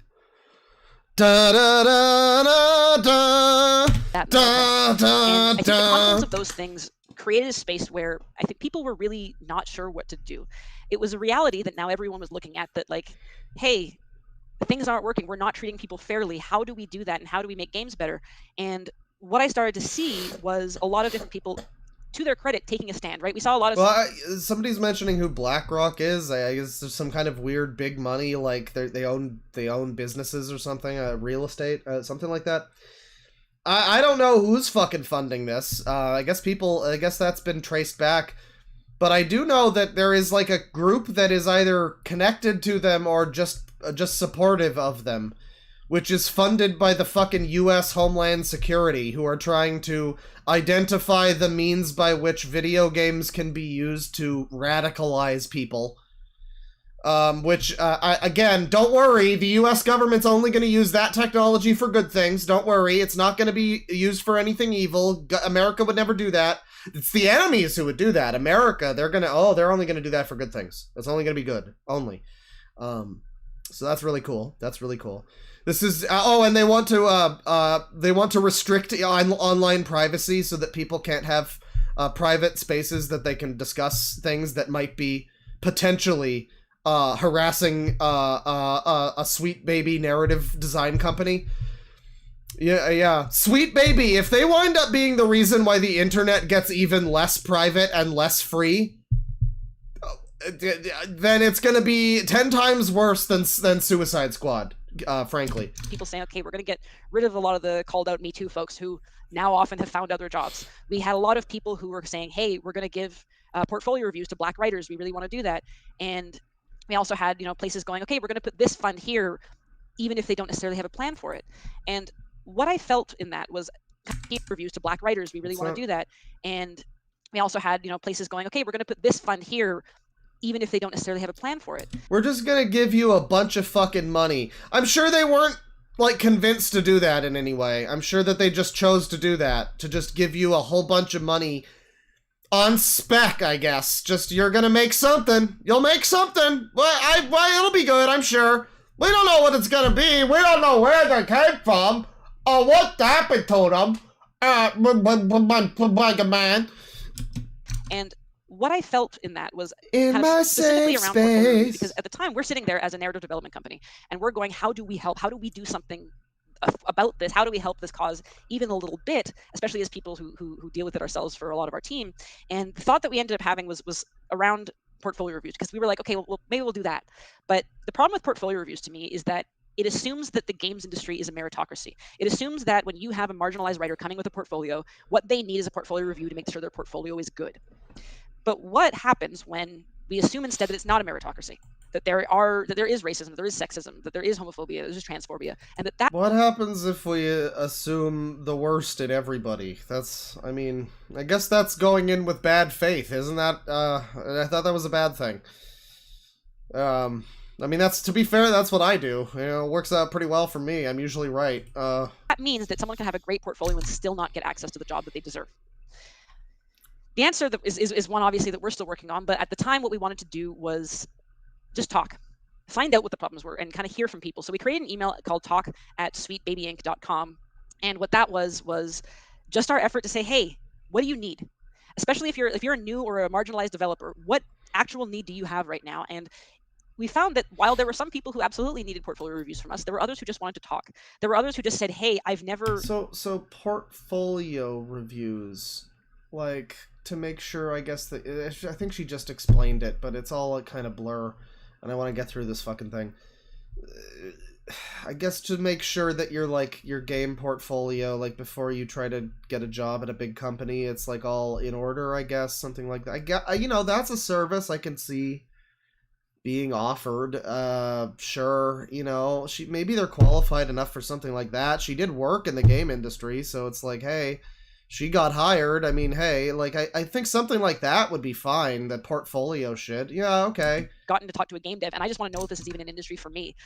Da da da da da That da da and I think the da. confluence of those things created a space where I think people were really not sure what to do. It was a reality that now everyone was looking at, that like, hey, things aren't working. We're not treating people fairly. How do we do that? And how do we make games better? And what I started to see was a lot of different people, to their credit, taking a stand, right? We saw a lot of... Well, somebody's mentioning who BlackRock is. I guess there's some kind of weird big money, like they own businesses or something, real estate, something like that. I don't know who's fucking funding this. I guess that's been traced back. But I do know that there is like a group that is either connected to them or just supportive of them, which is funded by the fucking U.S. Homeland Security, who are trying to identify the means by which video games can be used to radicalize people. Again, don't worry, the U.S. government's only going to use that technology for good things. Don't worry, it's not going to be used for anything evil. America would never do that. It's the enemies who would do that. America, they're only going to do that for good things. It's only going to be good. Only. So that's really cool. That's really cool. This is and they want to restrict online privacy so that people can't have private spaces that they can discuss things that might be potentially harassing a Sweet Baby narrative design company. Yeah. Sweet Baby, if they wind up being the reason why the internet gets even less private and less free, then it's going to be 10 times worse than Suicide Squad. Frankly, people saying, okay, we're going to get rid of a lot of the called out Me Too folks who now often have found other jobs. We had a lot of people who were saying, hey, we're going to give portfolio reviews to Black writers. We really want to do that. And we also had, places going, okay, we're going to put this fund here, even if they don't necessarily have a plan for it. And what I felt in that was reviews to Black writers. We really want to do that. And we also had, places going, okay, we're going to put this fund here, even if they don't necessarily have a plan for it. We're just gonna give you a bunch of fucking money. I'm sure they weren't, like, convinced to do that in any way. I'm sure that they just chose to do that, to just give you a whole bunch of money on spec, I guess. Just, you're gonna make something. You'll make something. Well, it'll be good, I'm sure. We don't know what it's gonna be. We don't know where they came from, or what happened to them. Man. And what I felt in that was in kind my of specifically safe around portfolio reviews, space. because at the time we're sitting there as a narrative development company and we're going, how do we help? How do we do something about this? How do we help this cause even a little bit, especially as people who deal with it ourselves for a lot of our team? And the thought that we ended up having was around portfolio reviews, because we were like, okay, well, maybe we'll do that. But the problem with portfolio reviews to me is that it assumes that the games industry is a meritocracy. It assumes that when you have a marginalized writer coming with a portfolio, what they need is a portfolio review to make sure their portfolio is good. But what happens when we assume instead that it's not a meritocracy? that there is racism, that there is sexism, that there is homophobia, there's transphobia, and that What happens if we assume the worst in everybody? I mean, I guess that's going in with bad faith, isn't that? I thought that was a bad thing. I mean, to be fair, that's what I do. You know, it works out pretty well for me. I'm usually right. That means that someone can have a great portfolio and still not get access to the job that they deserve. The answer is one, obviously, that we're still working on, but at the time, what we wanted to do was just talk. Find out what the problems were and kind of hear from people. So we created an email called talk@sweetbabyinc.com. And what that was just our effort to say, hey, what do you need? Especially if you're a new or a marginalized developer, what actual need do you have right now? And we found that while there were some people who absolutely needed portfolio reviews from us, there were others who just wanted to talk. There were others who just said, hey, I've never... So portfolio reviews, like, to make sure, I guess, I think she just explained it, but it's all a kind of blur, and I want to get through this fucking thing. I guess to make sure that your game portfolio, like, before you try to get a job at a big company, it's, like, all in order, I guess, something like that. You know, that's a service I can see being offered. Sure, you know, maybe they're qualified enough for something like that. She did work in the game industry, so it's like, hey, she got hired. I mean, hey, like, I think something like that would be fine. That portfolio shit. Yeah, okay. Gotten to talk to a game dev, and I just want to know if this is even an industry for me.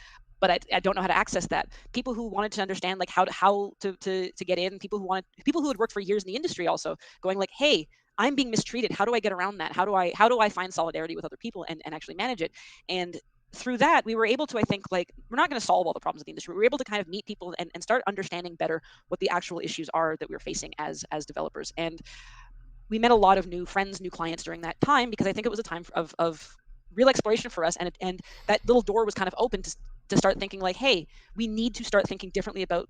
But I don't know how to access that. People who wanted to understand, like, how to get in, people who had worked for years in the industry also, going like, hey, I'm being mistreated. How do I get around that? How do I find solidarity with other people and actually manage it? And through that, we were able to, I think, like, we're not going to solve all the problems of the industry. We were able to kind of meet people and start understanding better what the actual issues are that we were facing as developers. And we met a lot of new friends, new clients during that time, because I think it was a time of real exploration for us. And that little door was kind of open to start thinking like, hey, we need to start thinking differently about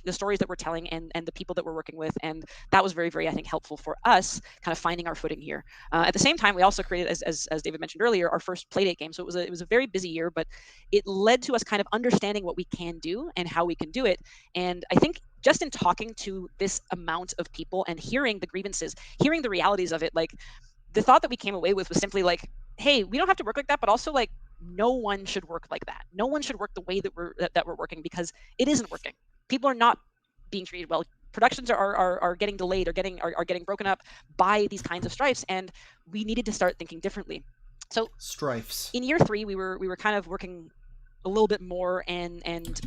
the stories that we're telling and the people that we're working with. And that was very, very, I think, helpful for us kind of finding our footing here. At the same time, we also created, as David mentioned earlier, our first Playdate game. So it was a very busy year, but it led to us kind of understanding what we can do and how we can do it. And I think just in talking to this amount of people and hearing the grievances, hearing the realities of it, like, the thought that we came away with was simply like, hey, we don't have to work like that, but also, like, no one should work like that. No one should work the way that we're working, because it isn't working. People are not being treated well. Productions are getting delayed or getting broken up by these kinds of strifes, and we needed to start thinking differently. So strifes. In year 3, we were kind of working a little bit more and.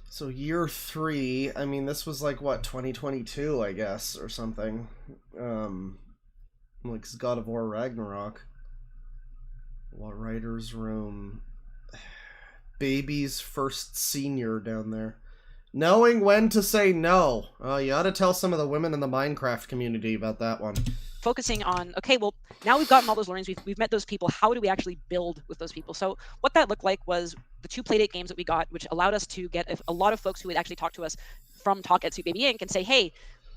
So year 3, I mean, this was like what, 2022, I guess, or something. Like God of War Ragnarok. What writer's room? Baby's first senior down there. Knowing when to say no. You ought to tell some of the women in the Minecraft community about that one. Focusing on, okay, well, now we've gotten all those learnings, we've met those people, how do we actually build with those people? So what that looked like was the 2 Playdate games that we got, which allowed us to get a lot of folks who would actually talk to us from Talk at Sweet Baby Inc. and say, hey,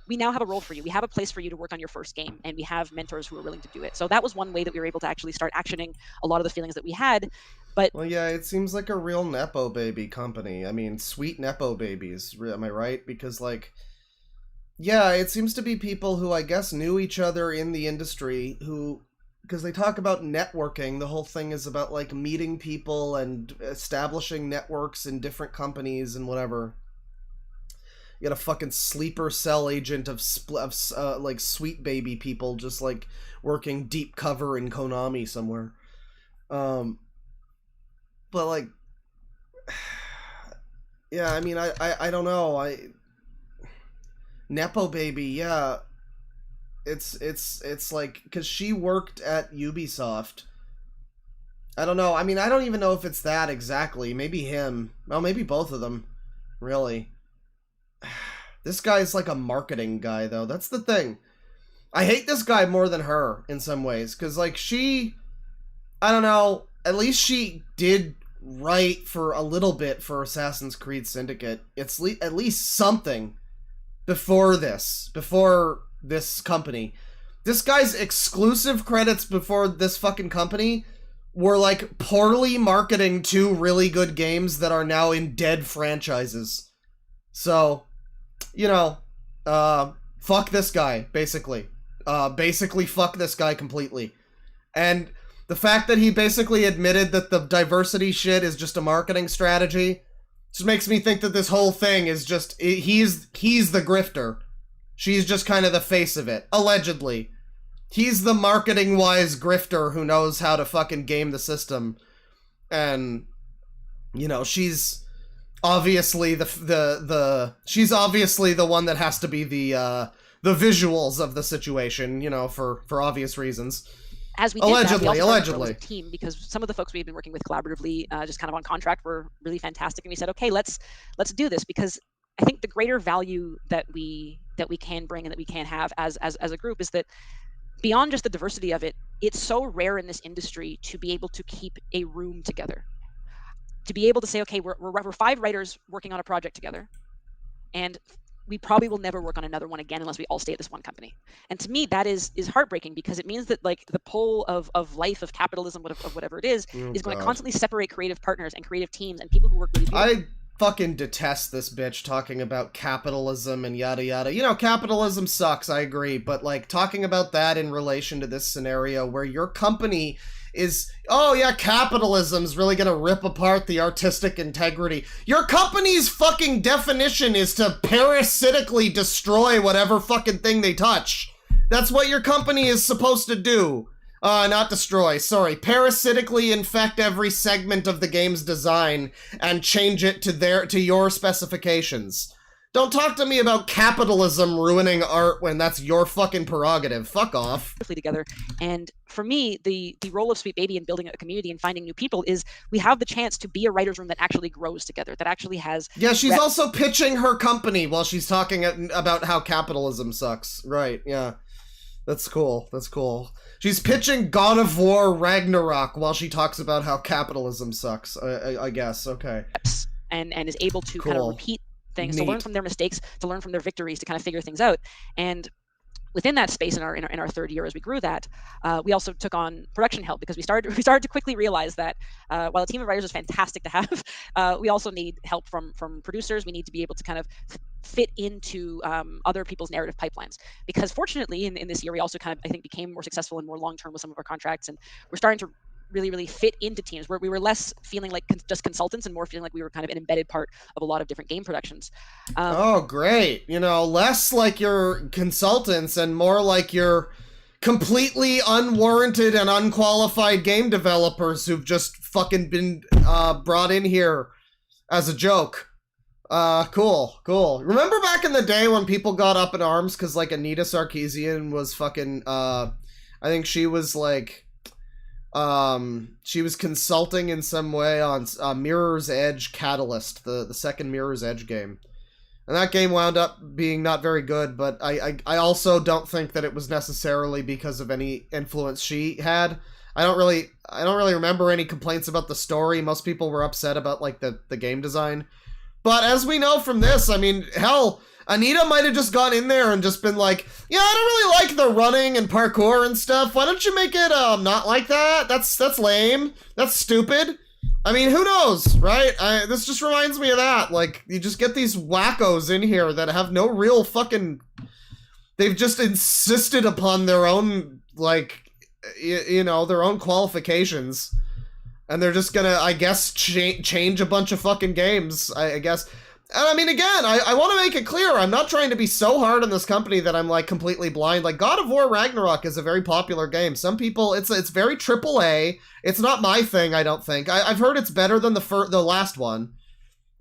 we now have a role for you. We have a place for you to work on your first game, and we have mentors who are willing to do it. So that was one way that we were able to actually start actioning a lot of the feelings that we had. But well, yeah, it seems like a real Nepo baby company. I mean, sweet Nepo babies. Am I right? Because, like, yeah, it seems to be people who I guess knew each other in the industry who, because they talk about networking. The whole thing is about, like, meeting people and establishing networks in different companies and whatever. You got a fucking sleeper cell agent of like sweet baby people just like working deep cover in Konami somewhere. But like, yeah, I mean, I don't know. Nepo baby, yeah. It's like, cause she worked at Ubisoft. I don't know. I mean, I don't even know if it's that exactly. Maybe him. Well, maybe both of them. Really. This guy's like a marketing guy, though. That's the thing. I hate this guy more than her in some ways, because, like, she... I don't know. At least she did write for a little bit for Assassin's Creed Syndicate. It's at least something before this company. This guy's exclusive credits before this fucking company were, like, poorly marketing 2 really good games that are now in dead franchises. So... you know, fuck this guy, basically. Basically, fuck this guy completely. And The fact that he basically admitted that the diversity shit is just a marketing strategy just makes me think that this whole thing is just, he's the grifter. She's just kind of the face of it, allegedly. He's the marketing-wise grifter who knows how to fucking game the system. And, you know, she's obviously she's obviously the one that has to be the visuals of the situation, you know, for obvious reasons. As we did allegedly. A team, because some of the folks we had been working with collaboratively, just kind of on contract, were really fantastic, and we said, okay, let's do this, because I think the greater value that we can bring and that we can have as a group is that beyond just the diversity of it, it's so rare in this industry to be able to keep a room together, to be able to say, okay, we're 5 writers working on a project together, and we probably will never work on another one again unless we all stay at this one company. And to me, that is heartbreaking, because it means that, like, the pull of life, of capitalism, of whatever it is going to constantly separate creative partners and creative teams and people who work really beautifully. I fucking detest this bitch talking about capitalism and yada yada. You know, capitalism sucks, I agree, but, like, talking about that in relation to this scenario where your company is, oh yeah, capitalism's really gonna rip apart the artistic integrity. Your company's fucking definition is to parasitically destroy whatever fucking thing they touch. That's what your company is supposed to do. Not destroy, sorry. Parasitically infect every segment of the game's design and change it to your specifications. Don't talk to me about capitalism ruining art when that's your fucking prerogative. Fuck off. Together. And for me, the role of Sweet Baby in building a community and finding new people is we have the chance to be a writer's room that actually grows together, that actually has... Yeah, she's also pitching her company while she's talking about how capitalism sucks. Right, yeah. That's cool. That's cool. She's pitching God of War Ragnarok while she talks about how capitalism sucks, I guess. Okay. And is able to kind of repeat things, to learn from their mistakes, to learn from their victories, to kind of figure things out. And within that space, in our third year as we grew that, we also took on production help, because we started to quickly realize that while a team of writers is fantastic to have, we also need help from producers. We need to be able to kind of fit into other people's narrative pipelines, because fortunately in this year we also kind of, I think, became more successful and more long-term with some of our contracts, and we're starting to really fit into teams where we were less feeling like just consultants and more feeling like we were kind of an embedded part of a lot of different game productions. Oh, great. You know, less like you're consultants and more like you're completely unwarranted and unqualified game developers who've just fucking been brought in here as a joke. Cool. Remember back in the day when people got up in arms because, like, Anita Sarkeesian was fucking, I think she was, like, she was consulting in some way on Mirror's Edge Catalyst, the second Mirror's Edge game. And that game wound up being not very good, but I also don't think that it was necessarily because of any influence she had. I don't really remember any complaints about the story. Most people were upset about, like, the game design. But as we know from this, I mean, hell, Anita might have just gone in there and just been like, yeah, I don't really like the running and parkour and stuff. Why don't you make it not like that? That's lame. That's stupid. I mean, who knows, right? This just reminds me of that. Like, you just get these wackos in here that have no real fucking... They've just insisted upon their own, like, you know, their own qualifications. And they're just gonna, I guess, change a bunch of fucking games, I guess. And I mean, again, I want to make it clear, I'm not trying to be so hard on this company that I'm, like, completely blind. Like, God of War Ragnarok is a very popular game. Some people, it's very AAA. It's not my thing, I don't think. I've heard it's better than the last one.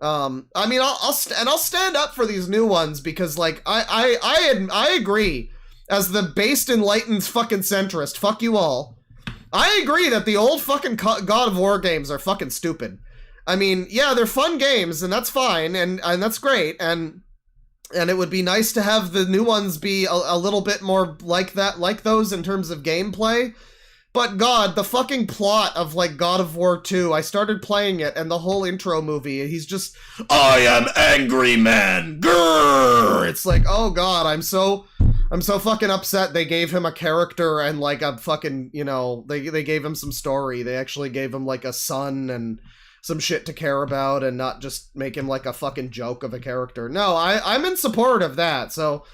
I mean, I'll stand up for these new ones because, like, I agree. As the based enlightened fucking centrist, fuck you all. I agree that the old fucking God of War games are fucking stupid. I mean, yeah, they're fun games, and that's fine, and that's great, and it would be nice to have the new ones be a little bit more like that, like those in terms of gameplay. But God, the fucking plot of, like, God of War 2, I started playing it, and the whole intro movie, he's just, I am angry man, grrr! It's like, oh God, I'm so fucking upset they gave him a character and, like, a fucking, you know, they gave him some story. They actually gave him, like, a son and some shit to care about and not just make him, like, a fucking joke of a character. No, I'm in support of that. So,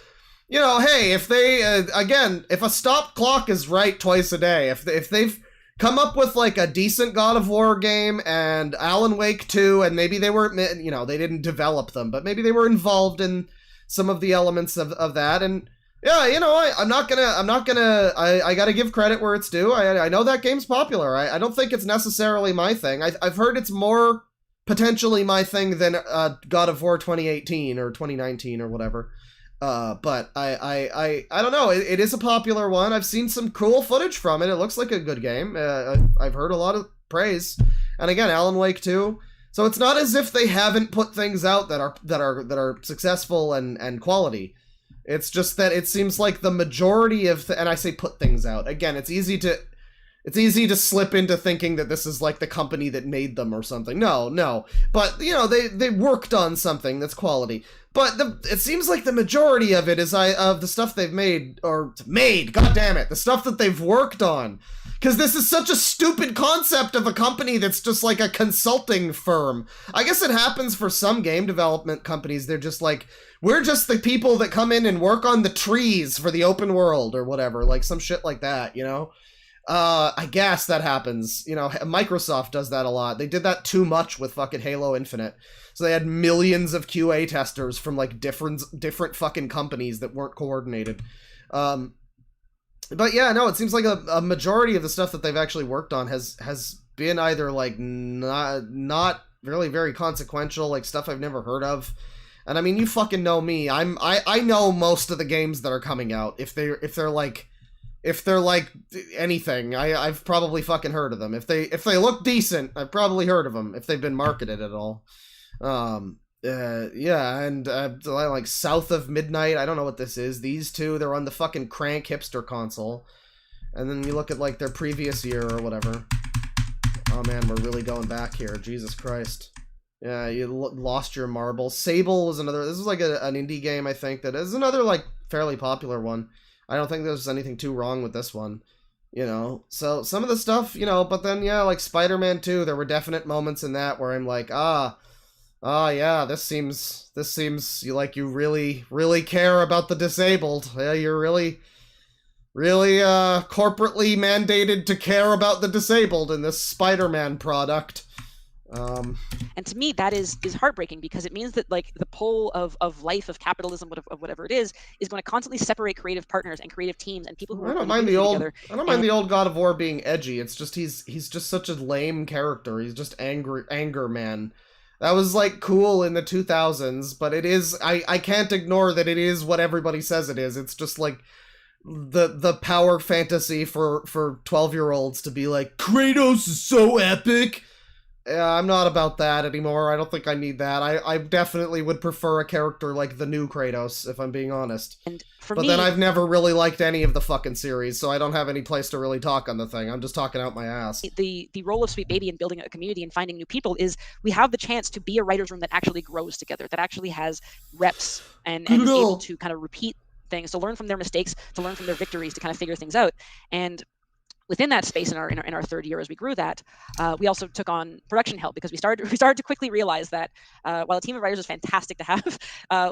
you know, hey, if they, again, if a stop clock is right twice a day, if they've come up with like a decent God of War game and Alan Wake 2, and maybe they were, you know, they didn't develop them, but maybe they were involved in some of the elements of that. And yeah, you know, I gotta give credit where it's due. I know that game's popular. I don't think it's necessarily my thing. I've heard it's more potentially my thing than God of War 2018 or 2019 or whatever. But I don't know. It is a popular one. I've seen some cool footage from it. It looks like a good game. I've heard a lot of praise. And again, Alan Wake 2. So it's not as if they haven't put things out that are successful and quality. It's just that it seems like the majority of and I say put things out. Again, it's easy to slip into thinking that this is like the company that made them or something. No. But, you know, they worked on something that's quality. But it seems like the majority of it is of the stuff they've made, god damn it, the stuff that they've worked on. Because this is such a stupid concept of a company that's just like a consulting firm. I guess it happens for some game development companies. They're just like, we're just the people that come in and work on the trees for the open world or whatever, like some shit like that, you know? I guess that happens. You know, Microsoft does that a lot. They did that too much with fucking Halo Infinite. So they had millions of QA testers from like different fucking companies that weren't coordinated. But yeah, no, it seems like a majority of the stuff that they've actually worked on has been either like not really very consequential, like stuff I've never heard of. And I mean, you fucking know me. I know most of the games that are coming out. If they're like anything, I've probably fucking heard of them. If they look decent, I've probably heard of them if they've been marketed at all. Yeah, and like South of Midnight, I don't know what this is. These two, they're on the fucking Crank hipster console. And then you look at like their previous year or whatever. Oh man, we're really going back here. Jesus Christ. Yeah, you lost your marble. Sable was another. This is like an indie game, I think. That is another like fairly popular one. I don't think there's anything too wrong with this one, you know. So some of the stuff, you know. But then yeah, like Spider-Man 2, there were definite moments in that where I'm like, yeah, this seems like you really care about the disabled. Yeah, you're really corporately mandated to care about the disabled in this Spider-Man product. And to me, that is heartbreaking, because it means that like the pole of life, of capitalism, of whatever it is going to constantly separate creative partners and creative teams and people who I don't mind the old God of War being edgy. It's just he's just such a lame character. He's just anger man. That was like cool in the 2000s, but it is I can't ignore that it is what everybody says it is. It's just like the power fantasy for 12-year-olds to be like, Kratos is so epic. Yeah, I'm not about that anymore. I don't think I need that. I definitely would prefer a character like the new Kratos, if I'm being honest. But then I've never really liked any of the fucking series, so I don't have any place to really talk on the thing. I'm just talking out my ass. The role of Sweet Baby in building a community and finding new people is we have the chance to be a writer's room that actually grows together, that actually has reps and is able to kind of repeat things, to learn from their mistakes, to learn from their victories, to kind of figure things out. And within that space, in our third year as we grew that, we also took on production help, because we started to quickly realize that while a team of writers is fantastic to have,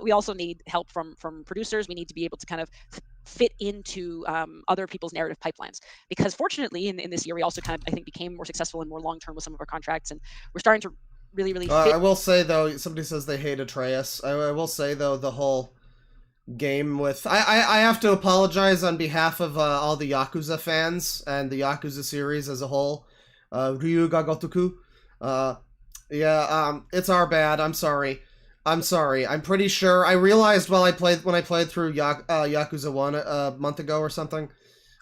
we also need help from producers. We need to be able to kind of fit into other people's narrative pipelines, because fortunately in this year we also kind of, I think, became more successful and more long term with some of our contracts, and we're starting to really fit. I will say though, somebody says they hate Atreus. I will say though, the whole game with I have to apologize on behalf of all the Yakuza fans and the Yakuza series as a whole. Ryu ga Gotoku. It's our bad. I'm sorry. I'm pretty sure I realized when I played through Yakuza 1 a month ago or something.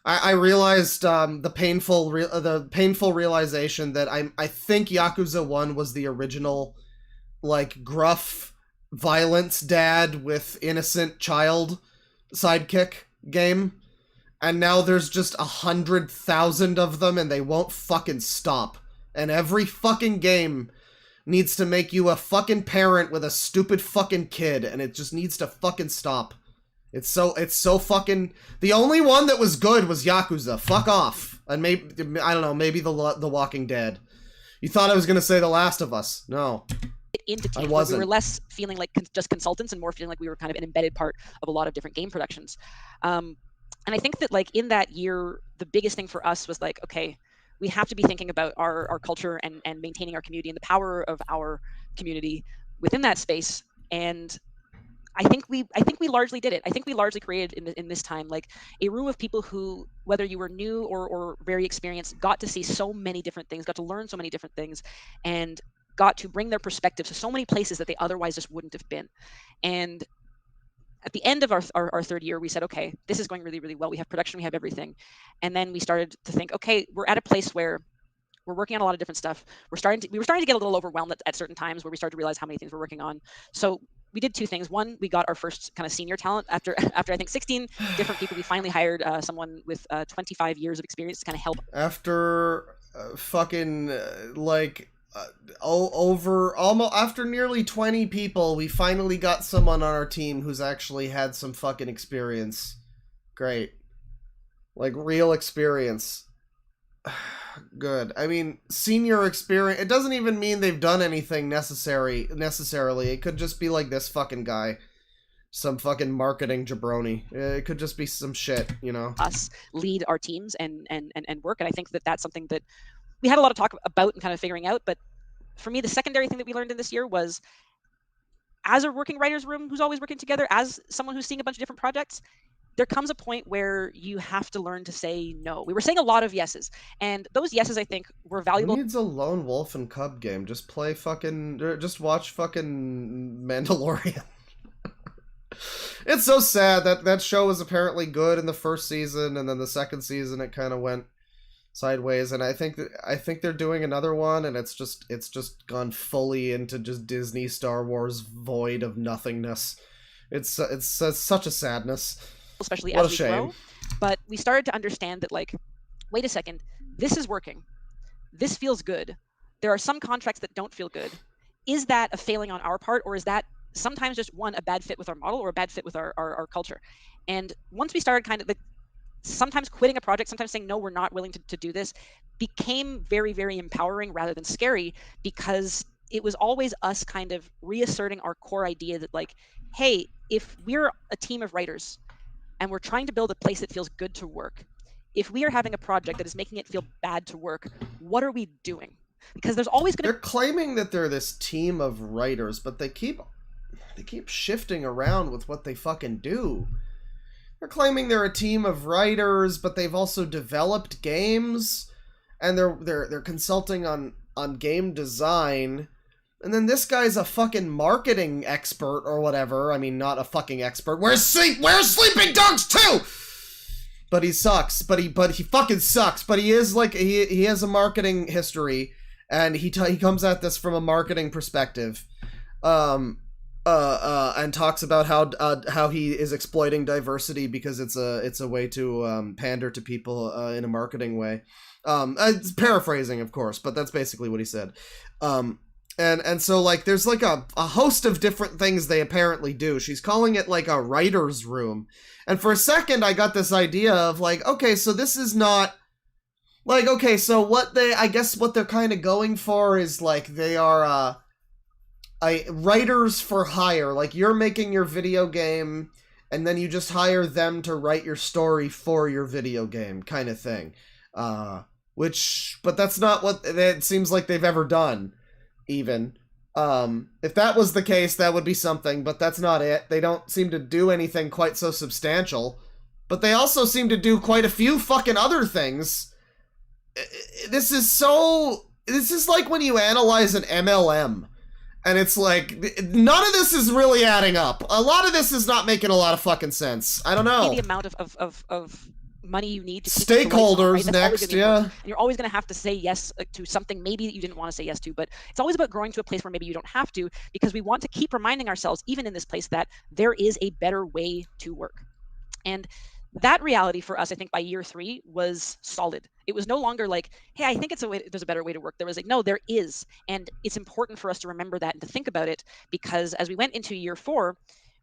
I realized the painful realization that I think Yakuza 1 was the original, like, gruff violence dad with innocent child sidekick game, and now there's just 100,000 of them and they won't fucking stop, and every fucking game needs to make you a fucking parent with a stupid fucking kid, and it just needs to fucking stop. It's so fucking... The only one that was good was Yakuza. Fuck off. And maybe, I don't know, maybe the Walking Dead. You thought I was gonna say The Last of Us. No. Into teams where we were less feeling like just consultants and more feeling like we were kind of an embedded part of a lot of different game productions. And I think that like in that year, the biggest thing for us was like, okay, we have to be thinking about our culture and maintaining our community and the power of our community within that space. And I think we largely did it. I think we largely created in this time like a room of people who, whether you were new or very experienced, got to see so many different things, got to learn so many different things, and got to bring their perspective to so many places that they otherwise just wouldn't have been. And at the end of our third year, we said, okay, this is going really, really well. We have production, we have everything. And then we started to think, okay, we're at a place where we're working on a lot of different stuff. We were starting to get a little overwhelmed at certain times where we started to realize how many things we're working on. So we did two things. One, we got our first kind of senior talent after I think 16 different people. We finally hired someone with 25 years of experience to kind of help. After after nearly 20 people, we finally got someone on our team who's actually had some fucking experience. Great. Like, real experience. Good. I mean, senior experience, it doesn't even mean they've done anything necessarily. It could just be like this fucking guy. Some fucking marketing jabroni. It could just be some shit, you know? Us lead our teams and work. And I think that that's something that we had a lot of talk about and kind of figuring out. But for me, the secondary thing that we learned in this year was, as a working writer's room who's always working together, as someone who's seeing a bunch of different projects, there comes a point where you have to learn to say no. We were saying a lot of yeses, and those yeses, I think, were valuable. Who needs a lone wolf and cub game? Just watch fucking Mandalorian. It's so sad that show was apparently good in the first season, and then the second season it kind of went sideways, and I think they're doing another one, and it's just gone fully into just Disney Star Wars void of nothingness. It's such a sadness. Especially as we grow, but we started to understand that, like, wait a second, this is working, this feels good, there are some contracts that don't feel good. Is that a failing on our part, or is that sometimes just a bad fit with our model or a bad fit with our culture? And once we started kind of sometimes quitting a project, sometimes saying no, we're not willing to do this, became very, very empowering rather than scary, because it was always us kind of reasserting our core idea that, like, hey, if we're a team of writers and we're trying to build a place that feels good to work, if we are having a project that is making it feel bad to work, what are we doing? Because there's always going to... They're claiming that they're this team of writers, but they keep shifting around with what they fucking do. They're claiming they're a team of writers, but they've also developed games, and they're consulting on game design. And then this guy's a fucking marketing expert or whatever. I mean, not a fucking expert. Where's Sleeping Dogs 2? But he sucks. But he fucking sucks. But he is like, he has a marketing history, and he comes at this from a marketing perspective. And talks about how he is exploiting diversity because it's a way to pander to people in a marketing way. It's paraphrasing, of course, but that's basically what he said. And so, like, there's like a host of different things they apparently do. She's calling it like a writer's room. And for a second, I got this idea of like, okay, so this is not like, okay, so I guess what they're kind of going for is like they are writers for hire. Like, you're making your video game and then you just hire them to write your story for your video game kind of thing. But that's not what it seems like they've ever done. Even if that was the case, that would be something, but that's not it. They don't seem to do anything quite so substantial, but they also seem to do quite a few fucking other things. This is like when you analyze an MLM, and it's like none of this is really adding up. A lot of this is not making a lot of fucking sense. I don't know. The amount of money you need to keep stakeholders right? next, yeah. And you're always going to have to say yes to something maybe that you didn't want to say yes to, but it's always about growing to a place where maybe you don't have to, because we want to keep reminding ourselves, even in this place, that there is a better way to work. And that reality for us, I think by year 3 was solid. It was no longer like, hey, I think there's a better way to work. There was like, no, there is. And it's important for us to remember that and to think about it, because as we went into year 4,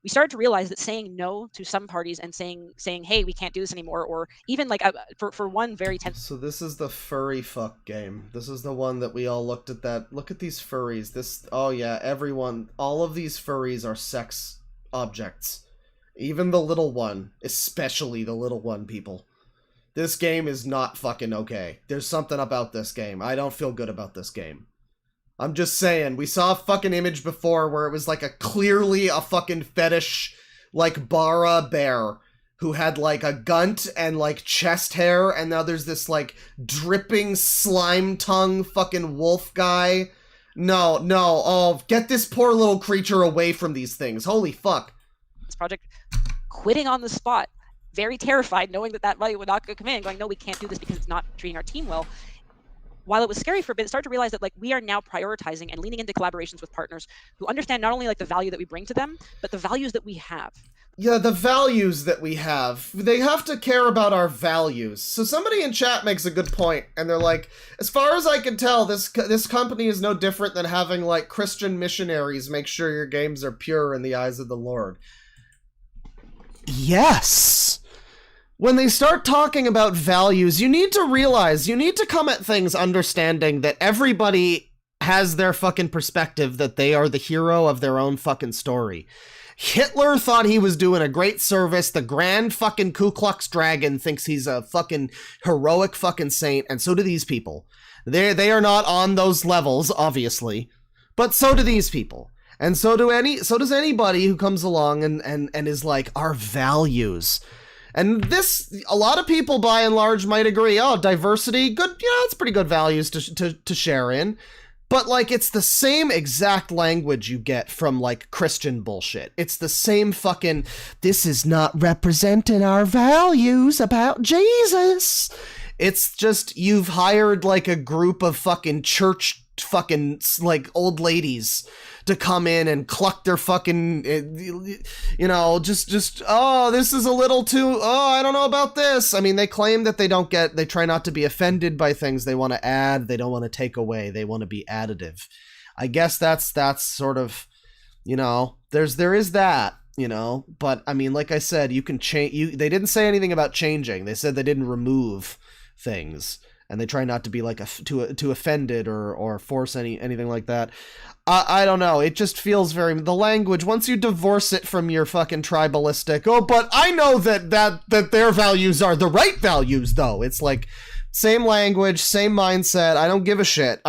we started to realize that saying no to some parties and saying, hey, we can't do this anymore, or even like for one very tense. So this is the furry fuck game. This is the one that we all looked at. That look at these furries. Oh yeah, everyone, all of these furries are sex objects. Even the little one, especially the little one, people. This game is not fucking okay. There's something about this game. I don't feel good about this game. I'm just saying, we saw a fucking image before where it was like clearly a fucking fetish, like, Bara bear who had like a gunt and like chest hair, and now there's this like dripping slime tongue fucking wolf guy. No, oh, get this poor little creature away from these things. Holy fuck. This project quitting on the spot, very terrified, knowing that value would not come in, going, no, we can't do this because it's not treating our team well. While it was scary for a bit, it started to realize that like we are now prioritizing and leaning into collaborations with partners who understand not only like the value that we bring to them, but the values that we have. Yeah, the values that we have. They have to care about our values. So somebody in chat makes a good point, and they're like, as far as I can tell, this company is no different than having, like, Christian missionaries make sure your games are pure in the eyes of the Lord. Yes! When they start talking about values, you need to realize, you need to come at things understanding that everybody has their fucking perspective, that they are the hero of their own fucking story. Hitler thought he was doing a great service. The Grand fucking Ku Klux Dragon thinks he's a fucking heroic fucking saint, and so do these people. They are not on those levels, obviously, but so do these people. And so does anybody who comes along and is like, our values. And this, a lot of people by and large might agree, oh, diversity, good, it's pretty good values to share in. But, like, it's the same exact language you get from, like, Christian bullshit. It's the same fucking, this is not representing our values about Jesus. It's just, you've hired, like, a group of fucking church fucking, like, old ladies to come in and cluck their fucking, just, oh, this is a little too, oh, I don't know about this. I mean, they claim that they try not to be offended by things. They want to add, they don't want to take away. They want to be additive. I guess that's sort of, there is that, but I mean, like I said, you can change, they didn't say anything about changing. They said they didn't remove things. And they try not to be like too offended or force anything like that. I don't know. It just feels the language, once you divorce it from your fucking tribalistic, oh, but I know that their values are the right values, though. It's like, same language, same mindset. I don't give a shit.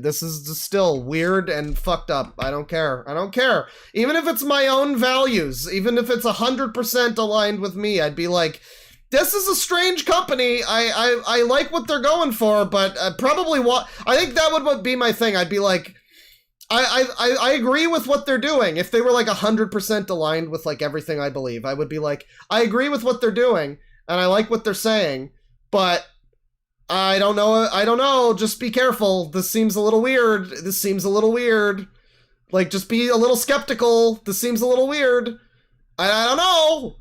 This is still weird and fucked up. I don't care. Even if it's my own values, even if it's 100% aligned with me, I'd be like, this is a strange company. I like what they're going for, but probably I think that would be my thing. I'd be like, I agree with what they're doing. If they were like 100% aligned with like everything I believe, I would be like, I agree with what they're doing and I like what they're saying, but I don't know. Just be careful. This seems a little weird. Like, just be a little skeptical. This seems a little weird. I don't know.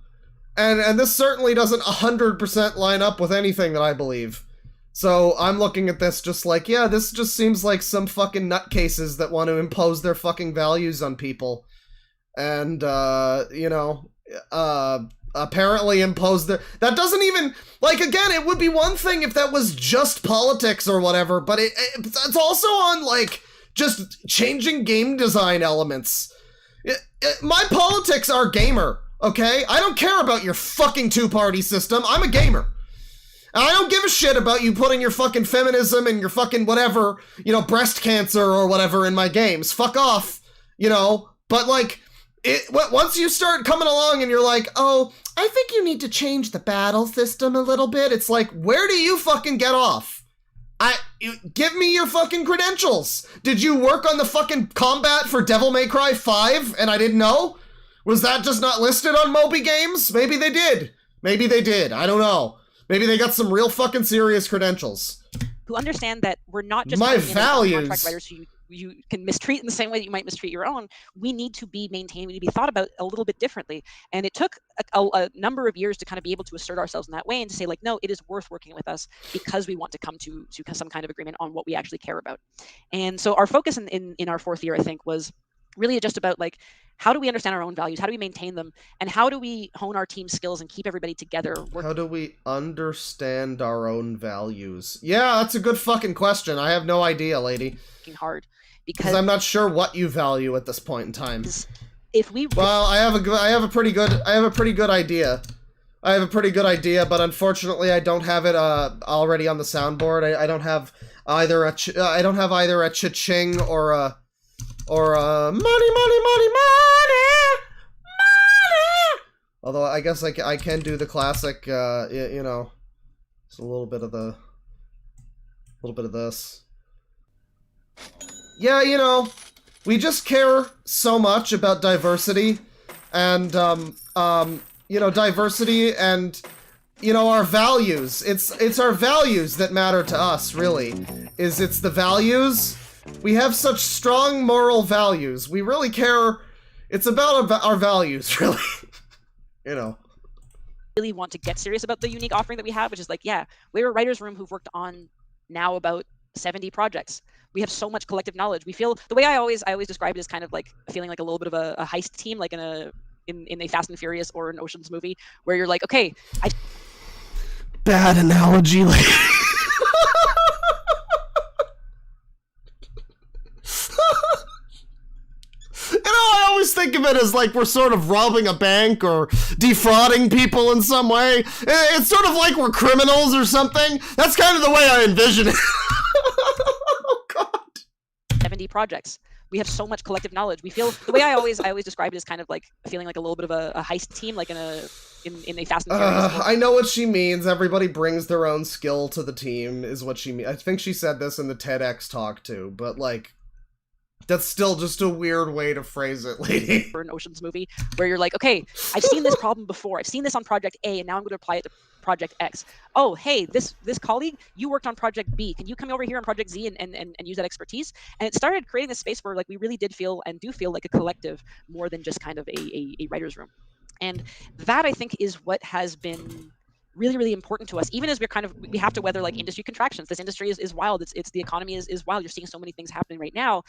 And this certainly doesn't 100% line up with anything that I believe. So I'm looking at this just like, yeah, this just seems like some fucking nutcases that want to impose their fucking values on people. And, apparently impose their... That doesn't even... Like, again, it would be one thing if that was just politics or whatever, but it's also on, like, just changing game design elements. My politics are gamer. Okay? I don't care about your fucking two-party system. I'm a gamer. And I don't give a shit about you putting your fucking feminism and your fucking whatever, breast cancer or whatever in my games. Fuck off. But like, once you start coming along and you're like, oh, I think you need to change the battle system a little bit. It's like, where do you fucking get off? Give me your fucking credentials. Did you work on the fucking combat for Devil May Cry 5 and I didn't know? Was that just not listed on Moby Games? Maybe they did. I don't know. Maybe they got some real fucking serious credentials. Who understand that we're not just my values. Contract writers who you can mistreat in the same way that you might mistreat your own. We need to be maintained. We need to be thought about a little bit differently. And it took a number of years to kind of be able to assert ourselves in that way and to say, like, no, it is worth working with us because we want to come to some kind of agreement on what we actually care about. And so our focus in our fourth year, I think, was really just about, like, how do we understand our own values? How do we maintain them? And how do we hone our team skills and keep everybody together? How do we understand our own values? Yeah, that's a good fucking question. I have no idea, lady. Hard because I'm not sure what you value at this point in time. If we I have a pretty good idea. I have a pretty good idea, but unfortunately I don't have it already on the soundboard. I don't have either a cha-ching or a money. Although I guess I can do the classic, you know, it's a little bit of this. Yeah, you know, we just care so much about diversity and, you know, diversity and, you know, our values. It's our values that matter to us, really. It's the values. We have such strong moral values. We really care. It's about our values, really. You know. Really want to get serious about the unique offering that we have, which is like, yeah, we're a writer's room who've worked on now about 70 projects. We have so much collective knowledge. We feel, the way I always describe it is kind of like feeling like a little bit of a heist team, like in a Fast and Furious or an Ocean's movie, where you're like, okay, Bad analogy, like. You know, I always think of it as like we're sort of robbing a bank or defrauding people in some way. It's sort of like we're criminals or something. That's kind of the way I envision it. Oh, God. 70 projects. We have so much collective knowledge. We feel, the way I always describe it is kind of like feeling like a little bit of a heist team, like in a Fast and Furious. I know what she means. Everybody brings their own skill to the team, is what she means. I think she said this in the TEDx talk too, but like, that's still just a weird way to phrase it, lady. For an Ocean's movie, where you're like, okay, I've seen this problem before. I've seen this on Project A, and now I'm going to apply it to Project X. Oh, hey, this colleague, you worked on Project B. Can you come over here on Project Z and use that expertise? And it started creating this space where like we really did feel and do feel like a collective more than just kind of a writer's room. And that, I think, is what has been really, really important to us, even as we have to weather like industry contractions. This industry is wild. It's the economy is wild. You're seeing so many things happening right now.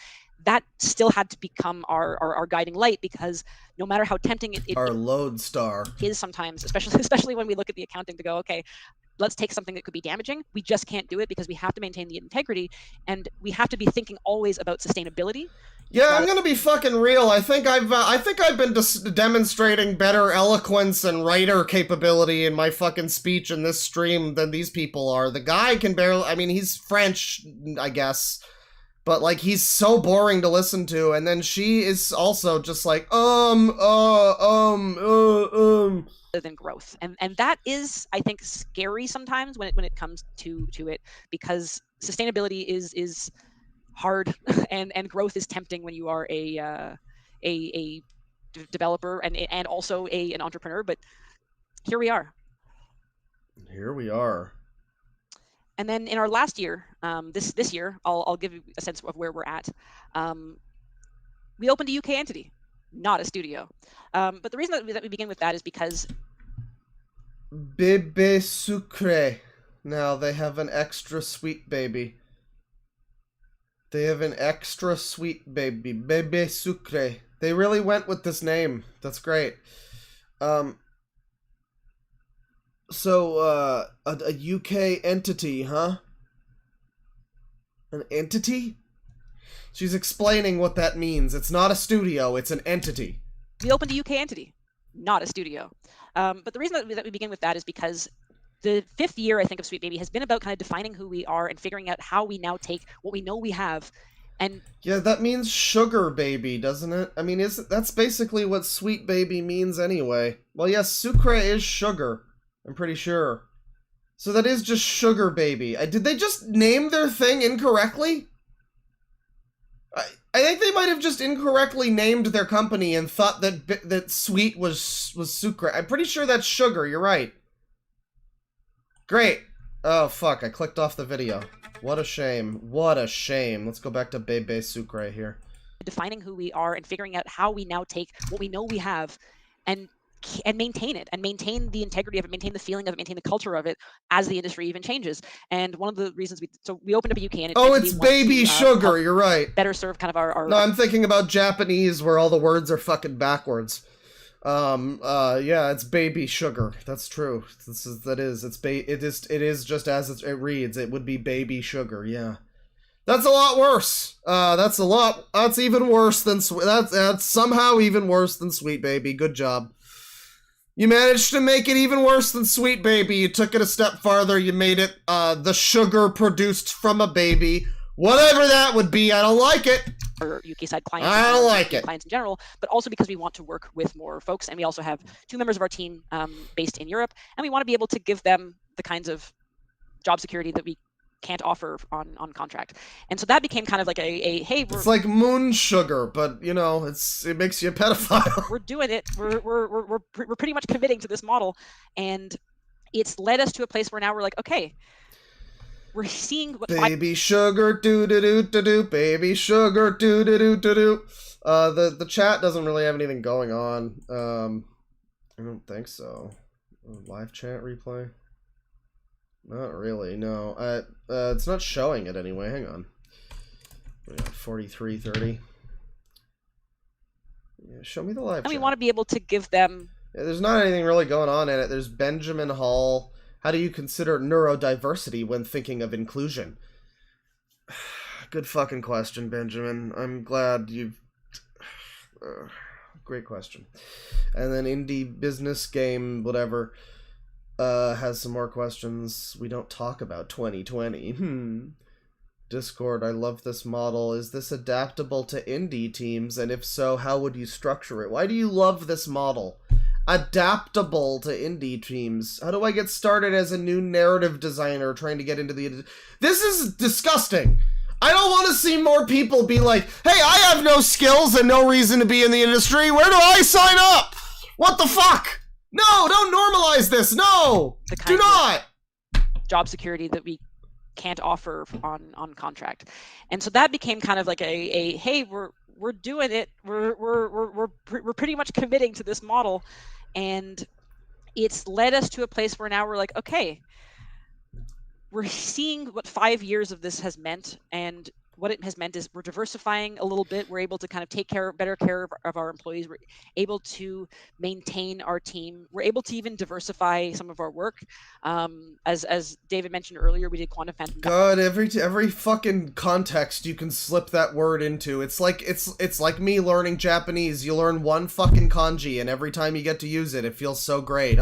That still had to become our guiding light, because no matter how tempting our lodestar is sometimes, especially when we look at the accounting to go, okay, let's take something that could be damaging. We just can't do it because we have to maintain the integrity, and we have to be thinking always about sustainability. Yeah, I'm gonna be fucking real. I think I've been demonstrating better eloquence and writer capability in my fucking speech in this stream than these people are. The guy can barely, I mean, he's French, I guess, but like, he's so boring to listen to, and then she is also just like, than growth. And that is, I think, scary sometimes when it comes to it, because sustainability is hard and growth is tempting when you are a developer and also an entrepreneur. But here we are. And then in our last year, this year, I'll give you a sense of where we're at. We opened a UK entity, not a studio. But the reason that we begin with that is because Bébé sucré. Now they have an extra sweet baby. They have an extra sweet baby. Bébé sucré. They really went with this name. That's great. So, a UK entity, huh? An entity? She's explaining what that means. It's not a studio, it's an entity. We opened a UK entity, not a studio. But the reason that we begin with that is because the 5th year, I think, of Sweet Baby has been about kind of defining who we are and figuring out how we now take what we know we have and... Yeah, that means sugar baby, doesn't it? I mean, that's basically what Sweet Baby means anyway. Well, yes, sucre is sugar, I'm pretty sure. So that is just sugar baby. Did they just name their thing incorrectly? I think they might have just incorrectly named their company and thought that sweet was sucre. I'm pretty sure that's sugar, you're right. Great. Oh, fuck, I clicked off the video. What a shame. What a shame. Let's go back to Bébé Sucré here. Defining who we are and figuring out how we now take what we know we have and maintain it, and maintain the integrity of it, maintain the feeling of it, maintain the culture of it as the industry even changes. And one of the reasons we opened up a UK and it's baby sugar, you're right. Better serve kind of our... No, I'm thinking about Japanese where all the words are fucking backwards. Yeah, it's baby sugar. That's true. It is just as it reads. It would be baby sugar. Yeah, that's a lot worse. That's even worse than that's somehow even worse than Sweet Baby. Good job. You managed to make it even worse than Sweet Baby. You took it a step farther. You made it the sugar produced from a baby. Whatever that would be, I don't like it. Or UK side clients. I don't like it. Clients in general, but also because we want to work with more folks, and we also have 2 members of our team based in Europe, and we want to be able to give them the kinds of job security that we can't offer on contract. And so that became kind of like a hey, it's like moon sugar, but you know, it makes you a pedophile. We're doing it. We're pretty much committing to this model, and it's led us to a place where now we're like, okay, we're seeing what baby sugar doo doo doo doo doo, baby sugar doo doo doo doo doo. The chat doesn't really have anything going on. I don't think so. Live chat replay. Not really, no. It's not showing it anyway. Hang on. We got 43:30. Yeah, show me the live chat. And we want to be able to give them... Yeah, there's not anything really going on in it. There's Benjamin Hall. How do you consider neurodiversity when thinking of inclusion? Good fucking question, Benjamin. I'm glad you've... great question. And then indie business game, whatever... has some more questions. We don't talk about 2020. Discord, I love this model. Is this adaptable to indie teams? And if so, how would you structure it? Why do you love this model? Adaptable to indie teams. How do I get started as a new narrative designer trying to get into the... This is disgusting. I don't want to see more people be like, hey, I have no skills and no reason to be in the industry. Where do I sign up? What the fuck? No, don't normalize this. No, do not. Job security that we can't offer on contract, and so that became kind of like a hey, we're doing it. We're pretty much committing to this model, and it's led us to a place where now we're like, okay, we're seeing what 5 years of this has meant, and what it has meant is we're diversifying a little bit. We're able to kind of better care of our employees. We're able to maintain our team. We're able to even diversify some of our work. As David mentioned earlier, we did Quantum Phantom. God, every fucking context you can slip that word into. It's like me learning Japanese. You learn one fucking kanji, and every time you get to use it, it feels so great.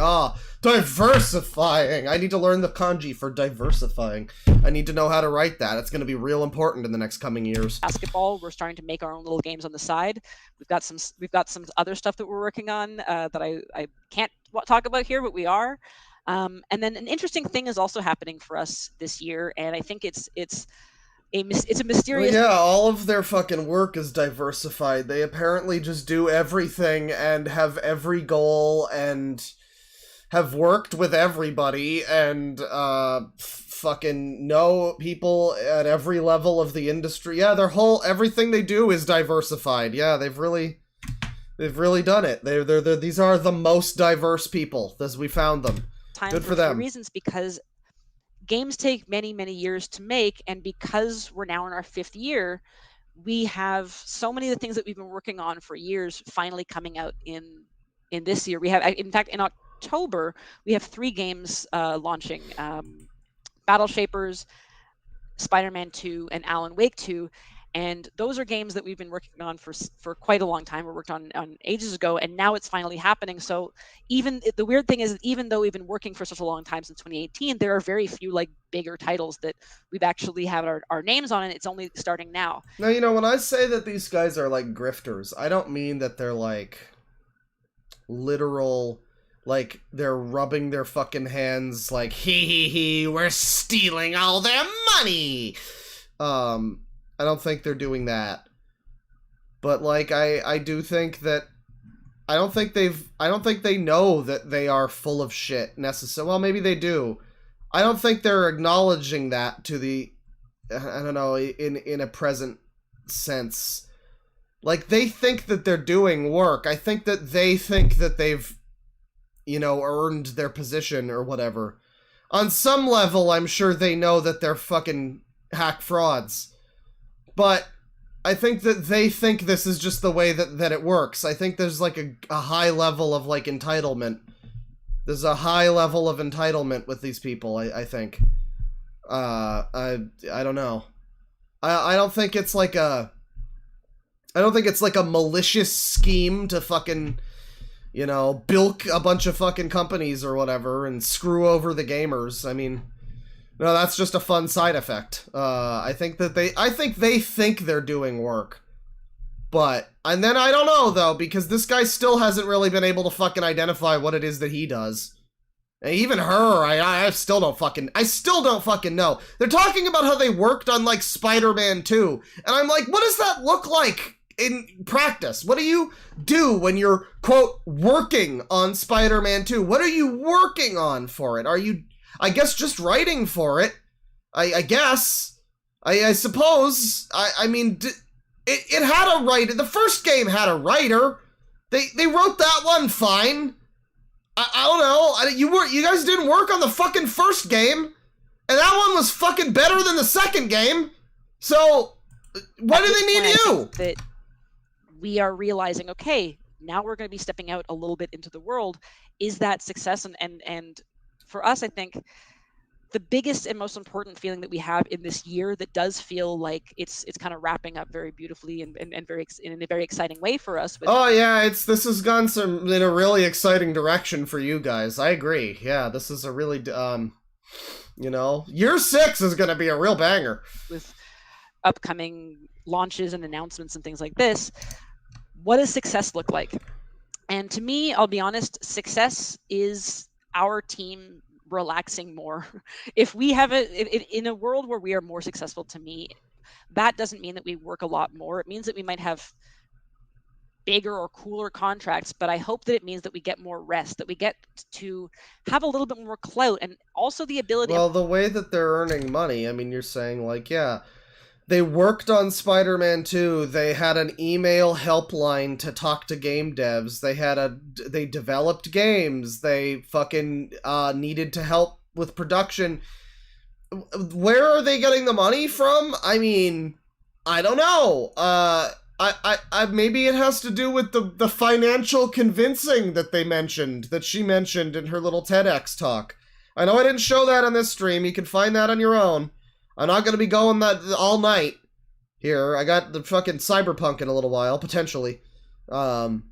Diversifying. I need to learn the kanji for diversifying. I need to know how to write that. It's going to be real important in the next coming years. Basketball, we're starting to make our own little games on the side. We've got some other stuff that we're working on that I can't talk about here, but we are. And then an interesting thing is also happening for us this year, and I think it's a mysterious... Well, yeah, all of their fucking work is diversified. They apparently just do everything and have every goal and have worked with everybody and fucking know people at every level of the industry. Yeah, everything they do is diversified. Yeah, they've really done it. These are the most diverse people as we found them. Good for them. Reasons because games take many years to make, and because we're now in our 5th year, we have so many of the things that we've been working on for years finally coming out in this year. We have, in fact, in October we have 3 games launching. Battle Shapers, Spider-Man 2, and Alan Wake 2, and those are games that we've been working on for quite a long time. We worked on ages ago, and now it's finally happening. So the weird thing is that even though we've been working for such a long time, since 2018, there are very few like bigger titles that we've actually had our names on, and it's only starting now. Now, you know, when I say that these guys are like grifters, I don't mean that they're like literal... Like, they're rubbing their fucking hands like, hee, we're stealing all their money! I don't think they're doing that. But, like, I do think that... I don't think they know that they are full of shit, necessarily. Well, maybe they do. I don't think they're acknowledging that to the... I don't know, in a present sense. Like, they think that they're doing work. I think that they think that they've... earned their position or whatever. On some level, I'm sure they know that they're fucking hack frauds. But I think that they think this is just the way that it works. I think there's like a high level of like entitlement. There's a high level of entitlement with these people, I think. I don't know. I don't think it's like a... I don't think it's like a malicious scheme to fucking... you know, bilk a bunch of fucking companies or whatever and screw over the gamers. I mean, no, that's just a fun side effect. I think they think they're doing work. But, and then I don't know though, because this guy still hasn't really been able to fucking identify what it is that he does. And even her, I still don't fucking know. They're talking about how they worked on, like, Spider-Man 2. And I'm like, what does that look like in practice? What do you do when you're, quote, working on Spider-Man 2? What are you working on for it? Are you, I guess, just writing for it? I guess. I suppose. I mean, it had a writer. The first game had a writer. They wrote that one fine. I don't know. You guys didn't work on the fucking first game, and that one was fucking better than the second game. So, why do they need you? That we are realizing, okay, now we're going to be stepping out a little bit into the world. Is that success? And for us, I think the biggest and most important feeling that we have in this year that does feel like it's kind of wrapping up very beautifully and very in a very exciting way for us. Oh yeah, this has gone in a really exciting direction for you guys. I agree. Yeah, this is a really you know, year 6 is going to be a real banger with upcoming launches and announcements and things like this. What does success look like? And to me, I'll be honest, success is our team relaxing more. If we have in a world where we are more successful, to me, that doesn't mean that we work a lot more. It means that we might have bigger or cooler contracts, but I hope that it means that we get more rest, that we get to have a little bit more clout, and also the ability. Well, the way that they're earning money, I mean, you're saying, like, yeah, they worked on Spider-Man 2. They had an email helpline to talk to game devs. They developed games. They fucking needed to help with production. Where are they getting the money from? I mean, I don't know. I maybe it has to do with the financial convincing that she mentioned in her little TEDx talk. I know I didn't show that on this stream. You can find that on your own. I'm not going to be going that all night here. I got the fucking Cyberpunk in a little while, potentially. I'll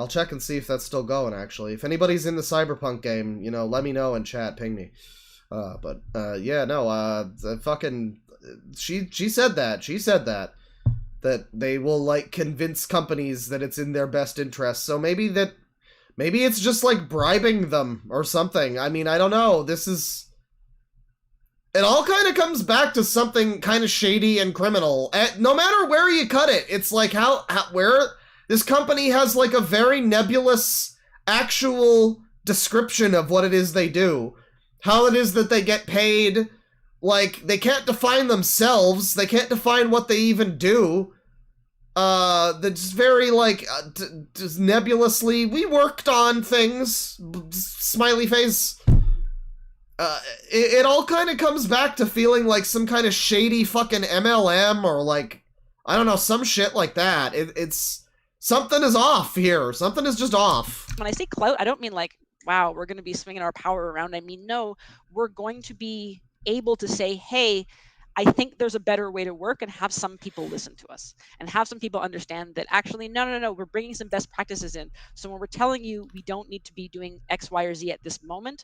check and see if that's still going, actually. If anybody's in the Cyberpunk game, you know, let me know in chat, ping me. Yeah, no, fucking, she said that. She said that they will, like, convince companies that it's in their best interest. So maybe it's just, like, bribing them or something. I mean, I don't know. It all kind of comes back to something kind of shady and criminal. No matter where you cut it, it's like where this company has like a very nebulous actual description of what it is they do. How it is that they get paid. Like, they can't define themselves. They can't define what they even do. That's very, like, just nebulously, we worked on things. Smiley face. It all kind of comes back to feeling like some kind of shady fucking MLM or like, I don't know, some shit like that. It's something is off here. Something is just off. When I say clout, I don't mean like, wow, we're going to be swinging our power around. I mean, no, we're going to be able to say, hey, I think there's a better way to work, and have some people listen to us and have some people understand that actually, no, we're bringing some best practices in. So when we're telling you we don't need to be doing X, Y, or Z at this moment,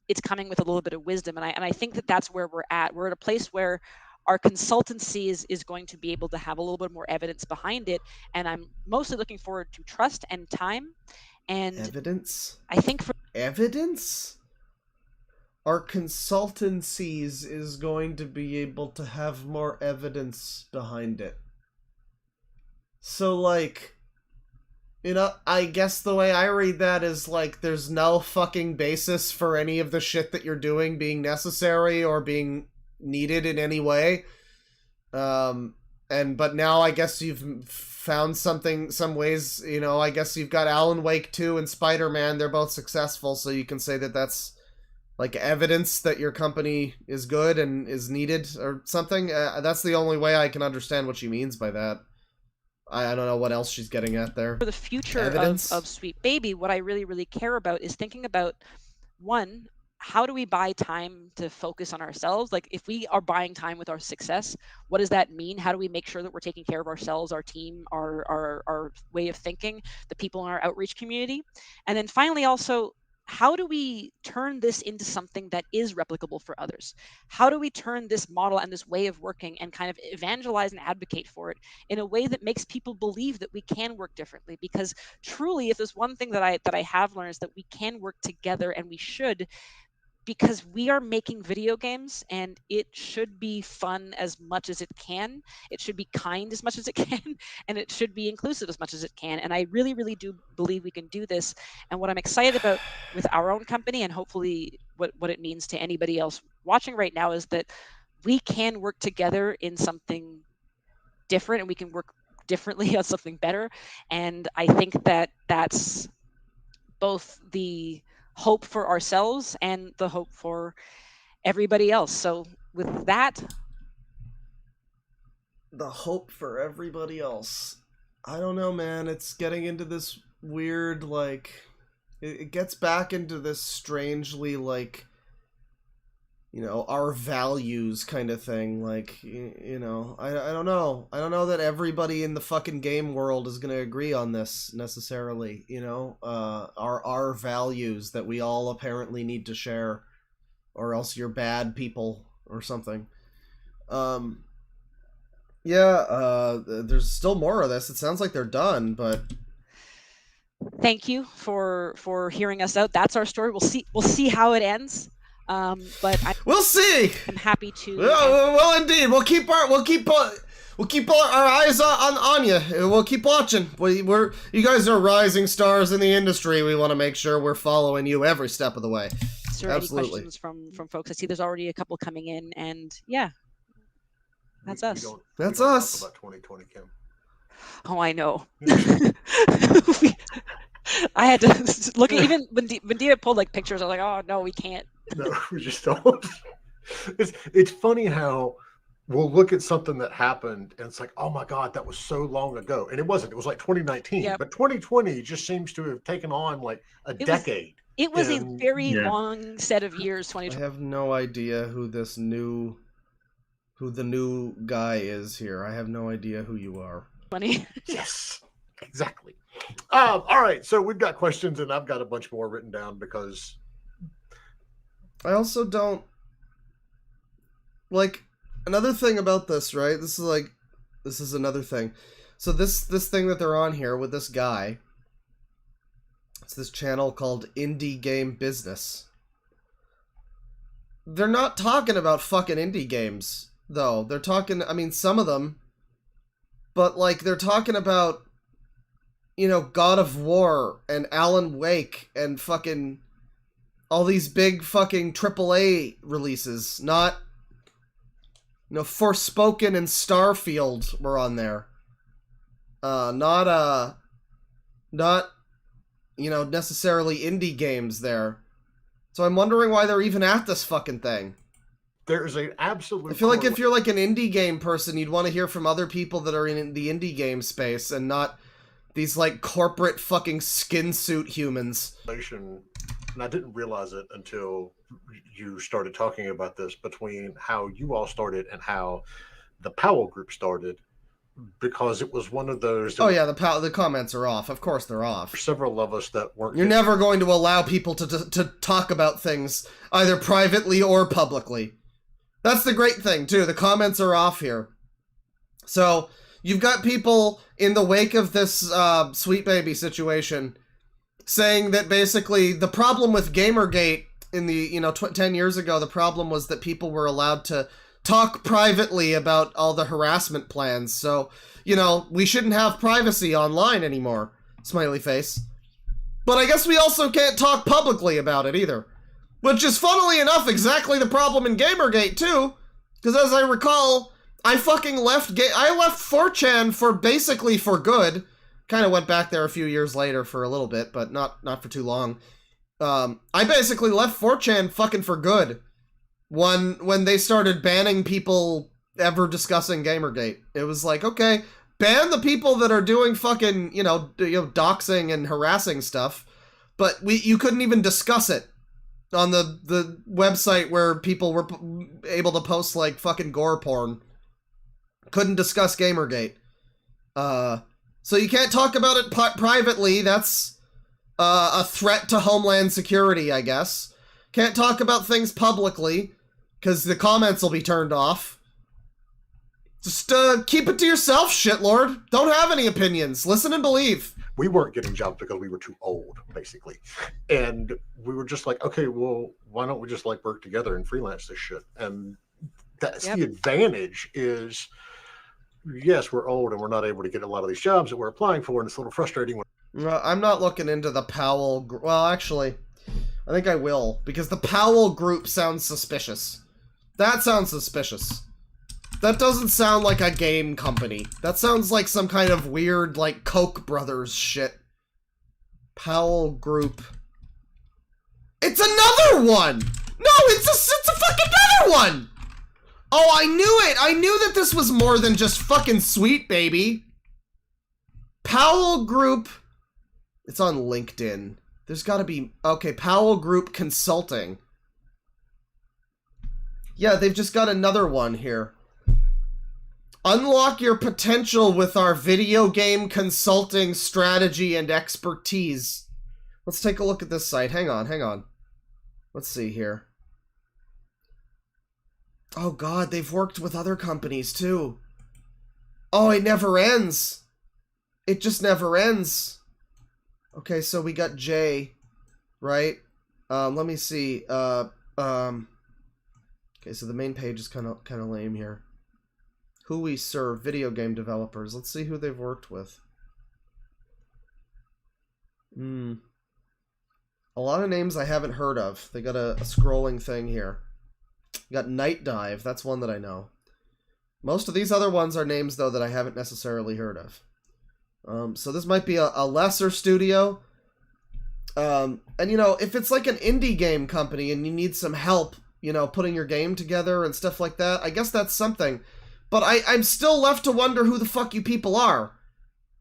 it's coming with a little bit of wisdom. And I think that that's where we're at. We're at a place where our consultancy is going to be able to have a little bit more evidence behind it. And I'm mostly looking forward to trust and time. And evidence? I think for evidence? Our consultancies is going to be able to have more evidence behind it. So, like, you know, I guess the way I read that is, like, there's no fucking basis for any of the shit that you're doing being necessary or being needed in any way. But now I guess you've found some ways, you know, I guess you've got Alan Wake 2 and Spider-Man, they're both successful, so you can say that that's, like, evidence that your company is good and is needed or something. That's the only way I can understand what she means by that. I don't know what else she's getting at there. For the future of Sweet Baby, what I really, really care about is thinking about, one, how do we buy time to focus on ourselves? Like, if we are buying time with our success, what does that mean? How do we make sure that we're taking care of ourselves, our team, our way of thinking, the people in our outreach community? And then finally, also, how do we turn this into something that is replicable for others? How do we turn this model and this way of working and kind of evangelize and advocate for it in a way that makes people believe that we can work differently? Because truly, if there's one thing that I have learned, is that we can work together, and we should, because we are making video games, and it should be fun as much as it can. It should be kind as much as it can, and it should be inclusive as much as it can. And I really, really do believe we can do this. And what I'm excited about with our own company, and hopefully what it means to anybody else watching right now, is that we can work together in something different, and we can work differently on something better. And I think that that's both the hope for ourselves and the hope for everybody else. So with that, the hope for everybody else. I don't know, man. It's getting into this weird, like, it gets back into this strangely, like, you know, our values kind of thing. Like, you know, I don't know. I don't know that everybody in the fucking game world is going to agree on this necessarily, you know, our values that we all apparently need to share, or else you're bad people or something. There's still more of this. It sounds like they're done, but thank you for hearing us out. That's our story. We'll see how it ends. But we'll see. I'm happy to. Well, indeed, we'll keep our eyes on you. We'll keep watching. You guys are rising stars in the industry. We want to make sure we're following you every step of the way. Sir, any questions from folks? I see there's already a couple coming in, and yeah, that's us. That's us. Talk about 2020, Kim. Oh, I know. I had to look at, even when Dia pulled like pictures, I was like, oh no, we can't. No, we just don't. It's funny how we'll look at something that happened and it's like, oh my God, that was so long ago. And it wasn't. It was like 2019. Yep. But 2020 just seems to have taken on like a decade. It was a very long set of years, 2020. I have no idea who the new guy is here. I have no idea who you are. Funny. Yes, exactly. All right, so we've got questions, and I've got a bunch more written down because I also don't like another thing about this, right? This is another thing. So this thing that they're on here with this guy, it's this channel called Indie Game Business. They're not talking about fucking indie games, though. They're talking, I mean, some of them, but like they're talking about, you know, God of War and Alan Wake and fucking all these big fucking AAA releases. Not, you know, Forspoken and Starfield were on there. Not, you know, necessarily indie games there. So I'm wondering why they're even at this fucking thing. There's an absolute... I feel like if you're like an indie game person, you'd want to hear from other people that are in the indie game space and not these like corporate fucking skin suit humans. And I didn't realize it until you started talking about this, between how you all started and how the Powell group started, because it was one of those... Oh yeah, the comments are off. Of course they're off. Several of us that weren't... You're never going to allow people to talk about things either privately or publicly. That's the great thing, too. The comments are off here. So, you've got people in the wake of this Sweet Baby situation saying that basically the problem with Gamergate in the, you know, 10 years ago, the problem was that people were allowed to talk privately about all the harassment plans. So, you know, we shouldn't have privacy online anymore. Smiley face. But I guess we also can't talk publicly about it either. Which is, funnily enough, exactly the problem in Gamergate, too. Because as I recall, I fucking left 4chan for good. Kind of went back there a few years later for a little bit, but not for too long. I basically left 4chan fucking for good when they started banning people ever discussing Gamergate. It was like, okay, ban the people that are doing fucking, you know, doxing and harassing stuff, but you couldn't even discuss it. the website where people were able to post like fucking gore porn. Couldn't discuss Gamergate. So you can't talk about it privately. That's a threat to Homeland Security, I guess. Can't talk about things publicly because the comments will be turned off. Just keep it to yourself, shitlord. Don't have any opinions. Listen and believe. We weren't getting jobs because we were too old, basically. And we were just like, okay, well, why don't we just like work together and freelance this shit? And that's the advantage is, yes, we're old and we're not able to get a lot of these jobs that we're applying for, and it's a little frustrating. I'm not looking into the Powell. Well, actually, I think I will, because the Powell group sounds suspicious. That sounds suspicious. That doesn't sound like a game company. That sounds like some kind of weird, like, Koch brothers shit. Powell Group. It's another one! No, it's a fucking another one! Oh, I knew it! I knew that this was more than just fucking Sweet Baby. Powell Group. It's on LinkedIn. There's gotta be... Okay, Powell Group Consulting. Yeah, they've just got another one here. Unlock your potential with our video game consulting strategy and expertise. Let's take a look at this site. Hang on. Let's see here. Oh god, they've worked with other companies too. Oh, it never ends. It just never ends. Okay, so we got Jay, right? Let me see. Okay, so the main page is kind of lame here. Who we serve, video game developers. Let's see who they've worked with. A lot of names I haven't heard of. They got a scrolling thing here. You got Night Dive, that's one that I know. Most of these other ones are names, though, that I haven't necessarily heard of. So this might be a lesser studio. And, you know, if it's like an indie game company and you need some help, you know, putting your game together and stuff like that, I guess that's something. But I'm still left to wonder who the fuck you people are.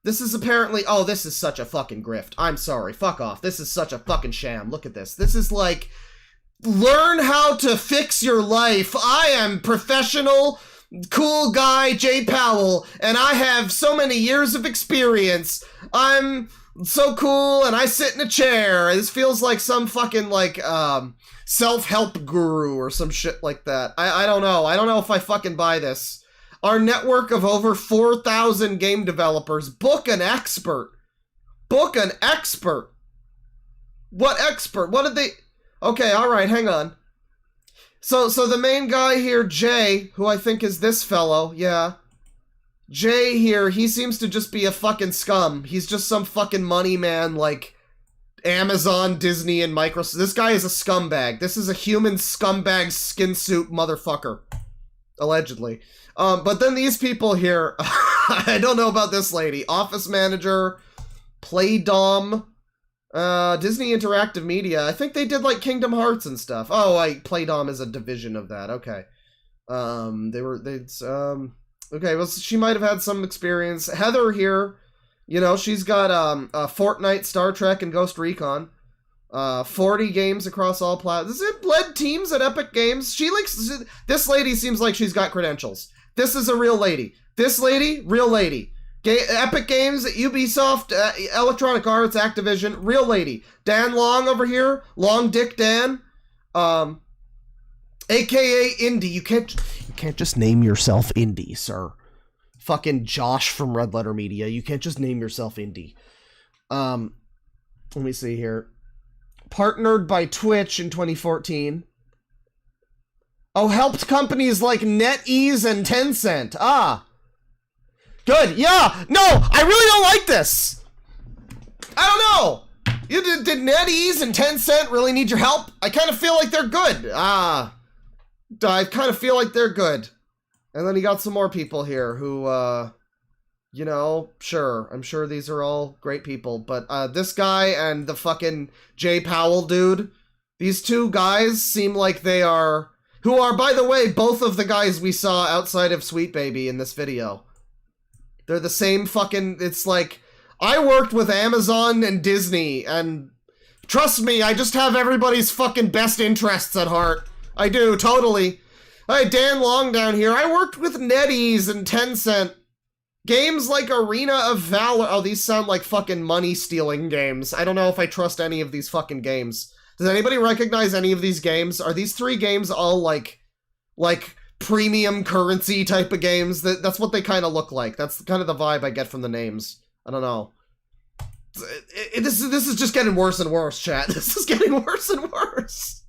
This is apparently... Oh, this is such a fucking grift. I'm sorry. Fuck off. This is such a fucking sham. Look at this. This is like... Learn how to fix your life. I am professional, cool guy Jay Powell, and I have so many years of experience. I'm so cool, and I sit in a chair. This feels like some fucking, like, self-help guru or some shit like that. I don't know. I don't know if I fucking buy this. Our network of over 4,000 game developers. Book an expert. Book an expert. What expert? What did they... Okay, alright, hang on. So the main guy here, Jay, who I think is this fellow, yeah. Jay here, he seems to just be a fucking scum. He's just some fucking money man, like Amazon, Disney, and Microsoft. This guy is a scumbag. This is a human scumbag skin suit motherfucker. Allegedly. But then these people here, I don't know about this lady. Office manager, Playdom, Disney Interactive Media. I think they did like Kingdom Hearts and stuff. Oh, Playdom is a division of that. Okay. Okay, well, she might have had some experience. Heather here, you know, she's got Fortnite, Star Trek, and Ghost Recon. 40 games across all platforms. It led teams at Epic Games. This lady seems like she's got credentials. This is a real lady. This lady, real lady. Epic Games, Ubisoft, Electronic Arts, Activision, real lady. Dan Long over here, Long Dick Dan, aka Indie. You can't just name yourself Indie, sir. Fucking Josh from Red Letter Media. You can't just name yourself Indie. Let me see here. Partnered by Twitch in 2014. Oh, helped companies like NetEase and Tencent. Ah. Good. Yeah. No, I really don't like this. I don't know. Did NetEase and Tencent really need your help? I kind of feel like they're good. I kind of feel like they're good. And then you got some more people here who, you know, sure. I'm sure these are all great people. But this guy and the fucking Jay Powell dude, these two guys seem like they are... Who are, by the way, both of the guys we saw outside of Sweet Baby in this video. They're the same fucking... It's like, I worked with Amazon and Disney and Trust me, I just have everybody's fucking best interests at heart. I do, totally. Hi, Dan Long down here. I worked with NetEase and Tencent. Games like Arena of Valor. Oh, these sound like fucking money-stealing games. I don't know if I trust any of these fucking games. Does anybody recognize any of these games? Are these 3 games all like premium currency type of games? That's what they kind of look like. That's kind of the vibe I get from the names. I don't know. This is just getting worse and worse, chat. This is getting worse and worse.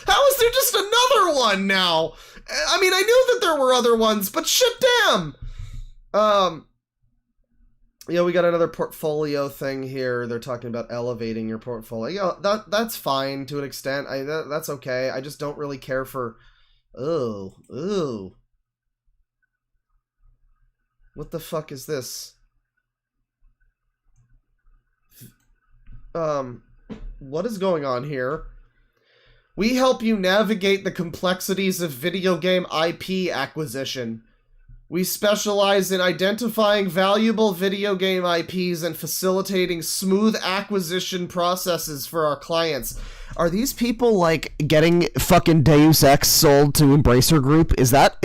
How is there just another one now? I mean, I knew that there were other ones, but shit, damn. Yeah, we got another portfolio thing here. They're talking about elevating your portfolio. Yeah, that's fine to an extent. That's okay. I just don't really care for. Ooh. What the fuck is this? What is going on here? We help you navigate the complexities of video game IP acquisition. We specialize in identifying valuable video game IPs and facilitating smooth acquisition processes for our clients. Are these people, like, getting fucking Deus Ex sold to Embracer Group? Is that...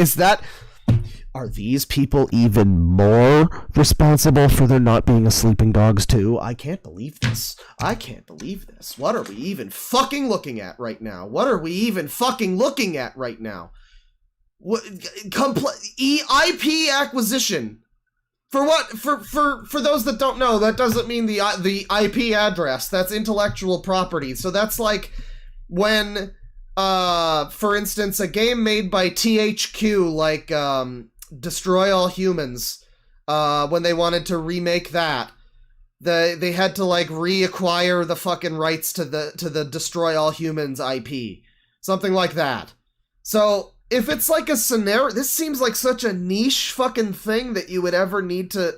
Are these people even more responsible for there not being a Sleeping Dogs 2? I can't believe this. I can't believe this. What are we even fucking looking at right now? What are we even fucking looking at right now? What, IP acquisition. For what? For those that don't know, that doesn't mean the IP address. That's intellectual property. So that's like when, for instance, a game made by THQ, like, Destroy All Humans, when they wanted to remake that, they had to, like, reacquire the fucking rights to the Destroy All Humans IP. Something like that. So, if it's like a scenario, this seems like such a niche fucking thing that you would ever need to...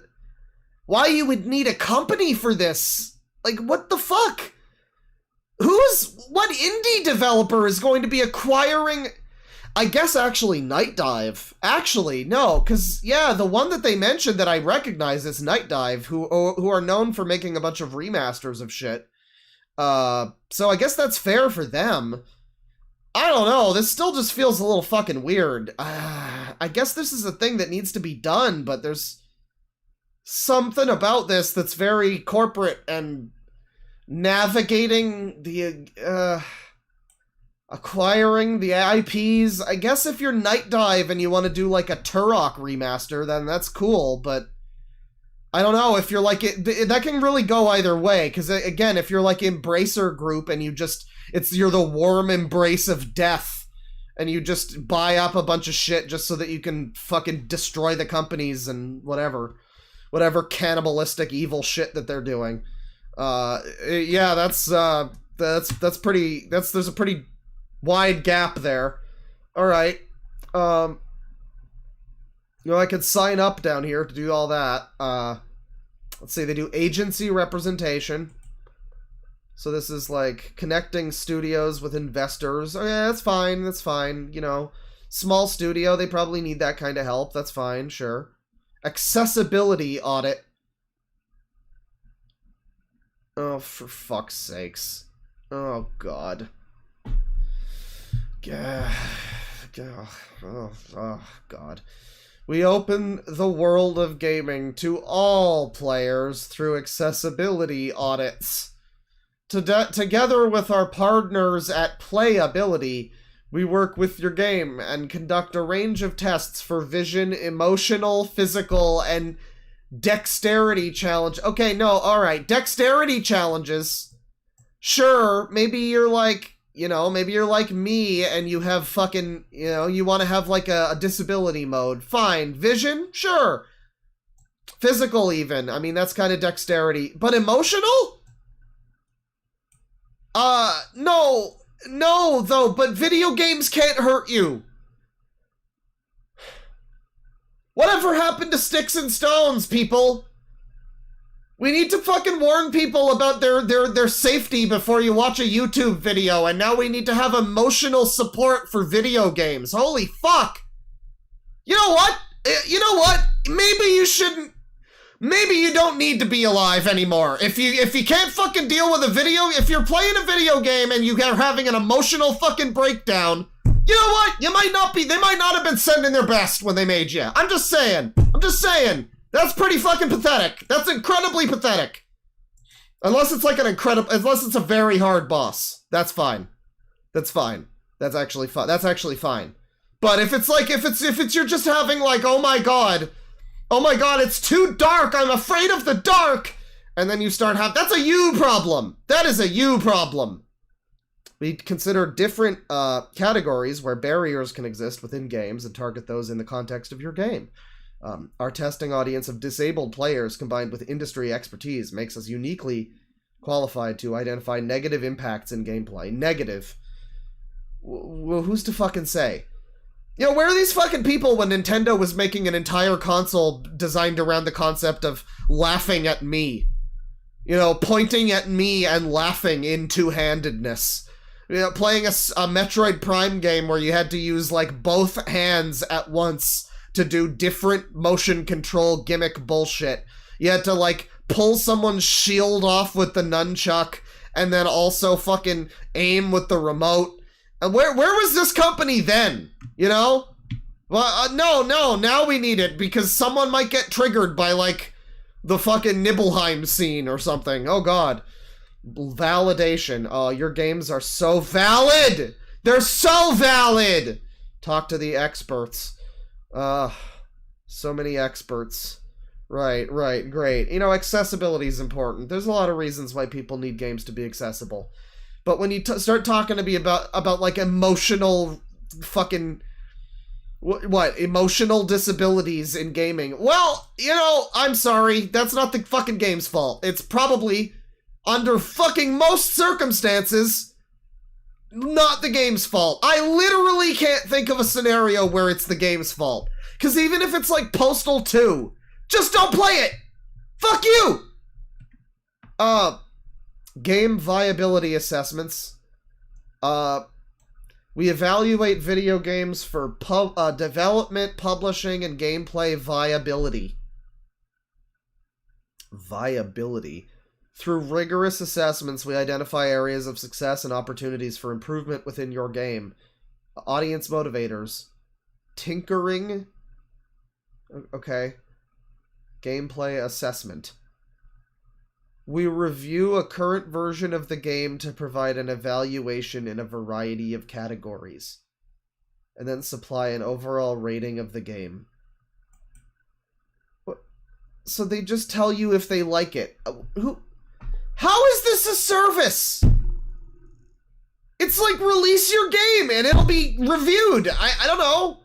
Why you would need a company for this? Like, what the fuck? What indie developer is going to be acquiring... I guess actually Night Dive. Actually, no, because, yeah, the one that they mentioned that I recognize is Night Dive, who are known for making a bunch of remasters of shit. So I guess that's fair for them. I don't know, this still just feels a little fucking weird. I guess this is a thing that needs to be done, but there's something about this that's very corporate and navigating the, acquiring the IPs. I guess if you're Night Dive and you want to do like a Turok remaster, then that's cool, but I don't know if you're like that can really go either way, because again, if you're like Embracer Group and you're the warm embrace of death and you just buy up a bunch of shit just so that you can fucking destroy the companies and whatever cannibalistic evil shit that they're doing. Yeah, there's a pretty wide gap there. All right. I could sign up down here to do all that. Let's see, they do agency representation. So this is like connecting studios with investors. Oh yeah, that's fine. You know, small studio, they probably need that kind of help. That's fine, sure. Accessibility audit. Oh, for fuck's sakes. Oh, God. Oh, God. We open the world of gaming to all players through accessibility audits. Together with our partners at Playability, we work with your game and conduct a range of tests for vision, emotional, physical, and dexterity challenge. Okay, no, alright. Dexterity challenges. Sure, maybe you're like, maybe you're like me and you have fucking, you want to have like a disability mode. Fine. Vision? Sure. Physical even. I mean, that's kind of dexterity. But emotional? No, though, but video games can't hurt you. Whatever happened to sticks and stones, people? We need to fucking warn people about their safety before you watch a YouTube video, and now we need to have emotional support for video games. Holy fuck! You know what? Maybe you shouldn't... maybe you don't need to be alive anymore. If you can't fucking deal with if you're playing a video game and you are having an emotional fucking breakdown, you know what? They might not have been sending their best when they made you. I'm just saying. That's pretty fucking pathetic. That's incredibly pathetic. Unless it's a very hard boss. That's fine. That's fine. That's actually fine. But if you're just having like, oh my god, it's too dark, I'm afraid of the dark, and then you start that's a you problem. That is a you problem. We consider different categories where barriers can exist within games and target those in the context of your game. Our testing audience of disabled players combined with industry expertise makes us uniquely qualified to identify negative impacts in gameplay. Negative. Well, who's to fucking say? You know, where are these fucking people when Nintendo was making an entire console designed around the concept of laughing at me? You know, pointing at me and laughing in two-handedness. You know, playing a Metroid Prime game where you had to use, like, both hands at once to do different motion control gimmick bullshit. You had to, like, pull someone's shield off with the nunchuck and then also fucking aim with the remote. And where was this company then? You know? Well, no, now we need it because someone might get triggered by, like, the fucking Nibelheim scene or something. Oh, God. Validation. Oh, your games are so valid! They're so valid! Talk to the experts. So many experts. Right, great. You know, accessibility is important. There's a lot of reasons why people need games to be accessible. But when you start talking to me about like emotional fucking what emotional disabilities in gaming, well, you know, I'm sorry, that's not the fucking game's fault. It's probably under fucking most circumstances not the game's fault. I literally can't think of a scenario where it's the game's fault. Because even if it's like Postal 2, just don't play it. Fuck you. Game viability assessments. We evaluate video games for development, publishing, and gameplay viability. Viability. Through rigorous assessments, we identify areas of success and opportunities for improvement within your game. Audience motivators. Tinkering. Okay. Gameplay assessment. We review a current version of the game to provide an evaluation in a variety of categories, and then supply an overall rating of the game. So they just tell you if they like it. How is this a service? It's like release your game and it'll be reviewed. I don't know.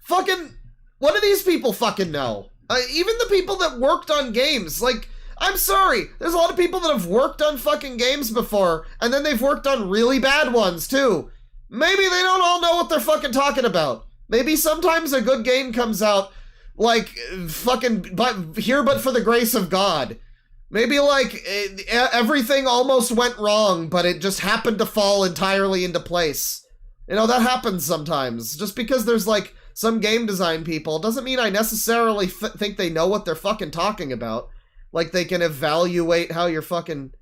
Fucking, what do these people fucking know? Even the people that worked on games, like, I'm sorry, there's a lot of people that have worked on fucking games before, and then they've worked on really bad ones, too. Maybe they don't all know what they're fucking talking about. Maybe sometimes a good game comes out, like, fucking, but for the grace of God. Maybe, like, everything almost went wrong, but it just happened to fall entirely into place. You know, that happens sometimes. Just because there's, like, some game design people doesn't mean I necessarily think they know what they're fucking talking about. Like, they can evaluate how you're fucking...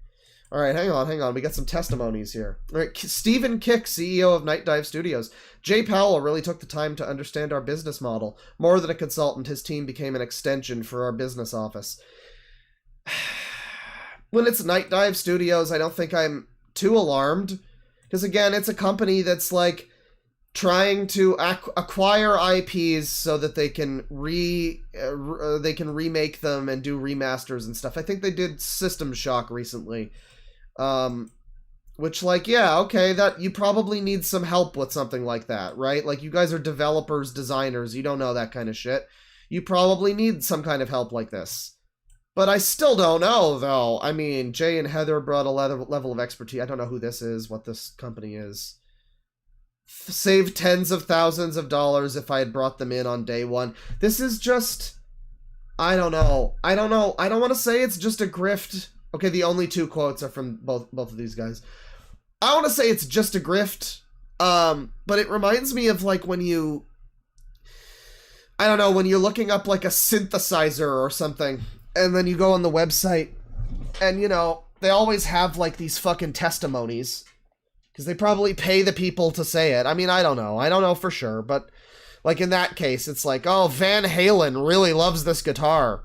Alright, hang on. We got some testimonies here. Alright, Stephen Kick, CEO of Night Dive Studios. Jay Powell really took the time to understand our business model. More than a consultant, his team became an extension for our business office. When it's Night Dive Studios, I don't think I'm too alarmed. Because, again, it's a company that's, like, trying to acquire IPs so that they can remake them and do remasters and stuff. I think they did System Shock recently, which, like, yeah, okay, that you probably need some help with something like that, right? Like, you guys are developers, designers, you don't know that kind of shit. You probably need some kind of help like this. But I still don't know, though. I mean, Jay and Heather brought a level of expertise. I don't know who this is, what this company is. Save tens of thousands of dollars if I had brought them in on day one. This is just... I don't know. I don't want to say it's just a grift. Okay, the only two quotes are from both of these guys. I want to say it's just a grift. But it reminds me of, like, when you... I don't know, when you're looking up, like, a synthesizer or something, And then you go on the website, and, you know, they always have, like, these fucking testimonies. Because they probably pay the people to say it. I mean, I don't know. I don't know for sure, but, like, in that case, it's like, oh, Van Halen really loves this guitar.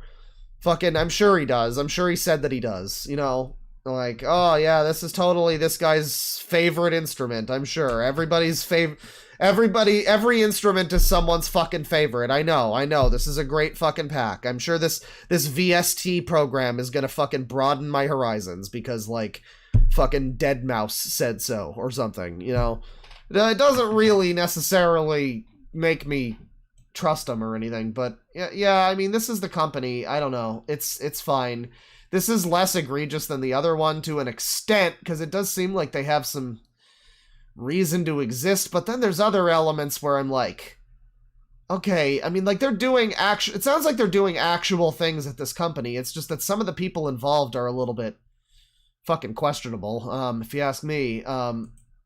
Fucking, I'm sure he does. I'm sure he said that he does, you know? Like, oh, yeah, this is totally this guy's favorite instrument, I'm sure. Everybody's every instrument is someone's fucking favorite. I know. This is a great fucking pack. I'm sure this VST program is gonna fucking broaden my horizons because, like, fucking Deadmau5 said so or something, you know? It doesn't really necessarily make me trust them or anything, but yeah, I mean, this is the company. I don't know. It's fine. This is less egregious than the other one to an extent, because it does seem like they have some reason to exist, but then there's other elements where I'm like, okay, I mean, like, they're doing it sounds like they're doing actual things at this company. It's just that some of the people involved are a little bit fucking questionable, if you ask me.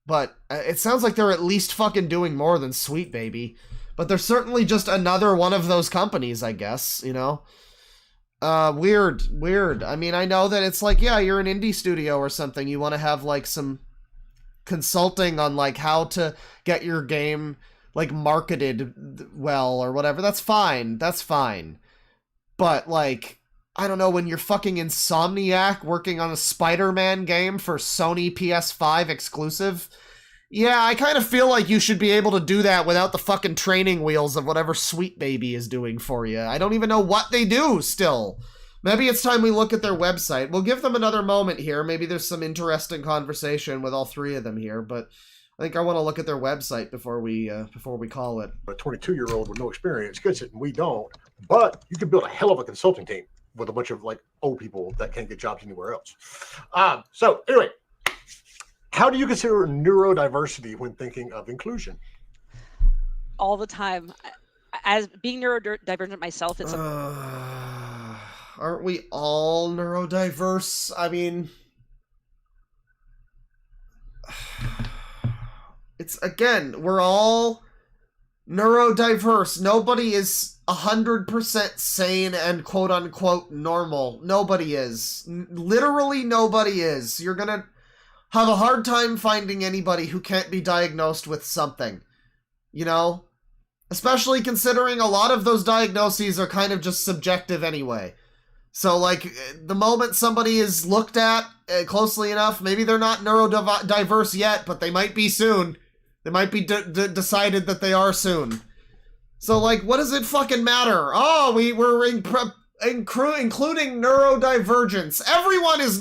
But it sounds like they're at least fucking doing more than Sweet Baby. But they're certainly just another one of those companies, I guess, you know? Weird. I mean, I know that it's like, yeah, you're an indie studio or something. You want to have, like, some consulting on, like, how to get your game, like, marketed well or whatever. That's fine. But, like, I don't know, when you're fucking Insomniac working on a Spider-Man game for Sony PS5 exclusive, yeah, I kind of feel like you should be able to do that without the fucking training wheels of whatever Sweet Baby is doing for you. I don't even know what they do still. Maybe it's time we look at their website. We'll give them another moment here. Maybe there's some interesting conversation with all three of them here, but I think I want to look at their website before we call it. A 22-year-old with no experience gets it, and we don't. But you can build a hell of a consulting team with a bunch of, like, old people that can't get jobs anywhere else. So anyway, how do you consider neurodiversity when thinking of inclusion? All the time. As being neurodivergent myself, it's aren't we all neurodiverse? I mean, it's, again, we're all neurodiverse. Nobody is 100% sane and quote-unquote normal. Nobody is. Literally nobody is. You're gonna have a hard time finding anybody who can't be diagnosed with something. You know? Especially considering a lot of those diagnoses are kind of just subjective anyway. So, like, the moment somebody is looked at closely enough, maybe they're not neurodiverse yet, but they might be soon. They might be decided that they are soon. So, like, what does it fucking matter? Oh, we're including neurodivergence. Everyone is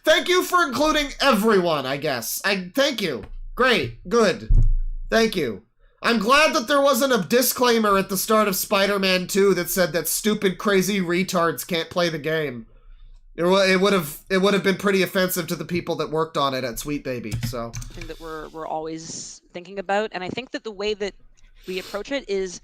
Thank you for including everyone, I guess. Thank you. Great. Good. Thank you. I'm glad that there wasn't a disclaimer at the start of Spider-Man 2 that said that stupid, crazy retards can't play the game. It would have been pretty offensive to the people that worked on it at Sweet Baby. So something that we're always thinking about, and I think that the way that we approach it is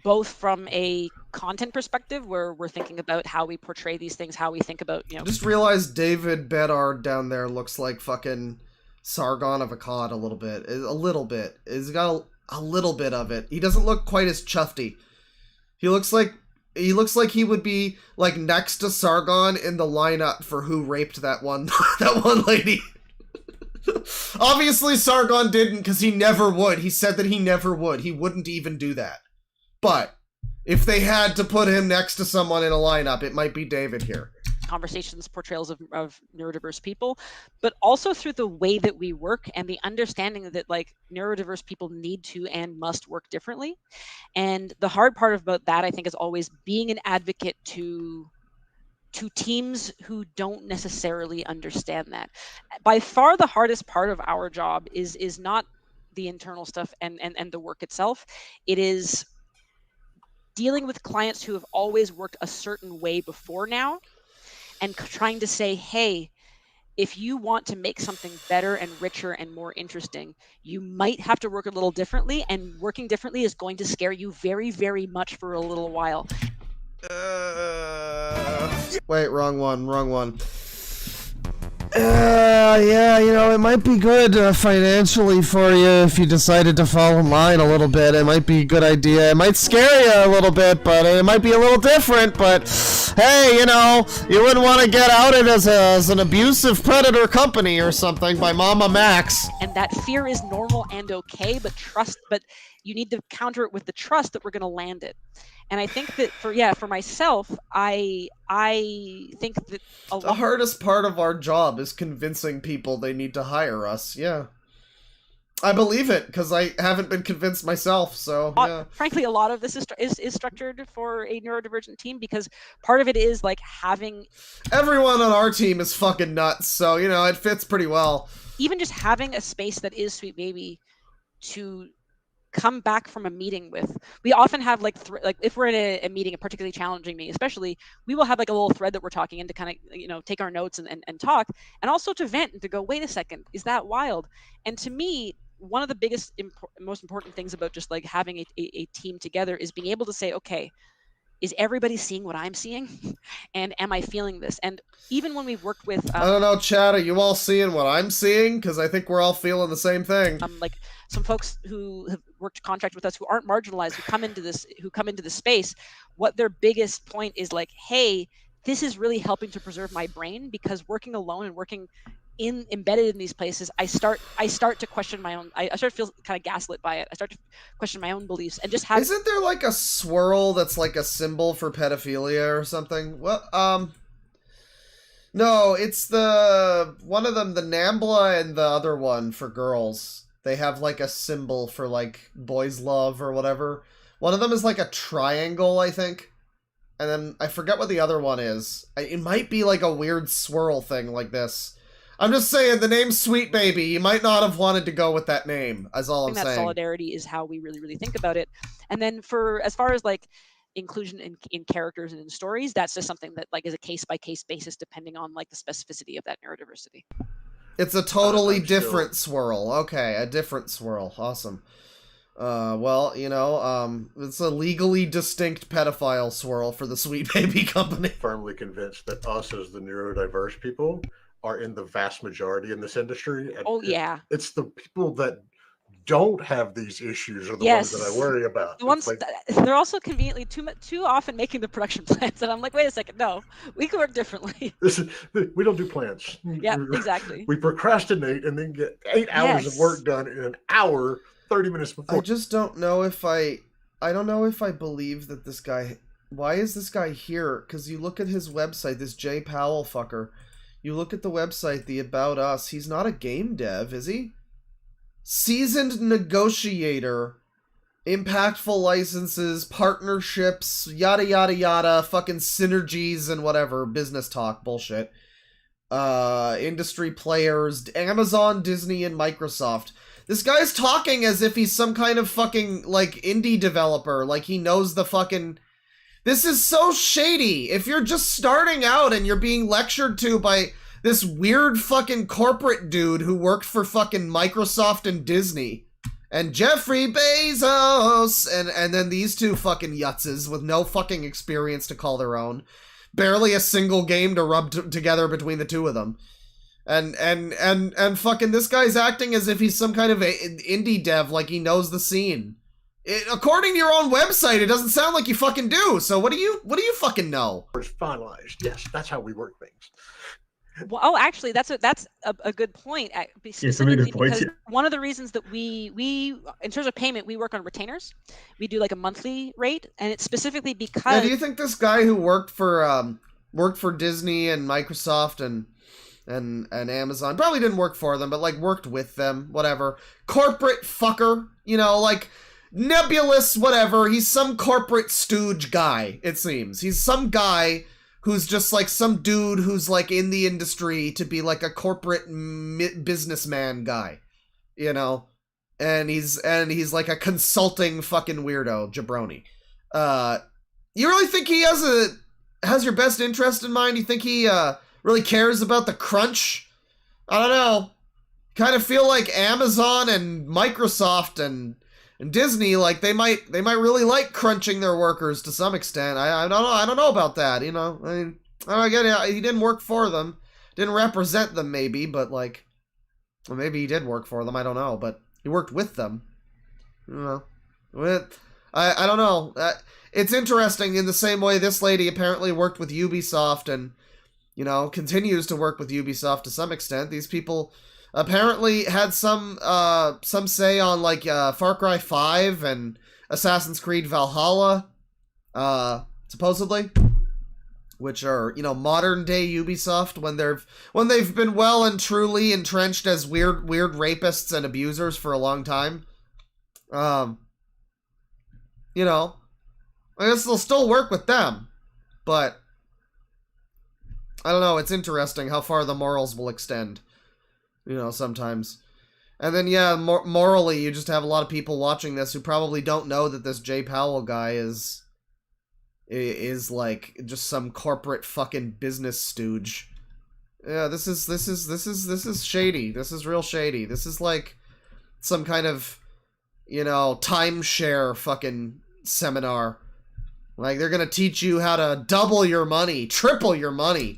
both from a content perspective, where we're thinking about how we portray these things, how we think about, you know. Just realized David Bedard down there looks like fucking Sargon of Akkad a little bit. A little bit. He's got a little bit of it. He doesn't look quite as chufty. He looks like he would be, like, next to Sargon in the lineup for who raped that one lady. Obviously Sargon didn't, because he never would. He said that he never would. He wouldn't even do that. But if they had to put him next to someone in a lineup, it might be David here. Conversations, portrayals of neurodiverse people, but also through the way that we work and the understanding that, like, neurodiverse people need to and must work differently. And the hard part about that, I think, is always being an advocate to teams who don't necessarily understand that. By far the hardest part of our job is not the internal stuff and the work itself. It is dealing with clients who have always worked a certain way before now, and trying to say, hey, if you want to make something better and richer and more interesting, you might have to work a little differently, and working differently is going to scare you very, very much for a little while. Wait, wrong one. Yeah, you know, it might be good financially for you if you decided to fall in line a little bit. It might be a good idea. It might scare you a little bit, but it might be a little different. But hey, you know, you wouldn't want to get outed as an abusive predator company or something by Mama Max. And that fear is normal and okay, but you need to counter it with the trust that we're going to land it. And I think that for myself, I think that the hardest part of our job is convincing people they need to hire us. Yeah. I believe it because I haven't been convinced myself. So yeah. Frankly, a lot of this is structured for a neurodivergent team because part of it is like having everyone on our team is fucking nuts. So, you know, it fits pretty well. Even just having a space that is Sweet Baby to come back from a meeting with. We often have like if we're in a meeting, a particularly challenging meeting, especially, we will have like a little thread that we're talking in to kind of, you know, take our notes and talk, and also to vent and to go, wait a second, is that wild? And to me, one of the biggest, most important things about just like having a team together is being able to say, okay, is everybody seeing what I'm seeing? And am I feeling this? And even when we've worked with... I don't know, Chad, are you all seeing what I'm seeing? Because I think we're all feeling the same thing. Like some folks who have worked contract with us who aren't marginalized, who come into this space, what their biggest point is like, hey, this is really helping to preserve my brain, because working alone and working embedded in these places, I start to question my own. I start to feel kind of gaslit by it. I start to question my own beliefs and just have. Isn't there like a swirl that's like a symbol for pedophilia or something? Well, no, it's the one of them, the Nambla, and the other one for girls. They have like a symbol for like boys' love or whatever. One of them is like a triangle, I think. And then I forget what the other one is. It might be like a weird swirl thing like this. I'm just saying, the name Sweet Baby, you might not have wanted to go with that name, that's all I'm saying. That solidarity is how we really, really think about it. And then as far as like inclusion in characters and in stories, that's just something that like is a case-by-case basis depending on like the specificity of that neurodiversity. It's a totally different swirl. Okay, a different swirl. Awesome. Well, you know, it's a legally distinct pedophile swirl for the Sweet Baby company. Firmly convinced that us as the neurodiverse people are in the vast majority in this industry. And it's the people that don't have these issues are the ones that I worry about. The ones they're also conveniently too often making the production plans, and I'm like, wait a second, no, we can work differently. We don't do plans. Yeah, exactly. We procrastinate and then get 8 hours of work done in an hour, 30 minutes before. I just don't know if I don't know if I believe that this guy. Why is this guy here? Because you look at his website, this Jay Powell fucker. You look at the website, the About Us, he's not a game dev, is he? Seasoned negotiator, impactful licenses, partnerships, yada yada yada, fucking synergies and whatever, business talk, bullshit. Industry players, Amazon, Disney, and Microsoft. This guy's talking as if he's some kind of fucking, like, indie developer, like he knows the fucking... This is so shady. If you're just starting out and you're being lectured to by this weird fucking corporate dude who worked for fucking Microsoft and Disney, and Jeffrey Bezos, and then these two fucking yutzes with no fucking experience to call their own, barely a single game to rub together between the two of them, and fucking this guy's acting as if he's some kind of indie dev, like he knows the scene. According to your own website, it doesn't sound like you fucking do. So what do you fucking know? It's finalized. Yes, that's how we work things. Well, actually, that's a good point. Yes, a really good point. One of the reasons that we in terms of payment, we work on retainers. We do like a monthly rate, and it's specifically because. Now, do you think this guy who worked for Disney and Microsoft and Amazon, probably didn't work for them, but like worked with them, whatever, corporate fucker, you know, like. Nebulous, whatever, he's some corporate stooge guy, it seems. He's some guy who's just like some dude who's like in the industry to be like a corporate businessman guy, you know? And he's like a consulting fucking weirdo, jabroni. You really think he has your best interest in mind? You think he really cares about the crunch? I don't know. Kind of feel like Amazon and Microsoft and Disney, like they might really like crunching their workers to some extent. I don't know about that, you know. I mean, I get it. He didn't work for them. didn't represent them, maybe, but like, well, maybe he did work for them. I don't know, but he worked with them. I don't know. It's interesting in the same way this lady apparently worked with Ubisoft and, you know, continues to work with Ubisoft to some extent. These people apparently had some say on, like, Far Cry 5 and Assassin's Creed Valhalla, supposedly, which are, you know, modern day Ubisoft when they've been well and truly entrenched as weird rapists and abusers for a long time. You know, I guess they'll still work with them, but I don't know, it's interesting how far the morals will extend, you know, sometimes. And then, yeah, morally, you just have a lot of people watching this who probably don't know that this Jay Powell guy is like just some corporate fucking business stooge. Yeah, this is shady. This is real shady. This is like some kind of, you know, timeshare fucking seminar. Like, they're gonna teach you how to double your money, triple your money.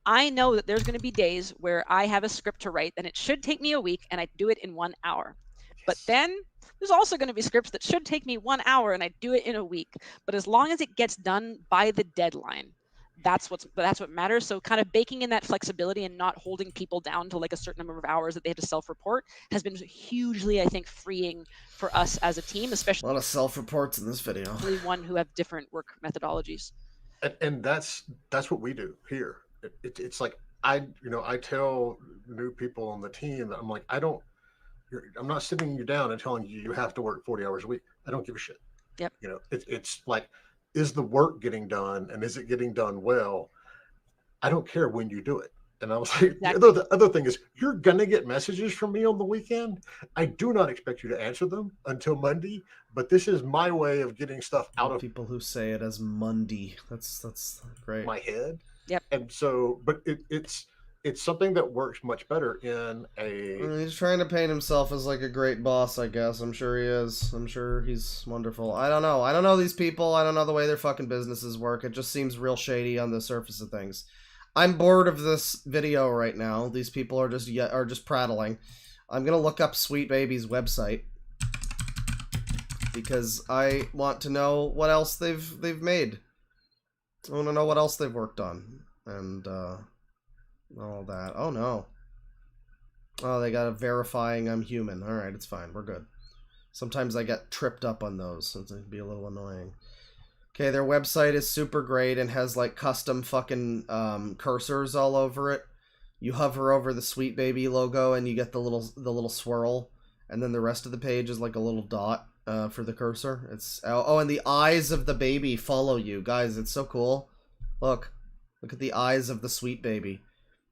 I know that there's going to be days where I have a script to write and it should take me a week and I do it in 1 hour. But then there's also going to be scripts that should take me 1 hour and I do it in a week. But as long as it gets done by the deadline, that's what matters. So kind of baking in that flexibility and not holding people down to like a certain number of hours that they have to self-report has been hugely, I think, freeing for us as a team, especially a lot of self-reports in this video. One who have different work methodologies. And that's what we do here. It's like I tell new people on the team that I'm like, I'm not sitting you down and telling you have to work 40 hours a week. I don't give a shit. Yep. You know, it's like, is the work getting done and is it getting done well? I don't care when you do it. And I was like, exactly. The other thing is, you're gonna get messages from me on the weekend. I do not expect you to answer them until Monday, but this is my way of getting stuff out of people who say it as Monday. That's great. My head. Yep. And so, but it's something that works much better in a... He's trying to paint himself as like a great boss, I guess. I'm sure he is. I'm sure he's wonderful. I don't know. I don't know these people. I don't know the way their fucking businesses work. It just seems real shady on the surface of things. I'm bored of this video right now. These people are just prattling. I'm gonna look up Sweet Baby's website because I want to know what else they've made. I want to know what else they've worked on and all that. Oh no. Oh, they got a verifying I'm human. All right, it's fine. We're good. Sometimes I get tripped up on those, so it can be a little annoying. Okay, their website is super great and has like custom fucking cursors all over it. You hover over the Sweet Baby logo and you get the little swirl, and then the rest of the page is like a little dot for the cursor. It's and the eyes of the baby follow you, guys. It's so cool. Look at the eyes of the Sweet Baby.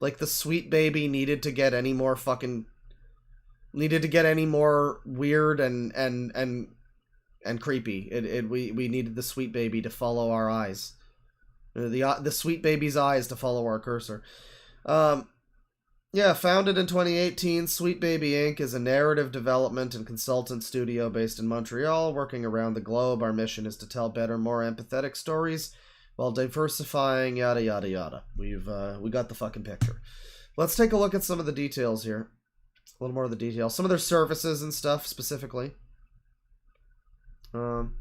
Like the Sweet Baby needed to get any more weird and creepy. We needed the Sweet Baby to follow our eyes. The Sweet Baby's eyes to follow our cursor. Yeah, founded in 2018, Sweet Baby Inc. is a narrative development and consultant studio based in Montreal, working around the globe. Our mission is to tell better, more empathetic stories while diversifying, yada yada yada. We got the fucking picture. Let's take a look at some of the details here. A little more of the details. Some of their services and stuff specifically. Can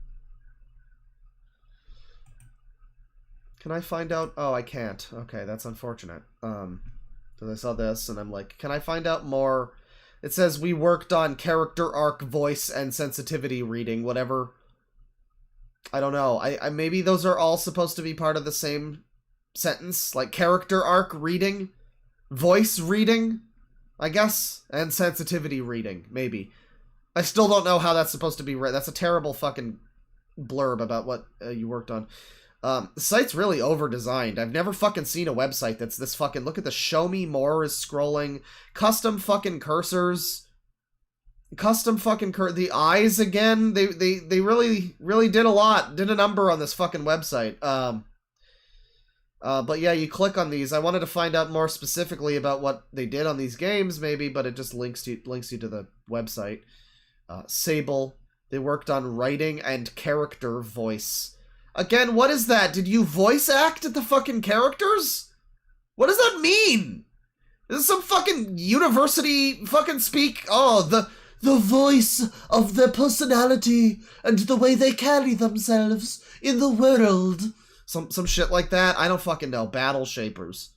I find out? Oh, I can't. Okay, that's unfortunate. Because I saw this and I'm like, can I find out more? It says we worked on character arc, voice, and sensitivity reading, whatever. I don't know. I maybe those are all supposed to be part of the same sentence, like character arc reading, voice reading, I guess, and sensitivity reading, maybe. I still don't know how that's supposed to be read. That's a terrible fucking blurb about what you worked on. The site's really over-designed. I've never fucking seen a website that's this fucking... Look at the show me more is scrolling. Custom fucking cursors. Custom fucking the eyes again. They really did a lot. Did a number on this fucking website. But yeah, you click on these. I wanted to find out more specifically about what they did on these games, maybe, but it just links you to the website. Sable. They worked on writing and character voice. Again, what is that? Did you voice act the fucking characters? What does that mean? This is some fucking university fucking speak. Oh, the voice of their personality and the way they carry themselves in the world. Some shit like that. I don't fucking know. Battle shapers.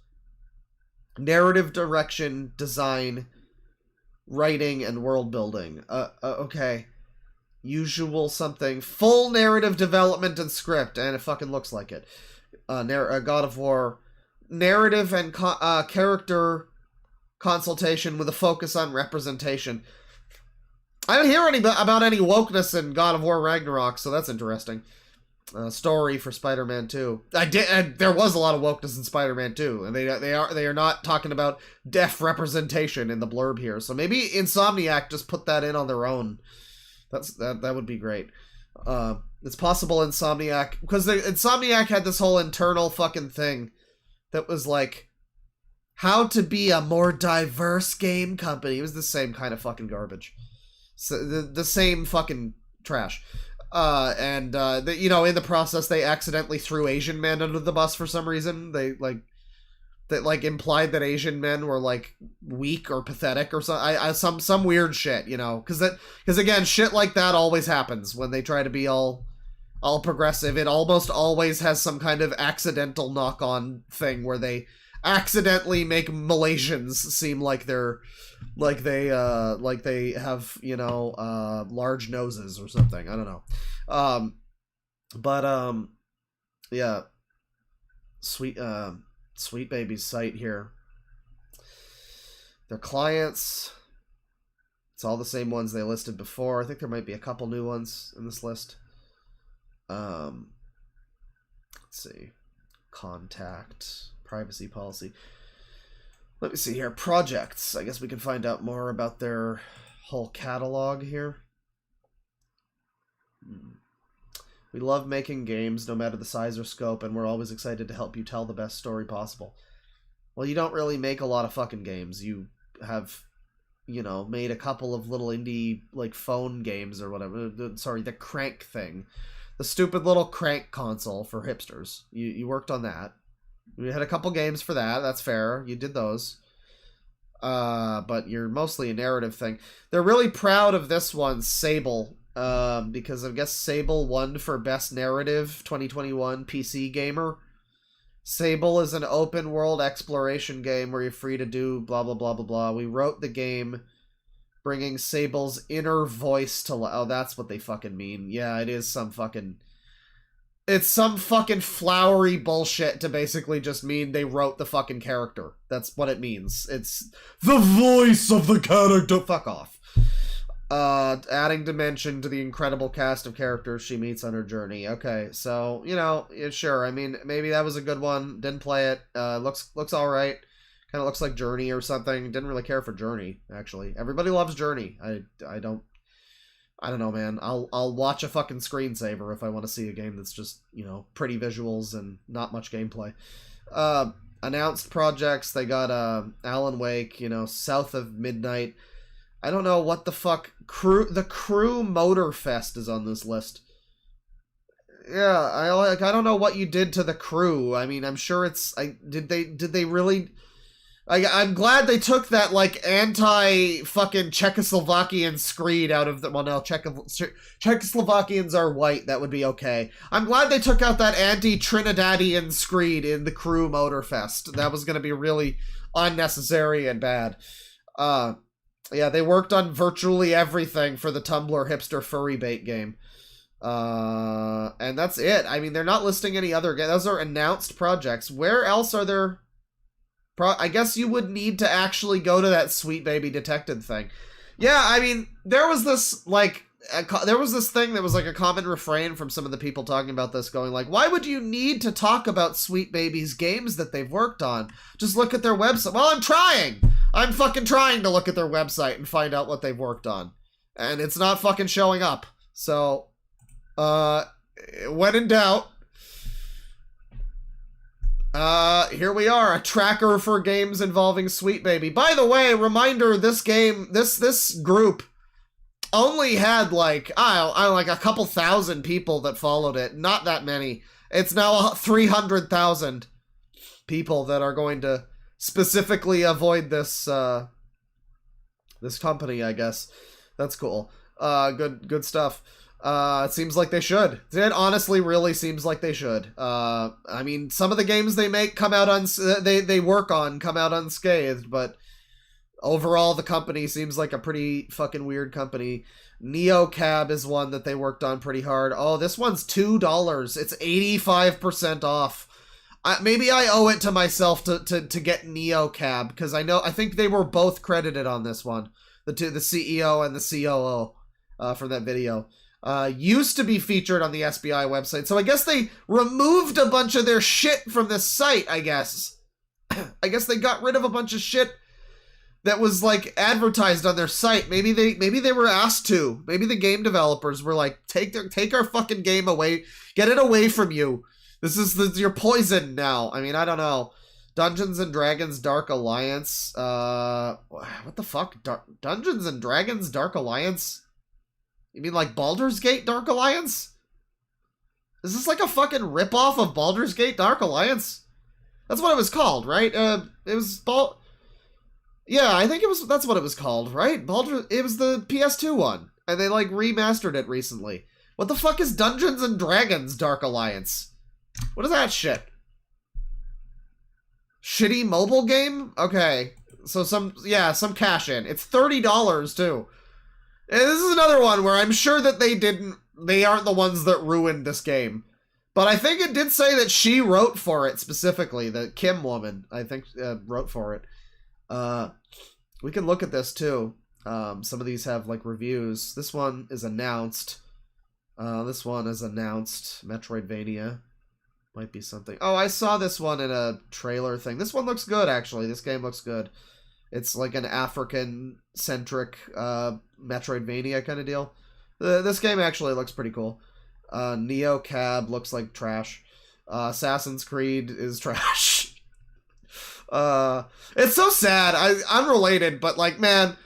Narrative direction, design, writing, and world building. Okay. Usual something. Full narrative development and script, and it fucking looks like it. God of War. Narrative and character consultation with a focus on representation. I don't hear about any wokeness in God of War Ragnarok, so that's interesting. Story for Spider-Man 2. There was a lot of wokeness in Spider-Man 2, and they are not talking about deaf representation in the blurb here. So maybe Insomniac just put that in on their own. That would be great. It's possible Insomniac, because Insomniac had this whole internal fucking thing that was like how to be a more diverse game company. It was the same kind of fucking garbage. So the same fucking trash. In the process, they accidentally threw Asian men under the bus for some reason. They implied that Asian men were like weak or pathetic or some weird shit, because again, shit like that always happens when they try to be all progressive. It almost always has some kind of accidental knock-on thing where they accidentally make Malaysians seem like they have large noses or something. I don't know. Yeah, Sweet Baby's site here. Their clients, it's all the same ones they listed before. I think there might be a couple new ones in this list. Let's see. Contact, privacy policy. Let me see here. Projects. I guess we can find out more about their whole catalog here. We love making games, no matter the size or scope, and we're always excited to help you tell the best story possible. Well, you don't really make a lot of fucking games. You have, made a couple of little indie, phone games or whatever. Sorry, the Crank thing. The stupid little Crank console for hipsters. You worked on that. We had a couple games for that. That's fair. You did those. But you're mostly a narrative thing. They're really proud of this one, Sable. Because I guess Sable won for Best Narrative 2021 PC Gamer. Sable is an open world exploration game where you're free to do blah blah blah blah blah. We wrote the game bringing Sable's inner voice to life. Oh, that's what they fucking mean. Yeah, it is some fucking... It's some fucking flowery bullshit to basically just mean they wrote the fucking character. That's what it means. It's the voice of the character. Fuck off. Adding dimension to the incredible cast of characters she meets on her journey. Okay, so, sure. I mean, maybe that was a good one. Didn't play it. Looks alright. Kind of looks like Journey or something. Didn't really care for Journey, actually. Everybody loves Journey. I don't know, man. I'll watch a fucking screensaver if I want to see a game that's just, pretty visuals and not much gameplay. Announced projects, they got Alan Wake, South of Midnight. I don't know what the fuck. The Crew Motor Fest is on this list. Yeah, I don't know what you did to the Crew. I mean, I'm sure it's... Did they really... I'm glad they took that, anti-fucking Czechoslovakian screed out of the... Well, no, Czechoslovakians are white. That would be okay. I'm glad they took out that anti-Trinidadian screed in the Crew Motorfest. That was going to be really unnecessary and bad. Yeah, they worked on virtually everything for the Tumblr hipster furry bait game. And that's it. I mean, they're not listing any other games. Those are announced projects. Where else are there... I guess you would need to actually go to that Sweet Baby Detected thing. Yeah, I mean, there was this, thing that was a common refrain from some of the people talking about this, going why would you need to talk about Sweet Baby's games that they've worked on? Just look at their website. Well, I'm trying! I'm fucking trying to look at their website and find out what they've worked on. And it's not fucking showing up. So, when in doubt... here we are, a tracker for games involving Sweet Baby. By the way, reminder, this game, this group only had a couple thousand people that followed it. Not that many. It's now 300,000 people that are going to specifically avoid this this company, I guess. That's cool. Good stuff. It seems like they should. It honestly really seems like they should. I mean, some of the games they make come out they work on come out unscathed, but overall the company seems like a pretty fucking weird company. Neocab is one that they worked on pretty hard. Oh, this one's $2. It's 85% off. Maybe I owe it to myself to get Neocab, because I think they were both credited on this one. The CEO and the COO from that video. Used to be featured on the SBI website, so I guess they removed a bunch of their shit from this site, I guess. I guess they got rid of a bunch of shit that was like advertised on their site. Maybe they were asked to. Maybe the game developers were like, take our fucking game away. Get it away from you. This is your poison now. I mean, I don't know. Dungeons and Dragons Dark Alliance. What the fuck? Dungeons and Dragons Dark Alliance? You mean like Baldur's Gate Dark Alliance? Is this like a fucking ripoff of Baldur's Gate Dark Alliance? That's what it was called, right? It was yeah, I think that's what it was called, right? It was the PS2 one, and they like remastered it recently. What the fuck is Dungeons and Dragons Dark Alliance? What is that shit? Shitty mobile game? Okay. So some cash in. It's $30 too. And this is another one where I'm sure that they aren't the ones that ruined this game. But I think it did say that she wrote for it specifically. The Kim woman, I think, wrote for it. We can look at this too. Some of these have like reviews. This one is announced. Metroidvania. Might be something. Oh, I saw this one in a trailer thing. This one looks good, actually. This game looks good. It's like an African-centric Metroidvania kind of deal. This game actually looks pretty cool. Neocab looks like trash. Assassin's Creed is trash. It's so sad. Unrelated, but like, man,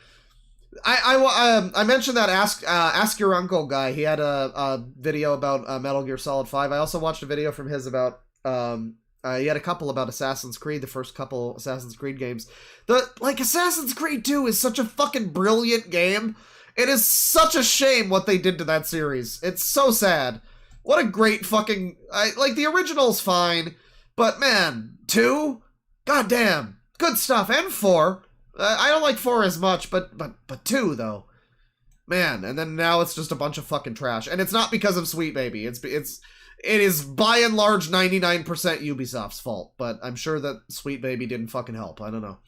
I mentioned that Ask Your Uncle guy. He had a video about Metal Gear Solid 5. I also watched a video from his about he had a couple about Assassin's Creed, the first couple Assassin's Creed games. Assassin's Creed 2 is such a fucking brilliant game. It is such a shame what they did to that series. It's so sad. What a great fucking... the original's fine, but man, 2? Goddamn. Good stuff. And 4. I don't like 4 as much, but 2, though. Man, and then now it's just a bunch of fucking trash. And it's not because of Sweet Baby. It is by and large 99% Ubisoft's fault, but I'm sure that Sweet Baby didn't fucking help. I don't know.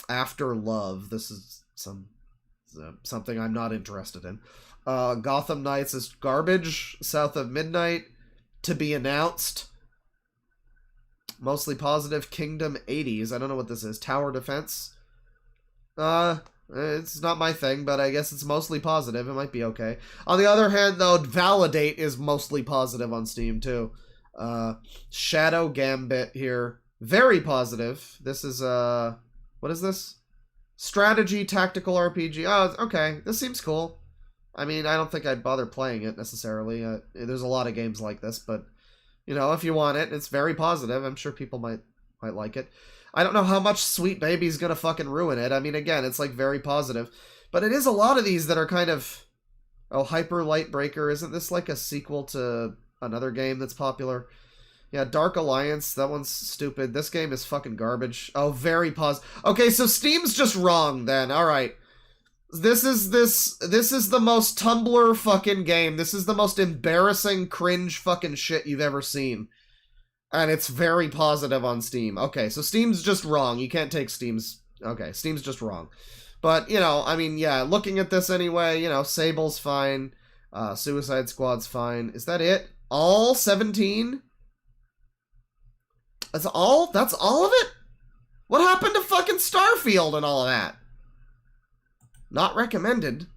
After Love. This is something I'm not interested in. Gotham Knights is garbage. South of Midnight to be announced. Mostly positive. Kingdom 80s. I don't know what this is. Tower Defense. It's not my thing, but I guess it's mostly positive. It might be okay. On the other hand, though, Validate is mostly positive on Steam, too. Shadow Gambit here. Very positive. This is, what is this? Strategy Tactical RPG. Oh, okay. This seems cool. I mean, I don't think I'd bother playing it, necessarily. There's a lot of games like this, but, you know, if you want it, it's very positive. I'm sure people might like it. I don't know how much Sweet Baby's gonna fucking ruin it. I mean, again, it's like very positive. But it is a lot of these that are kind of... Oh, Hyper Light Breaker. Isn't this like a sequel to another game that's popular? Yeah, Dark Alliance. That one's stupid. This game is fucking garbage. Oh, very positive. Okay, so Steam's just wrong then. Alright. This is the most Tumblr fucking game. This is the most embarrassing, cringe fucking shit you've ever seen. And it's very positive on Steam. Okay, so Steam's just wrong. You can't take Steam's... Okay, Steam's just wrong. But, you know, I mean, yeah, looking at this anyway, you know, Sable's fine. Suicide Squad's fine. Is that it? All 17? That's all of it? What happened to fucking Starfield and all of that? Not recommended.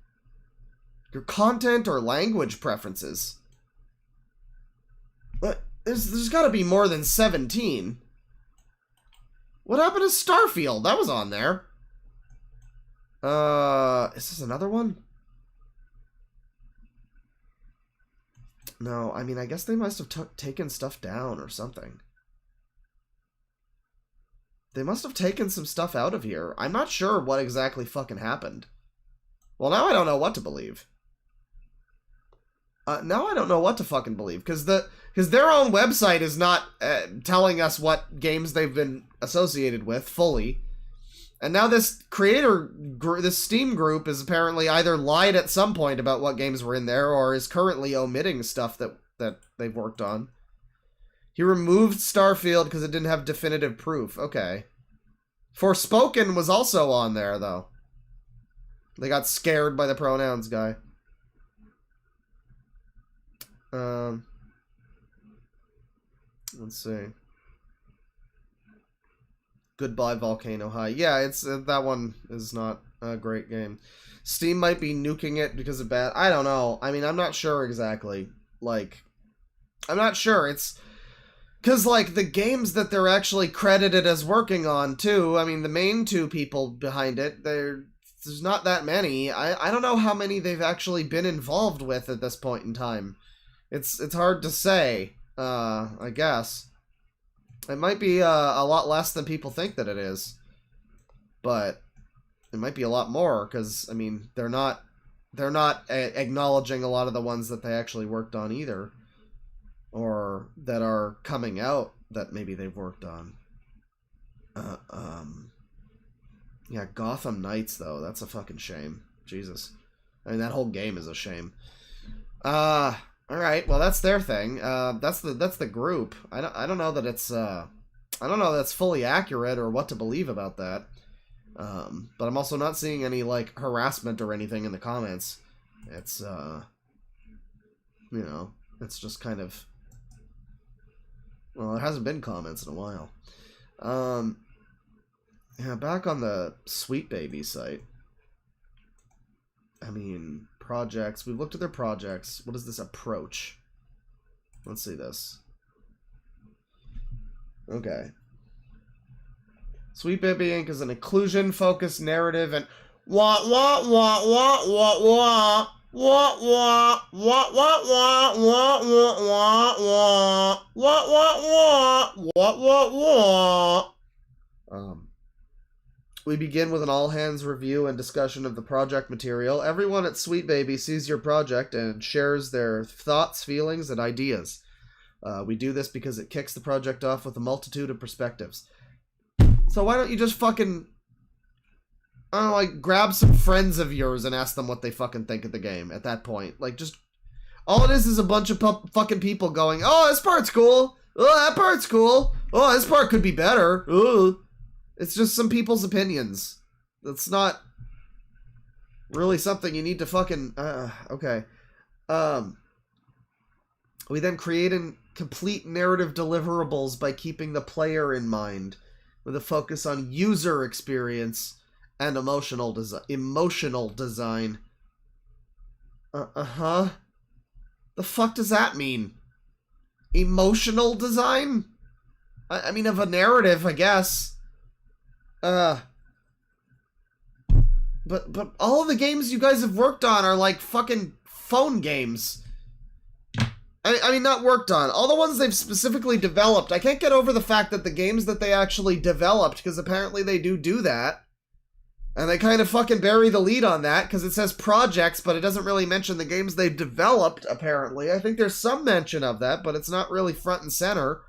Your content or language preferences. But... There's got to be more than 17. What happened to Starfield? That was on there. Is this another one? No, I mean, I guess they must have taken stuff down or something. They must have taken some stuff out of here. I'm not sure what exactly fucking happened. Well, now I don't know what to believe. Now I don't know what to fucking believe, because their own website is not telling us what games they've been associated with fully. And now this this Steam group is apparently either lied at some point about what games were in there, or is currently omitting stuff that they've worked on. He removed Starfield because it didn't have definitive proof. Okay. Forspoken was also on there, though. They got scared by the pronouns guy. Let's see. Goodbye Volcano High. Yeah, it's that one is not a great game. Steam might be nuking it because of bad. I don't know. I mean, I'm not sure exactly. Like, I'm not sure. It's because, like, the games that they're actually credited as working on, too, I mean, the main two people behind it, there's not that many. I don't know how many they've actually been involved with at this point in time. It's hard to say, I guess. It might be a lot less than people think that it is. But it might be a lot more, because, I mean, they're not acknowledging a lot of the ones that they actually worked on either. Or that are coming out that maybe they've worked on. Yeah, Gotham Knights, though. That's a fucking shame. Jesus. I mean, that whole game is a shame. Alright, well, that's their thing. That's the group. I don't know that it's, I don't know that's fully accurate or what to believe about that. But I'm also not seeing any, like, harassment or anything in the comments. It's, you know, it's just kind of... Well, there hasn't been comments in a while. Yeah, back on the Sweet Baby site. I mean, projects. We've looked at their projects. What is this approach? Let's see this. Okay. Sweet Baby Inc. is an inclusion-focused narrative and wah wah wah wah wah wah. Wah wah wah wah wah wah wah wah wah wah wah wah wah. We begin with an all-hands review and discussion of the project material. Everyone at Sweet Baby sees your project and shares their thoughts, feelings, and ideas. We do this because it kicks the project off with a multitude of perspectives. So why don't you just fucking... I don't know, like, grab some friends of yours and ask them what they fucking think of the game at that point. Like, just... All it is a bunch of fucking people going, oh, this part's cool. Oh, that part's cool. Oh, this part could be better. Ooh. It's just some people's opinions. That's not really something you need to fucking... okay. We then create and complete narrative deliverables by keeping the player in mind, with a focus on user experience and emotional design. The fuck does that mean? Emotional design? I mean, of a narrative, I guess. But all of the games you guys have worked on are like fucking phone games. I mean, not worked on. All the ones they've specifically developed. I can't get over the fact that the games that they actually developed, because apparently they do that. And they kind of fucking bury the lead on that, because it says projects, but it doesn't really mention the games they've developed, apparently. I think there's some mention of that, but it's not really front and center.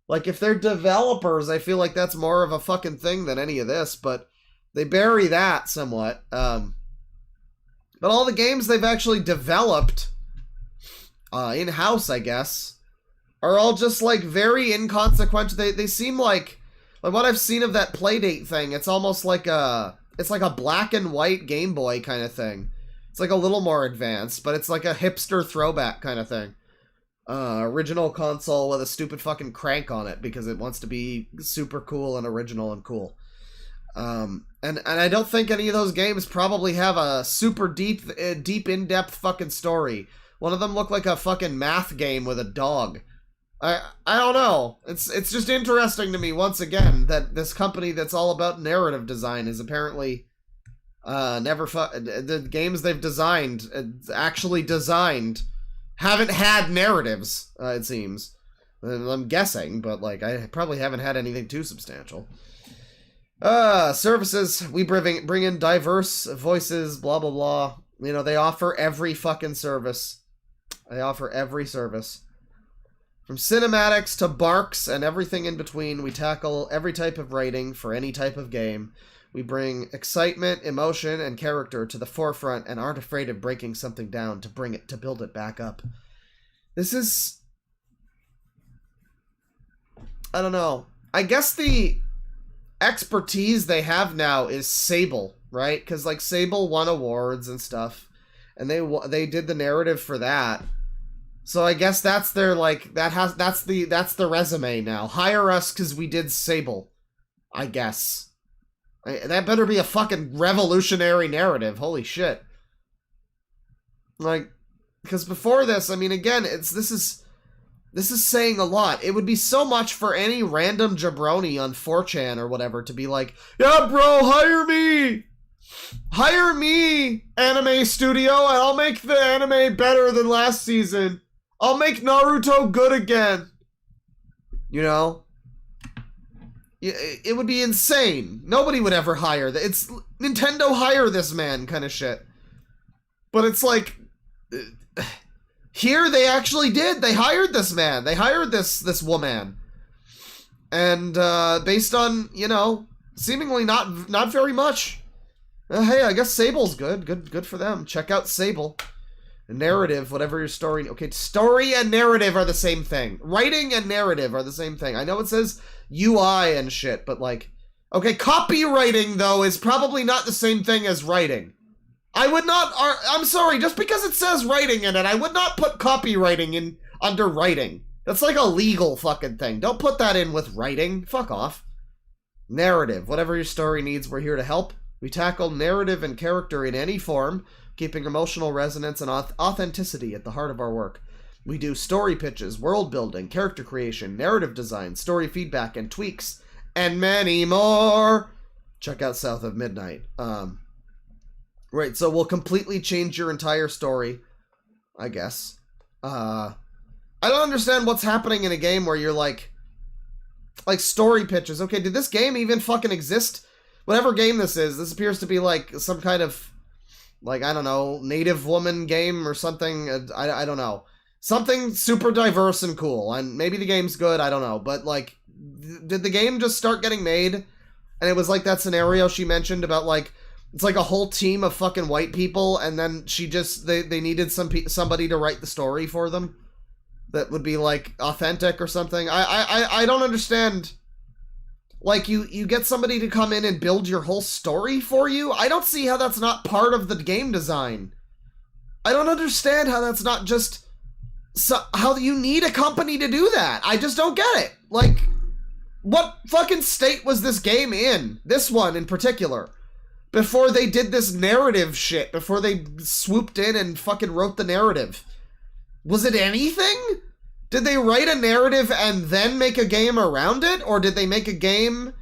Like, if they're developers, I feel like that's more of a fucking thing than any of this, but they bury that somewhat. But all the games they've actually developed, in-house, I guess, are all just, like, very inconsequential. They seem like what I've seen of that Playdate thing, it's almost like a... It's like a black and white Game Boy kind of thing. It's like a little more advanced, but it's like a hipster throwback kind of thing. Original console with a stupid fucking crank on it because it wants to be super cool and original and cool. And I don't think any of those games probably have a super deep in-depth fucking story. One of them looked like a fucking math game with a dog. I don't know. It's just interesting to me once again that this company that's all about narrative design is apparently the games they've designed, actually designed, haven't had narratives, it seems. I'm guessing, but like I probably haven't had anything too substantial. Services. We bring in diverse voices, blah, blah, blah. You know, they offer every fucking service. They offer every service. From cinematics to barks and everything in between, we tackle every type of writing for any type of game. We bring excitement, emotion, and character to the forefront and aren't afraid of breaking something down to build it back up. This is... I don't know. I guess the expertise they have now is Sable, right? Because, like, Sable won awards and stuff, and they did the narrative for that. So I guess that's their, like, that's the resume now. Hire us because we did Sable, I guess. That better be a fucking revolutionary narrative. Holy shit. Like, because before this, I mean, again, this is saying a lot. It would be so much for any random jabroni on 4chan or whatever to be like, yeah, bro, hire me! Hire me, anime studio, and I'll make the anime better than last season. I'll make Naruto good again. You know? It would be insane. Nobody would ever hire that. It's Nintendo hire this man kind of shit. But it's like... Here they actually did. They hired this man. They hired this woman. And based on, you know, seemingly not very much. Hey, I guess Sable's good. Good for them. Check out Sable. Narrative, whatever your story... Okay, story and narrative are the same thing. Writing and narrative are the same thing. I know it says UI and shit, but like... Okay, copywriting, though, is probably not the same thing as writing. I would not... I'm sorry, just because it says writing in it, I would not put copywriting in under writing. That's like a legal fucking thing. Don't put that in with writing. Fuck off. Narrative. Whatever your story needs, we're here to help. We tackle narrative and character in any form, keeping emotional resonance and authenticity at the heart of our work. We do story pitches, world building, character creation, narrative design, story feedback, and tweaks, and many more. Check out South of Midnight. Right, so we'll completely change your entire story, I guess. I don't understand what's happening in a game where you're like story pitches. Okay, did this game even fucking exist? Whatever game this is, this appears to be like some kind of, like, I don't know, native woman game or something. I don't know. Something super diverse and cool. And maybe the game's good, I don't know. But, like, did the game just start getting made? And it was like that scenario she mentioned about, like, it's like a whole team of fucking white people, and then they needed somebody to write the story for them that would be, like, authentic or something. I don't understand. Like, you get somebody to come in and build your whole story for you? I don't see how that's not part of the game design. I don't understand how that's not just... how you need a company to do that. I just don't get it. Like, what fucking state was this game in? This one in particular. Before they did this narrative shit. Before they swooped in and fucking wrote the narrative. Was it anything? Did they write a narrative and then make a game around it? Or did they make a game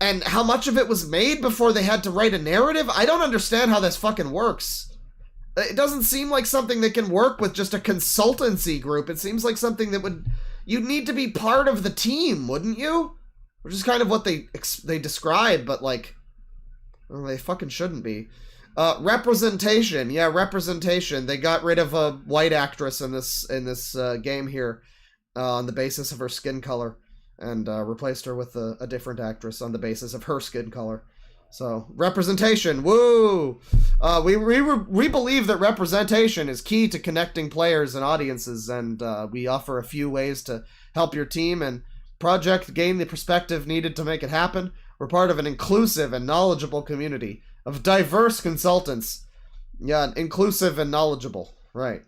and how much of it was made before they had to write a narrative? I don't understand how this fucking works. It doesn't seem like something that can work with just a consultancy group. It seems like something that you'd need to be part of the team, wouldn't you? Which is kind of what they describe, but like, well, they fucking shouldn't be. Representation. Yeah, representation. They got rid of a white actress in this game here on the basis of her skin color and replaced her with a different actress on the basis of her skin color. So, representation. Woo! We believe that representation is key to connecting players and audiences, and we offer a few ways to help your team and project gain the perspective needed to make it happen. We're part of an inclusive and knowledgeable community of diverse consultants. Yeah, inclusive and knowledgeable. Right.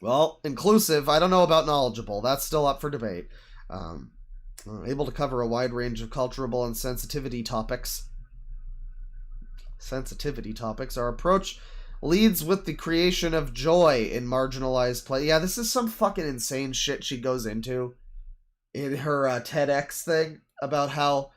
Well, inclusive, I don't know about knowledgeable. That's still up for debate. Able to cover a wide range of cultural and sensitivity topics. Our approach leads with the creation of joy in marginalized play. Yeah, this is some fucking insane shit she goes into in her TEDx thing about how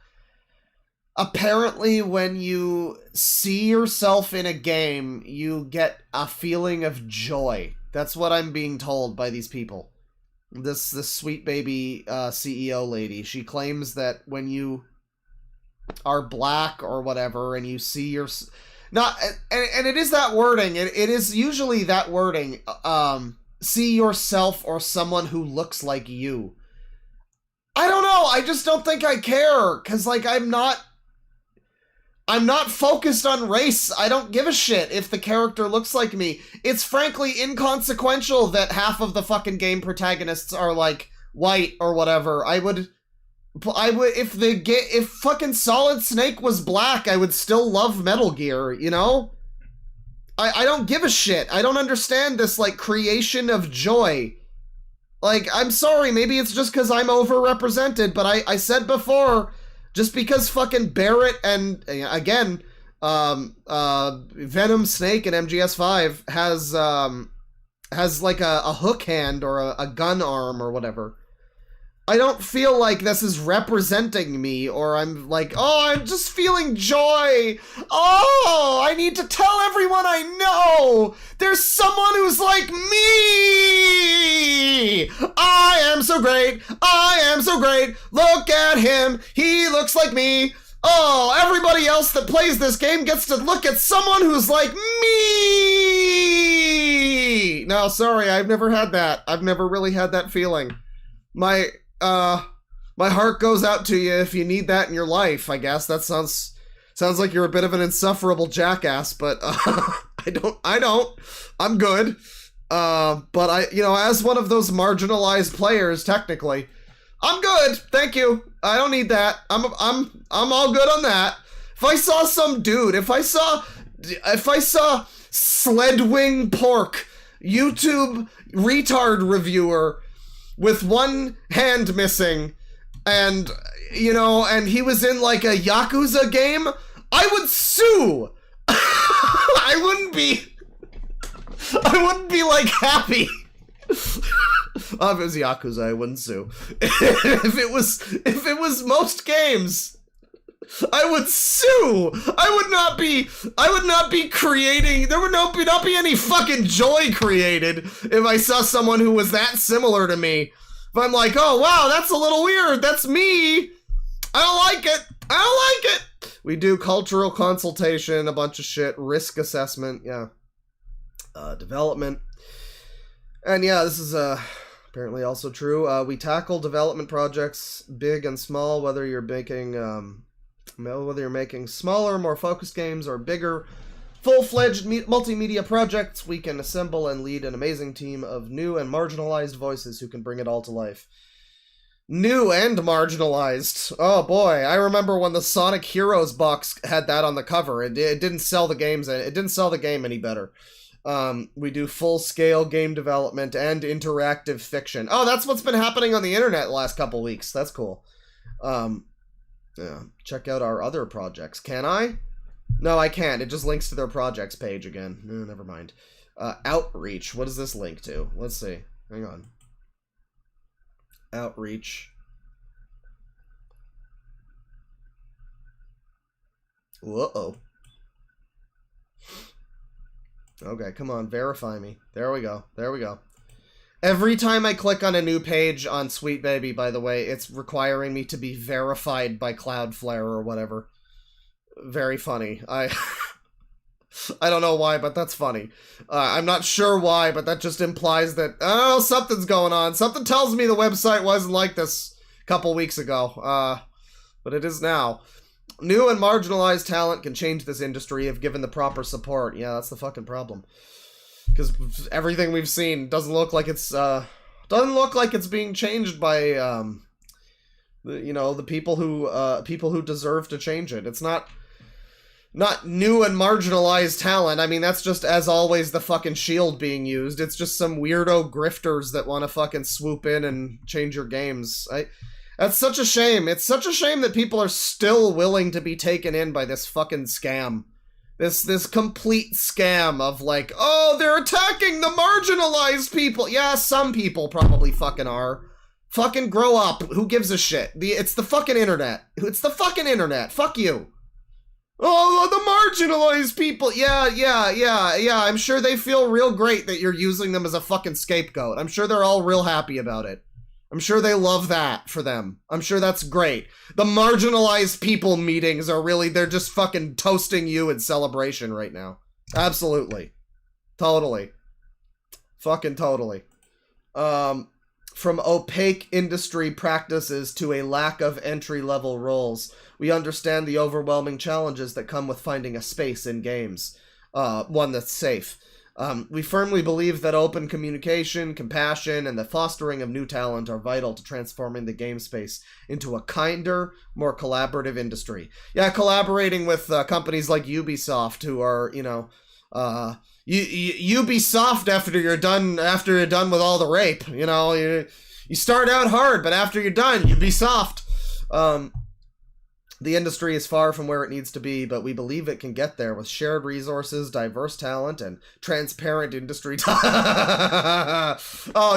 apparently when you see yourself in a game, you get a feeling of joy. That's what I'm being told by these people. This sweet baby CEO lady, she claims that when you are black or whatever, and you see your not and it is that wording. It is usually that wording. See yourself or someone who looks like you. I don't know. I just don't think I care, cause like I'm not focused on race. I don't give a shit if the character looks like me. It's frankly inconsequential that half of the fucking game protagonists are like white or whatever. I would if fucking Solid Snake was black, I would still love Metal Gear, you know? I don't give a shit. I don't understand this, like, creation of joy. Like, I'm sorry, maybe it's just because I'm overrepresented, but I said before, just because fucking Barrett and, again, Venom Snake in MGS5 has like a hook hand or a gun arm or whatever. I don't feel like this is representing me, or I'm like, oh, I'm just feeling joy. Oh, I need to tell everyone I know there's someone who's like me. I am so great. I am so great. Look at him. He looks like me. Oh, everybody else that plays this game gets to look at someone who's like me. No, sorry, I've never had that. I've never really had that feeling. My heart goes out to you if you need that in your life, I guess. That sounds like you're a bit of an insufferable jackass, but I don't. I'm good. But as one of those marginalized players, technically, I'm good. Thank you. I don't need that. I'm all good on that. If I saw some dude, if I saw Sledwing Pork, YouTube retard reviewer, with one hand missing, and he was in like a Yakuza game, I would sue. I wouldn't be like happy. If it was Yakuza, I wouldn't sue. if it was most games, I would sue. I would not be creating. There would not be any fucking joy created if I saw someone who was that similar to me. If I'm like, oh wow, that's a little weird. That's me. I don't like it. We do cultural consultation, a bunch of shit, risk assessment, yeah, development, and yeah, this is apparently also true. We tackle development projects, big and small, whether you're making smaller, more focused games or bigger, full-fledged multimedia projects. We can assemble and lead an amazing team of new and marginalized voices who can bring it all to life. New and marginalized. Oh boy, I remember when the Sonic Heroes box had that on the cover. It didn't sell the games. It didn't sell the game any better. We do full-scale game development and interactive fiction. Oh, that's what's been happening on the internet the last couple weeks. That's cool. Yeah, check out our other projects. Can I? No, I can't. It just links to their projects page again. No, never mind. Outreach. What does this link to? Let's see. Hang on. Outreach. Whoa. Okay, come on. Verify me. There we go. Every time I click on a new page on Sweet Baby, by the way, it's requiring me to be verified by Cloudflare or whatever. Very funny. I don't know why, but that's funny. I'm not sure why, but that just implies that, oh, something's going on. Something tells me the website wasn't like this a couple weeks ago. But it is now. New and marginalized talent can change this industry if given the proper support. Yeah, that's the fucking problem. Because everything we've seen doesn't look like it's being changed by the people who deserve to change it. It's not new and marginalized talent. I mean, that's just, as always, the fucking shield being used. It's just some weirdo grifters that want to fucking swoop in and change your games. That's such a shame. It's such a shame that people are still willing to be taken in by this fucking scam. This complete scam of like, oh, they're attacking the marginalized people. Yeah, some people probably fucking are. Fucking grow up. Who gives a shit? It's the fucking internet. It's the fucking internet. Fuck you. Oh, the marginalized people. Yeah. I'm sure they feel real great that you're using them as a fucking scapegoat. I'm sure they're all real happy about it. I'm sure they love that for them. I'm sure that's great. The marginalized people meetings are really, they're just fucking toasting you in celebration right now. Absolutely. Totally. Fucking totally. From opaque industry practices to a lack of entry-level roles, we understand the overwhelming challenges that come with finding a space in games. One that's safe. We firmly believe that open communication, compassion, and the fostering of new talent are vital to transforming the game space into a kinder, more collaborative industry. Yeah, collaborating with companies like Ubisoft, who are, you know, Ubisoft after you're done with all the rape. You know, you start out hard, but after you're done, Ubisoft. The industry is far from where it needs to be, but we believe it can get there with shared resources, diverse talent, and transparent industry. Oh,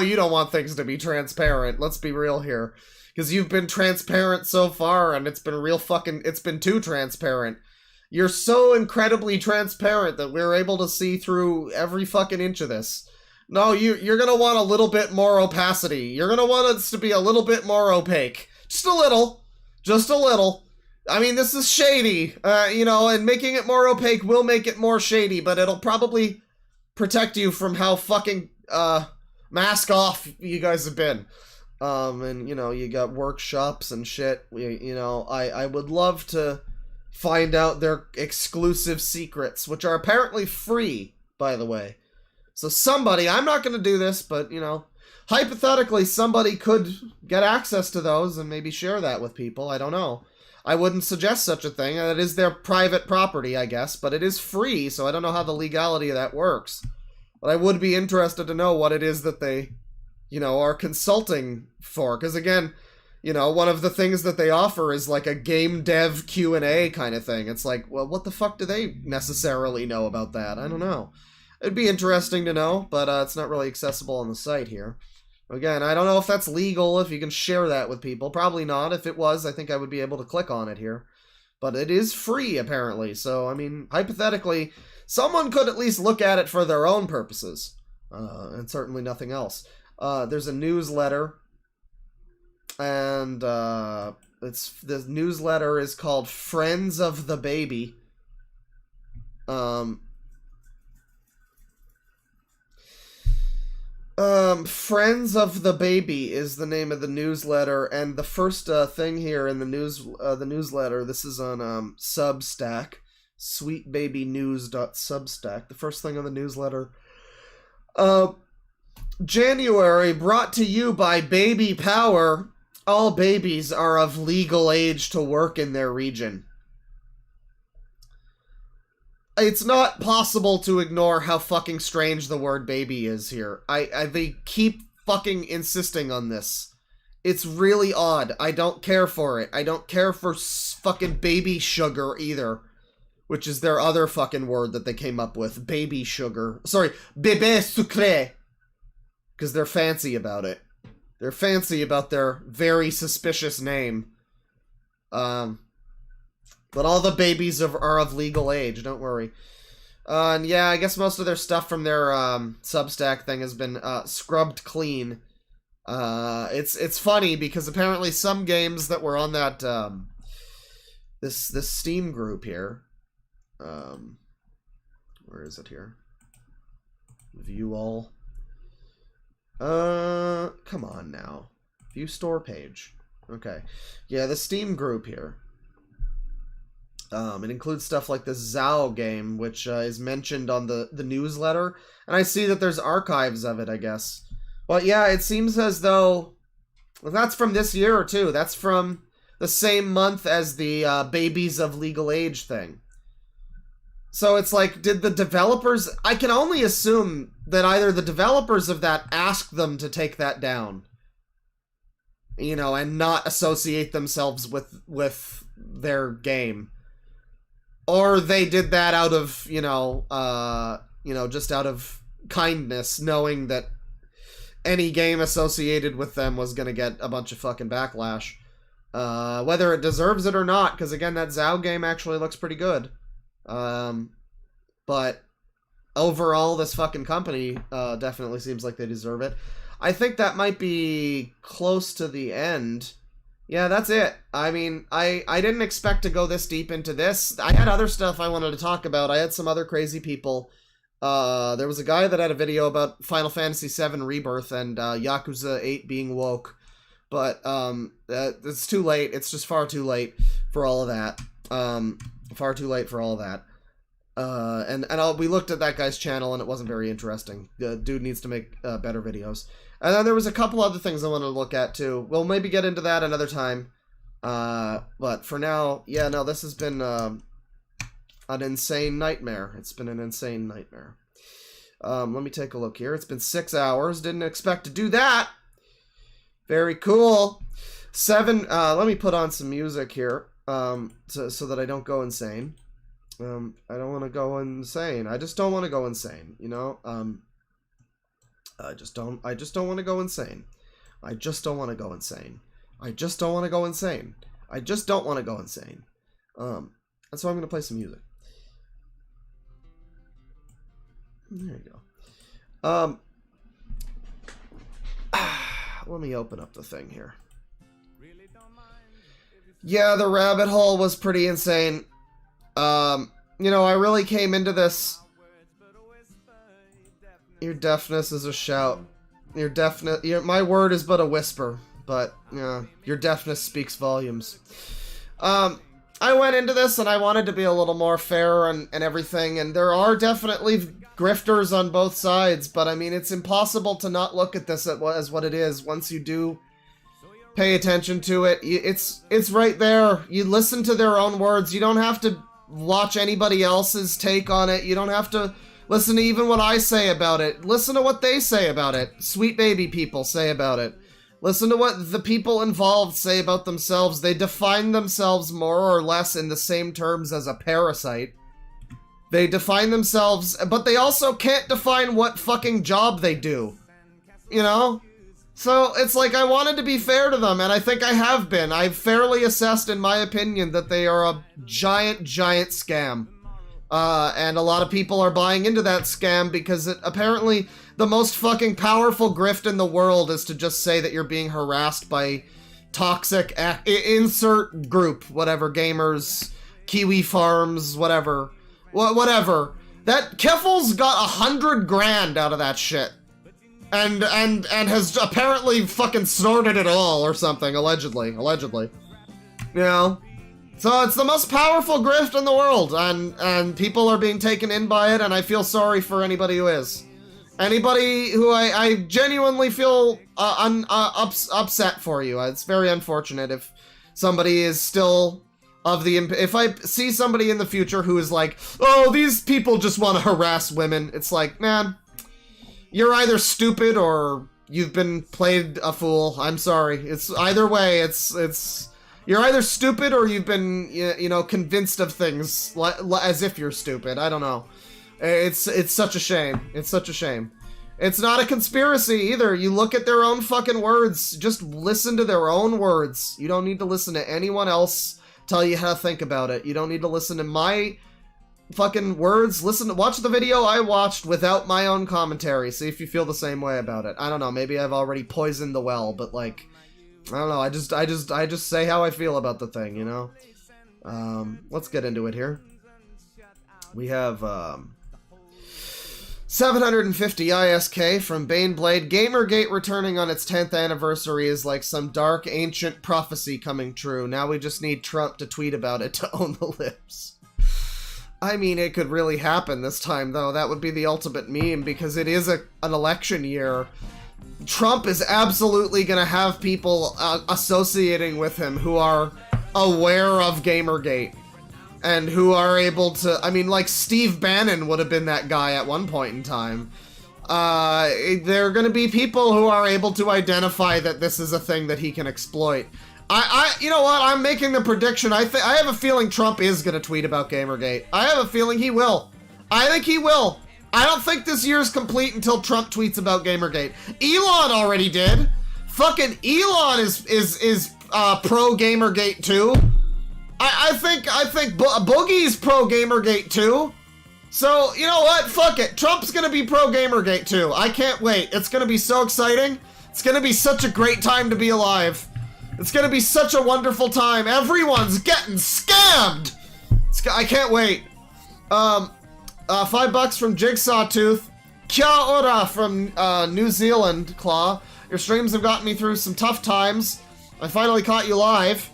you don't want things to be transparent. Let's be real here. Because you've been transparent so far, and it's been too transparent. You're so incredibly transparent that we're able to see through every fucking inch of this. No, you're gonna want a little bit more opacity. You're gonna want us to be a little bit more opaque. Just a little. Just a little. I mean, this is shady, you know, and making it more opaque will make it more shady, but it'll probably protect you from how fucking, mask off you guys have been. And, you know, you got workshops and shit. You know, I would love to find out their exclusive secrets, which are apparently free, by the way. So somebody, I'm not going to do this, but, you know, hypothetically, somebody could get access to those and maybe share that with people. I don't know. I wouldn't suggest such a thing. It is their private property, I guess, but it is free, so I don't know how the legality of that works. But I would be interested to know what it is that they, you know, are consulting for. Because again, you know, one of the things that they offer is like a game dev Q&A kind of thing. It's like, well, what the fuck do they necessarily know about that? I don't know. It'd be interesting to know, but it's not really accessible on the site here. Again, I don't know if that's legal, if you can share that with people. Probably not. If it was, I think I would be able to click on it here. But it is free, apparently. So, I mean, hypothetically, someone could at least look at it for their own purposes. And certainly nothing else. There's a newsletter. And the newsletter is called Friends of the Baby. Friends of the Baby is the name of the newsletter, and the first thing here in the newsletter, this is on Substack, sweetbabynews.substack. The first thing on the newsletter, January, brought to you by Baby Power. All babies are of legal age to work in their region. It's not possible to ignore how fucking strange the word baby is here. They keep fucking insisting on this. It's really odd. I don't care for it. I don't care for fucking baby sugar either. Which is their other fucking word that they came up with. Baby sugar. Sorry, bébé sucré. Because they're fancy about it. They're fancy about their very suspicious name. But all the babies are of legal age, don't worry. And yeah, I guess most of their stuff from their Substack thing has been scrubbed clean. It's funny because apparently some games that were on that this Steam group here, where is it here? View all. Come on now. View store page. Okay. Yeah, the Steam group here. It includes stuff like the Zao game, which is mentioned on the newsletter. And I see that there's archives of it, I guess. But yeah, it seems as though... Well, that's from this year, too. That's from the same month as the Babies of Legal Age thing. So it's like, did the developers... I can only assume that either the developers of that asked them to take that down. You know, and not associate themselves with their game. Or they did that out of, just out of kindness, knowing that any game associated with them was going to get a bunch of fucking backlash. Whether it deserves it or not, because again, that Zao game actually looks pretty good. But overall, this fucking company definitely seems like they deserve it. I think that might be close to the end. Yeah, that's it. I mean, I didn't expect to go this deep into this. I had other stuff I wanted to talk about. I had some other crazy people. There was a guy that had a video about Final Fantasy VII Rebirth and Yakuza 8 being woke. But it's too late. It's just far too late for all of that. Far too late for all of that. We looked at that guy's channel and it wasn't very interesting. The dude needs to make better videos. And then there was a couple other things I wanted to look at too. We'll maybe get into that another time. But for now, yeah, no, this has been an insane nightmare. It's been an insane nightmare. Let me take a look here. It's been 6 hours. Didn't expect to do that. Very cool. Let me put on some music here so that I don't go insane. I don't want to go insane. I just don't want to go insane, you know? I just don't want to go insane. I just don't want to go insane. I just don't want to go insane. I just don't want to go insane. And so I'm going to play some music. There you go. Let me open up the thing here. Yeah, the rabbit hole was pretty insane. You know, I really came into this. Your deafness is a shout. My word is but a whisper, but yeah, your deafness speaks volumes. I went into this and I wanted to be a little more fair and everything, and there are definitely grifters on both sides, but I mean, it's impossible to not look at this as what it is once you do pay attention to it. It's right there. You listen to their own words. You don't have to watch anybody else's take on it. You don't have to listen to even what I say about it. Listen to what they say about it. Sweet baby people say about it. Listen to what the people involved say about themselves. They define themselves more or less in the same terms as a parasite. They define themselves, but they also can't define what fucking job they do. You know? So it's like I wanted to be fair to them, and I think I have been. I've fairly assessed, in my opinion, that they are a giant, giant scam. And a lot of people are buying into that scam because apparently the most fucking powerful grift in the world is to just say that you're being harassed by toxic insert group, whatever, gamers, Kiwi farms, whatever. Whatever. That Keffel's got 100 grand out of that shit. And has apparently fucking snorted it all or something, allegedly. You know? So it's the most powerful grift in the world, and people are being taken in by it, and I feel sorry for anybody who is. Anybody who I genuinely feel upset for you. It's very unfortunate if somebody is still of the... If I see somebody in the future who is like, oh, these people just want to harass women, it's like, man, you're either stupid or you've been played a fool. I'm sorry. It's either way, it's you're either stupid or you've been, you know, convinced of things as if you're stupid. I don't know. It's such a shame. It's such a shame. It's not a conspiracy either. You look at their own fucking words. Just listen to their own words. You don't need to listen to anyone else tell you how to think about it. You don't need to listen to my fucking words. Watch the video I watched without my own commentary. See if you feel the same way about it. I don't know. Maybe I've already poisoned the well, but like, I don't know. I just say how I feel about the thing, you know? Let's get into it here. We have, 750 ISK from Baneblade. Gamergate returning on its 10th anniversary is like some dark ancient prophecy coming true. Now we just need Trump to tweet about it to own the lips. I mean, it could really happen this time, though. That would be the ultimate meme, because it is an election year. Trump is absolutely going to have people associating with him who are aware of Gamergate. And who are able to... I mean, like, Steve Bannon would have been that guy at one point in time. There are going to be people who are able to identify that this is a thing that he can exploit. You know what? I'm making the prediction. I have a feeling Trump is going to tweet about Gamergate. I have a feeling he will. I think he will. I don't think this year's complete until Trump tweets about Gamergate. Elon already did. Fucking Elon is pro Gamergate too. I think Boogie's pro Gamergate too. So, you know what? Fuck it. Trump's gonna be pro Gamergate too. I can't wait. It's gonna be so exciting. It's gonna be such a great time to be alive. It's gonna be such a wonderful time. Everyone's getting scammed. I can't wait. $5 from Jigsaw Tooth. Kia ora from New Zealand, Claw. Your streams have gotten me through some tough times. I finally caught you live.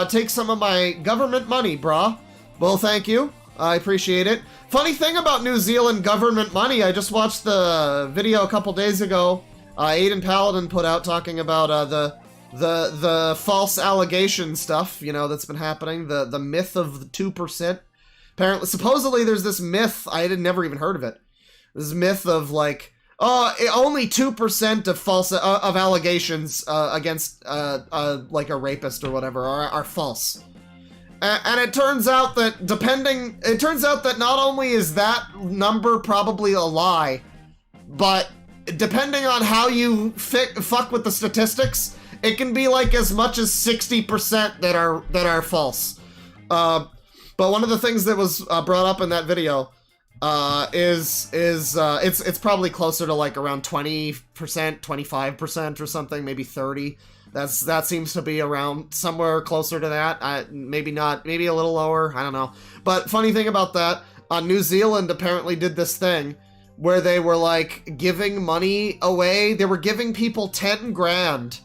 Take some of my government money, brah. Well, thank you. I appreciate it. Funny thing about New Zealand government money, I just watched the video a couple days ago. Aiden Paladin put out talking about the false allegation stuff, you know, that's been happening. The myth of the 2%. Apparently, supposedly there's this myth, I had never even heard of it. This myth of like, only 2% of false of allegations against like a rapist or whatever are false. And it turns out that not only is that number probably a lie, but depending on how you fuck with the statistics, it can be like as much as 60% that are false. But one of the things that was brought up in that video is it's probably closer to like around 20%, 25% or something, maybe 30%. That seems to be around somewhere closer to that. Maybe not, maybe a little lower. I don't know. But funny thing about that, New Zealand apparently did this thing where they were like giving money away. They were giving people 10 grand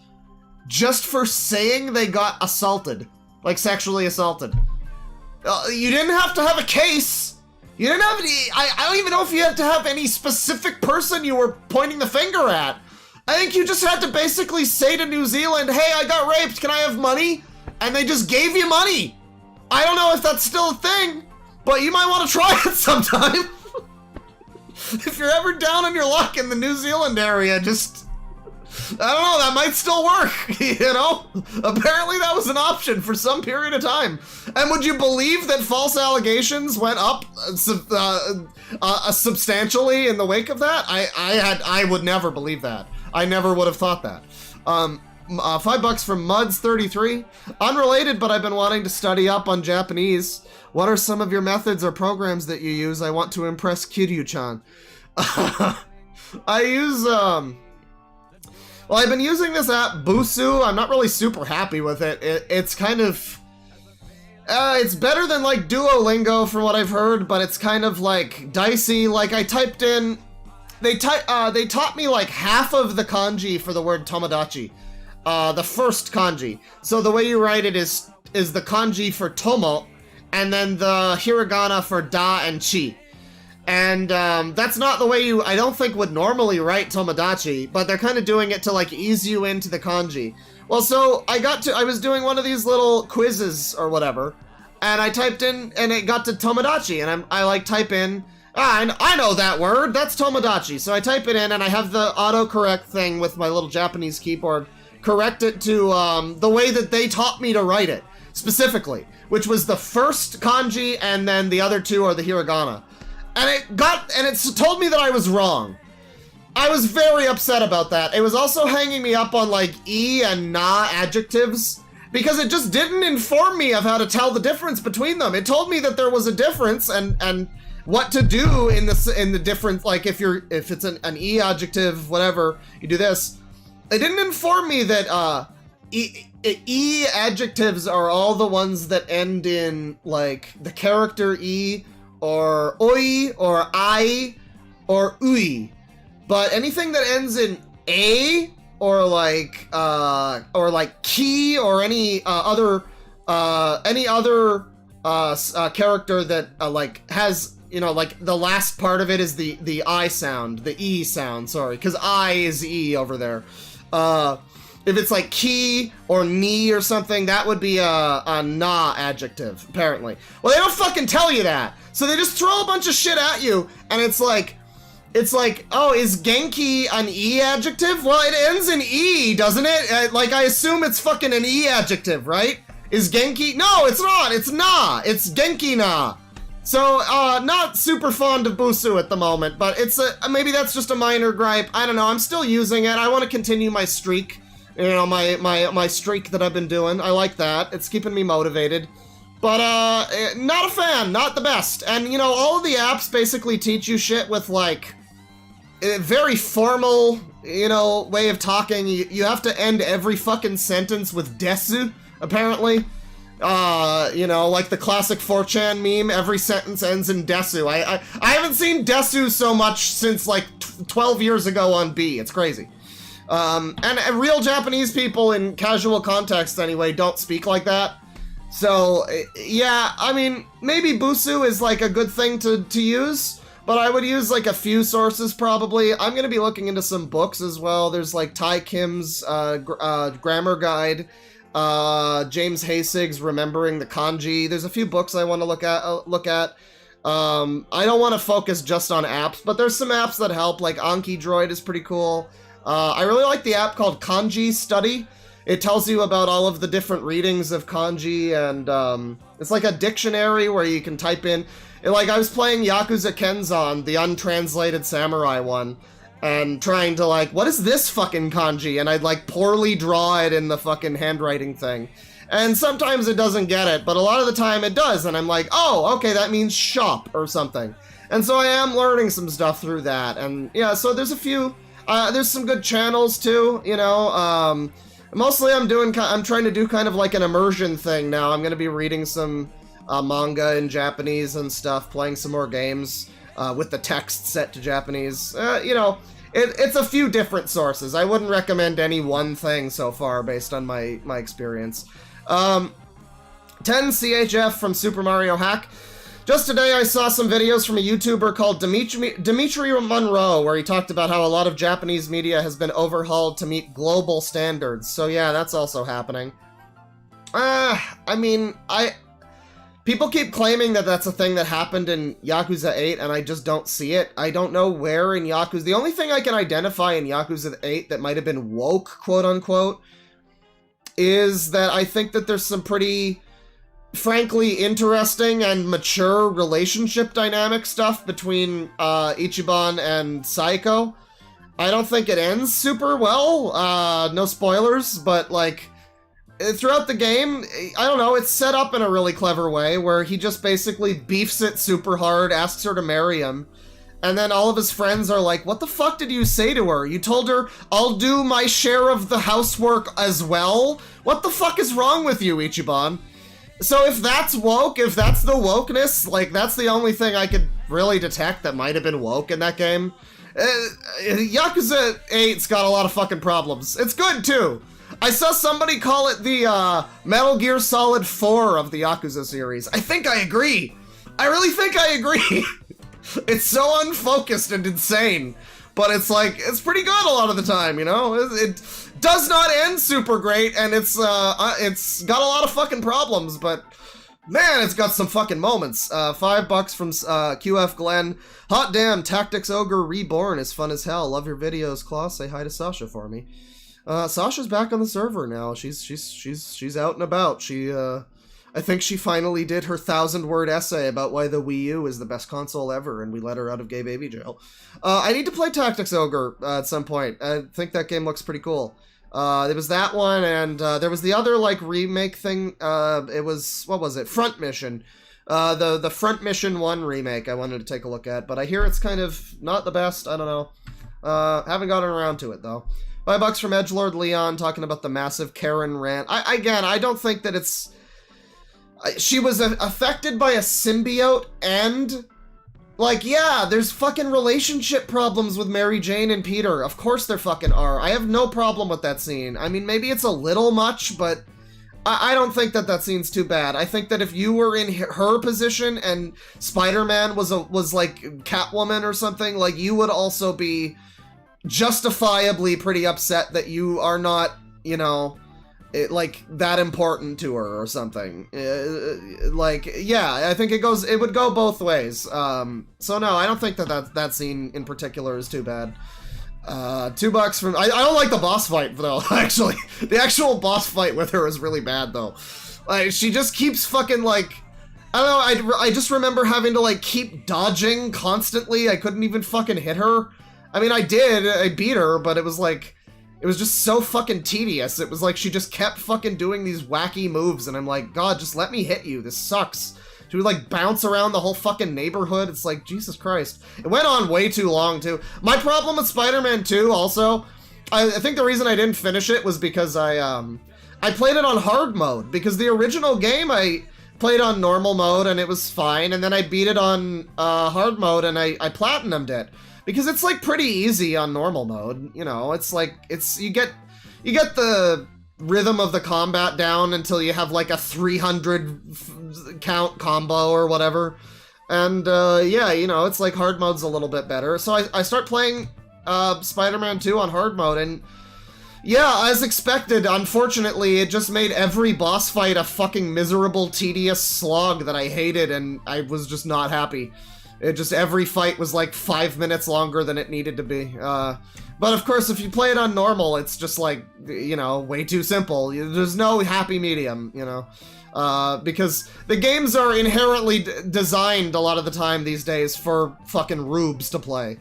just for saying they got assaulted, like sexually assaulted. You didn't have to have a case. You didn't have any, I don't even know if you had to have any specific person you were pointing the finger at. I think you just had to basically say to New Zealand, hey, I got raped, can I have money? And they just gave you money. I don't know if that's still a thing, but you might want to try it sometime. If you're ever down on your luck in the New Zealand area, just, I don't know, that might still work, you know? Apparently that was an option for some period of time. And would you believe that false allegations went up substantially in the wake of that? I would never believe that. I never would have thought that. $5 from Muds33. Unrelated, but I've been wanting to study up on Japanese. What are some of your methods or programs that you use? I want to impress Kiryu-chan. I use, well, I've been using this app, Busu. I'm not really super happy with it. It's kind of, it's better than like Duolingo from what I've heard, but it's kind of like dicey. Like I typed in, they taught me like half of the kanji for the word Tomodachi. The first kanji. So the way you write it is the kanji for tomo, and then the hiragana for da and chi. And that's not the way you, I don't think, would normally write Tomodachi, but they're kind of doing it to like ease you into the kanji. Well, so I was doing one of these little quizzes or whatever, and I typed in, and it got to Tomodachi, and I like type in, I know that word, that's Tomodachi. So I type it in, and I have the autocorrect thing with my little Japanese keyboard correct it to the way that they taught me to write it, specifically, which was the first kanji, and then the other two are the hiragana. And it told me that I was wrong. I was very upset about that. It was also hanging me up on like e and na adjectives, because it just didn't inform me of how to tell the difference between them. It told me that there was a difference and what to do in the difference, like if it's an e adjective, whatever, you do this. It didn't inform me that e adjectives are all the ones that end in like the character e, or oi, or I, or ui. But anything that ends in a, or like ki, or any other character that like has, you know, like the last part of it is the I sound, the E sound, sorry, because I is E over there. If it's like ki or ni or something, that would be a na adjective, apparently. Well, they don't fucking tell you that. So they just throw a bunch of shit at you, and it's like, oh, is Genki an E adjective? Well, it ends in E, doesn't it? Like, I assume it's fucking an E adjective, right? Is Genki? No, it's not. It's na. It's Genki na. So, not super fond of Busu at the moment, but it's maybe that's just a minor gripe. I don't know. I'm still using it. I want to continue my streak. You know, my streak that I've been doing. I like that. It's keeping me motivated. But, not a fan. Not the best. And, you know, all of the apps basically teach you shit with, like, very formal, way of talking. You have to end every fucking sentence with desu, apparently. Like the classic 4chan meme, every sentence ends in desu. I haven't seen desu so much since like 12 years ago on B. It's crazy. And real Japanese people in casual context anyway don't speak like that. So, yeah, I mean, maybe busu is like a good thing to use, but I would use like a few sources probably. I'm going to be looking into some books as well. There's like Tai Kim's grammar guide, James Hasig's Remembering the Kanji. There's a few books I want to look at. I don't want to focus just on apps, but there's some apps that help, like Anki Droid is pretty cool. I really like the app called Kanji Study. It tells you about all of the different readings of kanji, and it's like a dictionary where you can type in. Like, I was playing Yakuza Kenzan, the untranslated samurai one, and trying to, like, what is this fucking kanji? And I'd, like, poorly draw it in the fucking handwriting thing. And sometimes it doesn't get it, but a lot of the time it does, and I'm like, oh, okay, that means shop or something. And so I am learning some stuff through that, and yeah, so there's a few, there's some good channels too, mostly I'm trying to do kind of like an immersion thing now. I'm going to be reading some manga in Japanese and stuff, playing some more games with the text set to Japanese. It's a few different sources. I wouldn't recommend any one thing so far based on my experience. 10 CHF from Super Mario Hack. Just today I saw some videos from a YouTuber called Dimitri Monroe, where he talked about how a lot of Japanese media has been overhauled to meet global standards. So yeah, that's also happening. People keep claiming that that's a thing that happened in Yakuza 8, and I just don't see it. I don't know where in Yakuza... The only thing I can identify in Yakuza 8 that might have been woke, quote-unquote, is that I think that there's some pretty... frankly interesting and mature relationship dynamic stuff between Ichiban and Saiko. I don't think it ends super well, no spoilers, but like throughout the game, I don't know, it's set up in a really clever way where he just basically beefs it super hard, asks her to marry him, and then all of his friends are like, what the fuck did you say to her? You told her, I'll do my share of the housework as well? What the fuck is wrong with you, Ichiban? So if that's woke, if that's the wokeness, like, that's the only thing I could really detect that might have been woke in that game. Yakuza 8's got a lot of fucking problems. It's good, too. I saw somebody call it the, Metal Gear Solid 4 of the Yakuza series. I think I agree. I really think I agree. It's so unfocused and insane. But it's like, it's pretty good a lot of the time, It does not end super great, and it's got a lot of fucking problems, but man, it's got some fucking moments. $5 from QF Glenn. Hot damn, Tactics Ogre Reborn is fun as hell. Love your videos, Claw. Say hi to Sasha for me. Sasha's back on the server now. She's out and about. I think she finally did her 1,000-word essay about why the Wii U is the best console ever, and we let her out of gay baby jail. I need to play Tactics Ogre at some point. I think that game looks pretty cool. There was that one, and there was the other, like, remake thing. It was, what was it? Front Mission. The Front Mission 1 remake I wanted to take a look at, but I hear it's kind of not the best. I don't know. Haven't gotten around to it, though. $5 from Edgelord Leon talking about the massive Karen rant. I don't think that it's... She was affected by a symbiote, and, like, yeah, there's fucking relationship problems with Mary Jane and Peter. Of course there fucking are. I have no problem with that scene. I mean, maybe it's a little much, but I don't think that scene's too bad. I think that if you were in her position and Spider-Man was like Catwoman or something, like, you would also be justifiably pretty upset that you are not, like, that important to her or something. Like, yeah, I think it would go both ways. So no, I don't think that scene in particular is too bad. $2 from... I don't like the boss fight, though, actually. The actual boss fight with her is really bad, though. Like, she just keeps fucking, like... I don't know, I just remember having to, like, keep dodging constantly. I couldn't even fucking hit her. I mean, I did. I beat her, but it was, like... It was just so fucking tedious. It was like she just kept fucking doing these wacky moves, and I'm like, God, just let me hit you. This sucks. Should we, like, bounce around the whole fucking neighborhood? It's like, Jesus Christ. It went on way too long, too. My problem with Spider-Man 2, also, I think the reason I didn't finish it was because I played it on hard mode, because the original game I played on normal mode and it was fine, and then I beat it on hard mode and I platinumed it. Because it's, like, pretty easy on normal mode, you know, it's like, you get the rhythm of the combat down until you have, like, a 300 count combo or whatever. And, yeah, you know, it's like hard mode's a little bit better. So I start playing Spider-Man 2 on hard mode, and yeah, as expected, unfortunately, it just made every boss fight a fucking miserable, tedious slog that I hated, and I was just not happy. Every fight was like 5 minutes longer than it needed to be. But of course, if you play it on normal, it's just like, you know, way too simple. There's no happy medium, you know. Because the games are inherently designed a lot of the time these days for fucking rubes to play.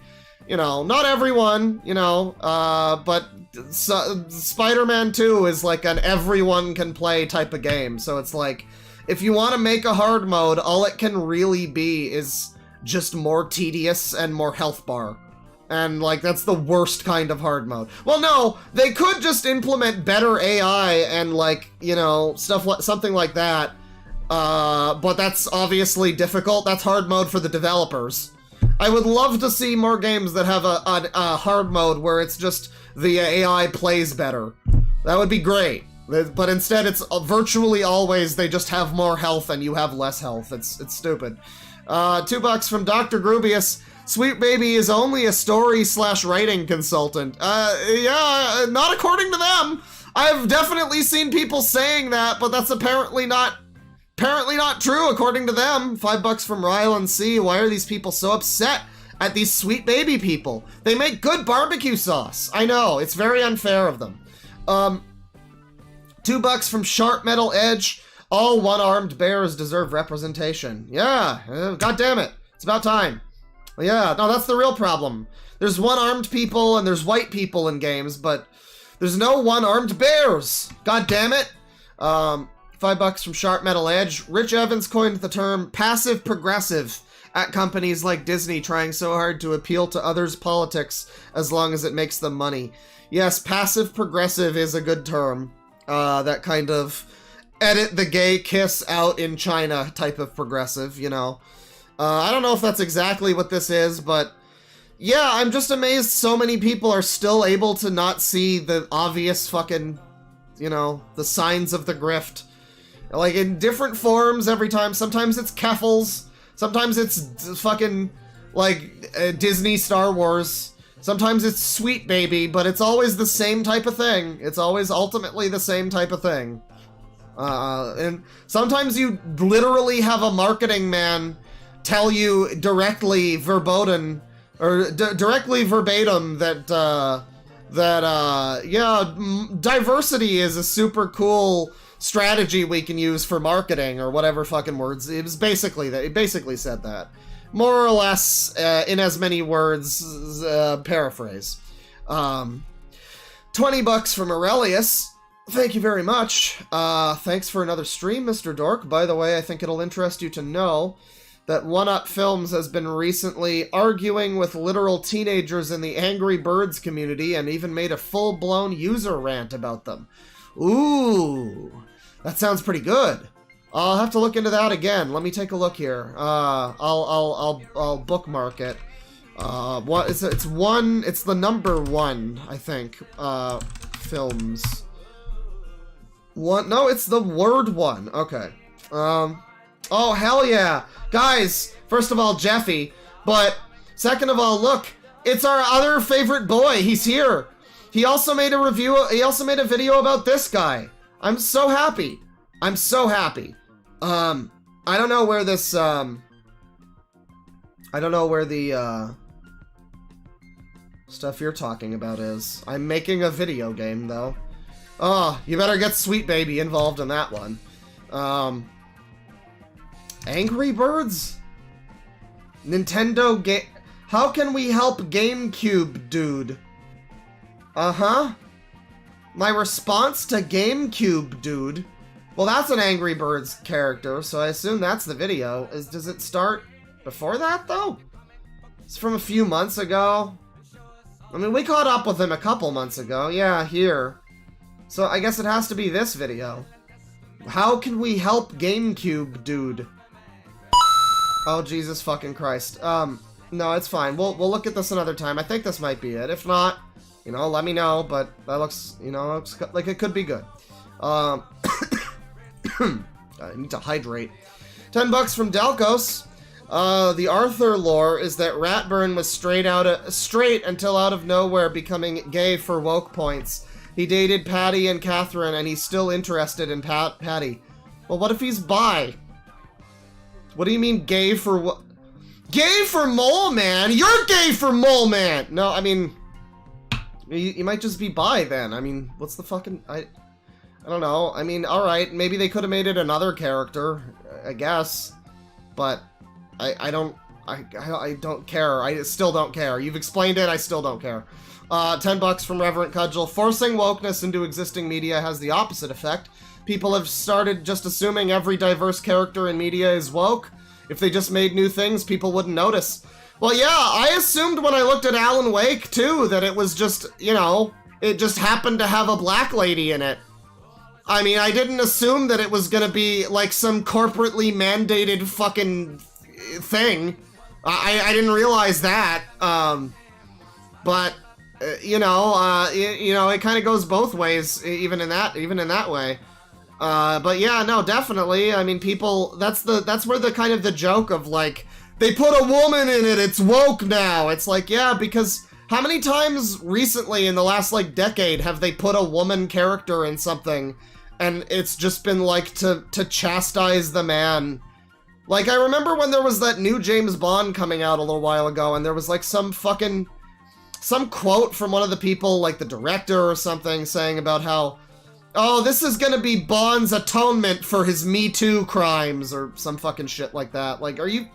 You know, not everyone, you know, but Spider-Man 2 is like an everyone can play type of game. So it's like, if you want to make a hard mode, all it can really be is just more tedious and more health bar. And, like, that's the worst kind of hard mode. Well, no, they could just implement better AI and, like, you know, something like that. But that's obviously difficult. That's hard mode for the developers. I would love to see more games that have a hard mode where it's just the AI plays better. That would be great. But instead, it's virtually always they just have more health and you have less health. It's stupid. $2 from Dr. Grubius. Sweet Baby is only a story/writing consultant. Yeah, not according to them. I've definitely seen people saying that, but that's apparently not true according to them. $5 from Rylan C. Why are these people so upset at these Sweet Baby people? They make good barbecue sauce. I know, it's very unfair of them. $2 from Sharp Metal Edge. All one-armed bears deserve representation. Yeah, god damn it. It's about time. Yeah, no, that's the real problem. There's one-armed people and there's white people in games, but there's no one-armed bears. God damn it. $5 from Sharp Metal Edge. Rich Evans coined the term passive progressive at companies like Disney trying so hard to appeal to others' politics as long as it makes them money. Yes, passive progressive is a good term. That kind of edit the gay kiss out in China type of progressive, you know. I don't know if that's exactly what this is, but yeah, I'm just amazed so many people are still able to not see the obvious fucking, you know, the signs of the grift. Like, in different forms every time. Sometimes it's Keffels. Sometimes it's fucking, like, Disney Star Wars. Sometimes it's Sweet Baby, but it's always the same type of thing. It's always ultimately the same type of thing. And sometimes you literally have a marketing man tell you directly verbatim that yeah, diversity is a super cool strategy we can use for marketing, or whatever fucking words. It was basically that. It basically said that, more or less, in as many words. Paraphrase. $20 from Aurelius. Thank you very much. Thanks for another stream, Mr. Dork. By the way, I think it'll interest you to know that One Up Films has been recently arguing with literal teenagers in the Angry Birds community and even made a full-blown user rant about them. Ooh, that sounds pretty good. I'll have to look into that again. Let me take a look here. I'll bookmark it. What is it? It's the number 1, I think. Films. One? No, it's the word 1. Okay. Oh, hell yeah. Guys, first of all, Jeffy. But second of all, look, it's our other favorite boy. He's here. He also made a review. He also made a video about this guy. I'm so happy. I'm so happy. I don't know where this, I don't know where the, stuff you're talking about is. I'm making a video game, though. Oh, you better get Sweet Baby involved in that one. Angry Birds? Nintendo game. How can we help GameCube, dude? Uh-huh. My response to GameCube, dude. Well, that's an Angry Birds character, so I assume that's the video. Does it start before that, though? It's from a few months ago. I mean, we caught up with him a couple months ago. Yeah, here. So I guess it has to be this video. How can we help GameCube, dude? Oh, Jesus fucking Christ. No, it's fine. We'll look at this another time. I think this might be it. If not, you know, let me know, but that looks, you know, looks like it could be good. I need to hydrate. $10 from Delcos. The Arthur lore is that Ratburn was straight until out of nowhere becoming gay for woke points. He dated Patty and Catherine, and he's still interested in Patty. Well, what if he's bi? What do you mean gay for what? Gay for Mole Man? You're gay for Mole Man! No, I mean, you might just be bi then. I mean, what's the fucking... I don't know. I mean, alright, maybe they could have made it another character, I guess. But I don't care. I still don't care. You've explained it, I still don't care. $10 from Reverent Cudgel. Forcing wokeness into existing media has the opposite effect. People have started just assuming every diverse character in media is woke. If they just made new things, people wouldn't notice. Well, yeah, I assumed when I looked at Alan Wake, too, that it was just, you know, it just happened to have a black lady in it. I mean, I didn't assume that it was gonna be, like, some corporately mandated fucking thing. I didn't realize that. But... you know, it kind of goes both ways, even in that way. But yeah, no, definitely. I mean, people, that's where the kind of the joke of like, they put a woman in it, it's woke now. It's like, yeah, because how many times recently in the last like decade have they put a woman character in something and it's just been like to chastise the man? Like, I remember when there was that new James Bond coming out a little while ago and there was like some quote from one of the people, like the director or something, saying about how, oh, this is gonna be Bond's atonement for his Me Too crimes, or some fucking shit like that. Like, are you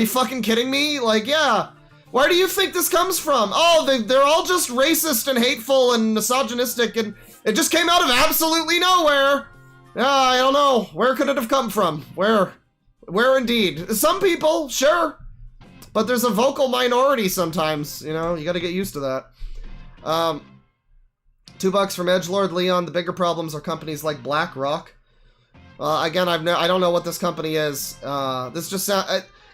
fucking kidding me? Like, yeah. Where do you think this comes from? Oh, they're all just racist and hateful and misogynistic, and it just came out of absolutely nowhere. Yeah, I don't know. Where could it have come from? Where indeed? Some people, sure. But there's a vocal minority sometimes, you know, you gotta get used to that. $2 from Edgelord Leon. The bigger problems are companies like BlackRock. Again, I don't know what this company is. This just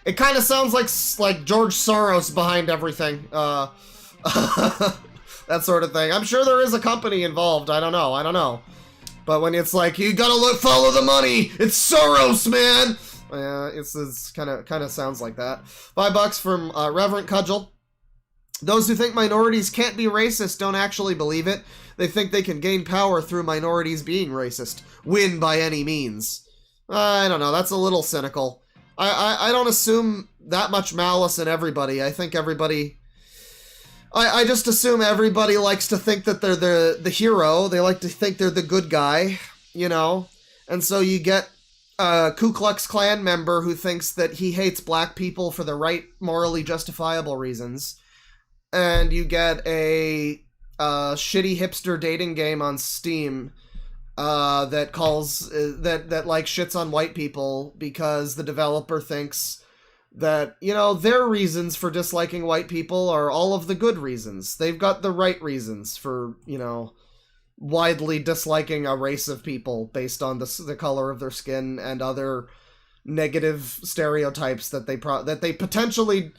it kind of sounds like George Soros behind everything. That sort of thing. I'm sure there is a company involved. I don't know. But when it's like, you gotta follow the money, it's Soros, man. Yeah, it's kind of sounds like that. $5 from Reverent Cudgel. Those who think minorities can't be racist don't actually believe it. They think they can gain power through minorities being racist. Win by any means. I don't know, that's a little cynical. I don't assume that much malice in everybody. I think everybody... I just assume everybody likes to think that they're the hero. They like to think they're the good guy, you know? And so you get a Ku Klux Klan member who thinks that he hates black people for the right, morally justifiable reasons. And you get a shitty hipster dating game on Steam that calls that like shits on white people because the developer thinks that, you know, their reasons for disliking white people are all of the good reasons. They've got the right reasons for, you know, widely disliking a race of people based on the color of their skin and other negative stereotypes that they potentially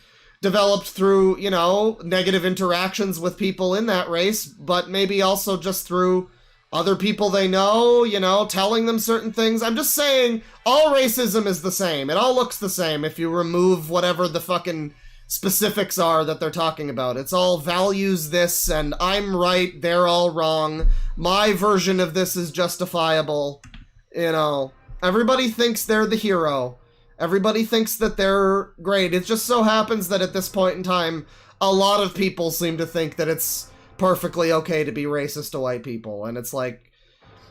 developed through, you know, negative interactions with people in that race, but maybe also just through other people they know, you know, telling them certain things. I'm just saying, all racism is the same. It all looks the same if you remove whatever the fucking specifics are that they're talking about. It's all values this, and I'm right, they're all wrong. My version of this is justifiable. You know, everybody thinks they're the hero. Everybody thinks that they're great. It just so happens that at this point in time, a lot of people seem to think that it's perfectly okay to be racist to white people. And it's like,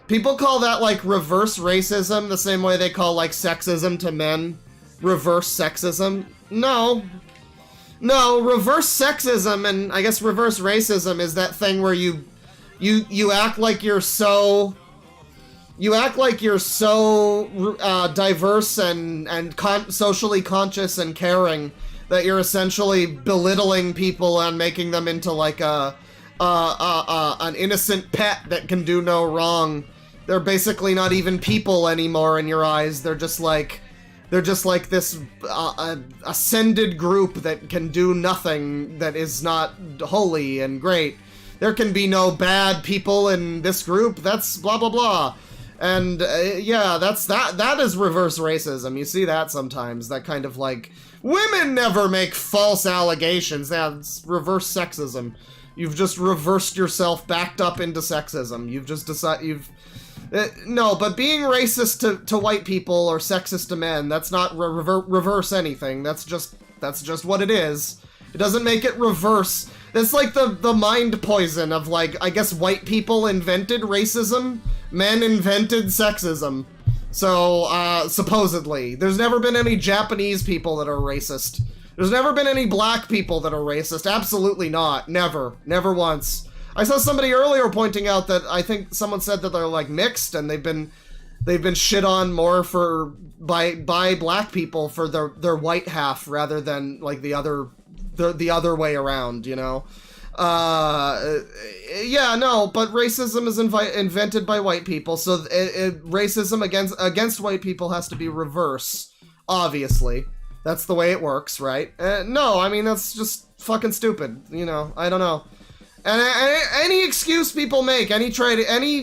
people call that like reverse racism the same way they call like sexism to men reverse sexism. No, reverse sexism and I guess reverse racism is that thing where you act like you're so you act like you're so diverse and socially conscious and caring that you're essentially belittling people and making them into like an innocent pet that can do no wrong. They're basically not even people anymore in your eyes. They're just like this ascended group that can do nothing, that is not holy and great. There can be no bad people in this group. That's blah blah blah. And yeah, that is reverse racism. You see that sometimes. That kind of like, women never make false allegations. That's reverse sexism. You've just reversed yourself, backed up into sexism. You've just decided no, but being racist to white people or sexist to men, that's not reverse anything. That's just what it is. It doesn't make it reverse. That's like the mind poison of like, I guess white people invented racism, men invented sexism. So, supposedly. There's never been any Japanese people that are racist. There's never been any black people that are racist. Absolutely not. Never. Never once. I saw somebody earlier pointing out that I think someone said that they're like mixed and they've been shit on more by black people for their white half rather than like the other way around, you know? Yeah, no, but racism is invented by white people, so racism against white people has to be reverse, obviously. That's the way it works, right? No, I mean, that's just fucking stupid, you know? I don't know. And any excuse people make, any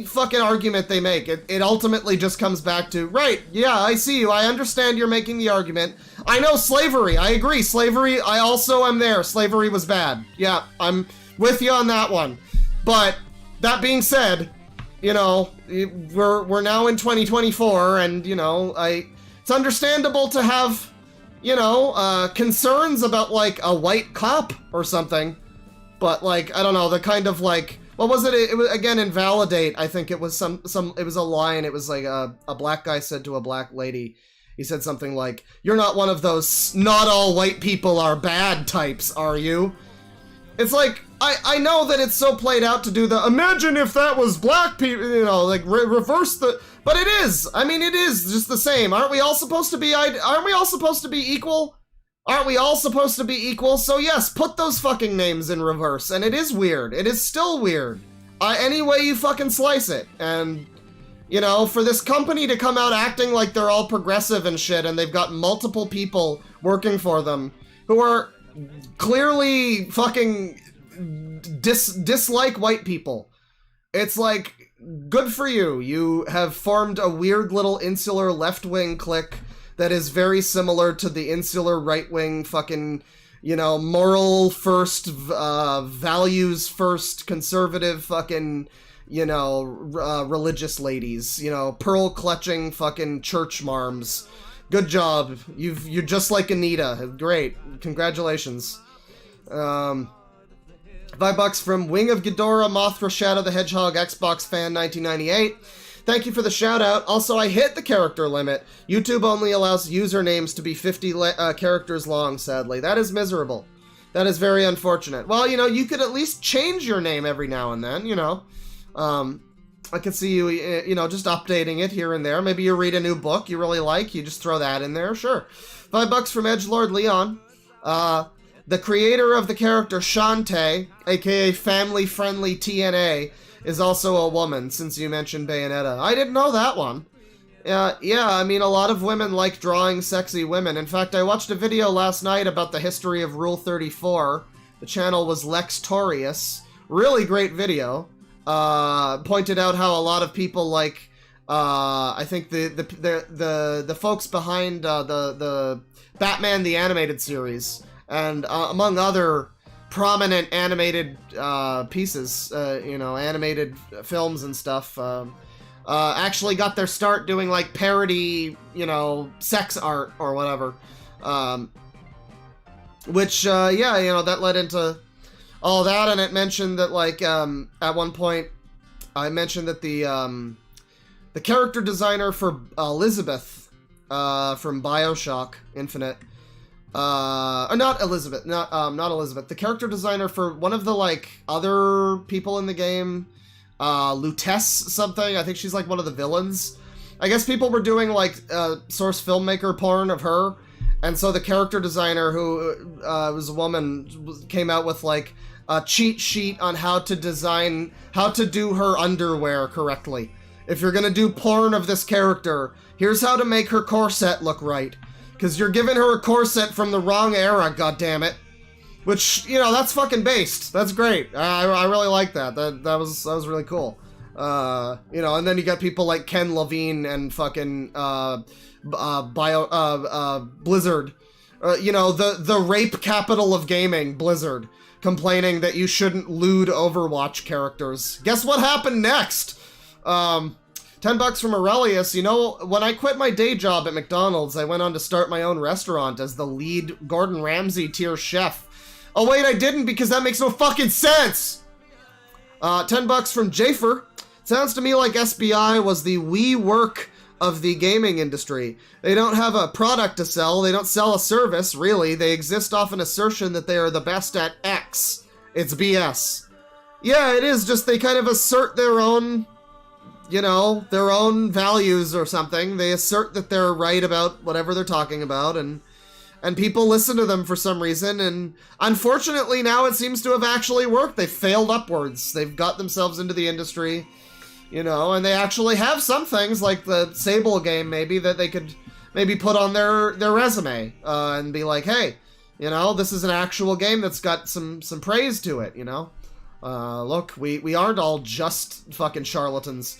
fucking argument they make, it ultimately just comes back to, right, yeah, I see you, I understand you're making the argument. I know slavery, I agree, slavery, I also am there, slavery was bad. Yeah, I'm with you on that one. But, that being said, you know, we're now in 2024, and, you know, it's understandable to have, you know, concerns about, like, a white cop or something. But, like, I don't know, the kind of, like, what was it? It was, again, invalidate. I think it was it was a line. It was like a black guy said to a black lady, he said something like, "You're not one of those not all white people are bad types, are you?" It's like, I know that it's so played out to do the, imagine if that was black people, you know, like, reverse the, but it is. I mean, it is just the same. Aren't we all supposed to be equal? Aren't we all supposed to be equal? So yes, put those fucking names in reverse. And it is weird. It is still weird. Any way you fucking slice it. And, you know, for this company to come out acting like they're all progressive and shit, and they've got multiple people working for them who are clearly fucking dislike white people. It's like, good for you. You have formed a weird little insular left-wing clique that is very similar to the insular right-wing fucking, you know, moral first, values first, conservative fucking, you know, religious ladies, you know, pearl-clutching fucking church marms. Good job. You're just like Anita. Great. Congratulations. $5 from Wing of Ghidorah, Mothra, Shadow the Hedgehog, Xbox Fan 1998. Thank you for the shout out. Also, I hit the character limit. YouTube only allows usernames to be 50 characters long, sadly. That is miserable. That is very unfortunate. Well, you know, you could at least change your name every now and then, you know. I could see you, you know, just updating it here and there. Maybe you read a new book you really like, you just throw that in there, sure. $5 from Edgelord Leon. The creator of the character Shantae, aka Family Friendly TNA, is also a woman, since you mentioned Bayonetta. I didn't know that one. Yeah, I mean, a lot of women like drawing sexy women. In fact, I watched a video last night about the history of Rule 34. The channel was Lextorious. Really great video. Pointed out how a lot of people like, I think the folks behind the Batman the Animated Series, and among other prominent animated pieces, you know, animated films and stuff, actually got their start doing like parody, you know, sex art or whatever, which yeah, you know, that led into all that. And it mentioned that, like, at one point I mentioned that the character designer for Elizabeth from BioShock Infinite, not Elizabeth. The character designer for one of the, like, other people in the game, Lutess something. I think she's like one of the villains. I guess people were doing like source filmmaker porn of her, and so the character designer, who was a woman, came out with like a cheat sheet on how to do her underwear correctly. If you're gonna do porn of this character, here's how to make her corset look right. Because you're giving her a corset from the wrong era, goddammit. Which, you know, that's fucking based. That's great. I really like that. That was really cool. You know, and then you got people like Ken Levine and fucking Blizzard. You know, the rape capital of gaming, Blizzard, complaining that you shouldn't lewd Overwatch characters. Guess what happened next? $10 from Aurelius. You know, when I quit my day job at McDonald's, I went on to start my own restaurant as the lead Gordon Ramsay tier chef. Oh wait, I didn't, because that makes no fucking sense! $10 from Jafer. Sounds to me like SBI was the WeWork of the gaming industry. They don't have a product to sell, they don't sell a service, really. They exist off an assertion that they are the best at X. It's BS. Yeah, it is, just they kind of assert their own, you know, their own values or something. They assert that they're right about whatever they're talking about, and people listen to them for some reason, and unfortunately now it seems to have actually worked. They've failed upwards. They've got themselves into the industry, you know, and they actually have some things, like the Sable game maybe, that they could maybe put on their resume, and be like, hey, you know, this is an actual game that's got some praise to it, you know? Look, we aren't all just fucking charlatans.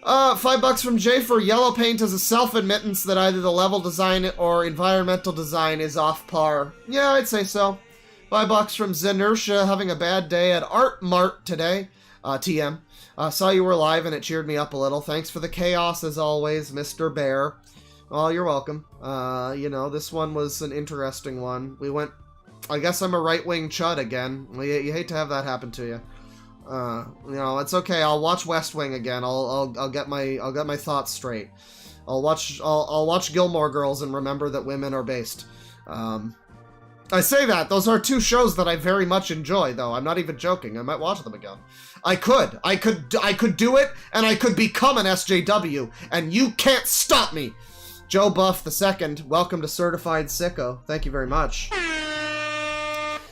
$5 from Jay for yellow paint as a self-admittance that either the level design or environmental design is off par. Yeah, I'd say so. $5 from Zenersha, having a bad day at Art Mart today. TM. Saw you were live and it cheered me up a little. Thanks for the chaos as always, Mr. Bear. Oh, you're welcome. You know, this one was an interesting one. We went... I guess I'm a right-wing chud again. You hate to have that happen to you. You know, it's okay. I'll watch West Wing again. I'll get my thoughts straight. I'll watch Gilmore Girls and remember that women are based. I say that those are two shows that I very much enjoy, though. I'm not even joking. I might watch them again. I could do it, and I could become an SJW, and you can't stop me. Joe Buff II, welcome to Certified Sicko. Thank you very much.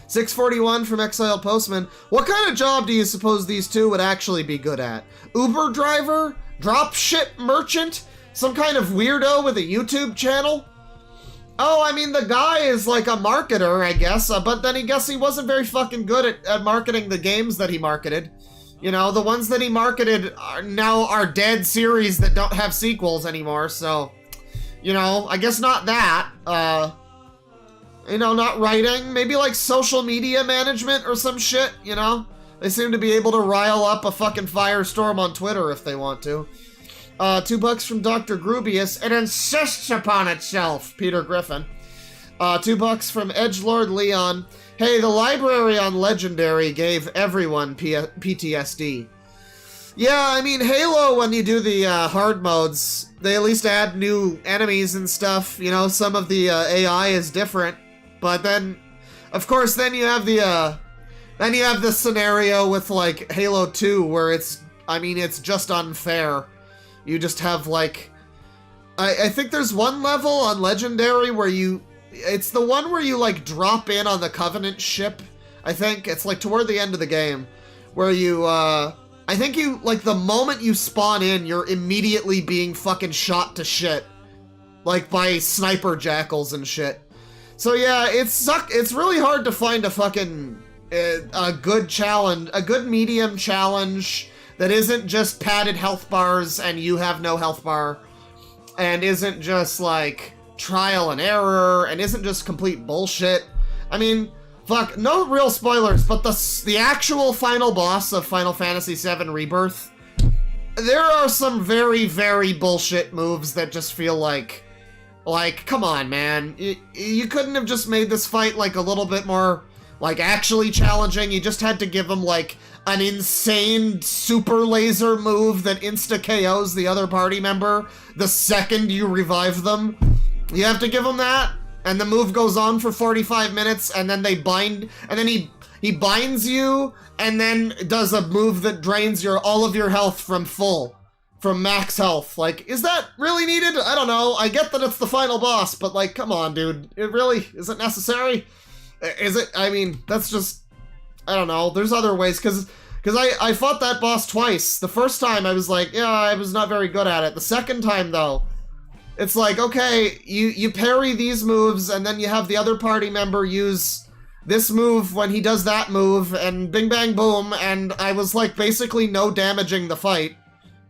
641 from Exiled Postman. What kind of job do you suppose these two would actually be good at? Uber driver? Dropship merchant? Some kind of weirdo with a YouTube channel? Oh, I mean, the guy is like a marketer, I guess, but then I guess he wasn't very fucking good at marketing the games that he marketed. You know, the ones that he marketed are dead series that don't have sequels anymore, so... You know, I guess not that. You know, not writing. Maybe like social media management or some shit, you know? They seem to be able to rile up a fucking firestorm on Twitter if they want to. $2 from Dr. Grubius. It insists upon itself, Peter Griffin. $2 from Edgelord Leon. Hey, the library on Legendary gave everyone PTSD. Yeah, I mean, Halo, when you do the hard modes, they at least add new enemies and stuff. You know, some of the AI is different. But then, of course, then you have the scenario with, like, Halo 2, where it's just unfair. You just have, like... I think there's one level on Legendary where it's the one where you, like, drop in on the Covenant ship. I think it's, like, toward the end of the game. Where you, I think you, like, the moment you spawn in, you're immediately being fucking shot to shit. Like, by sniper jackals and shit. So yeah, it's really hard to find a fucking, a good challenge, a good medium challenge that isn't just padded health bars and you have no health bar, and isn't just like trial and error, and isn't just complete bullshit. I mean, fuck, no real spoilers, but the actual final boss of Final Fantasy VII Rebirth, there are some very, very bullshit moves that just feel like, come on, man. You couldn't have just made this fight, like, a little bit more, like, actually challenging. You just had to give him, like, an insane super laser move that insta-KOs the other party member the second you revive them. You have to give him that, and the move goes on for 45 minutes, and then they bind, and then he binds you and then does a move that drains all of your health from max health. Like, is that really needed? I don't know. I get that it's the final boss, but like, come on, dude. Is it necessary? Is it? I mean, that's just, I don't know. There's other ways, because I fought that boss twice. The first time I was like, yeah, I was not very good at it. The second time though, it's like, okay, you parry these moves, and then you have the other party member use this move when he does that move, and bing bang boom, and I was like basically no damaging the fight.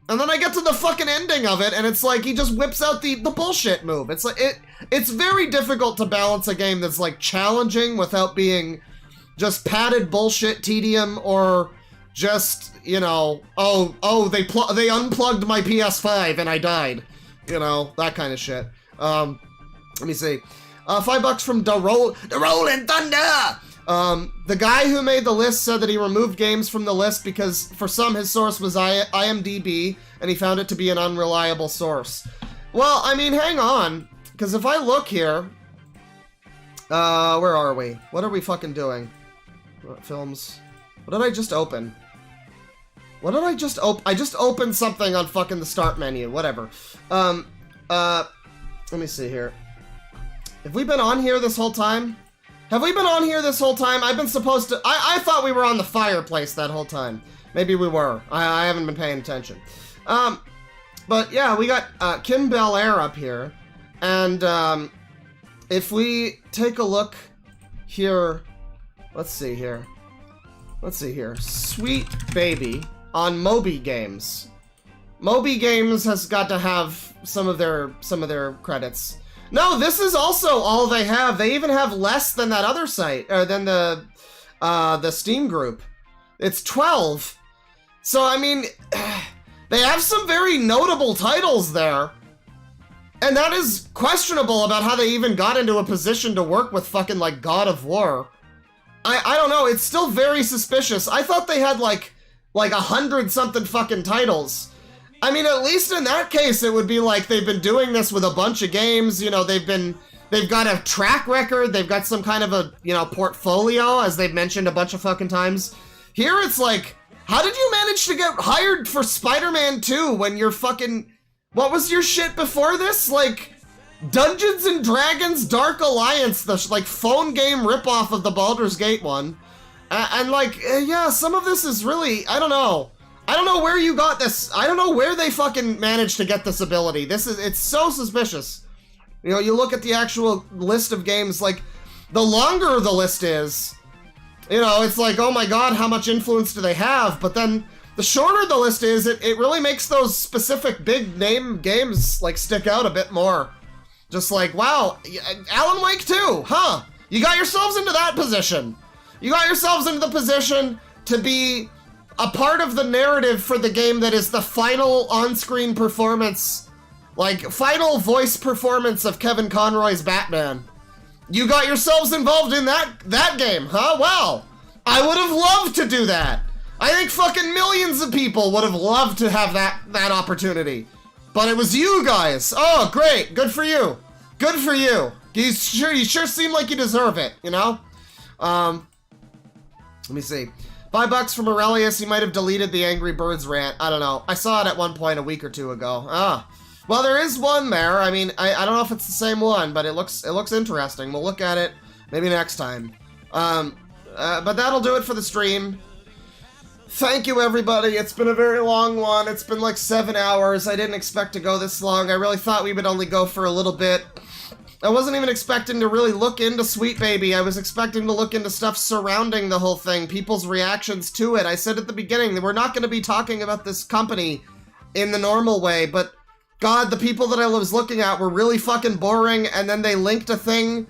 And then I get to the fucking ending of it, and it's like he just whips out the bullshit move. It's like it's very difficult to balance a game that's like challenging without being just padded bullshit tedium, or just, you know, they unplugged my PS5 and I died. You know, that kind of shit. Let me see. $5 from the Rollin' Thunder! The guy who made the list said that he removed games from the list because for some his source was IMDb, and he found it to be an unreliable source. Well, I mean, hang on, because if I look here, where are we? What are we fucking doing? Films. What did I just open? What did I just open? I just opened something on fucking the start menu, whatever. Let me see here. Have we been on here this whole time? Have we been on here this whole time? I've been supposed to... I thought we were on the fireplace that whole time. Maybe we were. I haven't been paying attention. But yeah, we got Kim-Bel-Air up here. And if we take a look here... Let's see here. Sweet Baby on Moby Games. Moby Games has got to have some of their credits. No, this is also all they have. They even have less than that other site, or than the Steam group. It's 12. So, I mean, they have some very notable titles there. And that is questionable about how they even got into a position to work with fucking, like, God of War. I don't know, it's still very suspicious. I thought they had, like 100-something fucking titles. I mean, at least in that case, it would be like they've been doing this with a bunch of games. You know, they've got a track record. They've got some kind of a, you know, portfolio, as they've mentioned a bunch of fucking times. Here, it's like, how did you manage to get hired for Spider-Man 2 when you're fucking... What was your shit before this? Like, Dungeons and Dragons Dark Alliance, the, like, phone game ripoff of the Baldur's Gate one. And, like, yeah, some of this is really... I don't know. I don't know where you got this. I don't know where they fucking managed to get this ability. It's so suspicious. You know, you look at the actual list of games, like, the longer the list is, you know, it's like, oh my god, how much influence do they have? But then, the shorter the list is, it really makes those specific big name games, like, stick out a bit more. Just like, wow, Alan Wake 2, huh? You got yourselves into that position. You got yourselves into the position to be a part of the narrative for the game that is the final on-screen performance, like, final voice performance of Kevin Conroy's Batman. You got yourselves involved in that game, huh? Well, I would have loved to do that. I think fucking millions of people would have loved to have that opportunity. But it was you guys. Oh, great. Good for you. Good for you. You sure seem like you deserve it, you know? Let me see. $5 from Aurelius. He might have deleted the Angry Birds rant. I don't know. I saw it at one point a week or two ago. Well, there is one there. I mean, I don't know if it's the same one, but it looks interesting. We'll look at it maybe next time. But that'll do it for the stream. Thank you, everybody. It's been a very long one. It's been like 7 hours. I didn't expect to go this long. I really thought we would only go for a little bit. I wasn't even expecting to really look into Sweet Baby. I was expecting to look into stuff surrounding the whole thing, people's reactions to it. I said at the beginning that we're not going to be talking about this company in the normal way, but God, the people that I was looking at were really fucking boring, and then they linked a thing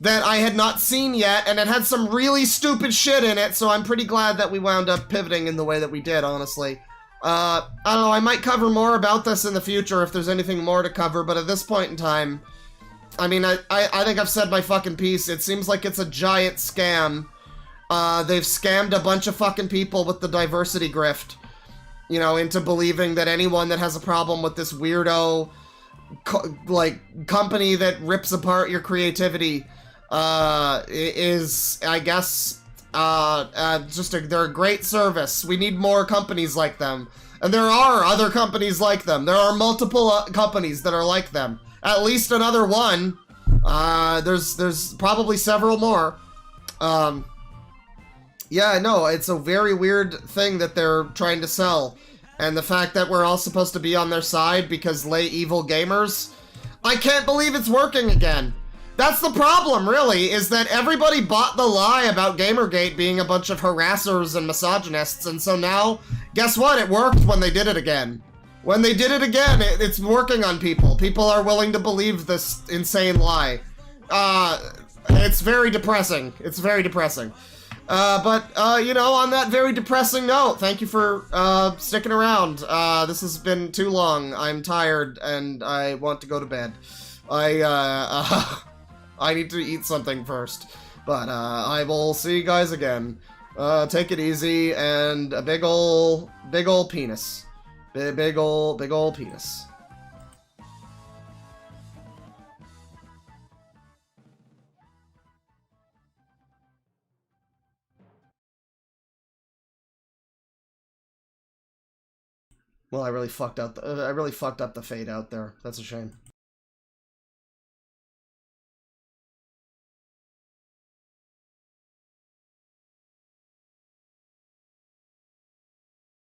that I had not seen yet, and it had some really stupid shit in it, so I'm pretty glad that we wound up pivoting in the way that we did, honestly. I don't know, I might cover more about this in the future if there's anything more to cover, but at this point in time, I mean, I think I've said my fucking piece. It seems like it's a giant scam. They've scammed a bunch of fucking people with the diversity grift, you know, into believing that anyone that has a problem with this weirdo, company that rips apart your creativity, is, I guess, They're a great service. We need more companies like them. And there are other companies like them. There are multiple companies that are like them. At least another one. There's probably several more. Yeah, no, it's a very weird thing that they're trying to sell. And the fact that we're all supposed to be on their side because lay evil gamers, I can't believe it's working again. That's the problem, really, is that everybody bought the lie about Gamergate being a bunch of harassers and misogynists, and so now, guess what? It worked when they did it again. When they did it again, it's working on people. People are willing to believe this insane lie. It's very depressing. It's very depressing. You know, on that very depressing note, thank you for sticking around. This has been too long. I'm tired, and I want to go to bed. I need to eat something first. But I will see you guys again. Take it easy, and a big ol' penis. Big ol' penis. Well, I really fucked up the fade out there. That's a shame.